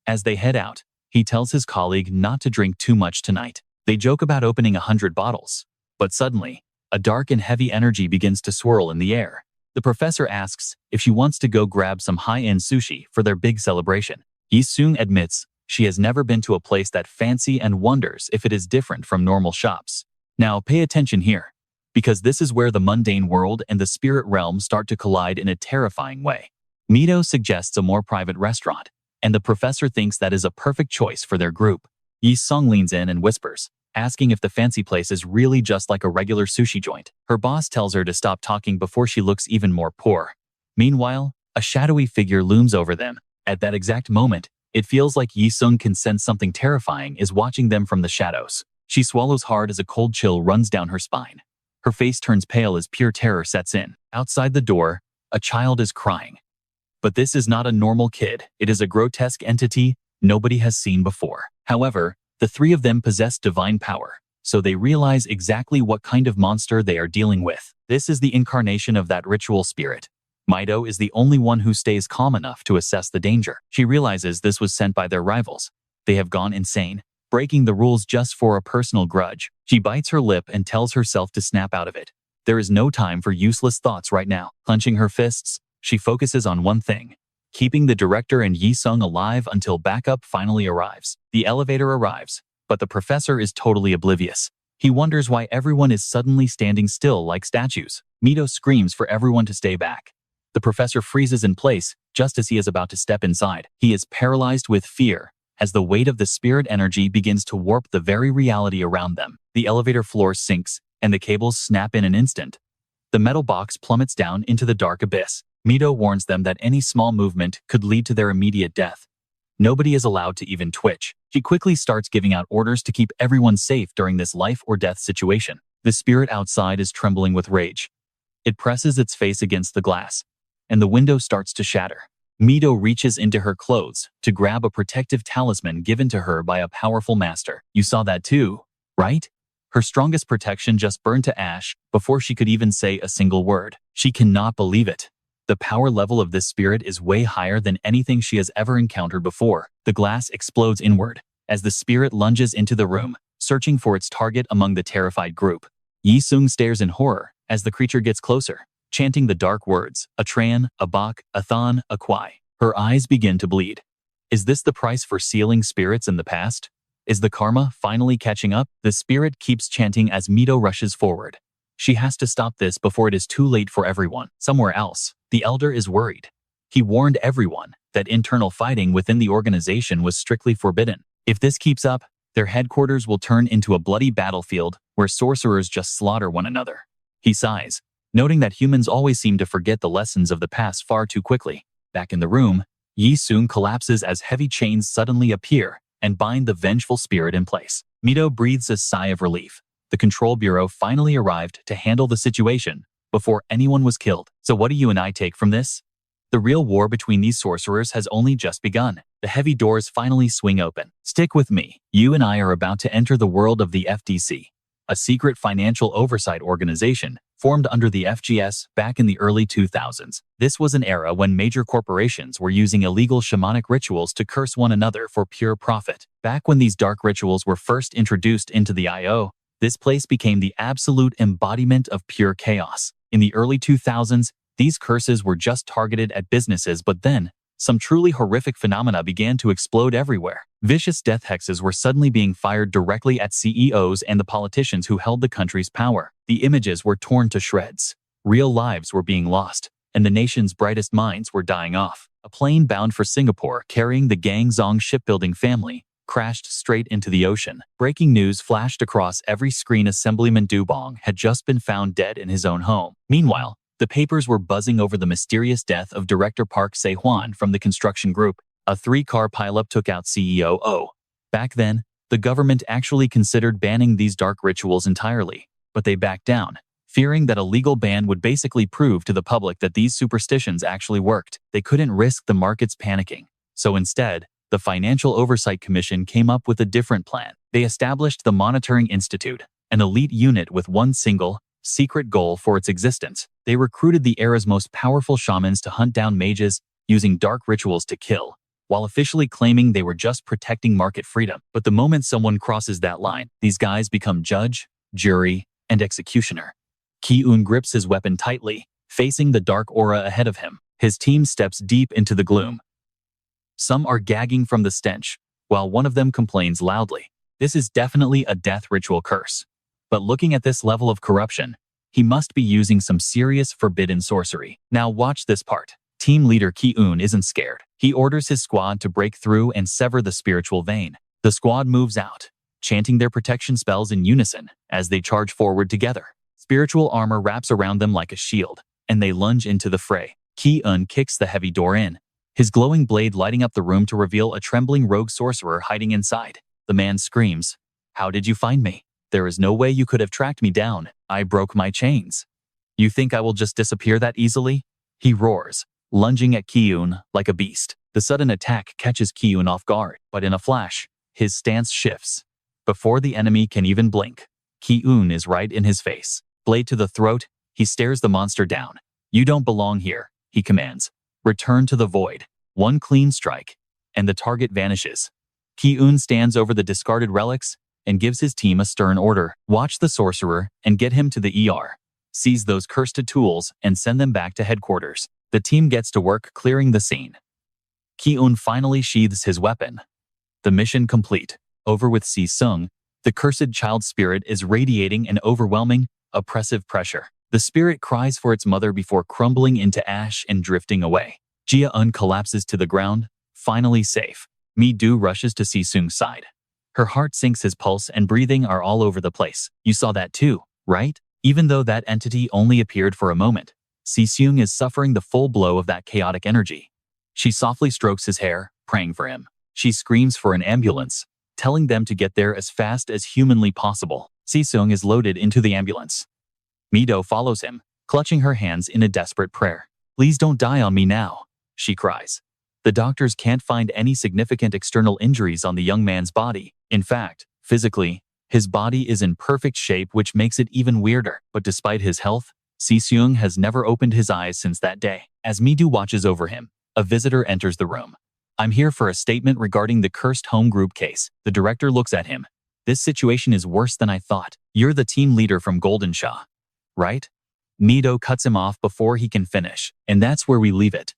As they head out, he tells his colleague not to drink too much tonight. They joke about opening 100 bottles. But suddenly, a dark and heavy energy begins to swirl in the air. The professor asks if she wants to go grab some high-end sushi for their big celebration. Yi-sung admits she has never been to a place that fancy and wonders if it is different from normal shops. Now pay attention here, because this is where the mundane world and the spirit realm start to collide in a terrifying way. Mido suggests a more private restaurant, and the professor thinks that is a perfect choice for their group. Yi-sung leans in and whispers, asking if the fancy place is really just like a regular sushi joint. Her boss tells her to stop talking before she looks even more poor. Meanwhile, a shadowy figure looms over them. At that exact moment, it feels like Yi-sung can sense something terrifying is watching them from the shadows. She swallows hard as a cold chill runs down her spine. Her face turns pale as pure terror sets in. Outside the door, a child is crying. But this is not a normal kid. It is a grotesque entity nobody has seen before. However, the three of them possess divine power, so they realize exactly what kind of monster they are dealing with. This is the incarnation of that ritual spirit. Mido is the only one who stays calm enough to assess the danger. She realizes this was sent by their rivals. They have gone insane, breaking the rules just for a personal grudge. She bites her lip and tells herself to snap out of it. There is no time for useless thoughts right now. Clenching her fists, she focuses on one thing: keeping the director and Yi-sung alive until backup finally arrives. The elevator arrives, but the professor is totally oblivious. He wonders why everyone is suddenly standing still like statues. Mido screams for everyone to stay back. The professor freezes in place just as he is about to step inside. He is paralyzed with fear as the weight of the spirit energy begins to warp the very reality around them. The elevator floor sinks, and the cables snap in an instant. The metal box plummets down into the dark abyss. Mido warns them that any small movement could lead to their immediate death. Nobody is allowed to even twitch. She quickly starts giving out orders to keep everyone safe during this life or death situation. The spirit outside is trembling with rage. It presses its face against the glass, and the window starts to shatter. Mido reaches into her clothes to grab a protective talisman given to her by a powerful master. You saw that too, right? Her strongest protection just burned to ash before she could even say a single word. She cannot believe it. The power level of this spirit is way higher than anything she has ever encountered before. The glass explodes inward as the spirit lunges into the room, searching for its target among the terrified group. Yi-sung stares in horror as the creature gets closer, chanting the dark words, Atran, Abak, Athan, Akwai. Her eyes begin to bleed. Is this the price for sealing spirits in the past? Is the karma finally catching up? The spirit keeps chanting as Mido rushes forward. She has to stop this before it is too late for everyone. Somewhere else, the elder is worried. He warned everyone that internal fighting within the organization was strictly forbidden. If this keeps up, their headquarters will turn into a bloody battlefield where sorcerers just slaughter one another. He sighs, noting that humans always seem to forget the lessons of the past far too quickly. Back in the room, Yi-sung collapses as heavy chains suddenly appear and bind the vengeful spirit in place. Mido breathes a sigh of relief. The Control Bureau finally arrived to handle the situation before anyone was killed. So what do you and I take from this? The real war between these sorcerers has only just begun. The heavy doors finally swing open. Stick with me. You and I are about to enter the world of the FDC, a secret financial oversight organization formed under the FGS back in the early 2000s. This was an era when major corporations were using illegal shamanic rituals to curse one another for pure profit. Back when these dark rituals were first introduced into the IO, this place became the absolute embodiment of pure chaos. In the early 2000s, these curses were just targeted at businesses, but then, some truly horrific phenomena began to explode everywhere. Vicious death hexes were suddenly being fired directly at CEOs and the politicians who held the country's power. The images were torn to shreds. Real lives were being lost, and the nation's brightest minds were dying off. A plane bound for Singapore carrying the Gangzong shipbuilding family crashed straight into the ocean. Breaking news flashed across every screen. Assemblyman Dubong had just been found dead in his own home. Meanwhile, the papers were buzzing over the mysterious death of director Park Se-hwan from the construction group. A 3-car pileup took out CEO Oh. Back then, the government actually considered banning these dark rituals entirely, but they backed down, fearing that a legal ban would basically prove to the public that these superstitions actually worked. They couldn't risk the markets panicking. So instead, the Financial Oversight Commission came up with a different plan. They established the Monitoring Institute, an elite unit with one single, secret goal for its existence. They recruited the era's most powerful shamans to hunt down mages using dark rituals to kill, while officially claiming they were just protecting market freedom. But the moment someone crosses that line, these guys become judge, jury, and executioner. Ki-eun grips his weapon tightly, facing the dark aura ahead of him. His team steps deep into the gloom. Some are gagging from the stench, while one of them complains loudly. This is definitely a death ritual curse. But looking at this level of corruption, he must be using some serious forbidden sorcery. Now watch this part. Team leader Ki-eun isn't scared. He orders his squad to break through and sever the spiritual vein. The squad moves out, chanting their protection spells in unison as they charge forward together. Spiritual armor wraps around them like a shield, and they lunge into the fray. Ki-eun kicks the heavy door in, his glowing blade lighting up the room to reveal a trembling rogue sorcerer hiding inside. The man screams, "How did you find me? There is no way you could have tracked me down. I broke my chains. You think I will just disappear that easily?" He roars, lunging at Ki-eun like a beast. The sudden attack catches Ki-eun off guard, but in a flash, his stance shifts. Before the enemy can even blink, Ki-eun is right in his face. Blade to the throat, he stares the monster down. "You don't belong here," he commands. "Return to the void." One clean strike, and the target vanishes. Ki-eun stands over the discarded relics and gives his team a stern order. "Watch the sorcerer and get him to the ER. Seize those cursed tools and send them back to headquarters." The team gets to work clearing the scene. Ki-eun finally sheathes his weapon. The mission complete. Over with Si-sung, the cursed child spirit is radiating an overwhelming, oppressive pressure. The spirit cries for its mother before crumbling into ash and drifting away. Jia-eun collapses to the ground, finally safe. Mi-do rushes to Si-sung's side. Her heart sinks, his pulse and breathing are all over the place. "You saw that too, right?" Even though that entity only appeared for a moment, Si-sung is suffering the full blow of that chaotic energy. She softly strokes his hair, praying for him. She screams for an ambulance, telling them to get there as fast as humanly possible. Si-sung is loaded into the ambulance. Mido follows him, clutching her hands in a desperate prayer. "Please don't die on me now," she cries. The doctors can't find any significant external injuries on the young man's body. In fact, physically, his body is in perfect shape, which makes it even weirder. But despite his health, Si-sung has never opened his eyes since that day. As Mi-do watches over him, a visitor enters the room. "I'm here for a statement regarding the cursed home group case." The director looks at him. "This situation is worse than I thought. You're the team leader from Golden Shaw, right?" Mido cuts him off before he can finish. "And that's where we leave it.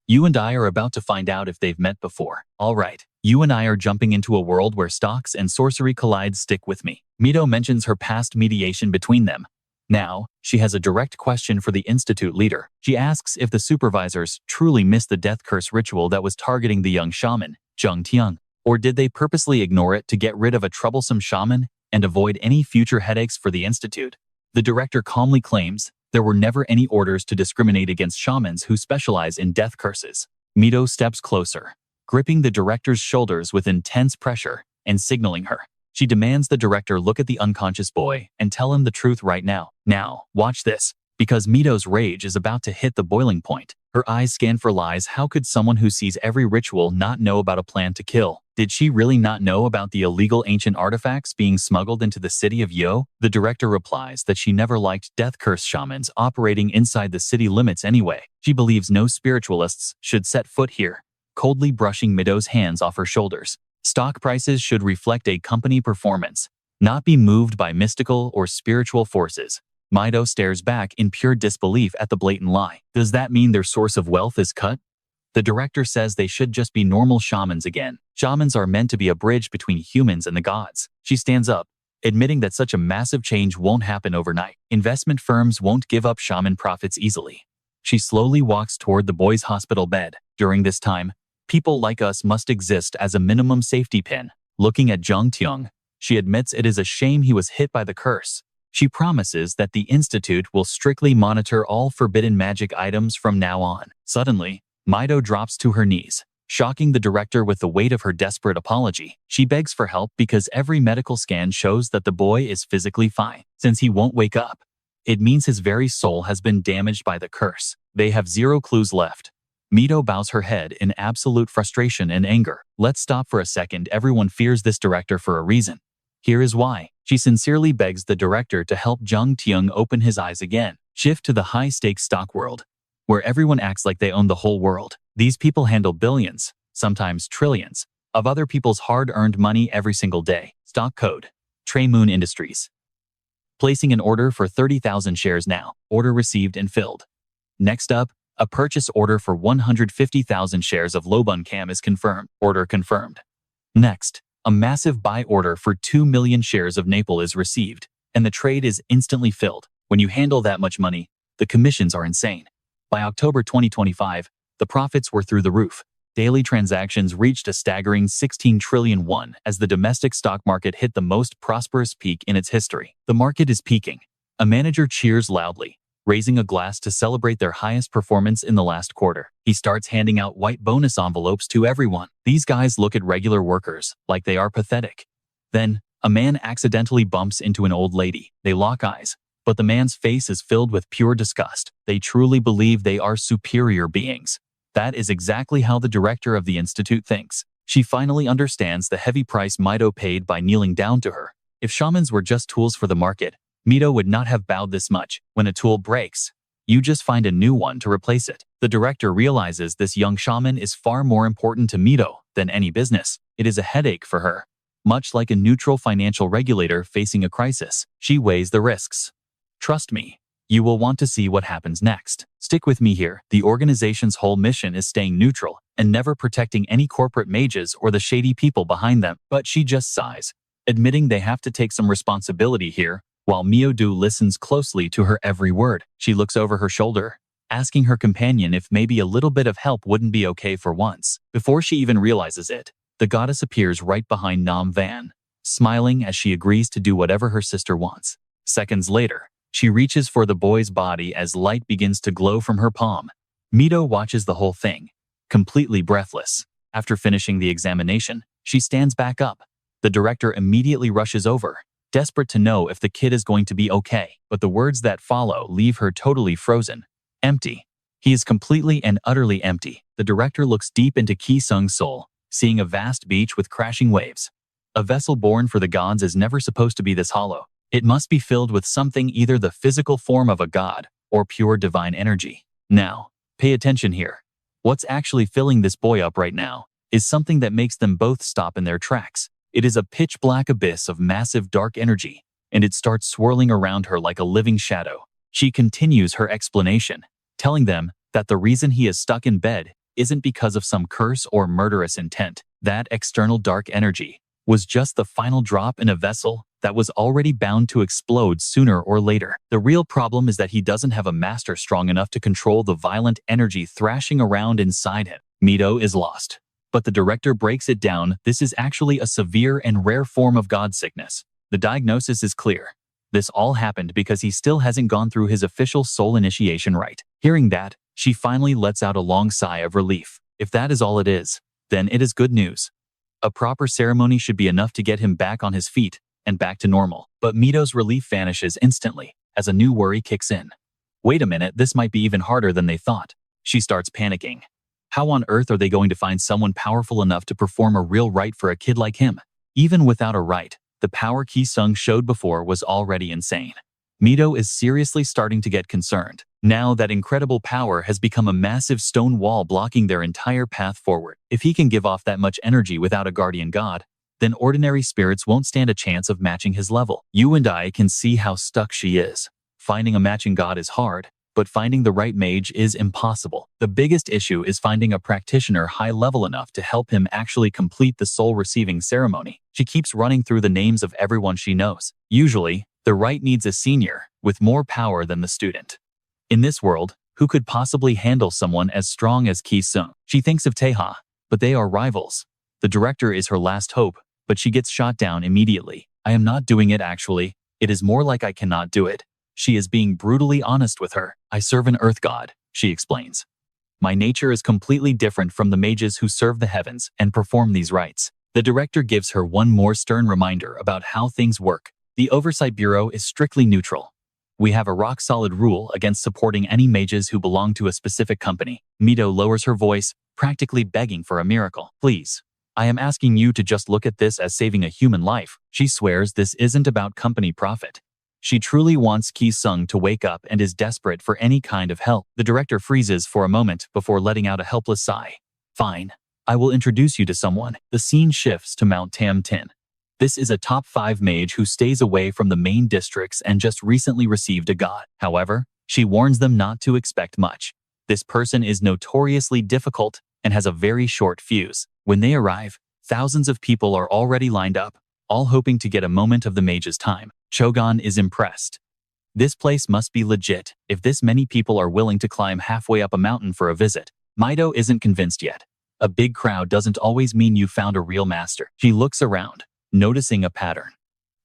You and I are about to find out if they've met before. All right, you and I are jumping into a world where stocks and sorcery collide. Stick with me." Mido mentions her past mediation between them, Now, she has a direct question for the institute leader. She asks if the supervisors truly missed the death curse ritual that was targeting the young shaman, Zhang Tiang, or did they purposely ignore it to get rid of a troublesome shaman and avoid any future headaches for the institute? The director calmly claims there were never any orders to discriminate against shamans who specialize in death curses. Mido steps closer, gripping the director's shoulders with intense pressure and signaling her. She demands the director look at the unconscious boy and tell him the truth right now. Now, watch this. Because Mido's rage is about to hit the boiling point. Her eyes scan for lies. How could someone who sees every ritual not know about a plan to kill? Did she really not know about the illegal ancient artifacts being smuggled into the city of Yo? The director replies that she never liked death curse shamans operating inside the city limits anyway. She believes no spiritualists should set foot here, coldly brushing Mido's hands off her shoulders. Stock prices should reflect a company performance, not be moved by mystical or spiritual forces. Mido stares back in pure disbelief at the blatant lie. Does that mean their source of wealth is cut? The director says they should just be normal shamans again. Shamans are meant to be a bridge between humans and the gods. She stands up, admitting that such a massive change won't happen overnight. Investment firms won't give up shaman profits easily. She slowly walks toward the boy's hospital bed. During this time, people like us must exist as a minimum safety pin. Looking at Zhang Tiang, she admits it is a shame he was hit by the curse. She promises that the institute will strictly monitor all forbidden magic items from now on. Suddenly, Mido drops to her knees, shocking the director with the weight of her desperate apology. She begs for help because every medical scan shows that the boy is physically fine. Since he won't wake up, it means his very soul has been damaged by the curse. They have zero clues left. Mido bows her head in absolute frustration and anger. Let's stop for a second. Everyone fears this director for a reason. Here is why. She sincerely begs the director to help Zhang Tiang open his eyes again. Shift to the high-stakes stock world, where everyone acts like they own the whole world. These people handle billions, sometimes trillions, of other people's hard-earned money every single day. Stock code: Trey Moon Industries. Placing an order for 30,000 shares now. Order received and filled. Next up, a purchase order for 150,000 shares of Lobun Cam is confirmed. Order confirmed. Next, a massive buy order for 2 million shares of Naples is received, and the trade is instantly filled. When you handle that much money, the commissions are insane. By October 2025, the profits were through the roof. Daily transactions reached a staggering 16 trillion won as the domestic stock market hit the most prosperous peak in its history. The market is peaking. A manager cheers loudly, raising a glass to celebrate their highest performance in the last quarter. He starts handing out white bonus envelopes to everyone. These guys look at regular workers like they are pathetic. Then, a man accidentally bumps into an old lady. They lock eyes, but the man's face is filled with pure disgust. They truly believe they are superior beings. That is exactly how the director of the institute thinks. She finally understands the heavy price Mido paid by kneeling down to her. If shamans were just tools for the market, Mido would not have bowed this much. When a tool breaks, you just find a new one to replace it. The director realizes this young shaman is far more important to Mido than any business. It is a headache for her. Much like a neutral financial regulator facing a crisis, she weighs the risks. Trust me, you will want to see what happens next. Stick with me here. The organization's whole mission is staying neutral and never protecting any corporate mages or the shady people behind them. But she just sighs, admitting they have to take some responsibility here. While Mido listens closely to her every word, she looks over her shoulder, asking her companion if maybe a little bit of help wouldn't be okay for once. Before she even realizes it, the goddess appears right behind Nam Van, smiling as she agrees to do whatever her sister wants. Seconds later, she reaches for the boy's body as light begins to glow from her palm. Mido watches the whole thing, completely breathless. After finishing the examination, she stands back up. The director immediately rushes over, desperate to know if the kid is going to be okay. But the words that follow leave her totally frozen. Empty. He is completely and utterly empty. The director looks deep into Ki-sung's soul, seeing a vast beach with crashing waves. A vessel born for the gods is never supposed to be this hollow. It must be filled with something, either the physical form of a god or pure divine energy. Now, pay attention here. What's actually filling this boy up right now is something that makes them both stop in their tracks. It is a pitch-black abyss of massive dark energy, and it starts swirling around her like a living shadow. She continues her explanation, telling them that the reason he is stuck in bed isn't because of some curse or murderous intent. That external dark energy was just the final drop in a vessel that was already bound to explode sooner or later. The real problem is that he doesn't have a master strong enough to control the violent energy thrashing around inside him. Mido is lost. But the director breaks it down. This is actually a severe and rare form of god sickness. The diagnosis is clear. This all happened because he still hasn't gone through his official soul initiation rite. Hearing that, she finally lets out a long sigh of relief. If that is all it is, then it is good news. A proper ceremony should be enough to get him back on his feet and back to normal. But Mido's relief vanishes instantly as a new worry kicks in. Wait a minute, this might be even harder than they thought. She starts panicking. How on earth are they going to find someone powerful enough to perform a real rite for a kid like him? Even without a rite, the power Ki-sung showed before was already insane. Mido is seriously starting to get concerned. Now that incredible power has become a massive stone wall blocking their entire path forward. If he can give off that much energy without a guardian god, then ordinary spirits won't stand a chance of matching his level. You and I can see how stuck she is. Finding a matching god is hard, but finding the right mage is impossible. The biggest issue is finding a practitioner high level enough to help him actually complete the soul receiving ceremony. She keeps running through the names of everyone she knows. Usually, the rite needs a senior with more power than the student. In this world, who could possibly handle someone as strong as Ki-sung? She thinks of Taeha, but they are rivals. The director is her last hope, but she gets shot down immediately. I am not doing it actually. It is more like I cannot do it. She is being brutally honest with her. I serve an earth god, she explains. My nature is completely different from the mages who serve the heavens and perform these rites. The director gives her one more stern reminder about how things work. The Oversight Bureau is strictly neutral. We have a rock-solid rule against supporting any mages who belong to a specific company. Mido lowers her voice, practically begging for a miracle. Please, I am asking you to just look at this as saving a human life. She swears this isn't about company profit. She truly wants Ki-sung to wake up and is desperate for any kind of help. The director freezes for a moment before letting out a helpless sigh. Fine, I will introduce you to someone. The scene shifts to Mount Tam Tin. This is a top 5 mage who stays away from the main districts and just recently received a god. However, she warns them not to expect much. This person is notoriously difficult and has a very short fuse. When they arrive, thousands of people are already lined up, all hoping to get a moment of the mage's time. Chogon is impressed. This place must be legit if this many people are willing to climb halfway up a mountain for a visit. Mido isn't convinced yet. A big crowd doesn't always mean you found a real master. She looks around, noticing a pattern.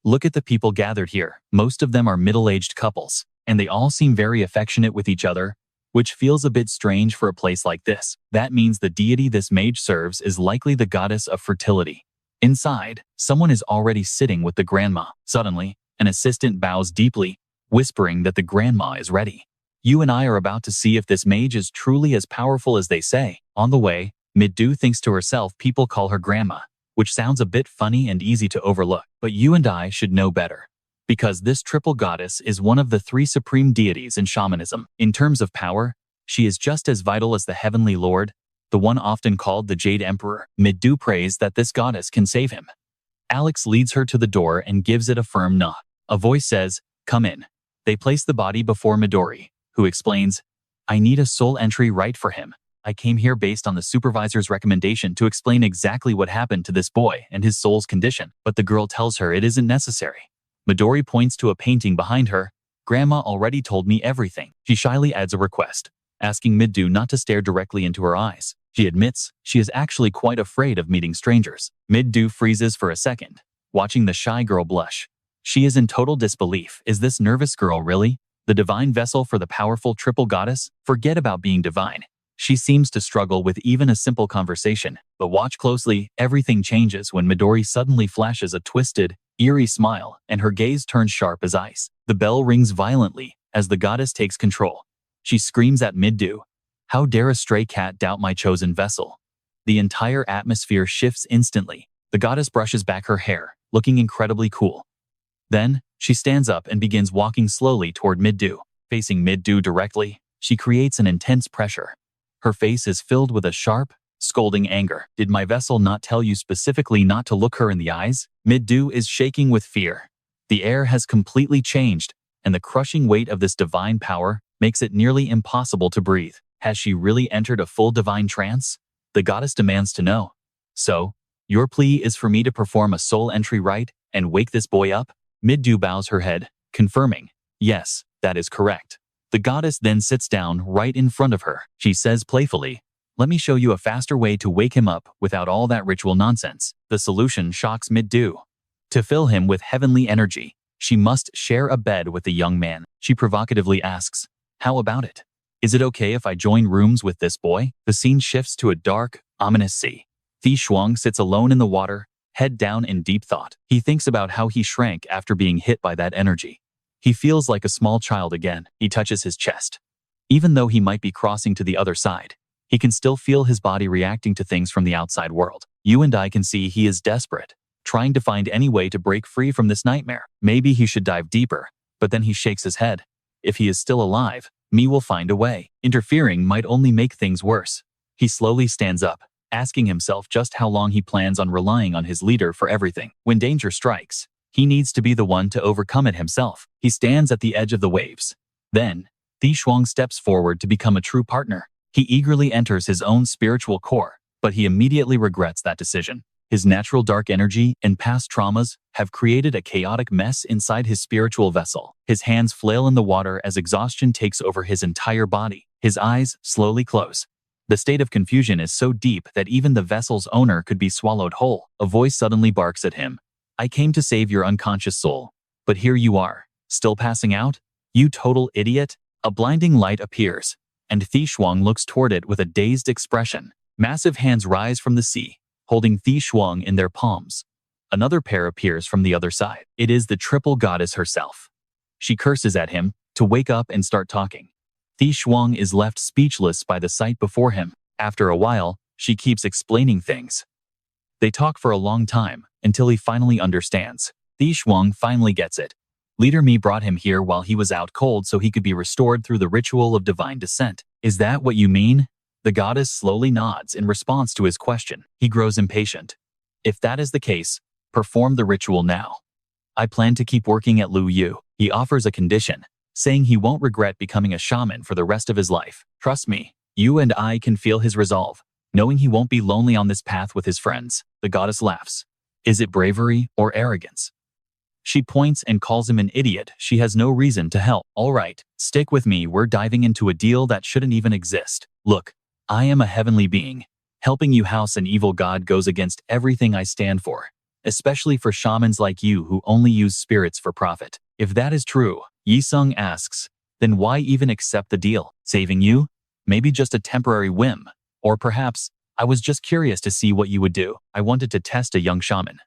Look at the people gathered here. Most of them are middle-aged couples, and they all seem very affectionate with each other, which feels a bit strange for a place like this. That means the deity this mage serves is likely the goddess of fertility. Inside, someone is already sitting with the grandma. Suddenly, an assistant bows deeply, whispering that the grandma is ready. You and I are about to see if this mage is truly as powerful as they say. On the way, Mido thinks to herself people call her grandma, which sounds a bit funny and easy to overlook. But you and I should know better. Because this triple goddess is one of the 3 supreme deities in shamanism. In terms of power, she is just as vital as the heavenly lord, the one often called the Jade Emperor. Mido prays that this goddess can save him. Alex leads her to the door and gives it a firm knock. A voice says, "Come in." They place the body before Midori, who explains, "I need a soul entry rite for him. I came here based on the supervisor's recommendation to explain exactly what happened to this boy and his soul's condition." But the girl tells her it isn't necessary. Midori points to a painting behind her. "Grandma already told me everything." She shyly adds a request, asking Mido not to stare directly into her eyes. She admits she is actually quite afraid of meeting strangers. Mido freezes for a second, watching the shy girl blush. She is in total disbelief. Is this nervous girl really the divine vessel for the powerful triple goddess? Forget about being divine. She seems to struggle with even a simple conversation. But watch closely, everything changes when Midori suddenly flashes a twisted, eerie smile, and her gaze turns sharp as ice. The bell rings violently as the goddess takes control. She screams at Mido, "How dare a stray cat doubt my chosen vessel?" The entire atmosphere shifts instantly. The goddess brushes back her hair, looking incredibly cool. Then, she stands up and begins walking slowly toward Mido. Facing Mido directly, she creates an intense pressure. Her face is filled with a sharp, scolding anger. "Did my vessel not tell you specifically not to look her in the eyes?" Mido is shaking with fear. The air has completely changed, and the crushing weight of this divine power makes it nearly impossible to breathe. Has she really entered a full divine trance? The goddess demands to know. "So, your plea is for me to perform a soul entry rite and wake this boy up?" Mido bows her head, confirming, yes, that is correct. The goddess then sits down right in front of her. She says playfully, let me show you a faster way to wake him up without all that ritual nonsense. The solution shocks Mido. To fill him with heavenly energy, she must share a bed with the young man. She provocatively asks, how about it? Is it okay if I join rooms with this boy? The scene shifts to a dark, ominous sea. Thi Shuang sits alone in the water, head down in deep thought. He thinks about how he shrank after being hit by that energy. He feels like a small child again. He touches his chest. Even though he might be crossing to the other side, he can still feel his body reacting to things from the outside world. You and I can see he is desperate, trying to find any way to break free from this nightmare. Maybe he should dive deeper, but then he shakes his head. If he is still alive, me will find a way. Interfering might only make things worse. He slowly stands up, asking himself just how long he plans on relying on his leader for everything. When danger strikes, he needs to be the one to overcome it himself. He stands at the edge of the waves. Then, Thi Shuang steps forward to become a true partner. He eagerly enters his own spiritual core, but he immediately regrets that decision. His natural dark energy and past traumas have created a chaotic mess inside his spiritual vessel. His hands flail in the water as exhaustion takes over his entire body. His eyes slowly close. The state of confusion is so deep that even the vessel's owner could be swallowed whole. A voice suddenly barks at him. I came to save your unconscious soul, but here you are, still passing out? You total idiot! A blinding light appears, and Thi Shuang looks toward it with a dazed expression. Massive hands rise from the sea, holding Thi Shuang in their palms. Another pair appears from the other side. It is the triple goddess herself. She curses at him to wake up and start talking. Thi Shuang is left speechless by the sight before him. After a while, she keeps explaining things. They talk for a long time, until he finally understands. Thi Shuang finally gets it. Leader Mi brought him here while he was out cold so he could be restored through the ritual of divine descent. Is that what you mean? The goddess slowly nods in response to his question. He grows impatient. If that is the case, perform the ritual now. I plan to keep working at Lu Yu. He offers a condition, saying he won't regret becoming a shaman for the rest of his life. Trust me, you and I can feel his resolve, knowing he won't be lonely on this path with his friends. The goddess laughs. Is it bravery or arrogance? She points and calls him an idiot. She has no reason to help. All right, stick with me. We're diving into a deal that shouldn't even exist. Look, I am a heavenly being. Helping you house an evil god goes against everything I stand for, especially for shamans like you who only use spirits for profit. If that is true, Yi-sung asks, then why even accept the deal? Saving you? Maybe just a temporary whim. Or perhaps, I was just curious to see what you would do. I wanted to test a young shaman.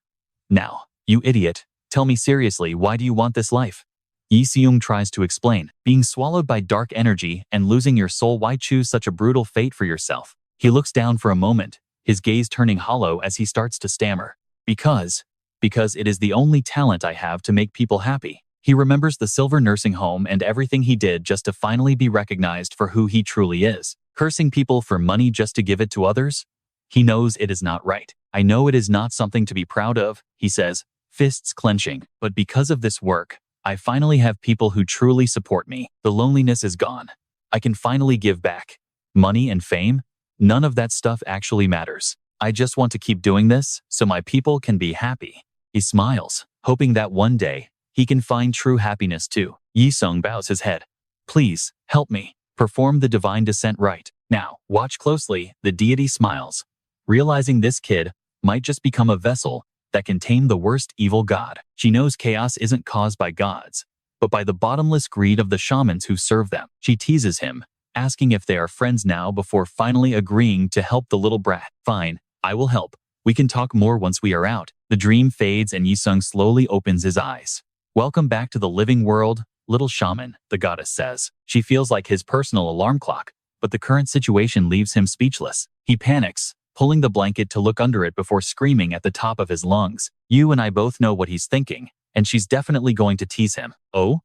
Now, you idiot, tell me seriously, why do you want this life? Yi-sung tries to explain. Being swallowed by dark energy and losing your soul, why choose such a brutal fate for yourself? He looks down for a moment, his gaze turning hollow as he starts to stammer. Because it is the only talent I have to make people happy. He remembers the silver nursing home and everything he did just to finally be recognized for who he truly is. Cursing people for money just to give it to others? He knows it is not right. I know it is not something to be proud of, he says, fists clenching. But because of this work, I finally have people who truly support me. The loneliness is gone. I can finally give back. Money and fame? None of that stuff actually matters. I just want to keep doing this so my people can be happy. He smiles, hoping that one day he can find true happiness too. Yi-sung bows his head. Please, help me. Perform the divine descent rite. Now, watch closely. The deity smiles, realizing this kid might just become a vessel that can tame the worst evil god. She knows chaos isn't caused by gods, but by the bottomless greed of the shamans who serve them. She teases him, asking if they are friends now before finally agreeing to help the little brat. Fine, I will help. We can talk more once we are out. The dream fades and Yi-sung slowly opens his eyes. Welcome back to the living world, little shaman, the goddess says. She feels like his personal alarm clock, but the current situation leaves him speechless. He panics, pulling the blanket to look under it before screaming at the top of his lungs. You and I both know what he's thinking, and she's definitely going to tease him. Oh?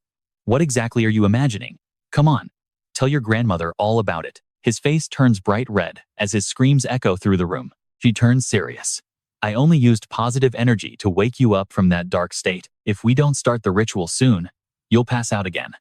What exactly are you imagining? Come on, tell your grandmother all about it. His face turns bright red as his screams echo through the room. She turns serious. I only used positive energy to wake you up from that dark state. If we don't start the ritual soon, you'll pass out again.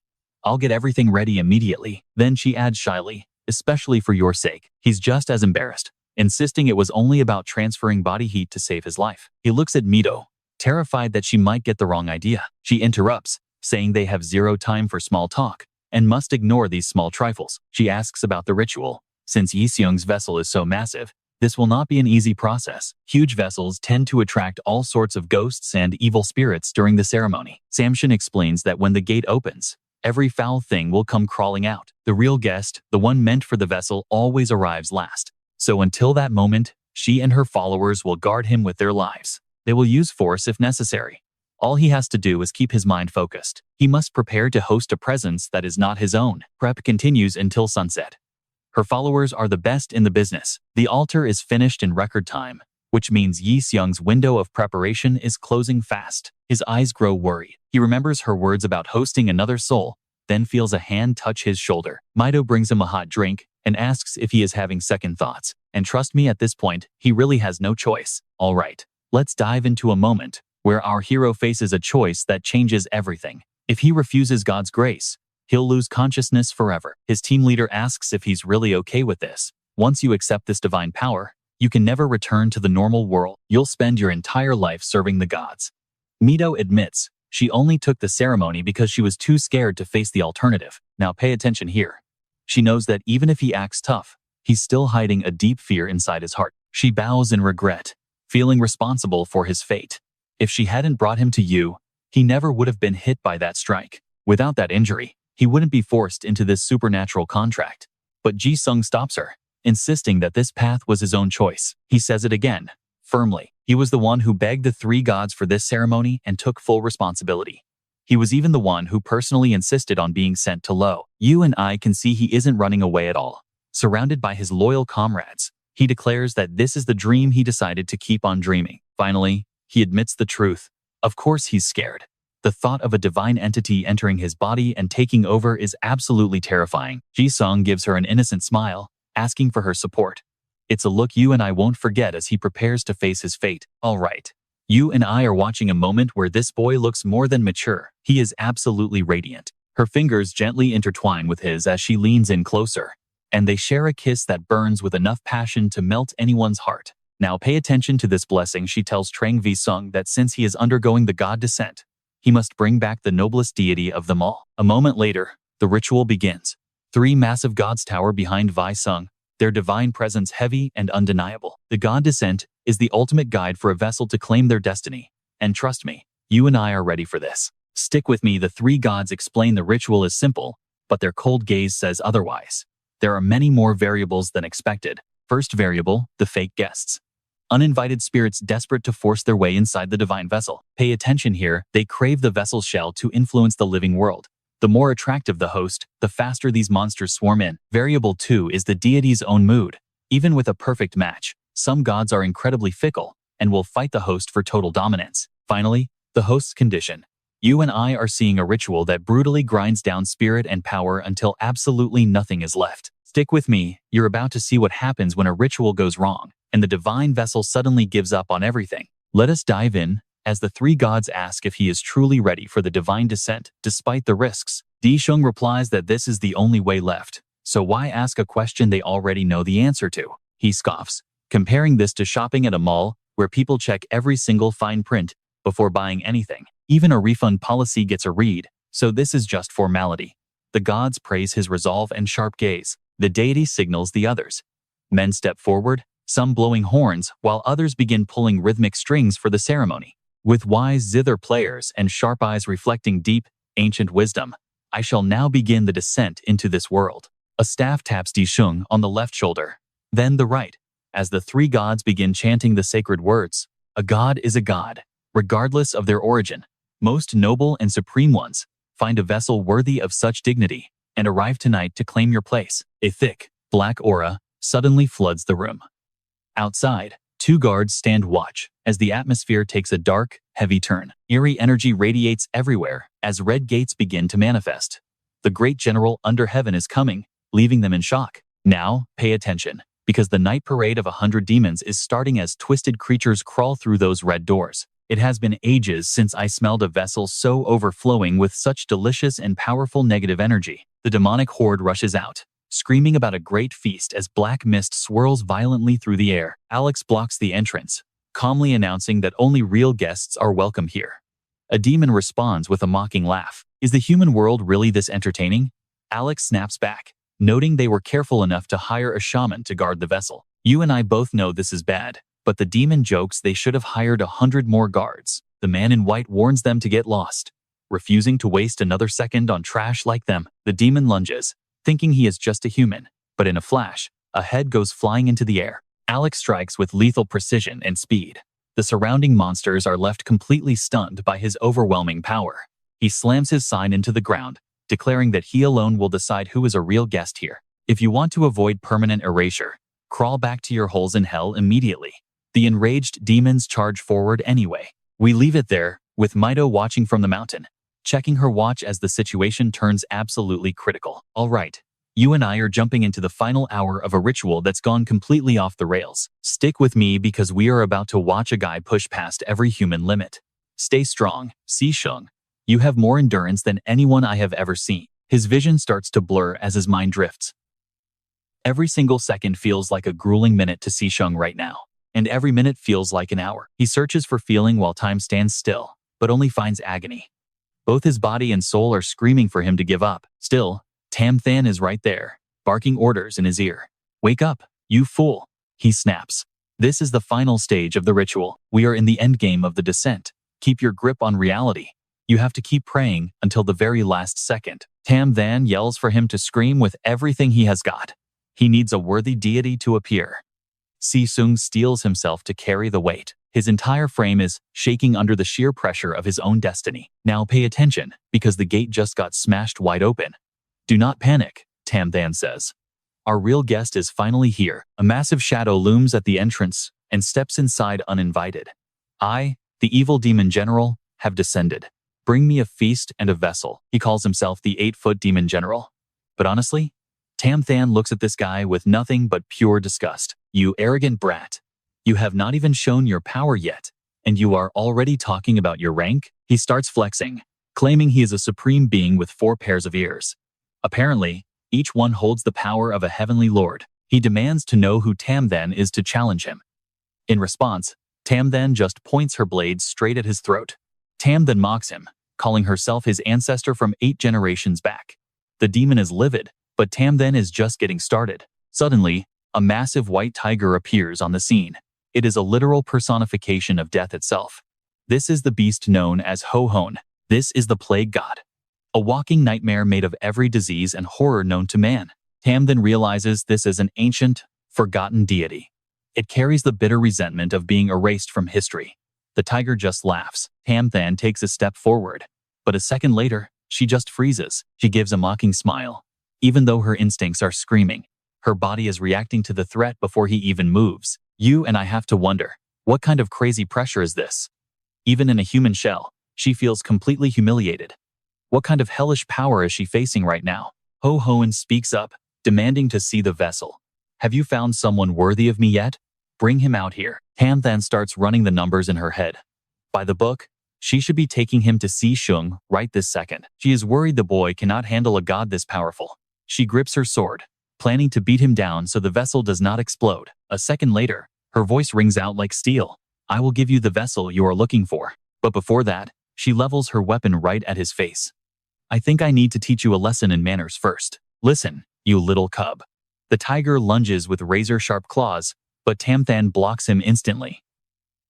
I'll get everything ready immediately. Then she adds shyly, especially for your sake. He's just as embarrassed, insisting it was only about transferring body heat to save his life. He looks at Mido, Terrified that she might get the wrong idea, she interrupts, saying they have zero time for small talk and must ignore these small trifles. She asks about the ritual. Since Yi-sung's vessel is so massive, this will not be an easy process. Huge vessels tend to attract all sorts of ghosts and evil spirits during the ceremony. Samshin explains that when the gate opens, every foul thing will come crawling out. The real guest, the one meant for the vessel, always arrives last. So until that moment, she and her followers will guard him with their lives. They will use force if necessary. All he has to do is keep his mind focused. He must prepare to host a presence that is not his own. Prep continues until sunset. Her followers are the best in the business. The altar is finished in record time, which means Yi-sung's window of preparation is closing fast. His eyes grow worried. He remembers her words about hosting another soul, then feels a hand touch his shoulder. Mido brings him a hot drink and asks if he is having second thoughts. And trust me, at this point, he really has no choice. All right, let's dive into a moment where our hero faces a choice that changes everything. If he refuses God's grace, he'll lose consciousness forever. His team leader asks if he's really okay with this. Once you accept this divine power, you can never return to the normal world. You'll spend your entire life serving the gods. Mido admits she only took the ceremony because she was too scared to face the alternative. Now pay attention here. She knows that even if he acts tough, he's still hiding a deep fear inside his heart. She bows in regret, feeling responsible for his fate. If she hadn't brought him to you, he never would have been hit by that strike. Without that injury, he wouldn't be forced into this supernatural contract. But Ji-sung stops her, insisting that this path was his own choice. He says it again, firmly. He was the one who begged the three gods for this ceremony and took full responsibility. He was even the one who personally insisted on being sent to Lo. You and I can see he isn't running away at all. Surrounded by his loyal comrades, he declares that this is the dream he decided to keep on dreaming. Finally, he admits the truth. Of course he's scared. The thought of a divine entity entering his body and taking over is absolutely terrifying. Ji-sung gives her an innocent smile, asking for her support. It's a look you and I won't forget as he prepares to face his fate. All right. You and I are watching a moment where this boy looks more than mature. He is absolutely radiant. Her fingers gently intertwine with his as she leans in closer, and they share a kiss that burns with enough passion to melt anyone's heart. Now pay attention to this blessing. She tells Trang Vi-sung that since he is undergoing the god descent, he must bring back the noblest deity of them all. A moment later, the ritual begins. Three massive gods tower behind Vi-sung, their divine presence heavy and undeniable. The god descent is the ultimate guide for a vessel to claim their destiny. And trust me, you and I are ready for this. Stick with me. The three gods explain the ritual is simple, but their cold gaze says otherwise. There are many more variables than expected. First variable, the fake guests. Uninvited spirits desperate to force their way inside the divine vessel. Pay attention here, they crave the vessel's shell to influence the living world. The more attractive the host, the faster these monsters swarm in. Variable 2 is the deity's own mood. Even with a perfect match, some gods are incredibly fickle and will fight the host for total dominance. Finally, the host's condition. You and I are seeing a ritual that brutally grinds down spirit and power until absolutely nothing is left. Stick with me, you're about to see what happens when a ritual goes wrong and the divine vessel suddenly gives up on everything. Let us dive in, as the three gods ask if he is truly ready for the divine descent, despite the risks. Ji-sung replies that this is the only way left, so why ask a question they already know the answer to? He scoffs, comparing this to shopping at a mall, where people check every single fine print before buying anything. Even a refund policy gets a read, so this is just formality. The gods praise his resolve and sharp gaze. The deity signals the others. Men step forward, some blowing horns, while others begin pulling rhythmic strings for the ceremony. With wise zither players and sharp eyes reflecting deep, ancient wisdom, I shall now begin the descent into this world. A staff taps Ji-sung on the left shoulder, then the right, as the three gods begin chanting the sacred words. A god is a god, regardless of their origin. Most noble and supreme ones, find a vessel worthy of such dignity, and arrive tonight to claim your place. A thick, black aura suddenly floods the room. Outside, two guards stand watch as the atmosphere takes a dark, heavy turn. Eerie energy radiates everywhere as red gates begin to manifest. The great general under heaven is coming, leaving them in shock. Now, pay attention, because the night parade of 100 demons is starting as twisted creatures crawl through those red doors. It has been ages since I smelled a vessel so overflowing with such delicious and powerful negative energy. The demonic horde rushes out, screaming about a great feast as black mist swirls violently through the air. Alex blocks the entrance, calmly announcing that only real guests are welcome here. A demon responds with a mocking laugh. Is the human world really this entertaining? Alex snaps back, noting they were careful enough to hire a shaman to guard the vessel. You and I both know this is bad, but the demon jokes they should have hired 100 more guards. The man in white warns them to get lost, refusing to waste another second on trash like them. The demon lunges, thinking he is just a human, but in a flash, a head goes flying into the air. Alex strikes with lethal precision and speed. The surrounding monsters are left completely stunned by his overwhelming power. He slams his sign into the ground, declaring that he alone will decide who is a real guest here. If you want to avoid permanent erasure, crawl back to your holes in hell immediately. The enraged demons charge forward anyway. We leave it there, with Mido watching from the mountain, checking her watch as the situation turns absolutely critical. All right, you and I are jumping into the final hour of a ritual that's gone completely off the rails. Stick with me because we are about to watch a guy push past every human limit. Stay strong, Yi-sung. You have more endurance than anyone I have ever seen. His vision starts to blur as his mind drifts. Every single second feels like a grueling minute to Yi-sung right now, and every minute feels like an hour. He searches for feeling while time stands still, but only finds agony. Both his body and soul are screaming for him to give up. Still, Tam Than is right there, barking orders in his ear. Wake up, you fool, he snaps. This is the final stage of the ritual. We are in the endgame of the descent. Keep your grip on reality. You have to keep praying until the very last second. Tam Than yells for him to scream with everything he has got. He needs a worthy deity to appear. Yi-sung steels himself to carry the weight. His entire frame is shaking under the sheer pressure of his own destiny. Now pay attention, because the gate just got smashed wide open. Do not panic, Tam Than says. Our real guest is finally here. A massive shadow looms at the entrance and steps inside uninvited. I, the evil demon general, have descended. Bring me a feast and a vessel. He calls himself the 8-foot demon general. But honestly, Tam Than looks at this guy with nothing but pure disgust. You arrogant brat. You have not even shown your power yet, and you are already talking about your rank? He starts flexing, claiming he is a supreme being with 4 pairs of ears. Apparently, each one holds the power of a heavenly lord. He demands to know who Tam Than is to challenge him. In response, Tam Than just points her blade straight at his throat. Tam Than mocks him, calling herself his ancestor from 8 generations back. The demon is livid, but Tam Than is just getting started. Suddenly, a massive white tiger appears on the scene. It is a literal personification of death itself. This is the beast known as Ho-Hon. This is the plague god. A walking nightmare made of every disease and horror known to man. Tam Than realizes this is an ancient, forgotten deity. It carries the bitter resentment of being erased from history. The tiger just laughs. Tam Than takes a step forward, but a second later, she just freezes. She gives a mocking smile. Even though her instincts are screaming, her body is reacting to the threat before he even moves. You and I have to wonder, what kind of crazy pressure is this? Even in a human shell, she feels completely humiliated. What kind of hellish power is she facing right now? Ho-Hon speaks up, demanding to see the vessel. Have you found someone worthy of me yet? Bring him out here. Tam Than starts running the numbers in her head. By the book, she should be taking him to Yi-sung right this second. She is worried the boy cannot handle a god this powerful. She grips her sword, planning to beat him down so the vessel does not explode. A second later, her voice rings out like steel. I will give you the vessel you are looking for. But before that, she levels her weapon right at his face. I think I need to teach you a lesson in manners first. Listen, you little cub. The tiger lunges with razor-sharp claws, but Tam Than blocks him instantly.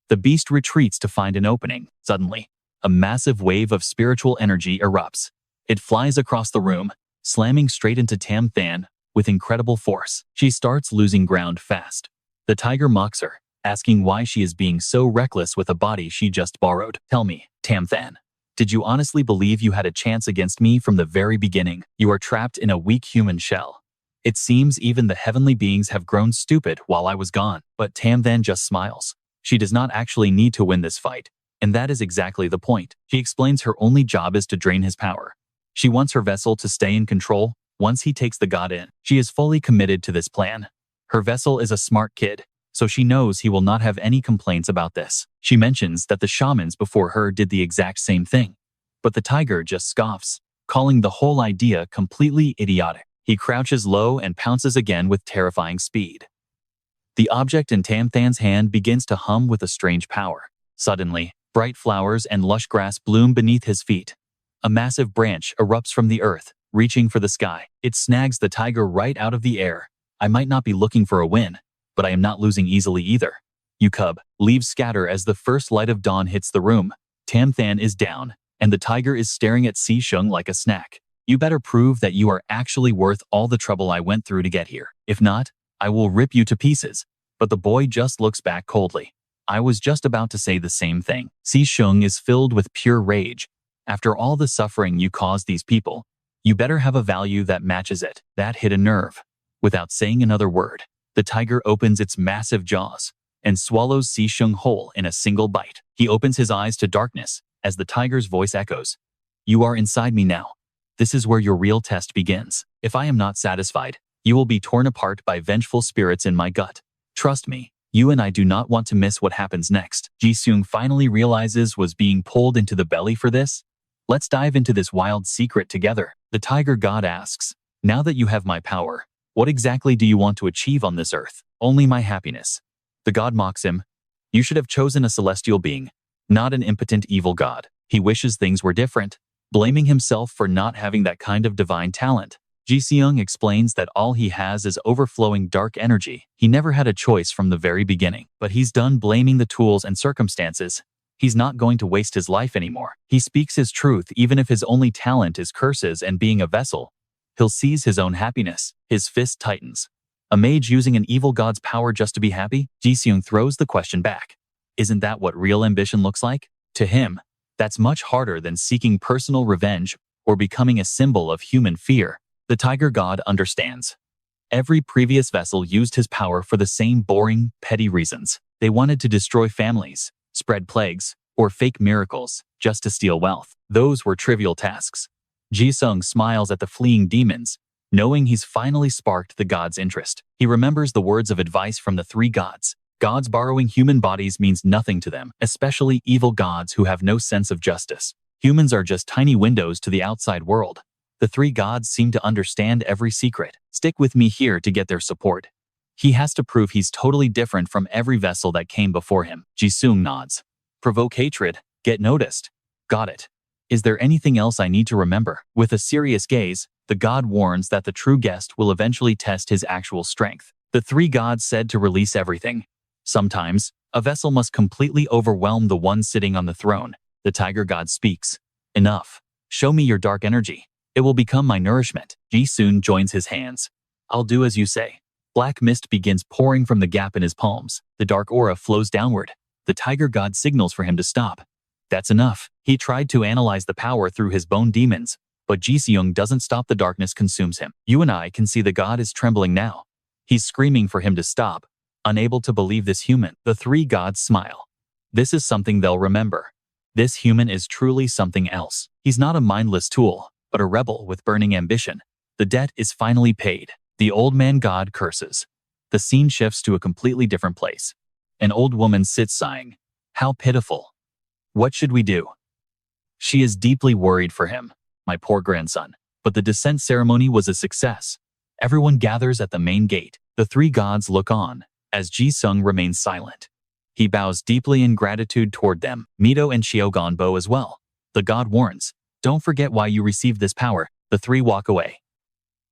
The beast retreats to find an opening. Suddenly, a massive wave of spiritual energy erupts. It flies across the room, slamming straight into Tam Than with incredible force. She starts losing ground fast. The tiger mocks her, asking why she is being so reckless with a body she just borrowed. Tell me, Tam Than, did you honestly believe you had a chance against me from the very beginning? You are trapped in a weak human shell. It seems even the heavenly beings have grown stupid while I was gone. But Tam Than just smiles. She does not actually need to win this fight, and that is exactly the point. She explains her only job is to drain his power. She wants her vessel to stay in control once he takes the god in. She is fully committed to this plan. Her vessel is a smart kid, so she knows he will not have any complaints about this. She mentions that the shamans before her did the exact same thing, but the tiger just scoffs, calling the whole idea completely idiotic. He crouches low and pounces again with terrifying speed. The object in Tam Than's hand begins to hum with a strange power. Suddenly, bright flowers and lush grass bloom beneath his feet. A massive branch erupts from the earth, reaching for the sky. It snags the tiger right out of the air. I might not be looking for a win, but I am not losing easily either. You cub, leaves scatter as the first light of dawn hits the room. Tam Than is down, and the tiger is staring at Yi-sung like a snack. You better prove that you are actually worth all the trouble I went through to get here. If not, I will rip you to pieces. But the boy just looks back coldly. I was just about to say the same thing. Yi-sung is filled with pure rage. After all the suffering you caused these people, you better have a value that matches it. That hit a nerve. Without saying another word, the tiger opens its massive jaws and swallows Yi-sung whole in a single bite. He opens his eyes to darkness as the tiger's voice echoes. You are inside me now. This is where your real test begins. If I am not satisfied, you will be torn apart by vengeful spirits in my gut. Trust me, you and I do not want to miss what happens next. Yi-sung finally realizes was being pulled into the belly for this. Let's dive into this wild secret together. The tiger god asks, now that you have my power, what exactly do you want to achieve on this earth? Only my happiness. The god mocks him. You should have chosen a celestial being, not an impotent evil god. He wishes things were different, blaming himself for not having that kind of divine talent. Ji-seung explains that all he has is overflowing dark energy. He never had a choice from the very beginning, but he's done blaming the tools and circumstances. He's not going to waste his life anymore. He speaks his truth even if his only talent is curses and being a vessel. He'll seize his own happiness. His fist tightens. A mage using an evil god's power just to be happy? Ji-seung throws the question back. Isn't that what real ambition looks like? To him, that's much harder than seeking personal revenge or becoming a symbol of human fear. The tiger god understands. Every previous vessel used his power for the same boring, petty reasons. They wanted to destroy families, spread plagues, or fake miracles just to steal wealth. Those were trivial tasks. Ji-sung smiles at the fleeing demons, knowing he's finally sparked the god's interest. He remembers the words of advice from the three gods. Gods borrowing human bodies means nothing to them, especially evil gods who have no sense of justice. Humans are just tiny windows to the outside world. The three gods seem to understand every secret. Stick with me here to get their support. He has to prove he's totally different from every vessel that came before him. Ji-sung nods. Provoke hatred, get noticed. Got it. Is there anything else I need to remember? With a serious gaze, the god warns that the true guest will eventually test his actual strength. The three gods said to release everything. Sometimes, a vessel must completely overwhelm the one sitting on the throne. The tiger god speaks. Enough. Show me your dark energy. It will become my nourishment. Ji-sung joins his hands. I'll do as you say. Black mist begins pouring from the gap in his palms. The dark aura flows downward. The tiger god signals for him to stop. That's enough. He tried to analyze the power through his bone demons, but Ji-sung doesn't stop. The darkness consumes him. You and I can see the god is trembling now. He's screaming for him to stop, unable to believe this human. The three gods smile. This is something they'll remember. This human is truly something else. He's not a mindless tool, but a rebel with burning ambition. The debt is finally paid. The old man god curses. The scene shifts to a completely different place. An old woman sits sighing. How pitiful. What should we do? She is deeply worried for him, my poor grandson. But the descent ceremony was a success. Everyone gathers at the main gate. The three gods look on, as Ji-sung remains silent. He bows deeply in gratitude toward them. Mido and Shiogon bow as well. The god warns, don't forget why you received this power. The three walk away.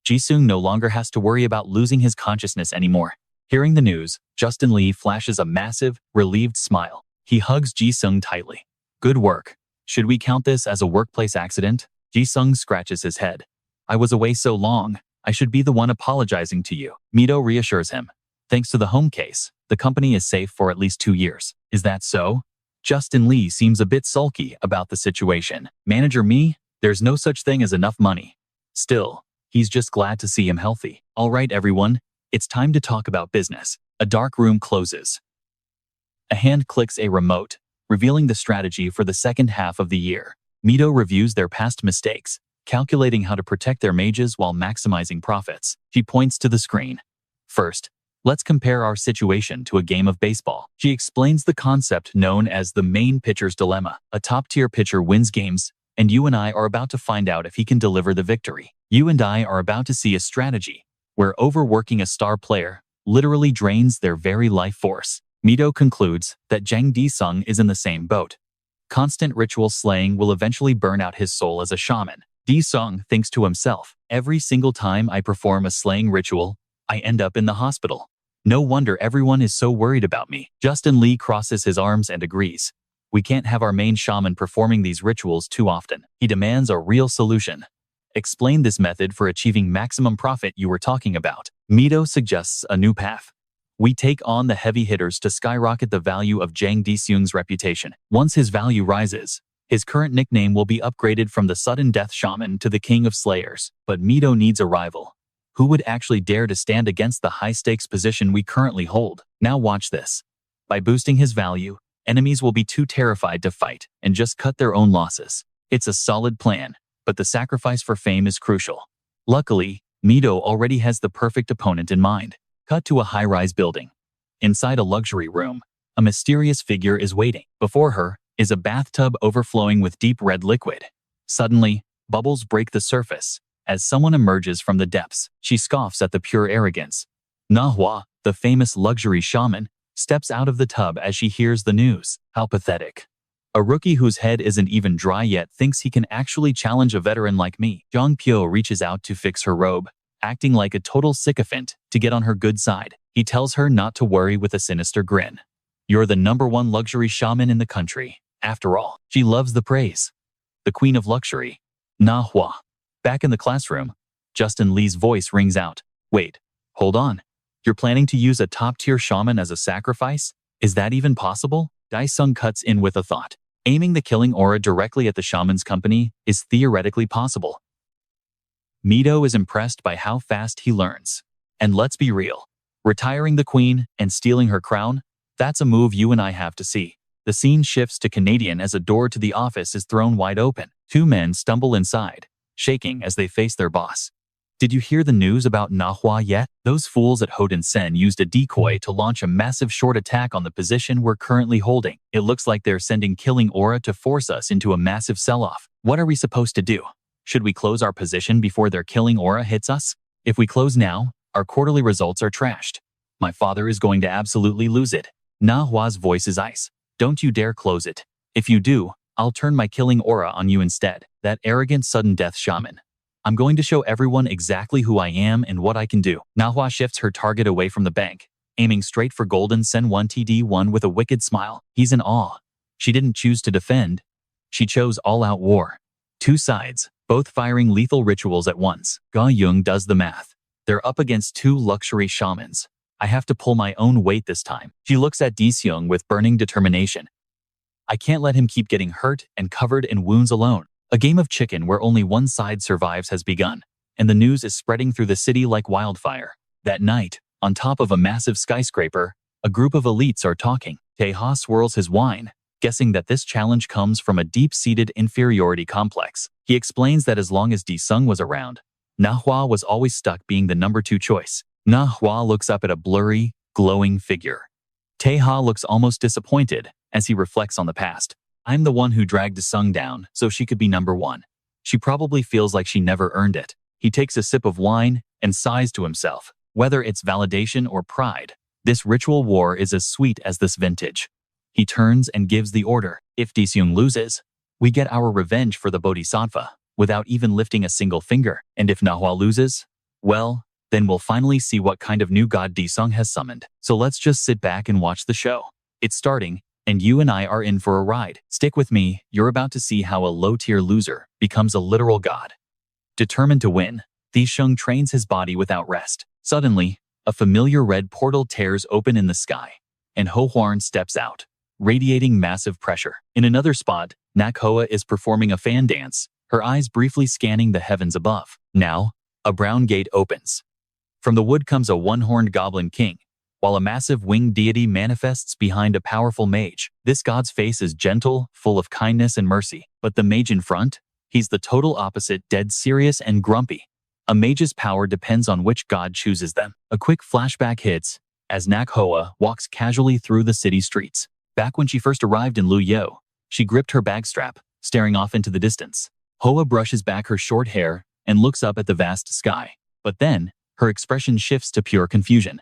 Ji-sung no longer has to worry about losing his consciousness anymore. Hearing the news, Justin Lee flashes a massive, relieved smile. He hugs Ji-sung tightly. Good work. Should we count this as a workplace accident? Ji-sung scratches his head. I was away so long, I should be the one apologizing to you. Mido reassures him. Thanks to the home case, the company is safe for at least 2 years. Is that so? Justin Lee seems a bit sulky about the situation. Manager me? There's no such thing as enough money. Still, he's just glad to see him healthy. All right, everyone, it's time to talk about business. A dark room closes. A hand clicks a remote, revealing the strategy for the second half of the year. Mido reviews their past mistakes, calculating how to protect their mages while maximizing profits. She points to the screen. First, let's compare our situation to a game of baseball. She explains the concept known as the main pitcher's dilemma. A top-tier pitcher wins games, and you and I are about to find out if he can deliver the victory. You and I are about to see a strategy where overworking a star player literally drains their very life force. Mido concludes that Jang Di-sung is in the same boat. Constant ritual slaying will eventually burn out his soul as a shaman. Di-sung thinks to himself, every single time I perform a slaying ritual, I end up in the hospital. No wonder everyone is so worried about me. Justin Lee crosses his arms and agrees. We can't have our main shaman performing these rituals too often. He demands a real solution. Explain this method for achieving maximum profit you were talking about. Mido suggests a new path. We take on the heavy hitters to skyrocket the value of Jang Di-sung's reputation. Once his value rises, his current nickname will be upgraded from the Sudden Death Shaman to the King of Slayers. But Mido needs a rival. Who would actually dare to stand against the high-stakes position we currently hold? Now watch this. By boosting his value, enemies will be too terrified to fight and just cut their own losses. It's a solid plan, but the sacrifice for fame is crucial. Luckily, Mido already has the perfect opponent in mind. Cut to a high-rise building. Inside a luxury room, a mysterious figure is waiting. Before her is a bathtub overflowing with deep red liquid. Suddenly, bubbles break the surface. As someone emerges from the depths, she scoffs at the pure arrogance. Manhwa, the famous luxury shaman, steps out of the tub as she hears the news. How pathetic. A rookie whose head isn't even dry yet thinks he can actually challenge a veteran like me. Jong Pyo reaches out to fix her robe, acting like a total sycophant to get on her good side. He tells her not to worry with a sinister grin. You're the #1 luxury shaman in the country. After all, she loves the praise. The queen of luxury. Manhwa. Back in the classroom, Justin Lee's voice rings out. Wait, hold on. You're planning to use a top-tier shaman as a sacrifice? Is that even possible? Di-sung cuts in with a thought. Aiming the killing aura directly at the shaman's company is theoretically possible. Mido is impressed by how fast he learns. And let's be real. Retiring the queen and stealing her crown? That's a move you and I have to see. The scene shifts to Canadian as a door to the office is thrown wide open. Two men stumble inside, shaking as they face their boss. Did you hear the news about Manhwa yet? Those fools at Hoden Sen used a decoy to launch a massive short attack on the position we're currently holding. It looks like they're sending killing aura to force us into a massive sell-off. What are we supposed to do? Should we close our position before their killing aura hits us? If we close now, our quarterly results are trashed. My father is going to absolutely lose it. Manhwa's voice is ice. Don't you dare close it. If you do, I'll turn my killing aura on you instead. That arrogant sudden death shaman. I'm going to show everyone exactly who I am and what I can do. Manhwa shifts her target away from the bank, aiming straight for Golden Sen 1 TD1 with a wicked smile. He's in awe. She didn't choose to defend. She chose all-out war. Two sides, both firing lethal rituals at once. Ga Young does the math. They're up against two luxury shamans. I have to pull my own weight this time. She looks at Di-sung with burning determination. I can't let him keep getting hurt and covered in wounds alone. A game of chicken where only one side survives has begun, and the news is spreading through the city like wildfire. That night, on top of a massive skyscraper, a group of elites are talking. Tae-ha swirls his wine, guessing that this challenge comes from a deep-seated inferiority complex. He explains that as long as Di-sung was around, Manhwa was always stuck being the #2 choice. Manhwa looks up at a blurry, glowing figure. Tae-ha looks almost disappointed as he reflects on the past. I'm the one who dragged Di-sung down so she could be #1. She probably feels like she never earned it. He takes a sip of wine and sighs to himself. Whether it's validation or pride, this ritual war is as sweet as this vintage. He turns and gives the order. If Di-sung loses, we get our revenge for the Bodhisattva without even lifting a single finger. And if Manhwa loses, well, then we'll finally see what kind of new god Di-sung has summoned. So let's just sit back and watch the show. It's starting, and you and I are in for a ride. Stick with me, you're about to see how a low-tier loser becomes a literal god. Determined to win, Di-sung trains his body without rest. Suddenly, a familiar red portal tears open in the sky, and Ho Hwarn steps out, radiating massive pressure. In another spot, Nakhoa is performing a fan dance, her eyes briefly scanning the heavens above. Now, a brown gate opens. From the wood comes a one-horned goblin king, while a massive winged deity manifests behind a powerful mage. This god's face is gentle, full of kindness and mercy. But the mage in front? He's the total opposite, dead serious and grumpy. A mage's power depends on which god chooses them. A quick flashback hits as Nakhoa walks casually through the city streets. Back when she first arrived in Luyo, she gripped her bag strap, staring off into the distance. Hoa brushes back her short hair and looks up at the vast sky. But then, her expression shifts to pure confusion.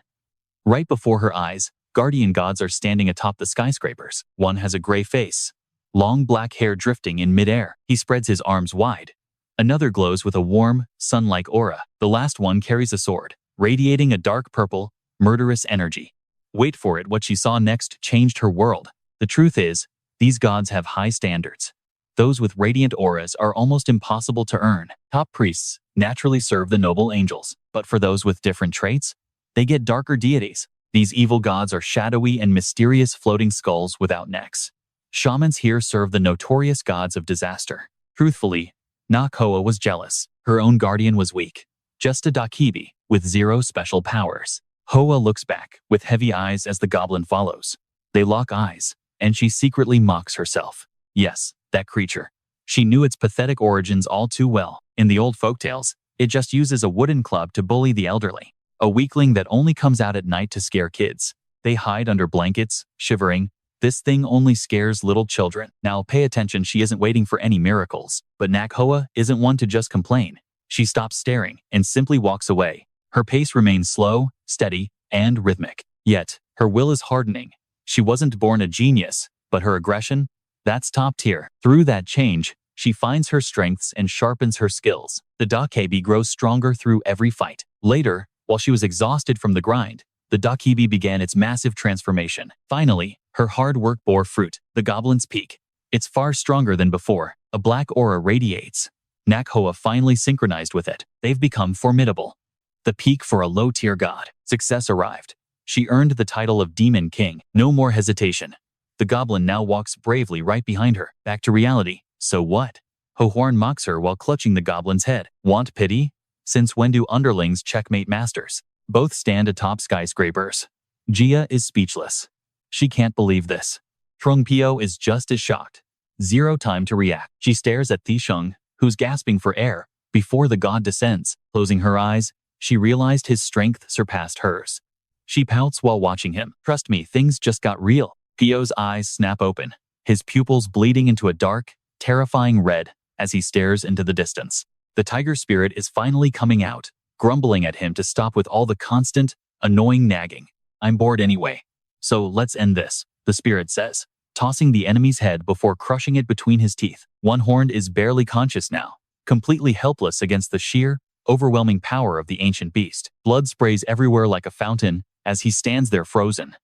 Right before her eyes, guardian gods are standing atop the skyscrapers. One has a gray face, long black hair drifting in midair. He spreads his arms wide. Another glows with a warm, sun-like aura. The last one carries a sword, radiating a dark purple, murderous energy. Wait for it, what she saw next changed her world. The truth is, these gods have high standards. Those with radiant auras are almost impossible to earn. Top priests naturally serve the noble angels, but for those with different traits, they get darker deities. These evil gods are shadowy and mysterious floating skulls without necks. Shamans here serve the notorious gods of disaster. Truthfully, Nakoa was jealous. Her own guardian was weak. Just a Dakibi, with zero special powers. Hoa looks back, with heavy eyes as the goblin follows. They lock eyes, and she secretly mocks herself. Yes, that creature. She knew its pathetic origins all too well. In the old folktales, it just uses a wooden club to bully the elderly. A weakling that only comes out at night to scare kids. They hide under blankets, shivering. This thing only scares little children. Now pay attention, she isn't waiting for any miracles. But Nakhoa isn't one to just complain. She stops staring and simply walks away. Her pace remains slow, steady, and rhythmic. Yet, her will is hardening. She wasn't born a genius, but her aggression? That's top tier. Through that change, she finds her strengths and sharpens her skills. The Dakebi grows stronger through every fight. Later, while she was exhausted from the grind, the Dakibi began its massive transformation. Finally, her hard work bore fruit. The goblin's peak. It's far stronger than before. A black aura radiates. Nakhoa finally synchronized with it. They've become formidable. The peak for a low-tier god. Success arrived. She earned the title of Demon King. No more hesitation. The goblin now walks bravely right behind her. Back to reality. So what? Hohorn mocks her while clutching the goblin's head. Want pity? Since when do underlings checkmate masters? Both stand atop skyscrapers. Jia is speechless. She can't believe this. Trung Pio is just as shocked. Zero time to react. She stares at Thisheng, who's gasping for air, before the god descends. Closing her eyes, she realized his strength surpassed hers. She pouts while watching him. Trust me, things just got real. Pio's eyes snap open, his pupils bleeding into a dark, terrifying red as he stares into the distance. The tiger spirit is finally coming out, grumbling at him to stop with all the constant, annoying nagging. I'm bored anyway. So let's end this, the spirit says, tossing the enemy's head before crushing it between his teeth. One Horned is barely conscious now, completely helpless against the sheer, overwhelming power of the ancient beast. Blood sprays everywhere like a fountain as he stands there frozen.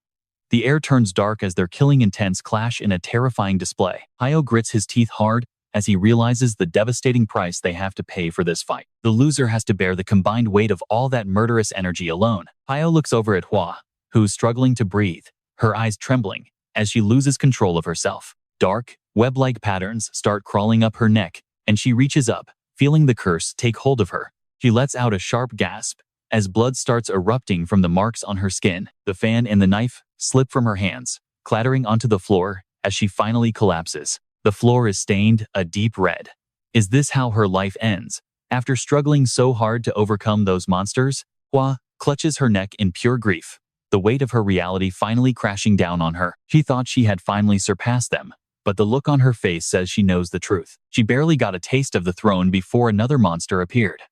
The air turns dark as their killing intents clash in a terrifying display. Hyo grits his teeth hard as he realizes the devastating price they have to pay for this fight. The loser has to bear the combined weight of all that murderous energy alone. Hyo looks over at Hua, who's struggling to breathe, her eyes trembling as she loses control of herself. Dark, web-like patterns start crawling up her neck, and she reaches up, feeling the curse take hold of her. She lets out a sharp gasp as blood starts erupting from the marks on her skin. The fan and the knife slip from her hands, clattering onto the floor as she finally collapses. The floor is stained a deep red. Is this how her life ends? After struggling so hard to overcome those monsters, Hua clutches her neck in pure grief, the weight of her reality finally crashing down on her. She thought she had finally surpassed them, but the look on her face says she knows the truth. She barely got a taste of the throne before another monster appeared.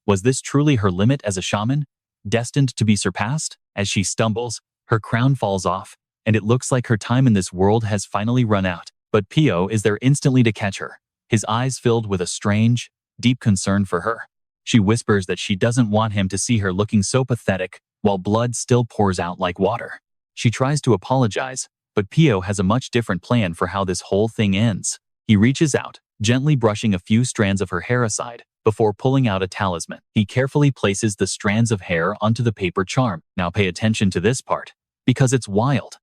Was this truly her limit as a shaman, destined to be surpassed? As she stumbles, her crown falls off, and it looks like her time in this world has finally run out. But Pio is there instantly to catch her, his eyes filled with a strange, deep concern for her. She whispers that she doesn't want him to see her looking so pathetic, while blood still pours out like water. She tries to apologize, but Pio has a much different plan for how this whole thing ends. He reaches out, gently brushing a few strands of her hair aside, before pulling out a talisman. He carefully places the strands of hair onto the paper charm. Now pay attention to this part, because it's wild.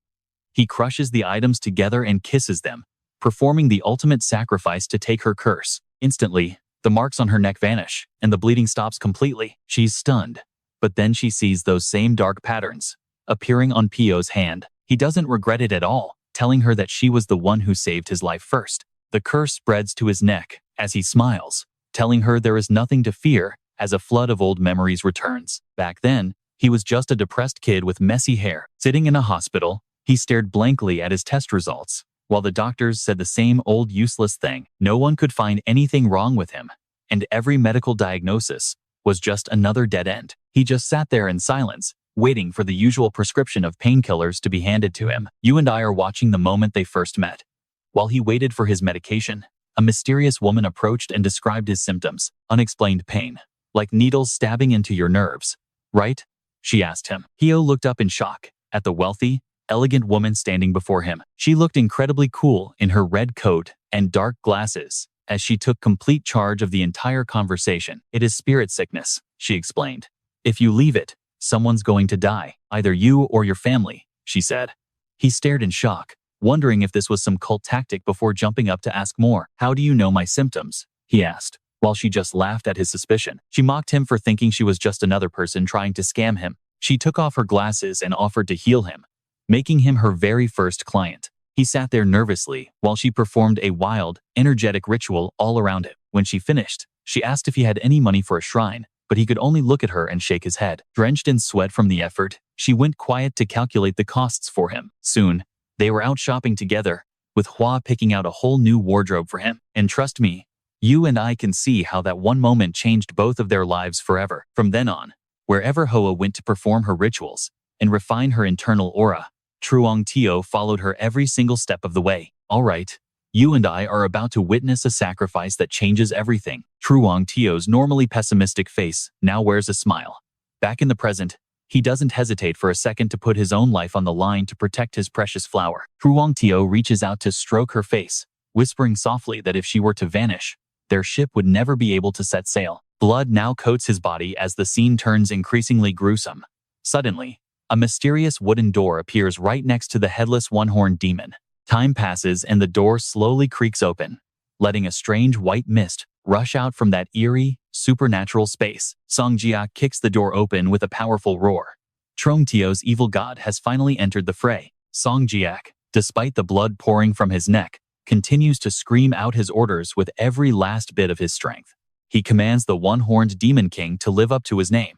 He crushes the items together and kisses them, performing the ultimate sacrifice to take her curse. Instantly, the marks on her neck vanish, and the bleeding stops completely. She's stunned, but then she sees those same dark patterns appearing on Pio's hand. He doesn't regret it at all, telling her that she was the one who saved his life first. The curse spreads to his neck as he smiles, telling her there is nothing to fear as a flood of old memories returns. Back then, he was just a depressed kid with messy hair. Sitting in a hospital, he stared blankly at his test results, while the doctors said the same old useless thing. No one could find anything wrong with him, and every medical diagnosis was just another dead end. He just sat there in silence, waiting for the usual prescription of painkillers to be handed to him. You and I are watching the moment they first met. While he waited for his medication, a mysterious woman approached and described his symptoms. Unexplained pain, like needles stabbing into your nerves. Right? She asked him. Hyo looked up in shock at the wealthy, elegant woman standing before him. She looked incredibly cool in her red coat and dark glasses as she took complete charge of the entire conversation. It is spirit sickness, she explained. If you leave it, someone's going to die, either you or your family, she said. He stared in shock, wondering if this was some cult tactic before jumping up to ask more. How do you know my symptoms? He asked, while she just laughed at his suspicion. She mocked him for thinking she was just another person trying to scam him. She took off her glasses and offered to heal him, making him her very first client. He sat there nervously while she performed a wild, energetic ritual all around him. When she finished, she asked if he had any money for a shrine, but he could only look at her and shake his head. Drenched in sweat from the effort, she went quiet to calculate the costs for him. Soon, they were out shopping together, with Hua picking out a whole new wardrobe for him. And trust me, you and I can see how that one moment changed both of their lives forever. From then on, wherever Hoa went to perform her rituals and refine her internal aura, Truong Tio followed her every single step of the way. All right, you and I are about to witness a sacrifice that changes everything. Truong Tio's normally pessimistic face now wears a smile. Back in the present, he doesn't hesitate for a second to put his own life on the line to protect his precious flower. Truong Tio reaches out to stroke her face, whispering softly that if she were to vanish, their ship would never be able to set sail. Blood now coats his body as the scene turns increasingly gruesome. Suddenly, a mysterious wooden door appears right next to the headless one-horned demon. Time passes and the door slowly creaks open, letting a strange white mist rush out from that eerie, supernatural space. Song Jia kicks the door open with a powerful roar. Trong Tio's evil god has finally entered the fray. Song Jiak, despite the blood pouring from his neck, continues to scream out his orders with every last bit of his strength. He commands the one-horned demon king to live up to his name.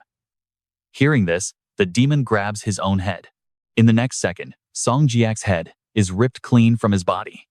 Hearing this, the demon grabs his own head. In the next second, Song Jiak's head is ripped clean from his body.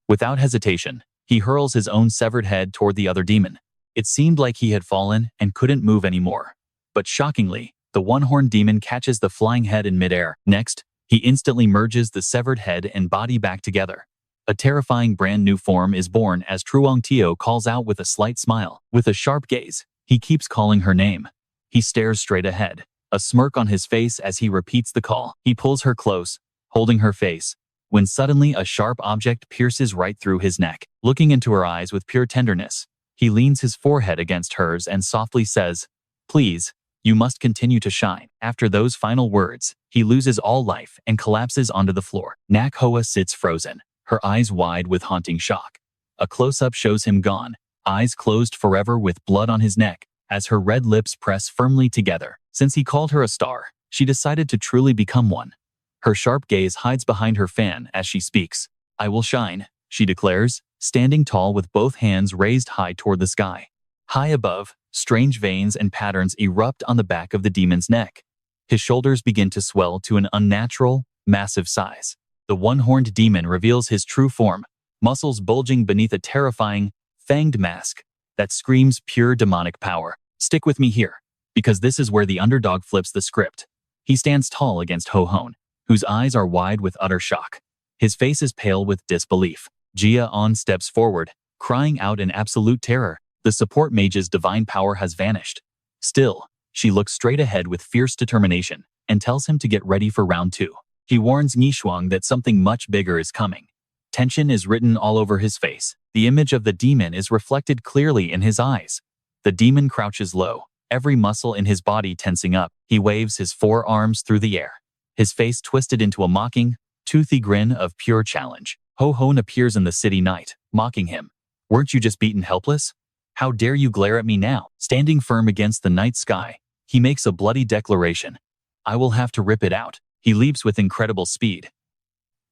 Without hesitation, he hurls his own severed head toward the other demon. It seemed like he had fallen and couldn't move anymore. But shockingly, the one-horned demon catches the flying head in midair. Next, he instantly merges the severed head and body back together. A terrifying brand new form is born as Truong Tio calls out with a slight smile. With a sharp gaze, he keeps calling her name. He stares straight ahead, a smirk on his face as he repeats the call. He pulls her close, holding her face, when suddenly a sharp object pierces right through his neck. Looking into her eyes with pure tenderness, he leans his forehead against hers and softly says, "Please, you must continue to shine." After those final words, he loses all life and collapses onto the floor. Nak Hoa sits frozen, her eyes wide with haunting shock. A close-up shows him gone, eyes closed forever with blood on his neck, as her red lips press firmly together. Since he called her a star, she decided to truly become one. Her sharp gaze hides behind her fan as she speaks. "I will shine," she declares, standing tall with both hands raised high toward the sky. High above, strange veins and patterns erupt on the back of the demon's neck. His shoulders begin to swell to an unnatural, massive size. The one-horned demon reveals his true form, muscles bulging beneath a terrifying, fanged mask that screams pure demonic power. Stick with me here, because this is where the underdog flips the script. He stands tall against Ho Hon, whose eyes are wide with utter shock. His face is pale with disbelief. Jia On steps forward, crying out in absolute terror. The support mage's divine power has vanished. Still, she looks straight ahead with fierce determination and tells him to get ready for round 2. He warns Nishuang that something much bigger is coming. Tension is written all over his face. The image of the demon is reflected clearly in his eyes. The demon crouches low, every muscle in his body tensing up. He waves his forearms through the air, his face twisted into a mocking, toothy grin of pure challenge. Ho Hon appears in the city night, mocking him. "Weren't you just beaten helpless? How dare you glare at me now?" Standing firm against the night sky, he makes a bloody declaration. "I will have to rip it out." He leaps with incredible speed.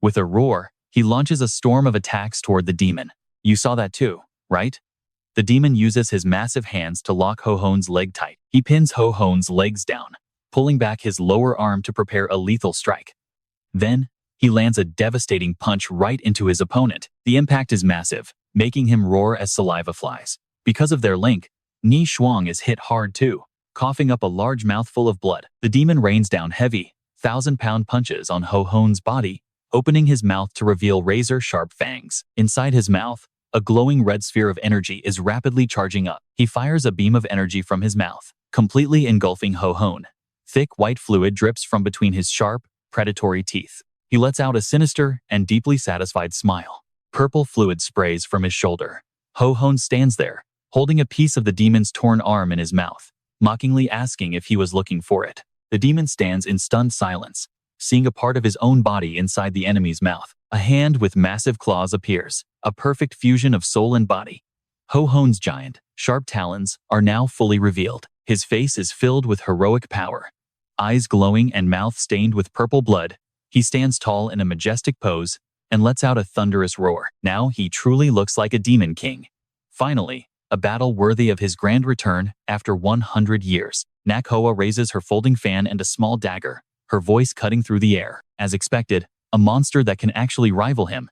With a roar, he launches a storm of attacks toward the demon. You saw that too, right? The demon uses his massive hands to lock Ho Hon's leg tight. He pins Ho Hon's legs down, pulling back his lower arm to prepare a lethal strike. Then, he lands a devastating punch right into his opponent. The impact is massive, making him roar as saliva flies. Because of their link, Ni Shuang is hit hard too. coughing up a large mouthful of blood. The demon rains down heavy, 1,000-pound punches on Ho-Hon's body, opening his mouth to reveal razor-sharp fangs. Inside his mouth, a glowing red sphere of energy is rapidly charging up. He fires a beam of energy from his mouth, completely engulfing Ho-Hon. Thick white fluid drips from between his sharp, predatory teeth. He lets out a sinister and deeply satisfied smile. Purple fluid sprays from his shoulder. Ho-Hon stands there, holding a piece of the demon's torn arm in his mouth, mockingly asking if he was looking for it. The demon stands in stunned silence, seeing a part of his own body inside the enemy's mouth. A hand with massive claws appears, a perfect fusion of soul and body. Ho-Hon's giant, sharp talons are now fully revealed. His face is filled with heroic power. Eyes glowing and mouth stained with purple blood, he stands tall in a majestic pose and lets out a thunderous roar. Now he truly looks like a demon king. Finally, a battle worthy of his grand return after 100 years. Nakhoa raises her folding fan and a small dagger, her voice cutting through the air. As expected, a monster that can actually rival him.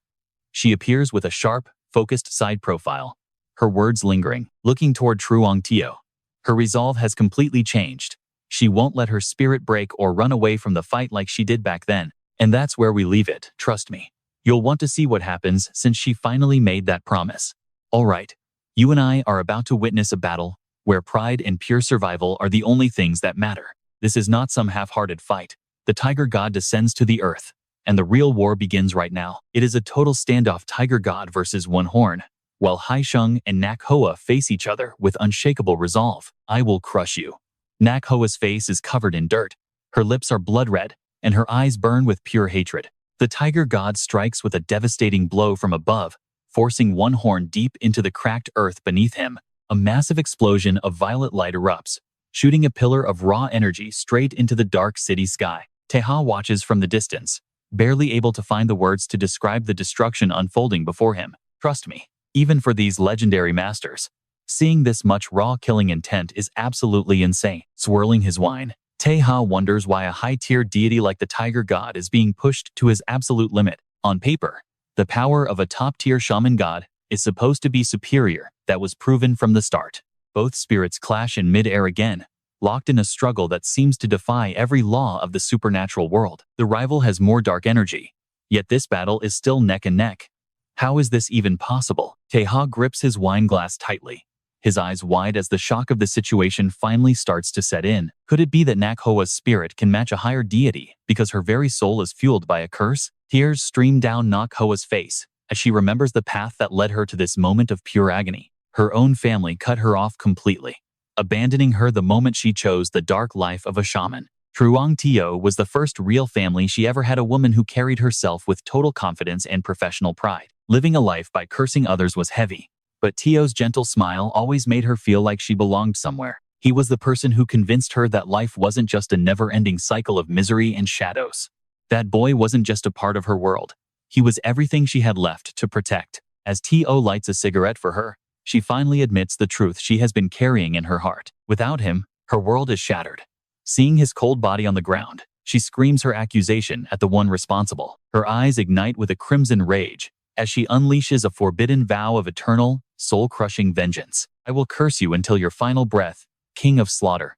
She appears with a sharp, focused side profile, her words lingering, looking toward Truong Tio. Her resolve has completely changed. She won't let her spirit break or run away from the fight like she did back then. And that's where we leave it, trust me. You'll want to see what happens since she finally made that promise. Alright, you and I are about to witness a battle where pride and pure survival are the only things that matter. This is not some half-hearted fight. The tiger god descends to the earth, and the real war begins right now. It is a total standoff, tiger god versus one horn, while Haisheng and Nakhoa face each other with unshakable resolve. I will crush you. Nakhoa's face is covered in dirt. Her lips are blood red, and her eyes burn with pure hatred. The tiger god strikes with a devastating blow from above, forcing one horn deep into the cracked earth beneath him. A massive explosion of violet light erupts, shooting a pillar of raw energy straight into the dark city sky. Teha watches from the distance, barely able to find the words to describe the destruction unfolding before him. Trust me, even for these legendary masters, seeing this much raw killing intent is absolutely insane. Swirling his wine, Teha wonders why a high-tier deity like the tiger god is being pushed to his absolute limit. On paper, the power of a top-tier shaman god is supposed to be superior. That was proven from the start. Both spirits clash in mid-air again, locked in a struggle that seems to defy every law of the supernatural world. The rival has more dark energy, yet this battle is still neck and neck. How is this even possible? Teha grips his wine glass tightly, his eyes wide as the shock of the situation finally starts to set in. Could it be that Nakhoa's spirit can match a higher deity because her very soul is fueled by a curse? Tears stream down Nakhoa's face as she remembers the path that led her to this moment of pure agony. Her own family cut her off completely, abandoning her the moment she chose the dark life of a shaman. Truong Tio was the first real family she ever had, a woman who carried herself with total confidence and professional pride. Living a life by cursing others was heavy, but Tio's gentle smile always made her feel like she belonged somewhere. He was the person who convinced her that life wasn't just a never-ending cycle of misery and shadows. That boy wasn't just a part of her world. He was everything she had left to protect. As Tio lights a cigarette for her, she finally admits the truth she has been carrying in her heart. Without him, her world is shattered. Seeing his cold body on the ground, she screams her accusation at the one responsible. Her eyes ignite with a crimson rage as she unleashes a forbidden vow of eternal, soul-crushing vengeance. I will curse you until your final breath, King of Slaughter.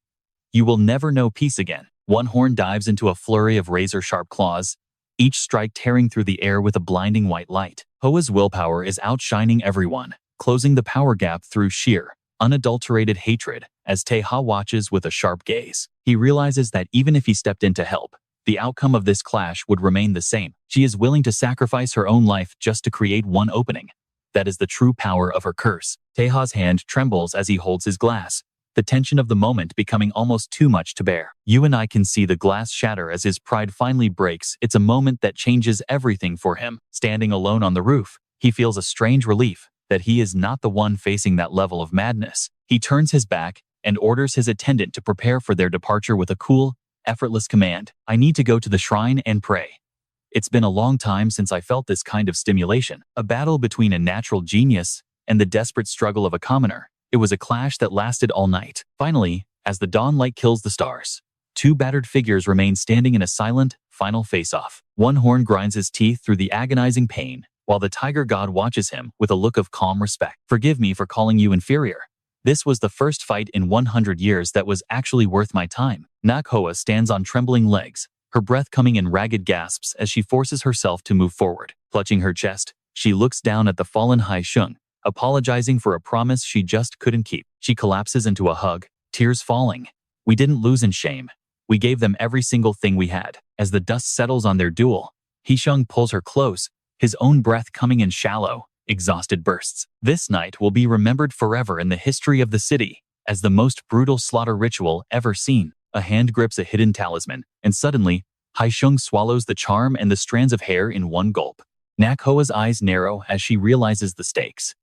You will never know peace again. One horn dives into a flurry of razor-sharp claws, each strike tearing through the air with a blinding white light. Hoa's willpower is outshining everyone, closing the power gap through sheer, unadulterated hatred. As Teha watches with a sharp gaze, he realizes that even if he stepped in to help, the outcome of this clash would remain the same. She is willing to sacrifice her own life just to create one opening. That is the true power of her curse. Teha's hand trembles as he holds his glass, the tension of the moment becoming almost too much to bear. You and I can see the glass shatter as his pride finally breaks. It's a moment that changes everything for him. Standing alone on the roof, he feels a strange relief that he is not the one facing that level of madness. He turns his back and orders his attendant to prepare for their departure with a cool, effortless command. I need to go to the shrine and pray. It's been a long time since I felt this kind of stimulation. A battle between a natural genius and the desperate struggle of a commoner. It was a clash that lasted all night. Finally, as the dawn light kills the stars, two battered figures remain standing in a silent, final face-off. One horn grinds his teeth through the agonizing pain, while the tiger god watches him with a look of calm respect. Forgive me for calling you inferior, This was the first fight in 100 years that was actually worth my time. Nakhoa stands on trembling legs, her breath coming in ragged gasps as she forces herself to move forward. Clutching her chest, she looks down at the fallen Hai-shung, apologizing for a promise she just couldn't keep. She collapses into a hug, tears falling. We didn't lose in shame. We gave them every single thing we had. As the dust settles on their duel, Hai-shung pulls her close, his own breath coming in shallow, exhausted bursts. This night will be remembered forever in the history of the city as the most brutal slaughter ritual ever seen. A hand grips a hidden talisman, and suddenly, Hai-shung swallows the charm and the strands of hair in one gulp. Nakhoa's eyes narrow as she realizes the stakes.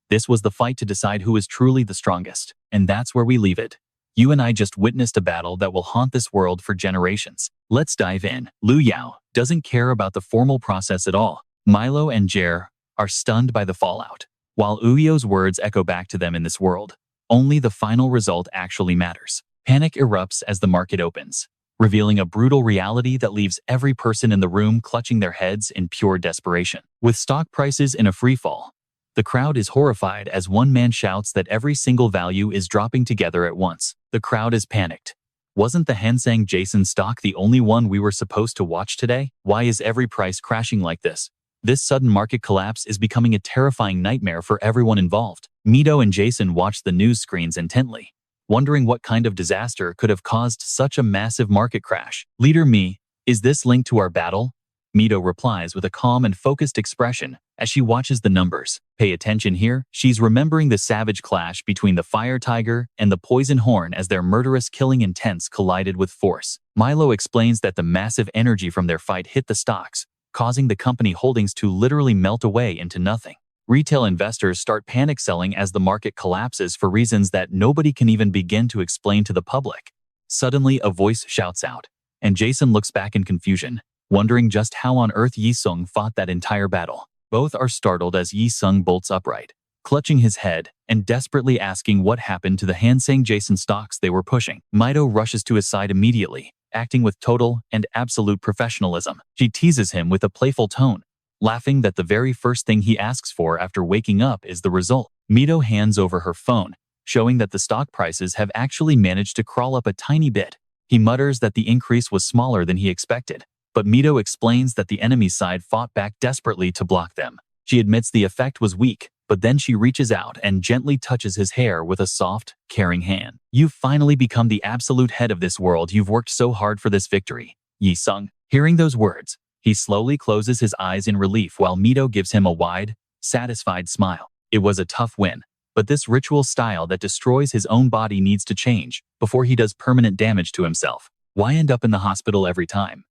This was the fight to decide who is truly the strongest, and that's where we leave it. You and I just witnessed a battle that will haunt this world for generations. Let's dive in. Liu Yao doesn't care about the formal process at all. Milo and Jer are stunned by the fallout. While Uyo's words echo back to them in this world, only the final result actually matters. Panic erupts as the market opens, revealing a brutal reality that leaves every person in the room clutching their heads in pure desperation. With stock prices in a freefall, the crowd is horrified as one man shouts that every single value is dropping together at once. The crowd is panicked. Wasn't the Hansang Jason stock the only one we were supposed to watch today? Why is every price crashing like this? This sudden market collapse is becoming a terrifying nightmare for everyone involved. Mido and Jason watch the news screens intently, wondering what kind of disaster could have caused such a massive market crash. Leader Mi, is this linked to our battle? Mido replies with a calm and focused expression as she watches the numbers. Pay attention here, she's remembering the savage clash between the fire tiger and the poison horn as their murderous killing intents collided with force. Milo explains that the massive energy from their fight hit the stocks, causing the company holdings to literally melt away into nothing. Retail investors start panic selling as the market collapses for reasons that nobody can even begin to explain to the public. Suddenly, a voice shouts out, and Jason looks back in confusion, wondering just how on earth Yi-sung fought that entire battle. Both are startled as Yi-sung bolts upright, clutching his head and desperately asking what happened to the Hansang Jason stocks they were pushing. Mido rushes to his side immediately, acting with total and absolute professionalism. She teases him with a playful tone, laughing that the very first thing he asks for after waking up is the result. Mido hands over her phone, showing that the stock prices have actually managed to crawl up a tiny bit. He mutters that the increase was smaller than he expected, but Mido explains that the enemy's side fought back desperately to block them. She admits the effect was weak, but then she reaches out and gently touches his hair with a soft, caring hand. You've finally become the absolute head of this world. You've worked so hard for this victory. Yi-sung. Hearing those words, he slowly closes his eyes in relief while Mido gives him a wide, satisfied smile. It was a tough win, but this ritual style that destroys his own body needs to change before he does permanent damage to himself. Why end up in the hospital every time?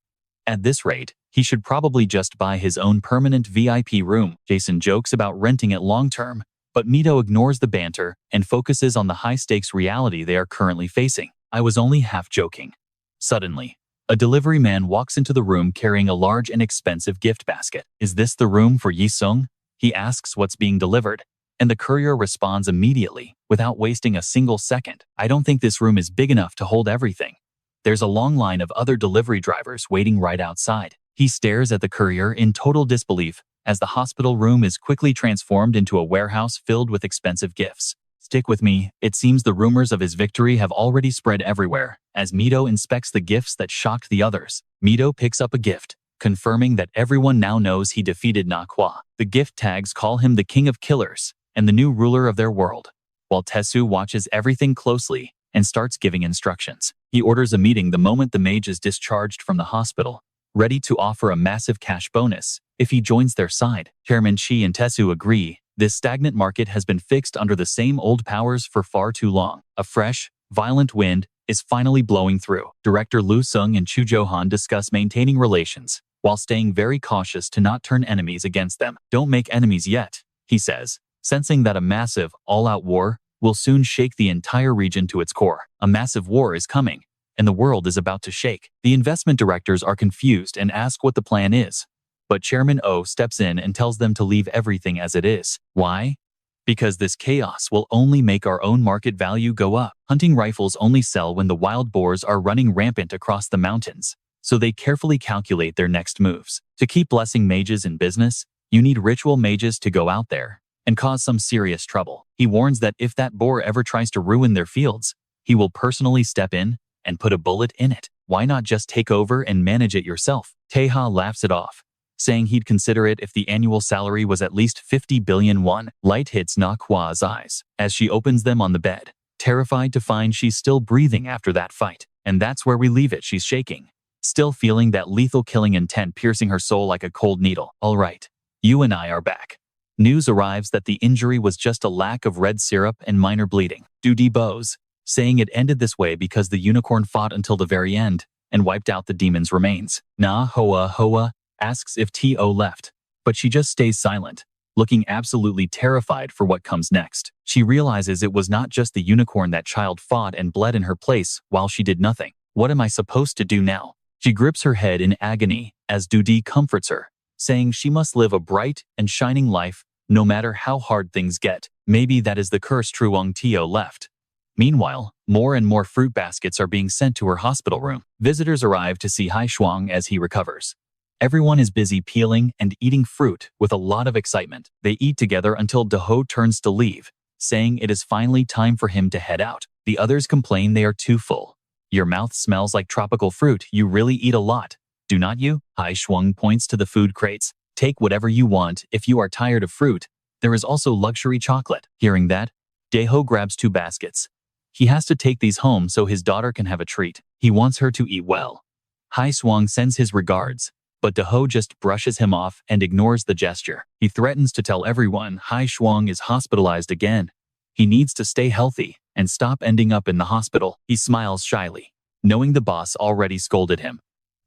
At this rate, he should probably just buy his own permanent VIP room. Jason jokes about renting it long-term, but Mido ignores the banter and focuses on the high-stakes reality they are currently facing. I was only half joking. Suddenly, a delivery man walks into the room carrying a large and expensive gift basket. Is this the room for Yi-sung? He asks what's being delivered, and the courier responds immediately, without wasting a single second. I don't think this room is big enough to hold everything. There's a long line of other delivery drivers waiting right outside. He stares at the courier in total disbelief as the hospital room is quickly transformed into a warehouse filled with expensive gifts. Stick with me. It seems the rumors of his victory have already spread everywhere. As Mido inspects the gifts that shocked the others, Mido picks up a gift, confirming that everyone now knows he defeated Nakhoa. The gift tags call him the king of killers and the new ruler of their world, while Tesu watches everything closely and starts giving instructions. He orders a meeting the moment the mage is discharged from the hospital, ready to offer a massive cash bonus if he joins their side. Chairman Shi and Tesu agree. This stagnant market has been fixed under the same old powers for far too long. A fresh, violent wind is finally blowing through. Director Lu Sung and Chu Johan discuss maintaining relations, while staying very cautious to not turn enemies against them. Don't make enemies yet, he says, sensing that a massive, all-out war will soon shake the entire region to its core. A massive war is coming, and the world is about to shake. The investment directors are confused and ask what the plan is. But Chairman O steps in and tells them to leave everything as it is. Why? Because this chaos will only make our own market value go up. Hunting rifles only sell when the wild boars are running rampant across the mountains, so they carefully calculate their next moves. To keep blessing mages in business, you need ritual mages to go out there and cause some serious trouble. He warns that if that boar ever tries to ruin their fields, he will personally step in and put a bullet in it. Why not just take over and manage it yourself? Taeha laughs it off, saying he'd consider it if the annual salary was at least 50 billion won. Light hits Na-Kwa's eyes as she opens them on the bed, terrified to find she's still breathing after that fight. And that's where we leave it. She's shaking, still feeling that lethal killing intent piercing her soul like a cold needle. All right, you and I are back. News arrives that the injury was just a lack of red syrup and minor bleeding. Duty bows, saying it ended this way because the unicorn fought until the very end and wiped out the demon's remains. Na-Hoa asks if T.O. left, but she just stays silent, looking absolutely terrified for what comes next. She realizes it was not just the unicorn that child fought and bled in her place while she did nothing. What am I supposed to do now? She grips her head in agony as Duty comforts her, saying she must live a bright and shining life no matter how hard things get. Maybe that is the curse Truong Tio left. Meanwhile, more and more fruit baskets are being sent to her hospital room. Visitors arrive to see Hai Shuang as he recovers. Everyone is busy peeling and eating fruit with a lot of excitement. They eat together until Deho turns to leave, saying it is finally time for him to head out. The others complain they are too full. Your mouth smells like tropical fruit. You really eat a lot, do not you? Hai Shuang points to the food crates. Take whatever you want if you are tired of fruit. There is also luxury chocolate. Hearing that, Deho grabs 2 baskets. He has to take these home so his daughter can have a treat. He wants her to eat well. Hai Shuang sends his regards, but Deho just brushes him off and ignores the gesture. He threatens to tell everyone Hai Shuang is hospitalized again. He needs to stay healthy and stop ending up in the hospital. He smiles shyly, knowing the boss already scolded him.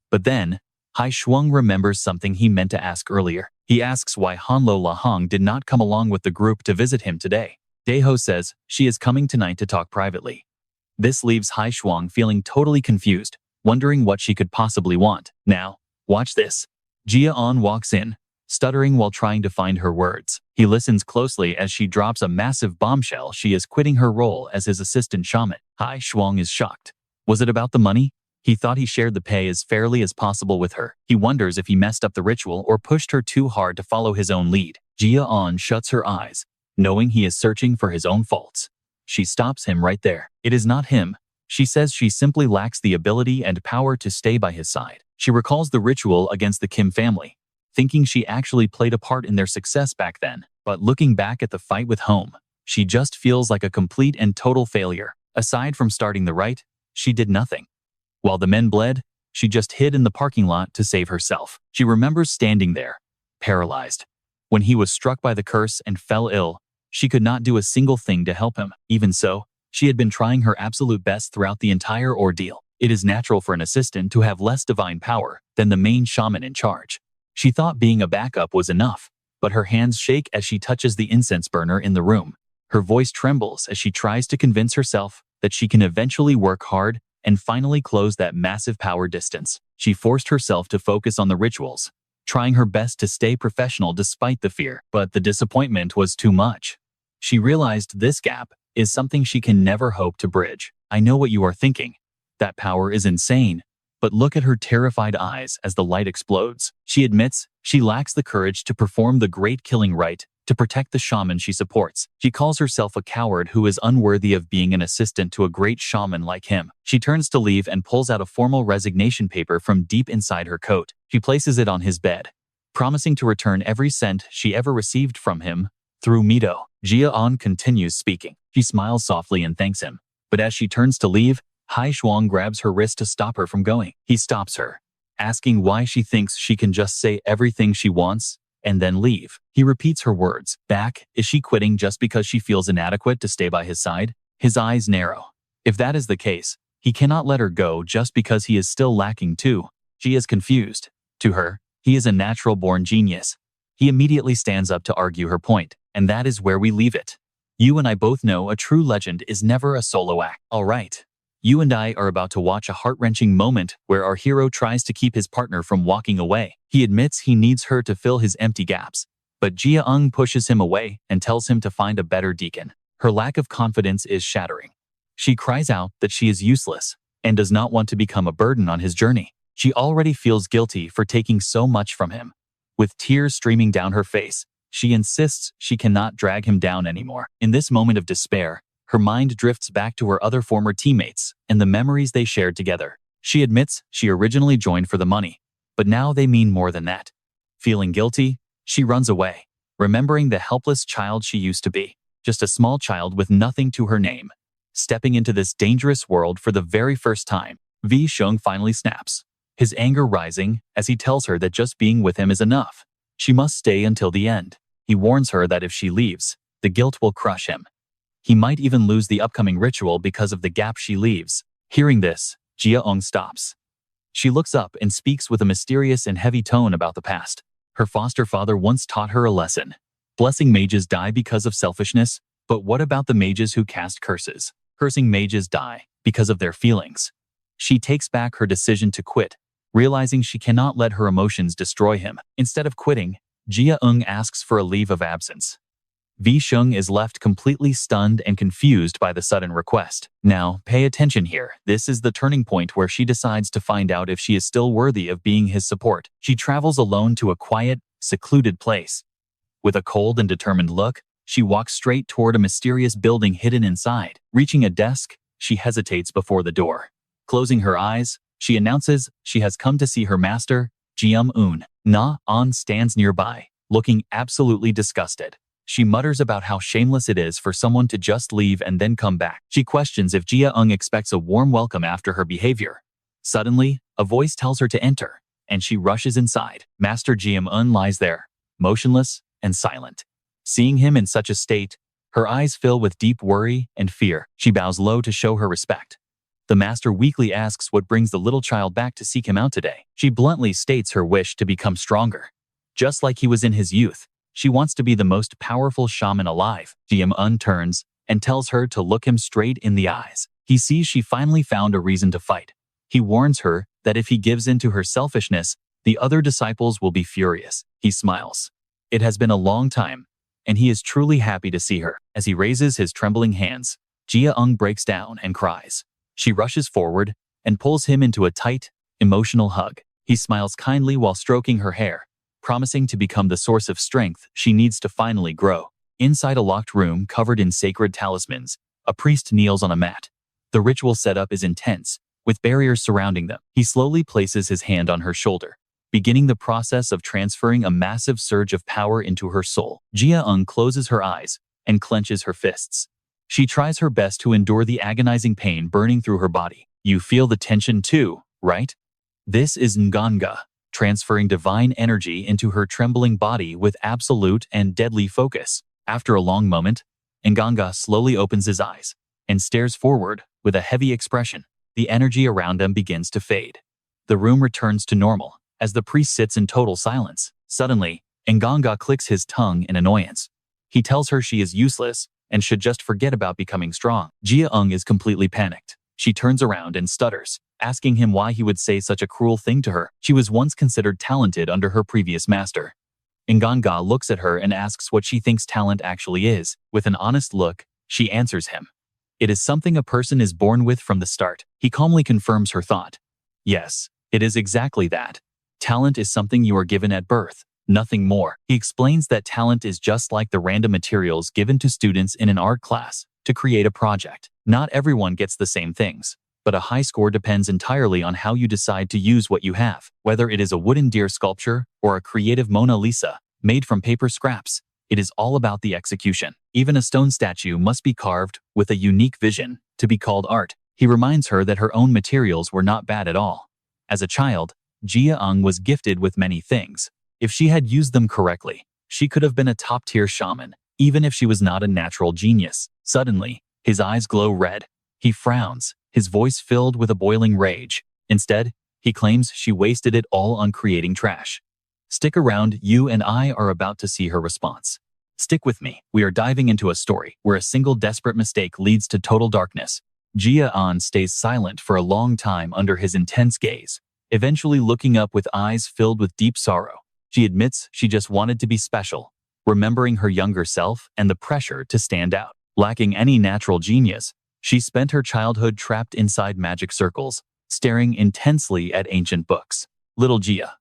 But then, Hai Shuang remembers something he meant to ask earlier. He asks why Hanlo Lahong did not come along with the group to visit him today. Deho says she is coming tonight to talk privately. This leaves Hai Shuang feeling totally confused, wondering what she could possibly want. Now, watch this. Jia An walks in, stuttering while trying to find her words. He listens closely as she drops a massive bombshell. She is quitting her role as his assistant shaman. Hai Shuang is shocked. Was it about the money? He thought he shared the pay as fairly as possible with her. He wonders if he messed up the ritual or pushed her too hard to follow his own lead. Jia An shuts her eyes, knowing he is searching for his own faults. She stops him right there. It is not him. She says she simply lacks the ability and power to stay by his side. She recalls the ritual against the Kim family, thinking she actually played a part in their success back then. But looking back at the fight with Home, she just feels like a complete and total failure. Aside from starting the right, she did nothing. While the men bled, she just hid in the parking lot to save herself. She remembers standing there, paralyzed, when he was struck by the curse and fell ill. She could not do a single thing to help him. Even so, she had been trying her absolute best throughout the entire ordeal. It is natural for an assistant to have less divine power than the main shaman in charge. She thought being a backup was enough, but her hands shake as she touches the incense burner in the room. Her voice trembles as she tries to convince herself that she can eventually work hard and finally close that massive power distance. She forced herself to focus on the rituals, trying her best to stay professional despite the fear, but the disappointment was too much. She realized this gap is something she can never hope to bridge. I know what you are thinking. That power is insane, but look at her terrified eyes as the light explodes. She admits she lacks the courage to perform the great killing rite to protect the shaman she supports. She calls herself a coward who is unworthy of being an assistant to a great shaman like him. She turns to leave and pulls out a formal resignation paper from deep inside her coat. She places it on his bed, promising to return every cent she ever received from him through Mido. Jia An continues speaking. She smiles softly and thanks him, but as she turns to leave, Hai Shuang grabs her wrist to stop her from going. He stops her, asking why she thinks she can just say everything she wants and then leave. He repeats her words back. Is she quitting just because she feels inadequate to stay by his side? His eyes narrow. If that is the case, he cannot let her go just because he is still lacking too. She is confused. To her, he is a natural-born genius. He immediately stands up to argue her point, and that is where we leave it. You and I both know a true legend is never a solo act. All right. You and I are about to watch a heart-wrenching moment where our hero tries to keep his partner from walking away. He admits he needs her to fill his empty gaps, but Jia Eung pushes him away and tells him to find a better deacon. Her lack of confidence is shattering. She cries out that she is useless and does not want to become a burden on his journey. She already feels guilty for taking so much from him. With tears streaming down her face, She insists she cannot drag him down anymore. In this moment of despair, her mind drifts back to her other former teammates and the memories they shared together. She admits she originally joined for the money, but now they mean more than that. Feeling guilty, she runs away, remembering the helpless child she used to be, just a small child with nothing to her name. Stepping into this dangerous world for the very first time, Vi-shung finally snaps, his anger rising as he tells her that just being with him is enough. She must stay until the end. He warns her that if she leaves, the guilt will crush him. He might even lose the upcoming ritual because of the gap she leaves. Hearing this, Jia-eung stops. She looks up and speaks with a mysterious and heavy tone about the past. Her foster father once taught her a lesson. Blessing mages die because of selfishness, but what about the mages who cast curses? Cursing mages die because of their feelings. She takes back her decision to quit, realizing she cannot let her emotions destroy him. Instead of quitting, Jia-eung asks for a leave of absence. Vi-shung is left completely stunned and confused by the sudden request. Now, pay attention here. This is the turning point where she decides to find out if she is still worthy of being his support. She travels alone to a quiet, secluded place. With a cold and determined look, she walks straight toward a mysterious building hidden inside. Reaching a desk, she hesitates before the door. Closing her eyes, she announces she has come to see her master, Jium-eun. Na-on stands nearby, looking absolutely disgusted. She mutters about how shameless it is for someone to just leave and then come back. She questions if Jia-eung expects a warm welcome after her behavior. Suddenly, a voice tells her to enter, and she rushes inside. Master Jium-eun lies there, motionless and silent. Seeing him in such a state, her eyes fill with deep worry and fear. She bows low to show her respect. The master weakly asks what brings the little child back to seek him out today. She bluntly states her wish to become stronger. Just like he was in his youth, she wants to be the most powerful shaman alive. Jium-eun turns and tells her to look him straight in the eyes. He sees she finally found a reason to fight. He warns her that if he gives in to her selfishness, the other disciples will be furious. He smiles. It has been a long time, and he is truly happy to see her. As he raises his trembling hands, Jia-eung breaks down and cries. She rushes forward and pulls him into a tight, emotional hug. He smiles kindly while stroking her hair, promising to become the source of strength she needs to finally grow. Inside a locked room covered in sacred talismans, a priest kneels on a mat. The ritual setup is intense, with barriers surrounding them. He slowly places his hand on her shoulder, beginning the process of transferring a massive surge of power into her soul. Jia-eung closes her eyes and clenches her fists. She tries her best to endure the agonizing pain burning through her body. You feel the tension too, right? This is Nganga, transferring divine energy into her trembling body with absolute and deadly focus. After a long moment, Nganga slowly opens his eyes and stares forward with a heavy expression. The energy around them begins to fade. The room returns to normal as the priest sits in total silence. Suddenly, Nganga clicks his tongue in annoyance. He tells her she is useless and should just forget about becoming strong. Jia-eung is completely panicked. She turns around and stutters, asking him why he would say such a cruel thing to her. She was once considered talented under her previous master. Nganga looks at her and asks what she thinks talent actually is. With an honest look, she answers him. It is something a person is born with from the start. He calmly confirms her thought. Yes, it is exactly that. Talent is something you are given at birth, nothing more. He explains that talent is just like the random materials given to students in an art class to create a project. Not everyone gets the same things, but a high score depends entirely on how you decide to use what you have. Whether it is a wooden deer sculpture or a creative Mona Lisa made from paper scraps, it is all about the execution. Even a stone statue must be carved with a unique vision to be called art. He reminds her that her own materials were not bad at all. As a child, Jia-eung was gifted with many things. If she had used them correctly, she could have been a top-tier shaman, even if she was not a natural genius. Suddenly, his eyes glow red. He frowns, his voice filled with a boiling rage. Instead, he claims she wasted it all on creating trash. Stick around, you and I are about to see her response. Stick with me. We are diving into a story where a single desperate mistake leads to total darkness. Jia-eun stays silent for a long time under his intense gaze, eventually looking up with eyes filled with deep sorrow. She admits she just wanted to be special, remembering her younger self and the pressure to stand out. Lacking any natural genius, she spent her childhood trapped inside magic circles, staring intensely at ancient books. Little Jia,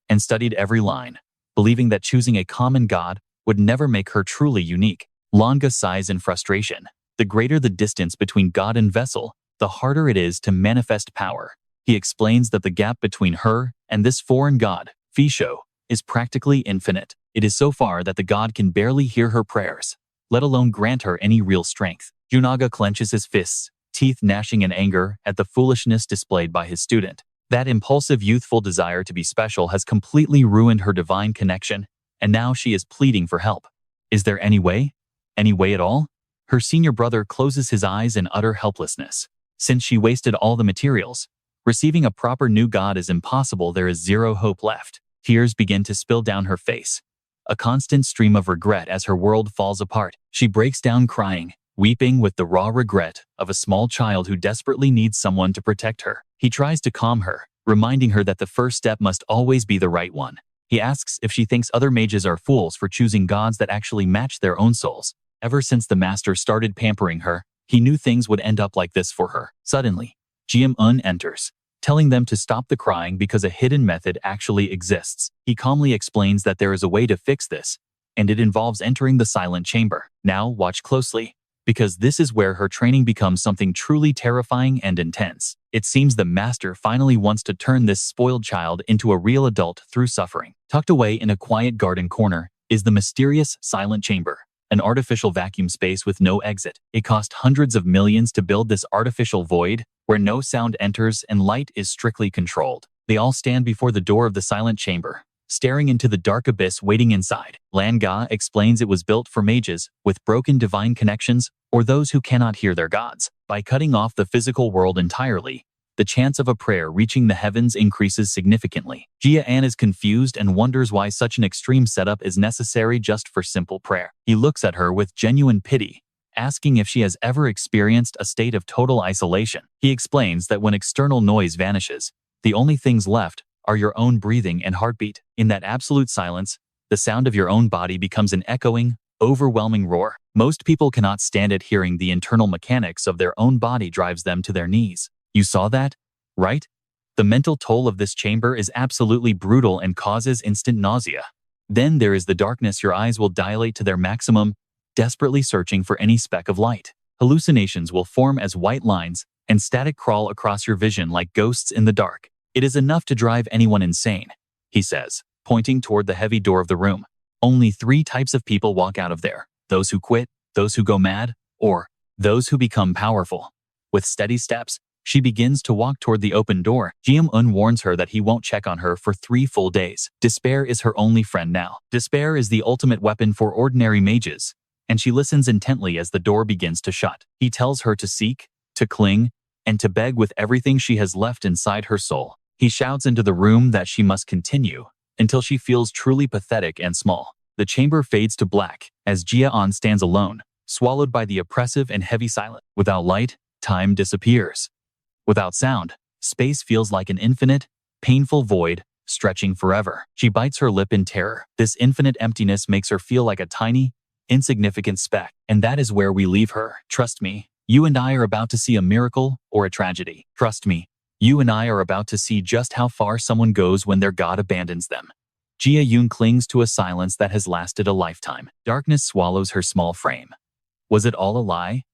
and studied every line, believing that choosing a common god would never make her truly unique. Langa sighs in frustration. The greater the distance between God and vessel, the harder it is to manifest power. He explains that the gap between her and this foreign god, Fisho, is practically infinite. It is so far that the god can barely hear her prayers, let alone grant her any real strength. Junaga clenches his fists, teeth gnashing in anger at the foolishness displayed by his student. That impulsive youthful desire to be special has completely ruined her divine connection, and now she is pleading for help. Is there any way? Any way at all? Her senior brother closes his eyes in utter helplessness. Since she wasted all the materials, receiving a proper new god is impossible. There is zero hope left. Tears begin to spill down her face, a constant stream of regret as her world falls apart. She breaks down crying, weeping with the raw regret of a small child who desperately needs someone to protect her. He tries to calm her, reminding her that the first step must always be the right one. He asks if she thinks other mages are fools for choosing gods that actually match their own souls. Ever since the master started pampering her, he knew things would end up like this for her. Suddenly, Jiam-un enters, telling them to stop the crying because a hidden method actually exists. He calmly explains that there is a way to fix this, and it involves entering the silent chamber. Now watch closely, because this is where her training becomes something truly terrifying and intense. It seems the master finally wants to turn this spoiled child into a real adult through suffering. Tucked away in a quiet garden corner is the mysterious silent chamber, an artificial vacuum space with no exit. It cost hundreds of millions to build this artificial void, where no sound enters and light is strictly controlled. They all stand before the door of the silent chamber, staring into the dark abyss waiting inside. Langa explains it was built for mages with broken divine connections or those who cannot hear their gods. By cutting off the physical world entirely, the chance of a prayer reaching the heavens increases significantly. Jia-an is confused and wonders why such an extreme setup is necessary just for simple prayer. He looks at her with genuine pity, asking if she has ever experienced a state of total isolation. He explains that when external noise vanishes, the only things left are your own breathing and heartbeat. In that absolute silence, the sound of your own body becomes an echoing, overwhelming roar. Most people cannot stand it. Hearing the internal mechanics of their own body drives them to their knees. You saw that, right? The mental toll of this chamber is absolutely brutal and causes instant nausea. Then there is the darkness. Your eyes will dilate to their maximum, desperately searching for any speck of light. Hallucinations will form as white lines, and static crawl across your vision like ghosts in the dark. It is enough to drive anyone insane, he says, pointing toward the heavy door of the room. Only 3 types of people walk out of there: those who quit, those who go mad, or those who become powerful. With steady steps, she begins to walk toward the open door. Jiam-un warns her that he won't check on her for 3 full days. Despair is her only friend now. Despair is the ultimate weapon for ordinary mages, and she listens intently as the door begins to shut. He tells her to seek, to cling, and to beg with everything she has left inside her soul. He shouts into the room that she must continue until she feels truly pathetic and small. The chamber fades to black as Jia-an stands alone, swallowed by the oppressive and heavy silence. Without light, time disappears. Without sound, space feels like an infinite, painful void, stretching forever. She bites her lip in terror. This infinite emptiness makes her feel like a tiny, insignificant speck. And that is where we leave her. Trust me, you and I are about to see a miracle or a tragedy. Trust me, you and I are about to see just how far someone goes when their god abandons them. Jia-yun clings to a silence that has lasted a lifetime. Darkness swallows her small frame. Was it all a lie?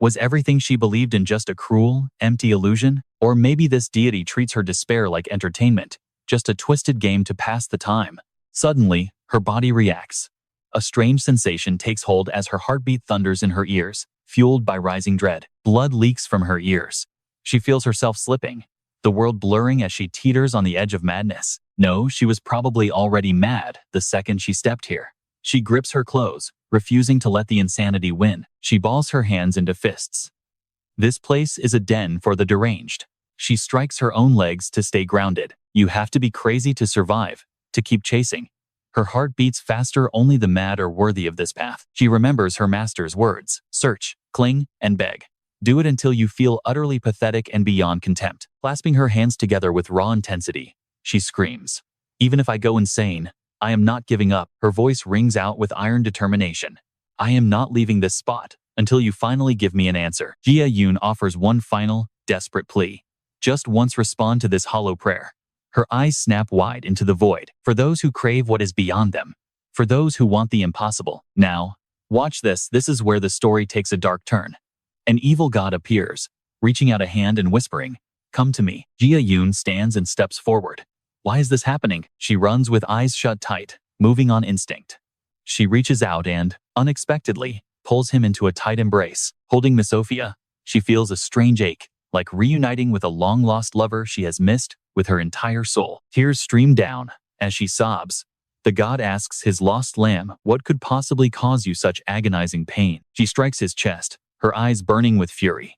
Was everything she believed in just a cruel, empty illusion? Or maybe this deity treats her despair like entertainment, just a twisted game to pass the time. Suddenly, her body reacts. A strange sensation takes hold as her heartbeat thunders in her ears, fueled by rising dread. Blood leaks from her ears. She feels herself slipping, the world blurring as she teeters on the edge of madness. No, she was probably already mad the second she stepped here. She grips her clothes, refusing to let the insanity win. She balls her hands into fists. This place is a den for the deranged. She strikes her own legs to stay grounded. You have to be crazy to survive, to keep chasing. Her heart beats faster. Only the mad are worthy of this path. She remembers her master's words: search, cling, and beg. Do it until you feel utterly pathetic and beyond contempt. Clasping her hands together with raw intensity, she screams, "Even if I go insane, I am not giving up." Her voice rings out with iron determination. "I am not leaving this spot until you finally give me an answer." Jia-yun offers one final, desperate plea. Just once respond to this hollow prayer. Her eyes snap wide into the void. For those who crave what is beyond them, for those who want the impossible. Now, watch this. This is where the story takes a dark turn. An evil god appears, reaching out a hand and whispering, "Come to me." Ji-yoon stands and steps forward. Why is this happening? She runs with eyes shut tight, moving on instinct. She reaches out and, unexpectedly, pulls him into a tight embrace. Holding Miss Sophia, she feels a strange ache, like reuniting with a long-lost lover she has missed with her entire soul. Tears stream down as she sobs. The god asks his lost lamb, "What could possibly cause you such agonizing pain?" She strikes his chest, her eyes burning with fury.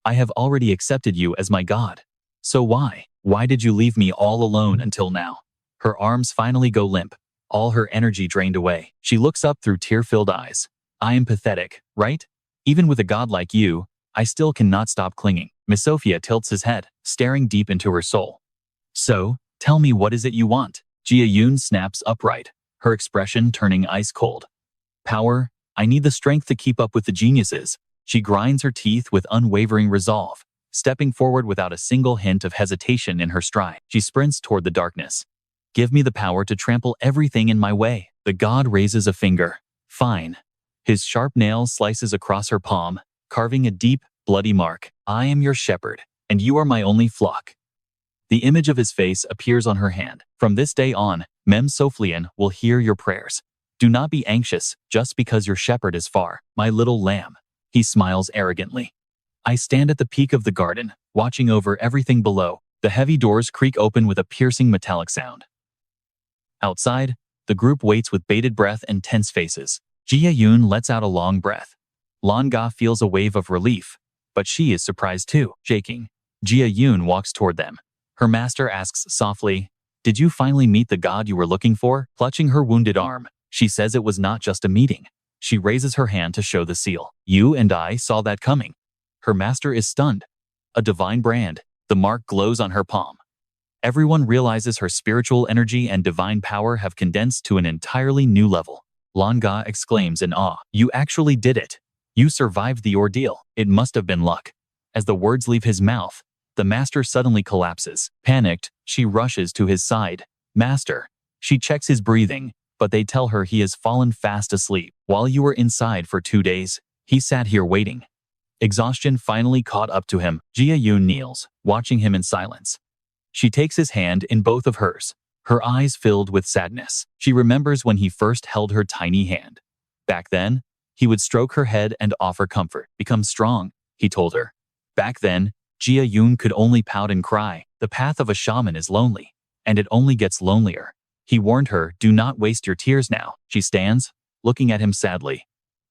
"I have already accepted you as my god. So why? Why did you leave me all alone until now?" Her arms finally go limp, all her energy drained away. She looks up through tear-filled eyes. "I am pathetic, right? Even with a god like you, I still cannot stop clinging." Miss Sophia tilts his head, staring deep into her soul. "So, tell me, what is it you want?" Ji-yoon snaps upright, her expression turning ice cold. "Power. I need the strength to keep up with the geniuses." She grinds her teeth with unwavering resolve, stepping forward without a single hint of hesitation in her stride. She sprints toward the darkness. "Give me the power to trample everything in my way." The god raises a finger. "Fine." His sharp nail slices across her palm, carving a deep, bloody mark. "I am your shepherd, and you are my only flock." The image of his face appears on her hand. "From this day on, Mem Soflian will hear your prayers. Do not be anxious just because your shepherd is far, my little lamb." He smiles arrogantly. I stand at the peak of the garden, watching over everything below. The heavy doors creak open with a piercing metallic sound. Outside, the group waits with bated breath and tense faces. Ji-yoon lets out a long breath. Langa feels a wave of relief, but she is surprised too. Shaking, Ji-yoon walks toward them. Her master asks softly, "Did you finally meet the god you were looking for?" Clutching her wounded arm, she says it was not just a meeting. She raises her hand to show the seal. "You and I saw that coming." Her master is stunned. A divine brand, the mark glows on her palm. Everyone realizes her spiritual energy and divine power have condensed to an entirely new level. Langa exclaims in awe, "You actually did it. You survived the ordeal. It must have been luck." As the words leave his mouth, the master suddenly collapses. Panicked, she rushes to his side. "Master." She checks his breathing, but they tell her he has fallen fast asleep. "While you were inside for 2 days, he sat here waiting." Exhaustion finally caught up to him. Ji-yoon kneels, watching him in silence. She takes his hand in both of hers, her eyes filled with sadness. She remembers when he first held her tiny hand. Back then, he would stroke her head and offer comfort. "Become strong," he told her. Back then, Ji-yoon could only pout and cry. The path of a shaman is lonely, and it only gets lonelier. He warned her, "Do not waste your tears now." She stands, looking at him sadly.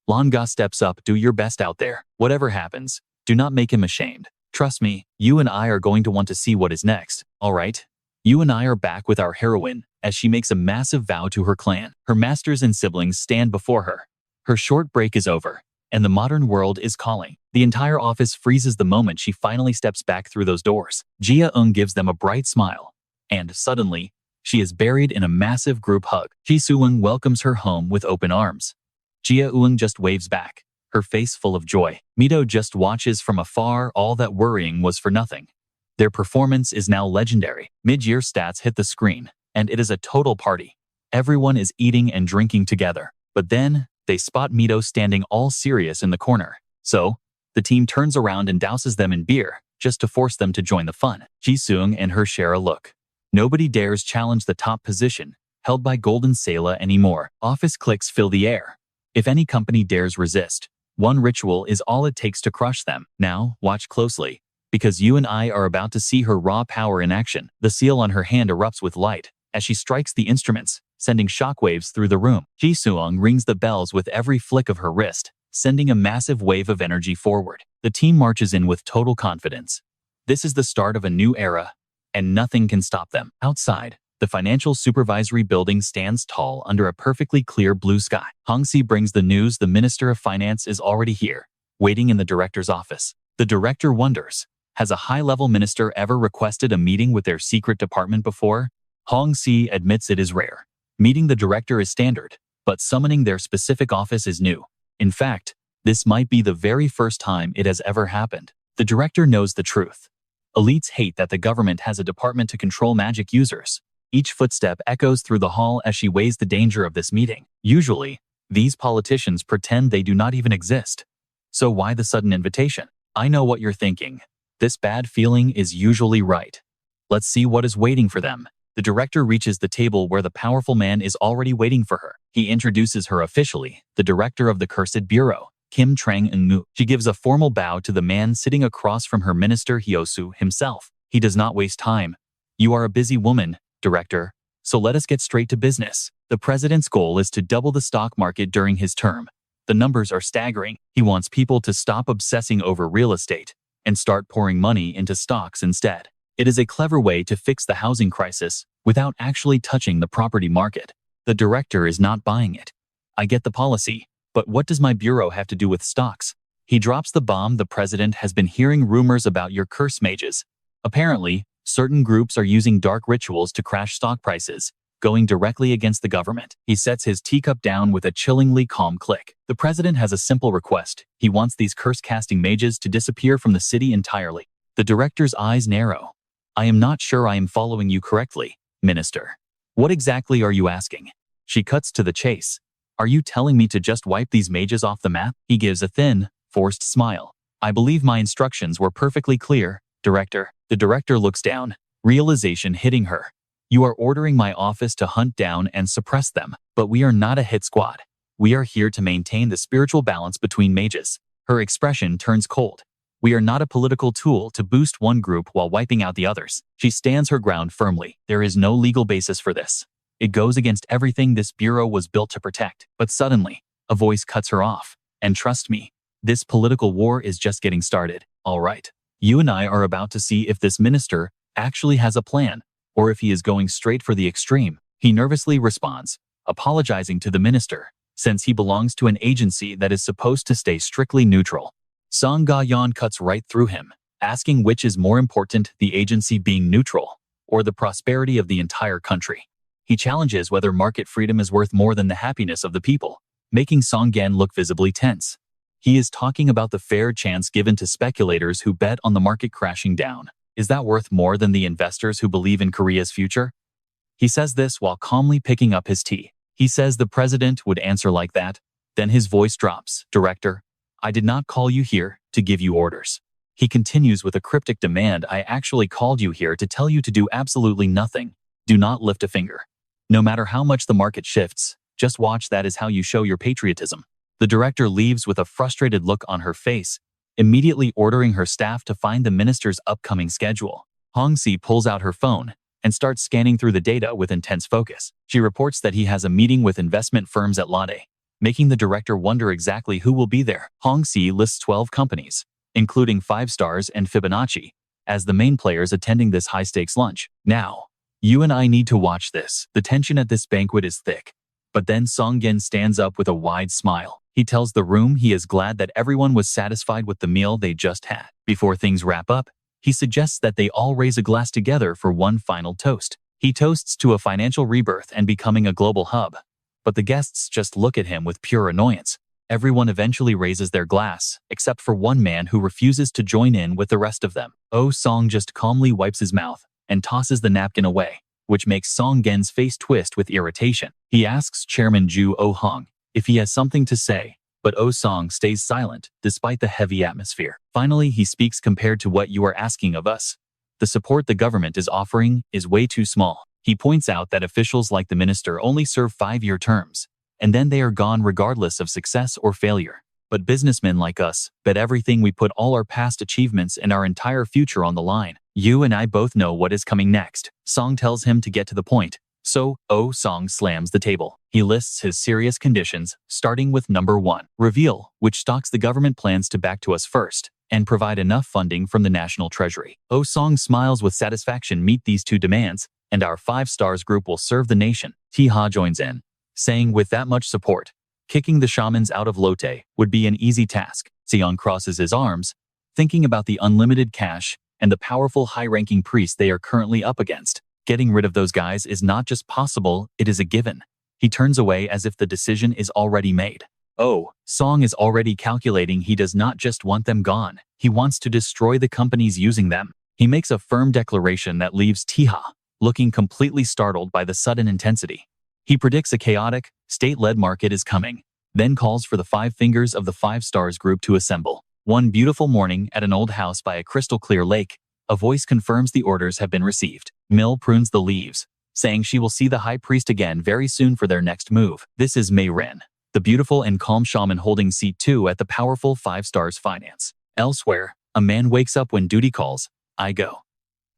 Langa steps up. "Do your best out there. Whatever happens, do not make him ashamed. Trust me, you and I are going to want to see what is next, all right? You and I are back with our heroine," as she makes a massive vow to her clan. Her masters and siblings stand before her. Her short break is over, and the modern world is calling. The entire office freezes the moment she finally steps back through those doors. Ji-yoon gives them a bright smile, and suddenly, she is buried in a massive group hug. Ji-sung welcomes her home with open arms. Ji-yoon just waves back, her face full of joy. Mido just watches from afar. All that worrying was for nothing. Their performance is now legendary. Mid-year stats hit the screen, and it is a total party. Everyone is eating and drinking together. But then, they spot Mido standing all serious in the corner. So, the team turns around and douses them in beer, just to force them to join the fun. Ji-sung and her share a look. Nobody dares challenge the top position, held by Golden Sela anymore. Office cliques fill the air. If any company dares resist, one ritual is all it takes to crush them. Now, watch closely, because you and I are about to see her raw power in action. The seal on her hand erupts with light as she strikes the instruments, sending shockwaves through the room. Ji-sung rings the bells with every flick of her wrist, sending a massive wave of energy forward. The team marches in with total confidence. This is the start of a new era, and nothing can stop them. Outside, the financial supervisory building stands tall under a perfectly clear blue sky. Hong-si brings the news the Minister of Finance is already here, waiting in the director's office. The director wonders, has a high-level minister ever requested a meeting with their secret department before? Hong-si admits it is rare. Meeting the director is standard, but summoning their specific office is new. In fact, this might be the very first time it has ever happened. The director knows the truth. Elites hate that the government has a department to control magic users. Each footstep echoes through the hall as she weighs the danger of this meeting. Usually, these politicians pretend they do not even exist. So why the sudden invitation? I know what you're thinking. This bad feeling is usually right. Let's see what is waiting for them. The director reaches the table where the powerful man is already waiting for her. He introduces her officially, the director of the Cursed Bureau, Kim Trang-eun-moo. She gives a formal bow to the man sitting across from her minister Hyosu himself. He does not waste time. You are a busy woman, director, so let us get straight to business. The president's goal is to double the stock market during his term. The numbers are staggering. He wants people to stop obsessing over real estate and start pouring money into stocks instead. It is a clever way to fix the housing crisis without actually touching the property market. The director is not buying it. I get the policy, but what does my bureau have to do with stocks? He drops the bomb. The president has been hearing rumors about your curse mages. Apparently, certain groups are using dark rituals to crash stock prices, going directly against the government. He sets his teacup down with a chillingly calm click. The president has a simple request. He wants these curse-casting mages to disappear from the city entirely. The director's eyes narrow. I am not sure I am following you correctly, Minister. What exactly are you asking? She cuts to the chase. Are you telling me to just wipe these mages off the map? He gives a thin, forced smile. I believe my instructions were perfectly clear, Director. The director looks down, realization hitting her. You are ordering my office to hunt down and suppress them, but we are not a hit squad. We are here to maintain the spiritual balance between mages. Her expression turns cold. We are not a political tool to boost one group while wiping out the others. She stands her ground firmly. There is no legal basis for this. It goes against everything this bureau was built to protect. But suddenly, a voice cuts her off. And trust me, this political war is just getting started. All right. You and I are about to see if this minister actually has a plan, or if he is going straight for the extreme. He nervously responds, apologizing to the minister, since he belongs to an agency that is supposed to stay strictly neutral. Song Ga-yeon cuts right through him, asking which is more important, the agency being neutral, or the prosperity of the entire country. He challenges whether market freedom is worth more than the happiness of the people, making Song-gen look visibly tense. He is talking about the fair chance given to speculators who bet on the market crashing down. Is that worth more than the investors who believe in Korea's future? He says this while calmly picking up his tea. He says the president would answer like that. Then his voice drops. Director, I did not call you here to give you orders. He continues with a cryptic demand. I actually called you here to tell you to do absolutely nothing. Do not lift a finger. No matter how much the market shifts, just watch. That is how you show your patriotism. The director leaves with a frustrated look on her face, immediately ordering her staff to find the minister's upcoming schedule. Hong-si pulls out her phone and starts scanning through the data with intense focus. She reports that he has a meeting with investment firms at Lotte, making the director wonder exactly who will be there. Hong-si lists 12 companies, including 5 Stars and Fibonacci, as the main players attending this high-stakes lunch. Now, you and I need to watch this. The tension at this banquet is thick. But then Song-gen stands up with a wide smile. He tells the room he is glad that everyone was satisfied with the meal they just had. Before things wrap up, he suggests that they all raise a glass together for one final toast. He toasts to a financial rebirth and becoming a global hub. But the guests just look at him with pure annoyance. Everyone eventually raises their glass, except for one man who refuses to join in with the rest of them. Oh Song just calmly wipes his mouth and tosses the napkin away, which makes Song-gen's face twist with irritation. He asks Chairman Ju Oh-hong if he has something to say, but Oh-song stays silent despite the heavy atmosphere. Finally, he speaks. Compared to what you are asking of us, the support the government is offering is way too small. He points out that officials like the minister only serve 5-year terms, and then they are gone regardless of success or failure. But businessmen like us bet everything. We put all our past achievements and our entire future on the line. You and I both know what is coming next. Song tells him to get to the point. So, Oh-song slams the table. He lists his serious conditions, starting with number 1. Reveal which stocks the government plans to back to us first, and provide enough funding from the national treasury. Oh-song smiles with satisfaction. Meet these 2 demands, and our 5 Stars group will serve the nation. T-ha joins in, saying with that much support, kicking the shamans out of Lotte would be an easy task. Seon crosses his arms, thinking about the unlimited cash and the powerful high-ranking priests they are currently up against. Getting rid of those guys is not just possible, it is a given. He turns away as if the decision is already made. Oh, Song is already calculating. He does not just want them gone. He wants to destroy the companies using them. He makes a firm declaration that leaves T-ha looking completely startled by the sudden intensity. He predicts a chaotic, state-led market is coming, then calls for the five fingers of the Five Stars group to assemble. One beautiful morning at an old house by a crystal-clear lake, a voice confirms the orders have been received. Mill prunes the leaves, saying she will see the high priest again very soon for their next move. This is Mei Ren, the beautiful and calm shaman holding seat 2 at the powerful 5 Stars Finance. Elsewhere, a man wakes up when duty calls. I go.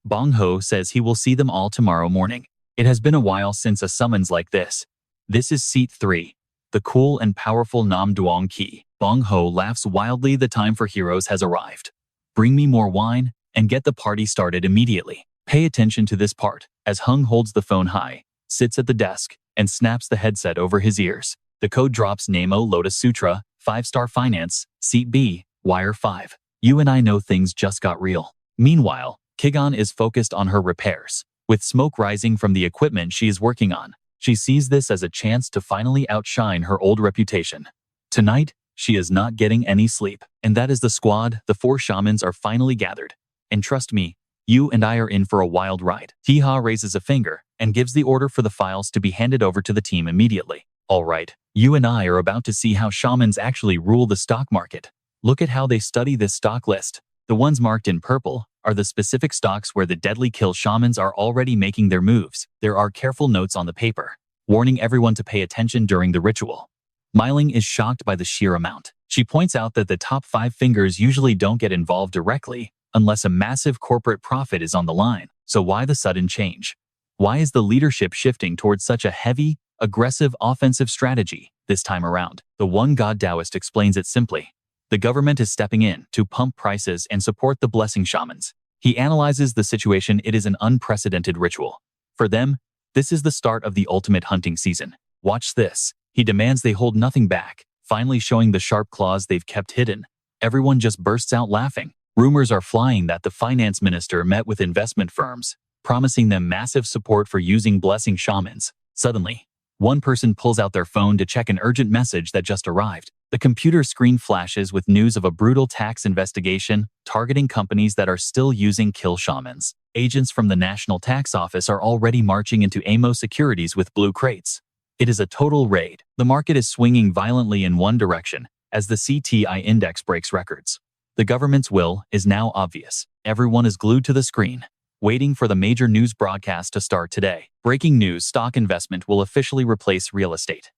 Bong Ho says he will see them all tomorrow morning. It has been a while since a summons like this. This is seat 3, the cool and powerful Nam Duong Ki. Bong Ho laughs wildly. The time for heroes has arrived. Bring me more wine and get the party started immediately. Pay attention to this part, as Hung holds the phone high, sits at the desk, and snaps the headset over his ears. The code drops Namo Lotus Sutra, 5 Star Finance, Seat B, Wire 5. You and I know things just got real. Meanwhile, Kigon is focused on her repairs. With smoke rising from the equipment she is working on, she sees this as a chance to finally outshine her old reputation. Tonight, she is not getting any sleep. And that is the squad. The 4 shamans are finally gathered. And trust me, you and I are in for a wild ride. Tiha raises a finger and gives the order for the files to be handed over to the team immediately. All right, you and I are about to see how shamans actually rule the stock market. Look at how they study this stock list. The ones marked in purple are the specific stocks where the deadly kill shamans are already making their moves. There are careful notes on the paper, warning everyone to pay attention during the ritual. Myling is shocked by the sheer amount. She points out that the top 5 fingers usually don't get involved directly unless a massive corporate profit is on the line. So why the sudden change? Why is the leadership shifting towards such a heavy, aggressive offensive strategy this time around? The One God Taoist explains it simply. The government is stepping in to pump prices and support the blessing shamans. He analyzes the situation. It is an unprecedented ritual. For them, this is the start of the ultimate hunting season. Watch this. He demands they hold nothing back, finally showing the sharp claws they've kept hidden. Everyone just bursts out laughing. Rumors are flying that the finance minister met with investment firms, promising them massive support for using blessing shamans. Suddenly, one person pulls out their phone to check an urgent message that just arrived. The computer screen flashes with news of a brutal tax investigation targeting companies that are still using kill shamans. Agents from the National Tax Office are already marching into AMO Securities with blue crates. It is a total raid. The market is swinging violently in one direction as the CTI index breaks records. The government's will is now obvious. Everyone is glued to the screen, waiting for the major news broadcast to start today. Breaking news: stock investment will officially replace real estate.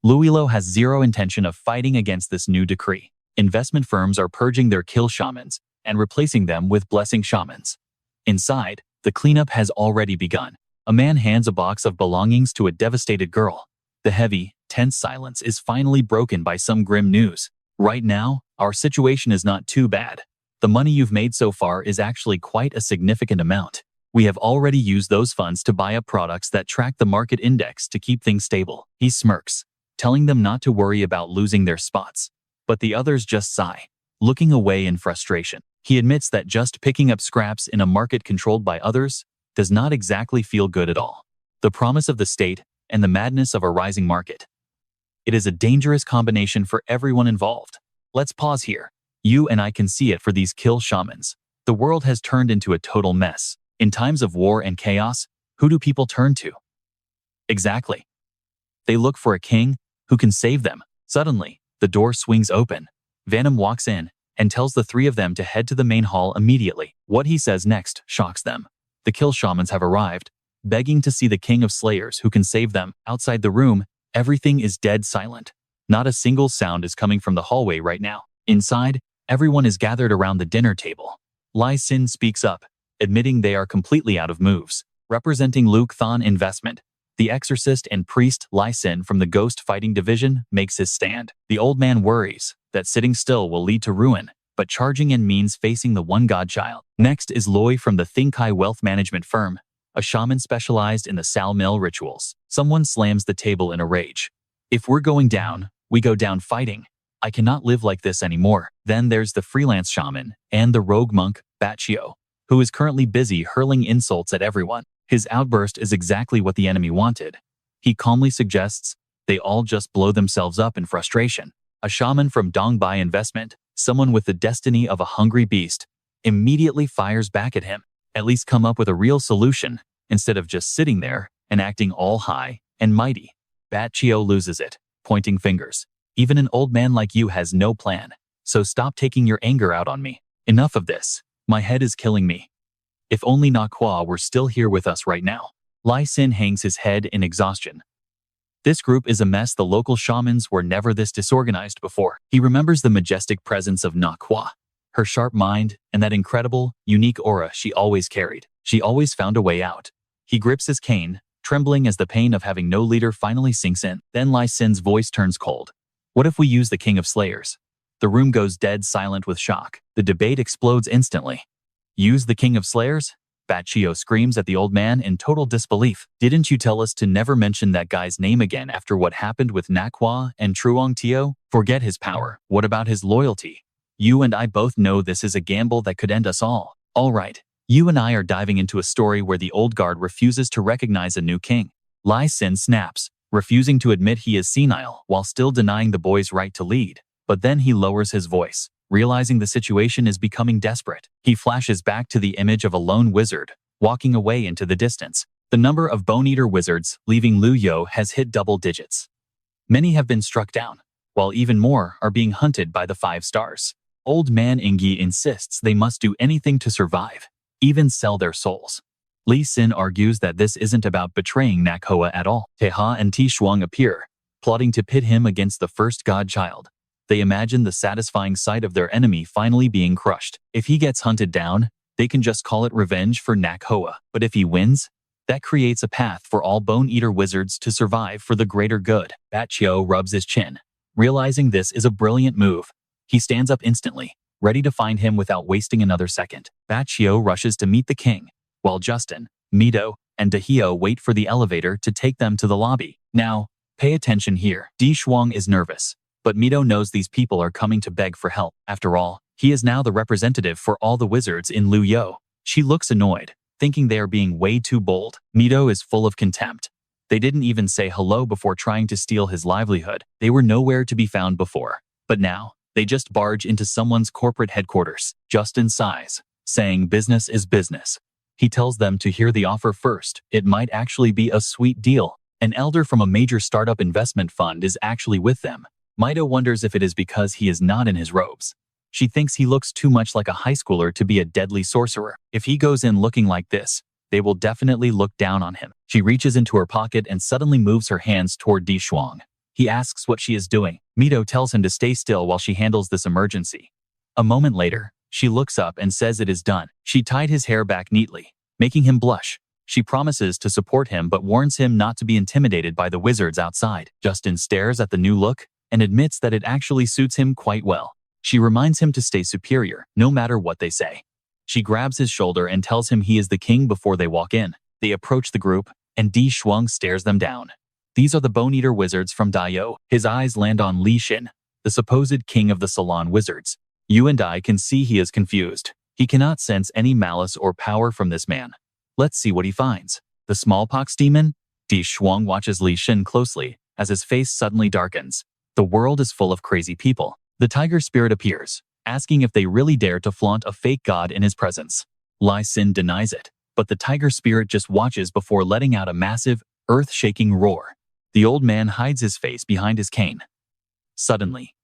Luilo has zero intention of fighting against this new decree. Investment firms are purging their kill shamans and replacing them with blessing shamans. Inside, the cleanup has already begun. A man hands a box of belongings to a devastated girl. The heavy, tense silence is finally broken by some grim news. Right now, our situation is not too bad. The money you've made so far is actually quite a significant amount. We have already used those funds to buy up products that track the market index to keep things stable. He smirks, telling them not to worry about losing their spots. But the others just sigh, looking away in frustration. He admits that just picking up scraps in a market controlled by others does not exactly feel good at all. The promise of the state and the madness of a rising market. It is a dangerous combination for everyone involved. Let's pause here. You and I can see it for these kill shamans. The world has turned into a total mess. In times of war and chaos, who do people turn to? Exactly. They look for a king who can save them. Suddenly, the door swings open. Venom walks in and tells the 3 of them to head to the main hall immediately. What he says next shocks them. The kill shamans have arrived, begging to see the king of slayers who can save them. Outside the room, everything is dead silent. Not a single sound is coming from the hallway right now. Inside, everyone is gathered around the dinner table. Lai Sin speaks up, admitting they are completely out of moves. Representing Luke Thon Investment, the exorcist and priest Lai Sin from the Ghost Fighting Division makes his stand. The old man worries that sitting still will lead to ruin, but charging in means facing the One God Child. Next is Loy from the Think Kai Wealth Management Firm, a shaman specialized in the Sal Mill rituals. Someone slams the table in a rage. If we're going down, we go down fighting. I cannot live like this anymore. Then there's the freelance shaman and the rogue monk, Batchio, who is currently busy hurling insults at everyone. His outburst is exactly what the enemy wanted. He calmly suggests they all just blow themselves up in frustration. A shaman from Dongbai Investment, someone with the destiny of a hungry beast, immediately fires back at him. At least come up with a real solution. instead of just sitting there and acting all high and mighty. Bat Chio loses it, pointing fingers. Even an old man like you has no plan, so stop taking your anger out on me. Enough of this. My head is killing me. If only Nakwa were still here with us right now. Lai Sin hangs his head in exhaustion. This group is a mess. The local shamans were never this disorganized before. He remembers the majestic presence of Nakwa, her sharp mind, and that incredible, unique aura she always carried. She always found a way out. He grips his cane, trembling as the pain of having no leader finally sinks in. Then Lai Sin's voice turns cold. What if we use the King of Slayers? The room goes dead silent with shock. The debate explodes instantly. Use the King of Slayers? Bat Chio screams at the old man in total disbelief. Didn't you tell us to never mention that guy's name again after what happened with Nakwa and Truong Tio? Forget his power. What about his loyalty? You and I both know this is a gamble that could end us all. All right, you and I are diving into a story where the old guard refuses to recognize a new king. Lai Sin snaps, refusing to admit he is senile while still denying the boy's right to lead. But then he lowers his voice. Realizing the situation is becoming desperate, he flashes back to the image of a lone wizard, walking away into the distance. The number of bone-eater wizards leaving Lu Yo has hit double digits. Many have been struck down, while even more are being hunted by the 5 stars. Old man Ingi insists they must do anything to survive, even sell their souls. Li Sin argues that this isn't about betraying Nakhoa at all. Teha and Ti Shuang appear, plotting to pit him against the first godchild. They imagine the satisfying sight of their enemy finally being crushed. If he gets hunted down, they can just call it revenge for Nakhoa. But if he wins, that creates a path for all bone-eater wizards to survive for the greater good. Bat Chio rubs his chin, realizing this is a brilliant move. He stands up instantly, ready to find him without wasting another second. Bat Chio rushes to meet the king, while Justin, Mido, and Dahio wait for the elevator to take them to the lobby. Now, pay attention here. Di Shuang is nervous, but Mido knows these people are coming to beg for help. After all, he is now the representative for all the wizards in Lu Yo. She looks annoyed, thinking they are being way too bold. Mido is full of contempt. They didn't even say hello before trying to steal his livelihood. They were nowhere to be found before. But now, they just barge into someone's corporate headquarters. Justin sighs, saying business is business. He tells them to hear the offer first. It might actually be a sweet deal. An elder from a major startup investment fund is actually with them. Mido wonders if it is because he is not in his robes. She thinks he looks too much like a high schooler to be a deadly sorcerer. If he goes in looking like this, they will definitely look down on him. She reaches into her pocket and suddenly moves her hands toward Di Shuang. He asks what she is doing. Mido tells him to stay still while she handles this emergency. A moment later, she looks up and says it is done. She tied his hair back neatly, making him blush. She promises to support him but warns him not to be intimidated by the wizards outside. Justin stares at the new look and admits that it actually suits him quite well. She reminds him to stay superior, no matter what they say. She grabs his shoulder and tells him he is the king before they walk in. They approach the group, and Di Shuang stares them down. These are the bone-eater wizards from Dayo. His eyes land on Li Xin, the supposed king of the Salon wizards. You and I can see he is confused. He cannot sense any malice or power from this man. Let's see what he finds. The smallpox demon? Di Shuang watches Li Xin closely, as his face suddenly darkens. The world is full of crazy people. The tiger spirit appears, asking if they really dare to flaunt a fake god in his presence. Lai Sin denies it, but the tiger spirit just watches before letting out a massive, earth-shaking roar. The old man hides his face behind his cane. Suddenly,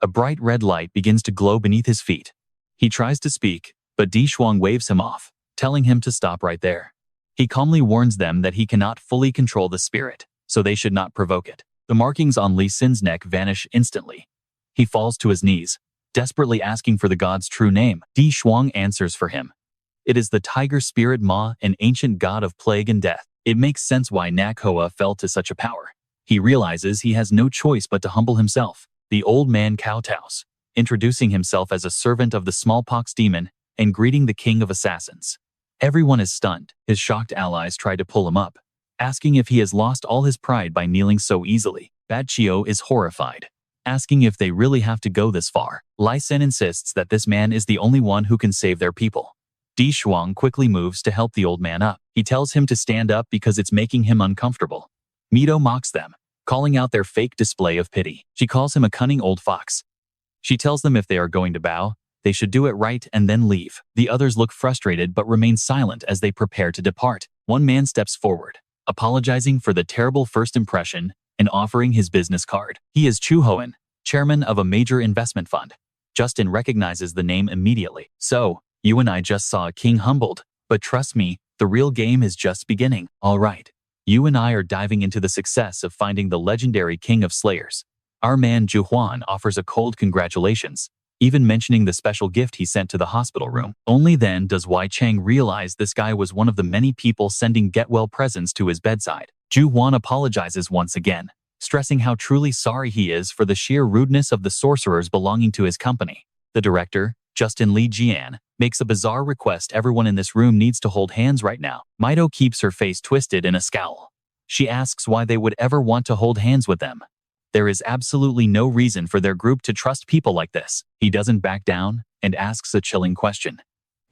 a bright red light begins to glow beneath his feet. He tries to speak, but Di Shuang waves him off, telling him to stop right there. He calmly warns them that he cannot fully control the spirit, so they should not provoke it. The markings on Li Xin's neck vanish instantly. He falls to his knees, desperately asking for the god's true name. Di Shuang answers for him. It is the tiger spirit Ma, an ancient god of plague and death. It makes sense why Nakhoa fell to such a power. He realizes he has no choice but to humble himself. The old man kowtows, introducing himself as a servant of the smallpox demon and greeting the king of assassins. Everyone is stunned. His shocked allies try to pull him up, asking if he has lost all his pride by kneeling so easily. Bat Chio is horrified, asking if they really have to go this far. Lai Sen insists that this man is the only one who can save their people. Di Shuang quickly moves to help the old man up. He tells him to stand up because it's making him uncomfortable. Mido mocks them, calling out their fake display of pity. She calls him a cunning old fox. She tells them if they are going to bow, they should do it right and then leave. The others look frustrated but remain silent as they prepare to depart. One man steps forward, apologizing for the terrible first impression and offering his business card. He is Chu Hoan, chairman of a major investment fund. Justin recognizes the name immediately. So, you and I just saw a king humbled, but trust me, the real game is just beginning. All right. You and I are diving into the success of finding the legendary king of slayers. Our man Ju Huan offers a cold congratulations, even mentioning the special gift he sent to the hospital room. Only then does Wei Chang realize this guy was one of the many people sending get-well presents to his bedside. Ju Huan apologizes once again, stressing how truly sorry he is for the sheer rudeness of the sorcerers belonging to his company. The director, Justin Li Jian, makes a bizarre request everyone in this room needs to hold hands right now. Mido keeps her face twisted in a scowl. She asks why they would ever want to hold hands with them. There is absolutely no reason for their group to trust people like this. He doesn't back down and asks a chilling question.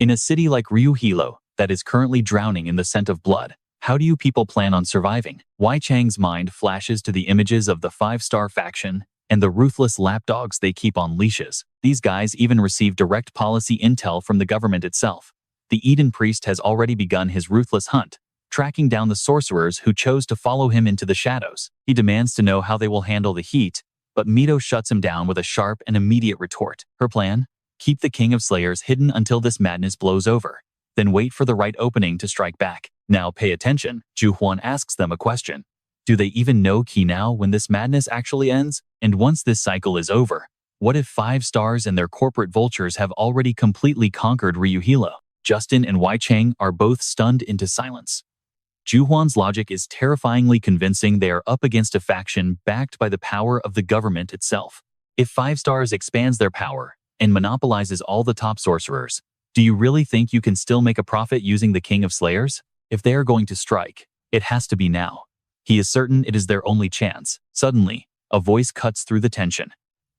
In a city like Ryuhilo that is currently drowning in the scent of blood, how do you people plan on surviving? Wei Chang's mind flashes to the images of the 5-star faction and the ruthless lapdogs they keep on leashes. These guys even receive direct policy intel from the government itself. The Eden priest has already begun his ruthless hunt, tracking down the sorcerers who chose to follow him into the shadows. He demands to know how they will handle the heat, but Mido shuts him down with a sharp and immediate retort. Her plan? Keep the King of Slayers hidden until this madness blows over, then wait for the right opening to strike back. Now pay attention. Ju Huan asks them a question. Do they even know Qi now when this madness actually ends? And once this cycle is over, what if 5 stars and their corporate vultures have already completely conquered Ryuhilo? Justin and Wei Chang are both stunned into silence. Ju Huan's logic is terrifyingly convincing. They are up against a faction backed by the power of the government itself. If 5 stars expands their power and monopolizes all the top sorcerers, do you really think you can still make a profit using the King of Slayers? If they are going to strike, it has to be now. He is certain it is their only chance. Suddenly, a voice cuts through the tension.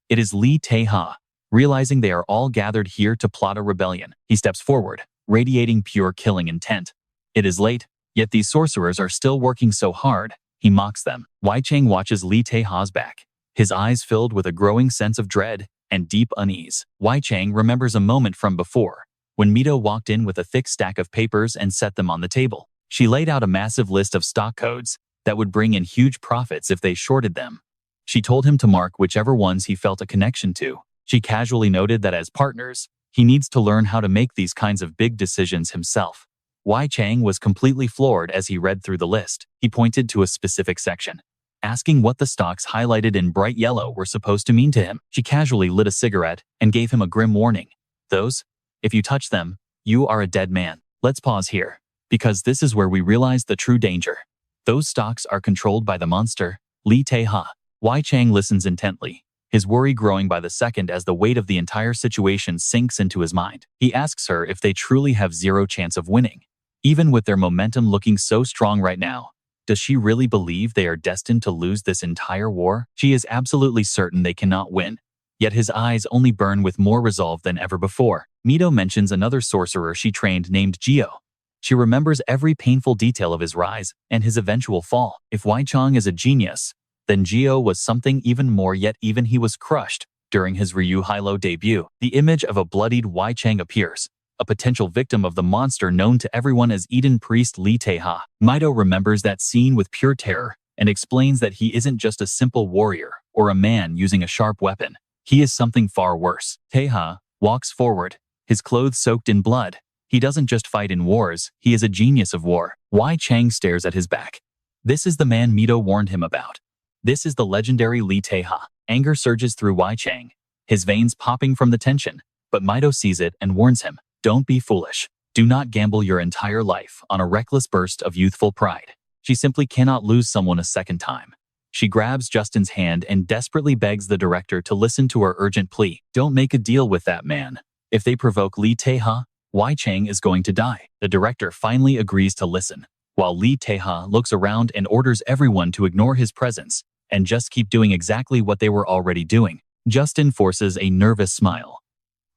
It is Li Te-ha. Realizing they are all gathered here to plot a rebellion, he steps forward, radiating pure killing intent. It is late, yet these sorcerers are still working so hard, he mocks them. Wei Chang watches Li Te-ha's back, his eyes filled with a growing sense of dread and deep unease. Wei Chang remembers a moment from before, when Mido walked in with a thick stack of papers and set them on the table. She laid out a massive list of stock codes that would bring in huge profits if they shorted them. She told him to mark whichever ones he felt a connection to. She casually noted that as partners, he needs to learn how to make these kinds of big decisions himself. Wei Chang was completely floored as he read through the list. He pointed to a specific section, asking what the stocks highlighted in bright yellow were supposed to mean to him. She casually lit a cigarette and gave him a grim warning. Those, if you touch them, you are a dead man. Let's pause here, because this is where we realize the true danger. Those stocks are controlled by the monster, Li Te-ha. Wei Chang listens intently, his worry growing by the second as the weight of the entire situation sinks into his mind. He asks her if they truly have zero chance of winning. Even with their momentum looking so strong right now, does she really believe they are destined to lose this entire war? She is absolutely certain they cannot win, yet his eyes only burn with more resolve than ever before. Mido mentions another sorcerer she trained named Gio. She remembers every painful detail of his rise and his eventual fall. If Wei Chang is a genius, then Gio was something even more, yet even he was crushed during his Ryuhilo debut. The image of a bloodied Wei Chang appears, a potential victim of the monster known to everyone as Eden priest Li Te-ha. Mido remembers that scene with pure terror and explains that he isn't just a simple warrior or a man using a sharp weapon. He is something far worse. Te-ha walks forward, his clothes soaked in blood. He doesn't just fight in wars, he is a genius of war. Wei Chang stares at his back. This is the man Mido warned him about. This is the legendary Li Te-ha. Anger surges through Wei Chang, his veins popping from the tension, but Mido sees it and warns him. Don't be foolish. Do not gamble your entire life on a reckless burst of youthful pride. She simply cannot lose someone a second time. She grabs Justin's hand and desperately begs the director to listen to her urgent plea. Don't make a deal with that man. If they provoke Li Te-ha, Wei Chang is going to die. The director finally agrees to listen, while Li Te-ha looks around and orders everyone to ignore his presence and just keep doing exactly what they were already doing. Justin forces a nervous smile.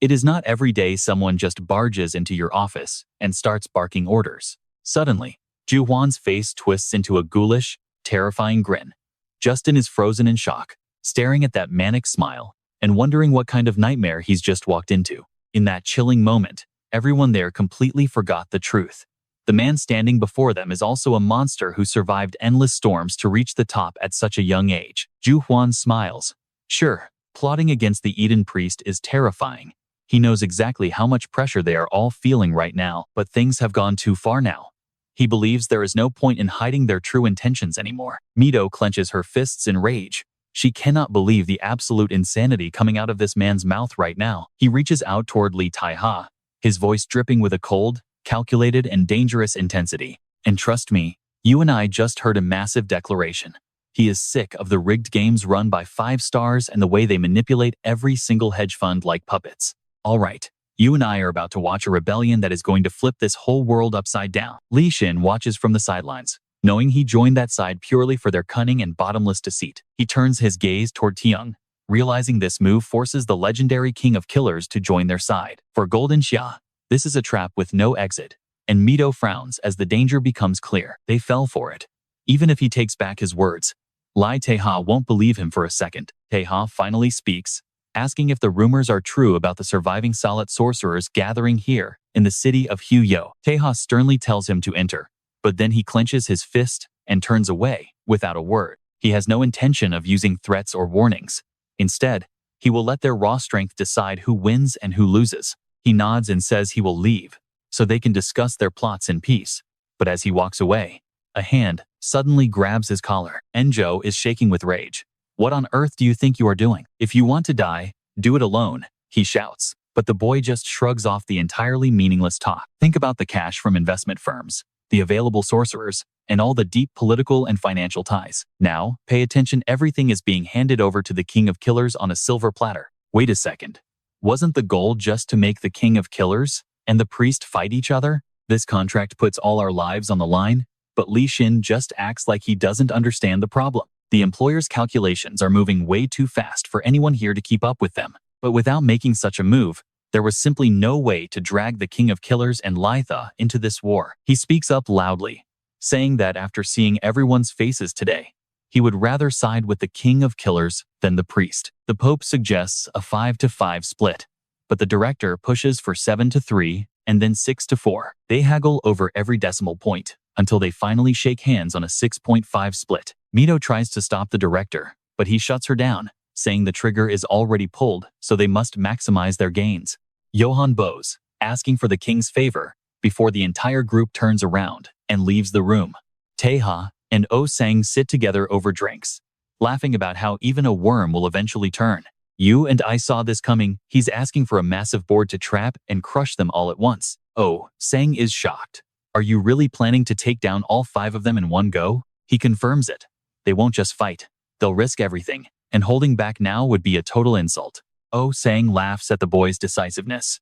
It is not every day someone just barges into your office and starts barking orders. Suddenly, Ju Huan's face twists into a ghoulish, terrifying grin. Justin is frozen in shock, staring at that manic smile and wondering what kind of nightmare he's just walked into. In that chilling moment, everyone there completely forgot the truth. The man standing before them is also a monster who survived endless storms to reach the top at such a young age. Ju Huan smiles. Sure, plotting against the Eden priest is terrifying. He knows exactly how much pressure they are all feeling right now, but things have gone too far now. He believes there is no point in hiding their true intentions anymore. Mido clenches her fists in rage. She cannot believe the absolute insanity coming out of this man's mouth right now. He reaches out toward Li Taiha, his voice dripping with a cold, calculated, and dangerous intensity. And trust me, you and I just heard a massive declaration. He is sick of the rigged games run by 5 stars and the way they manipulate every single hedge fund like puppets. All right, you and I are about to watch a rebellion that is going to flip this whole world upside down. Li Xin watches from the sidelines, knowing he joined that side purely for their cunning and bottomless deceit. He turns his gaze toward Tiang, realizing this move forces the legendary king of killers to join their side. For Golden Xia, this is a trap with no exit, and Mido frowns as the danger becomes clear. They fell for it. Even if he takes back his words, Lai Teha won't believe him for a second. Teha finally speaks, asking if the rumors are true about the surviving Salat sorcerers gathering here in the city of Huyo. Teha sternly tells him to enter, but then he clenches his fist and turns away without a word. He has no intention of using threats or warnings. Instead, he will let their raw strength decide who wins and who loses. He nods and says he will leave, so they can discuss their plots in peace. But as he walks away, a hand suddenly grabs his collar. Enjo is shaking with rage. What on earth do you think you are doing? If you want to die, do it alone, he shouts. But the boy just shrugs off the entirely meaningless talk. Think about the cash from investment firms, the available sorcerers, and all the deep political and financial ties. Now, pay attention, everything is being handed over to the king of killers on a silver platter. Wait a second. Wasn't the goal just to make the king of killers and the priest fight each other? This contract puts all our lives on the line, but Li Xin just acts like he doesn't understand the problem. The employer's calculations are moving way too fast for anyone here to keep up with them. But without making such a move, there was simply no way to drag the king of killers and Litha into this war. He speaks up loudly, saying that after seeing everyone's faces today, he would rather side with the king of killers than the priest. The Pope suggests a 5-5 split, but the director pushes for 7-3 and then 6-4. They haggle over every decimal point until they finally shake hands on a 6.5 split. Mido tries to stop the director, but he shuts her down, saying the trigger is already pulled, so they must maximize their gains. Johann bows, asking for the king's favor, before the entire group turns around and leaves the room. Teha and Oh Sang sit together over drinks, laughing about how even a worm will eventually turn. You and I saw this coming. He's asking for a massive board to trap and crush them all at once. Oh Sang is shocked. Are you really planning to take down all 5 of them in one go? He confirms it. They won't just fight. They'll risk everything, and holding back now would be a total insult. Oh Sang laughs at the boy's decisiveness.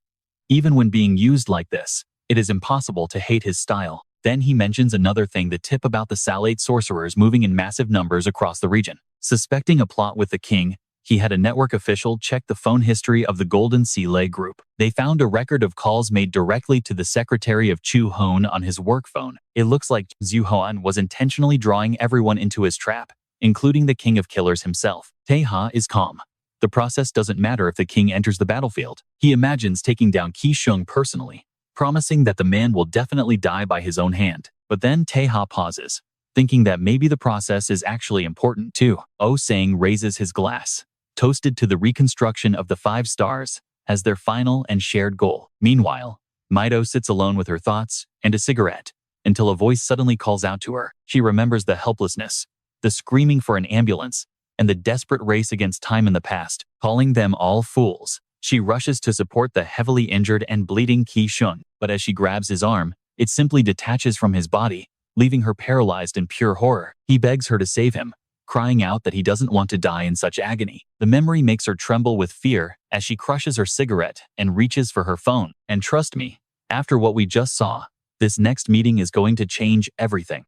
Even when being used like this, it is impossible to hate his style. Then he mentions another thing, the tip about the Salate sorcerers moving in massive numbers across the region. Suspecting a plot with the king, he had a network official check the phone history of the Golden Sea group. They found a record of calls made directly to the secretary of Chu Hon on his work phone. It looks like Zhu Huan was intentionally drawing everyone into his trap, including the king of killers himself. Teha is calm. The process doesn't matter if the king enters the battlefield. He imagines taking down Qi Sheng personally, promising that the man will definitely die by his own hand. But then Teha pauses, thinking that maybe the process is actually important too. Oh Sang raises his glass, toasted to the reconstruction of the 5 stars as their final and shared goal. Meanwhile, Mido sits alone with her thoughts and a cigarette until a voice suddenly calls out to her. She remembers the helplessness, the screaming for an ambulance, and the desperate race against time in the past, calling them all fools. She rushes to support the heavily injured and bleeding Qi Sheng, but as she grabs his arm, it simply detaches from his body, leaving her paralyzed in pure horror. He begs her to save him, crying out that he doesn't want to die in such agony. The memory makes her tremble with fear as she crushes her cigarette and reaches for her phone. And trust me, after what we just saw, this next meeting is going to change everything.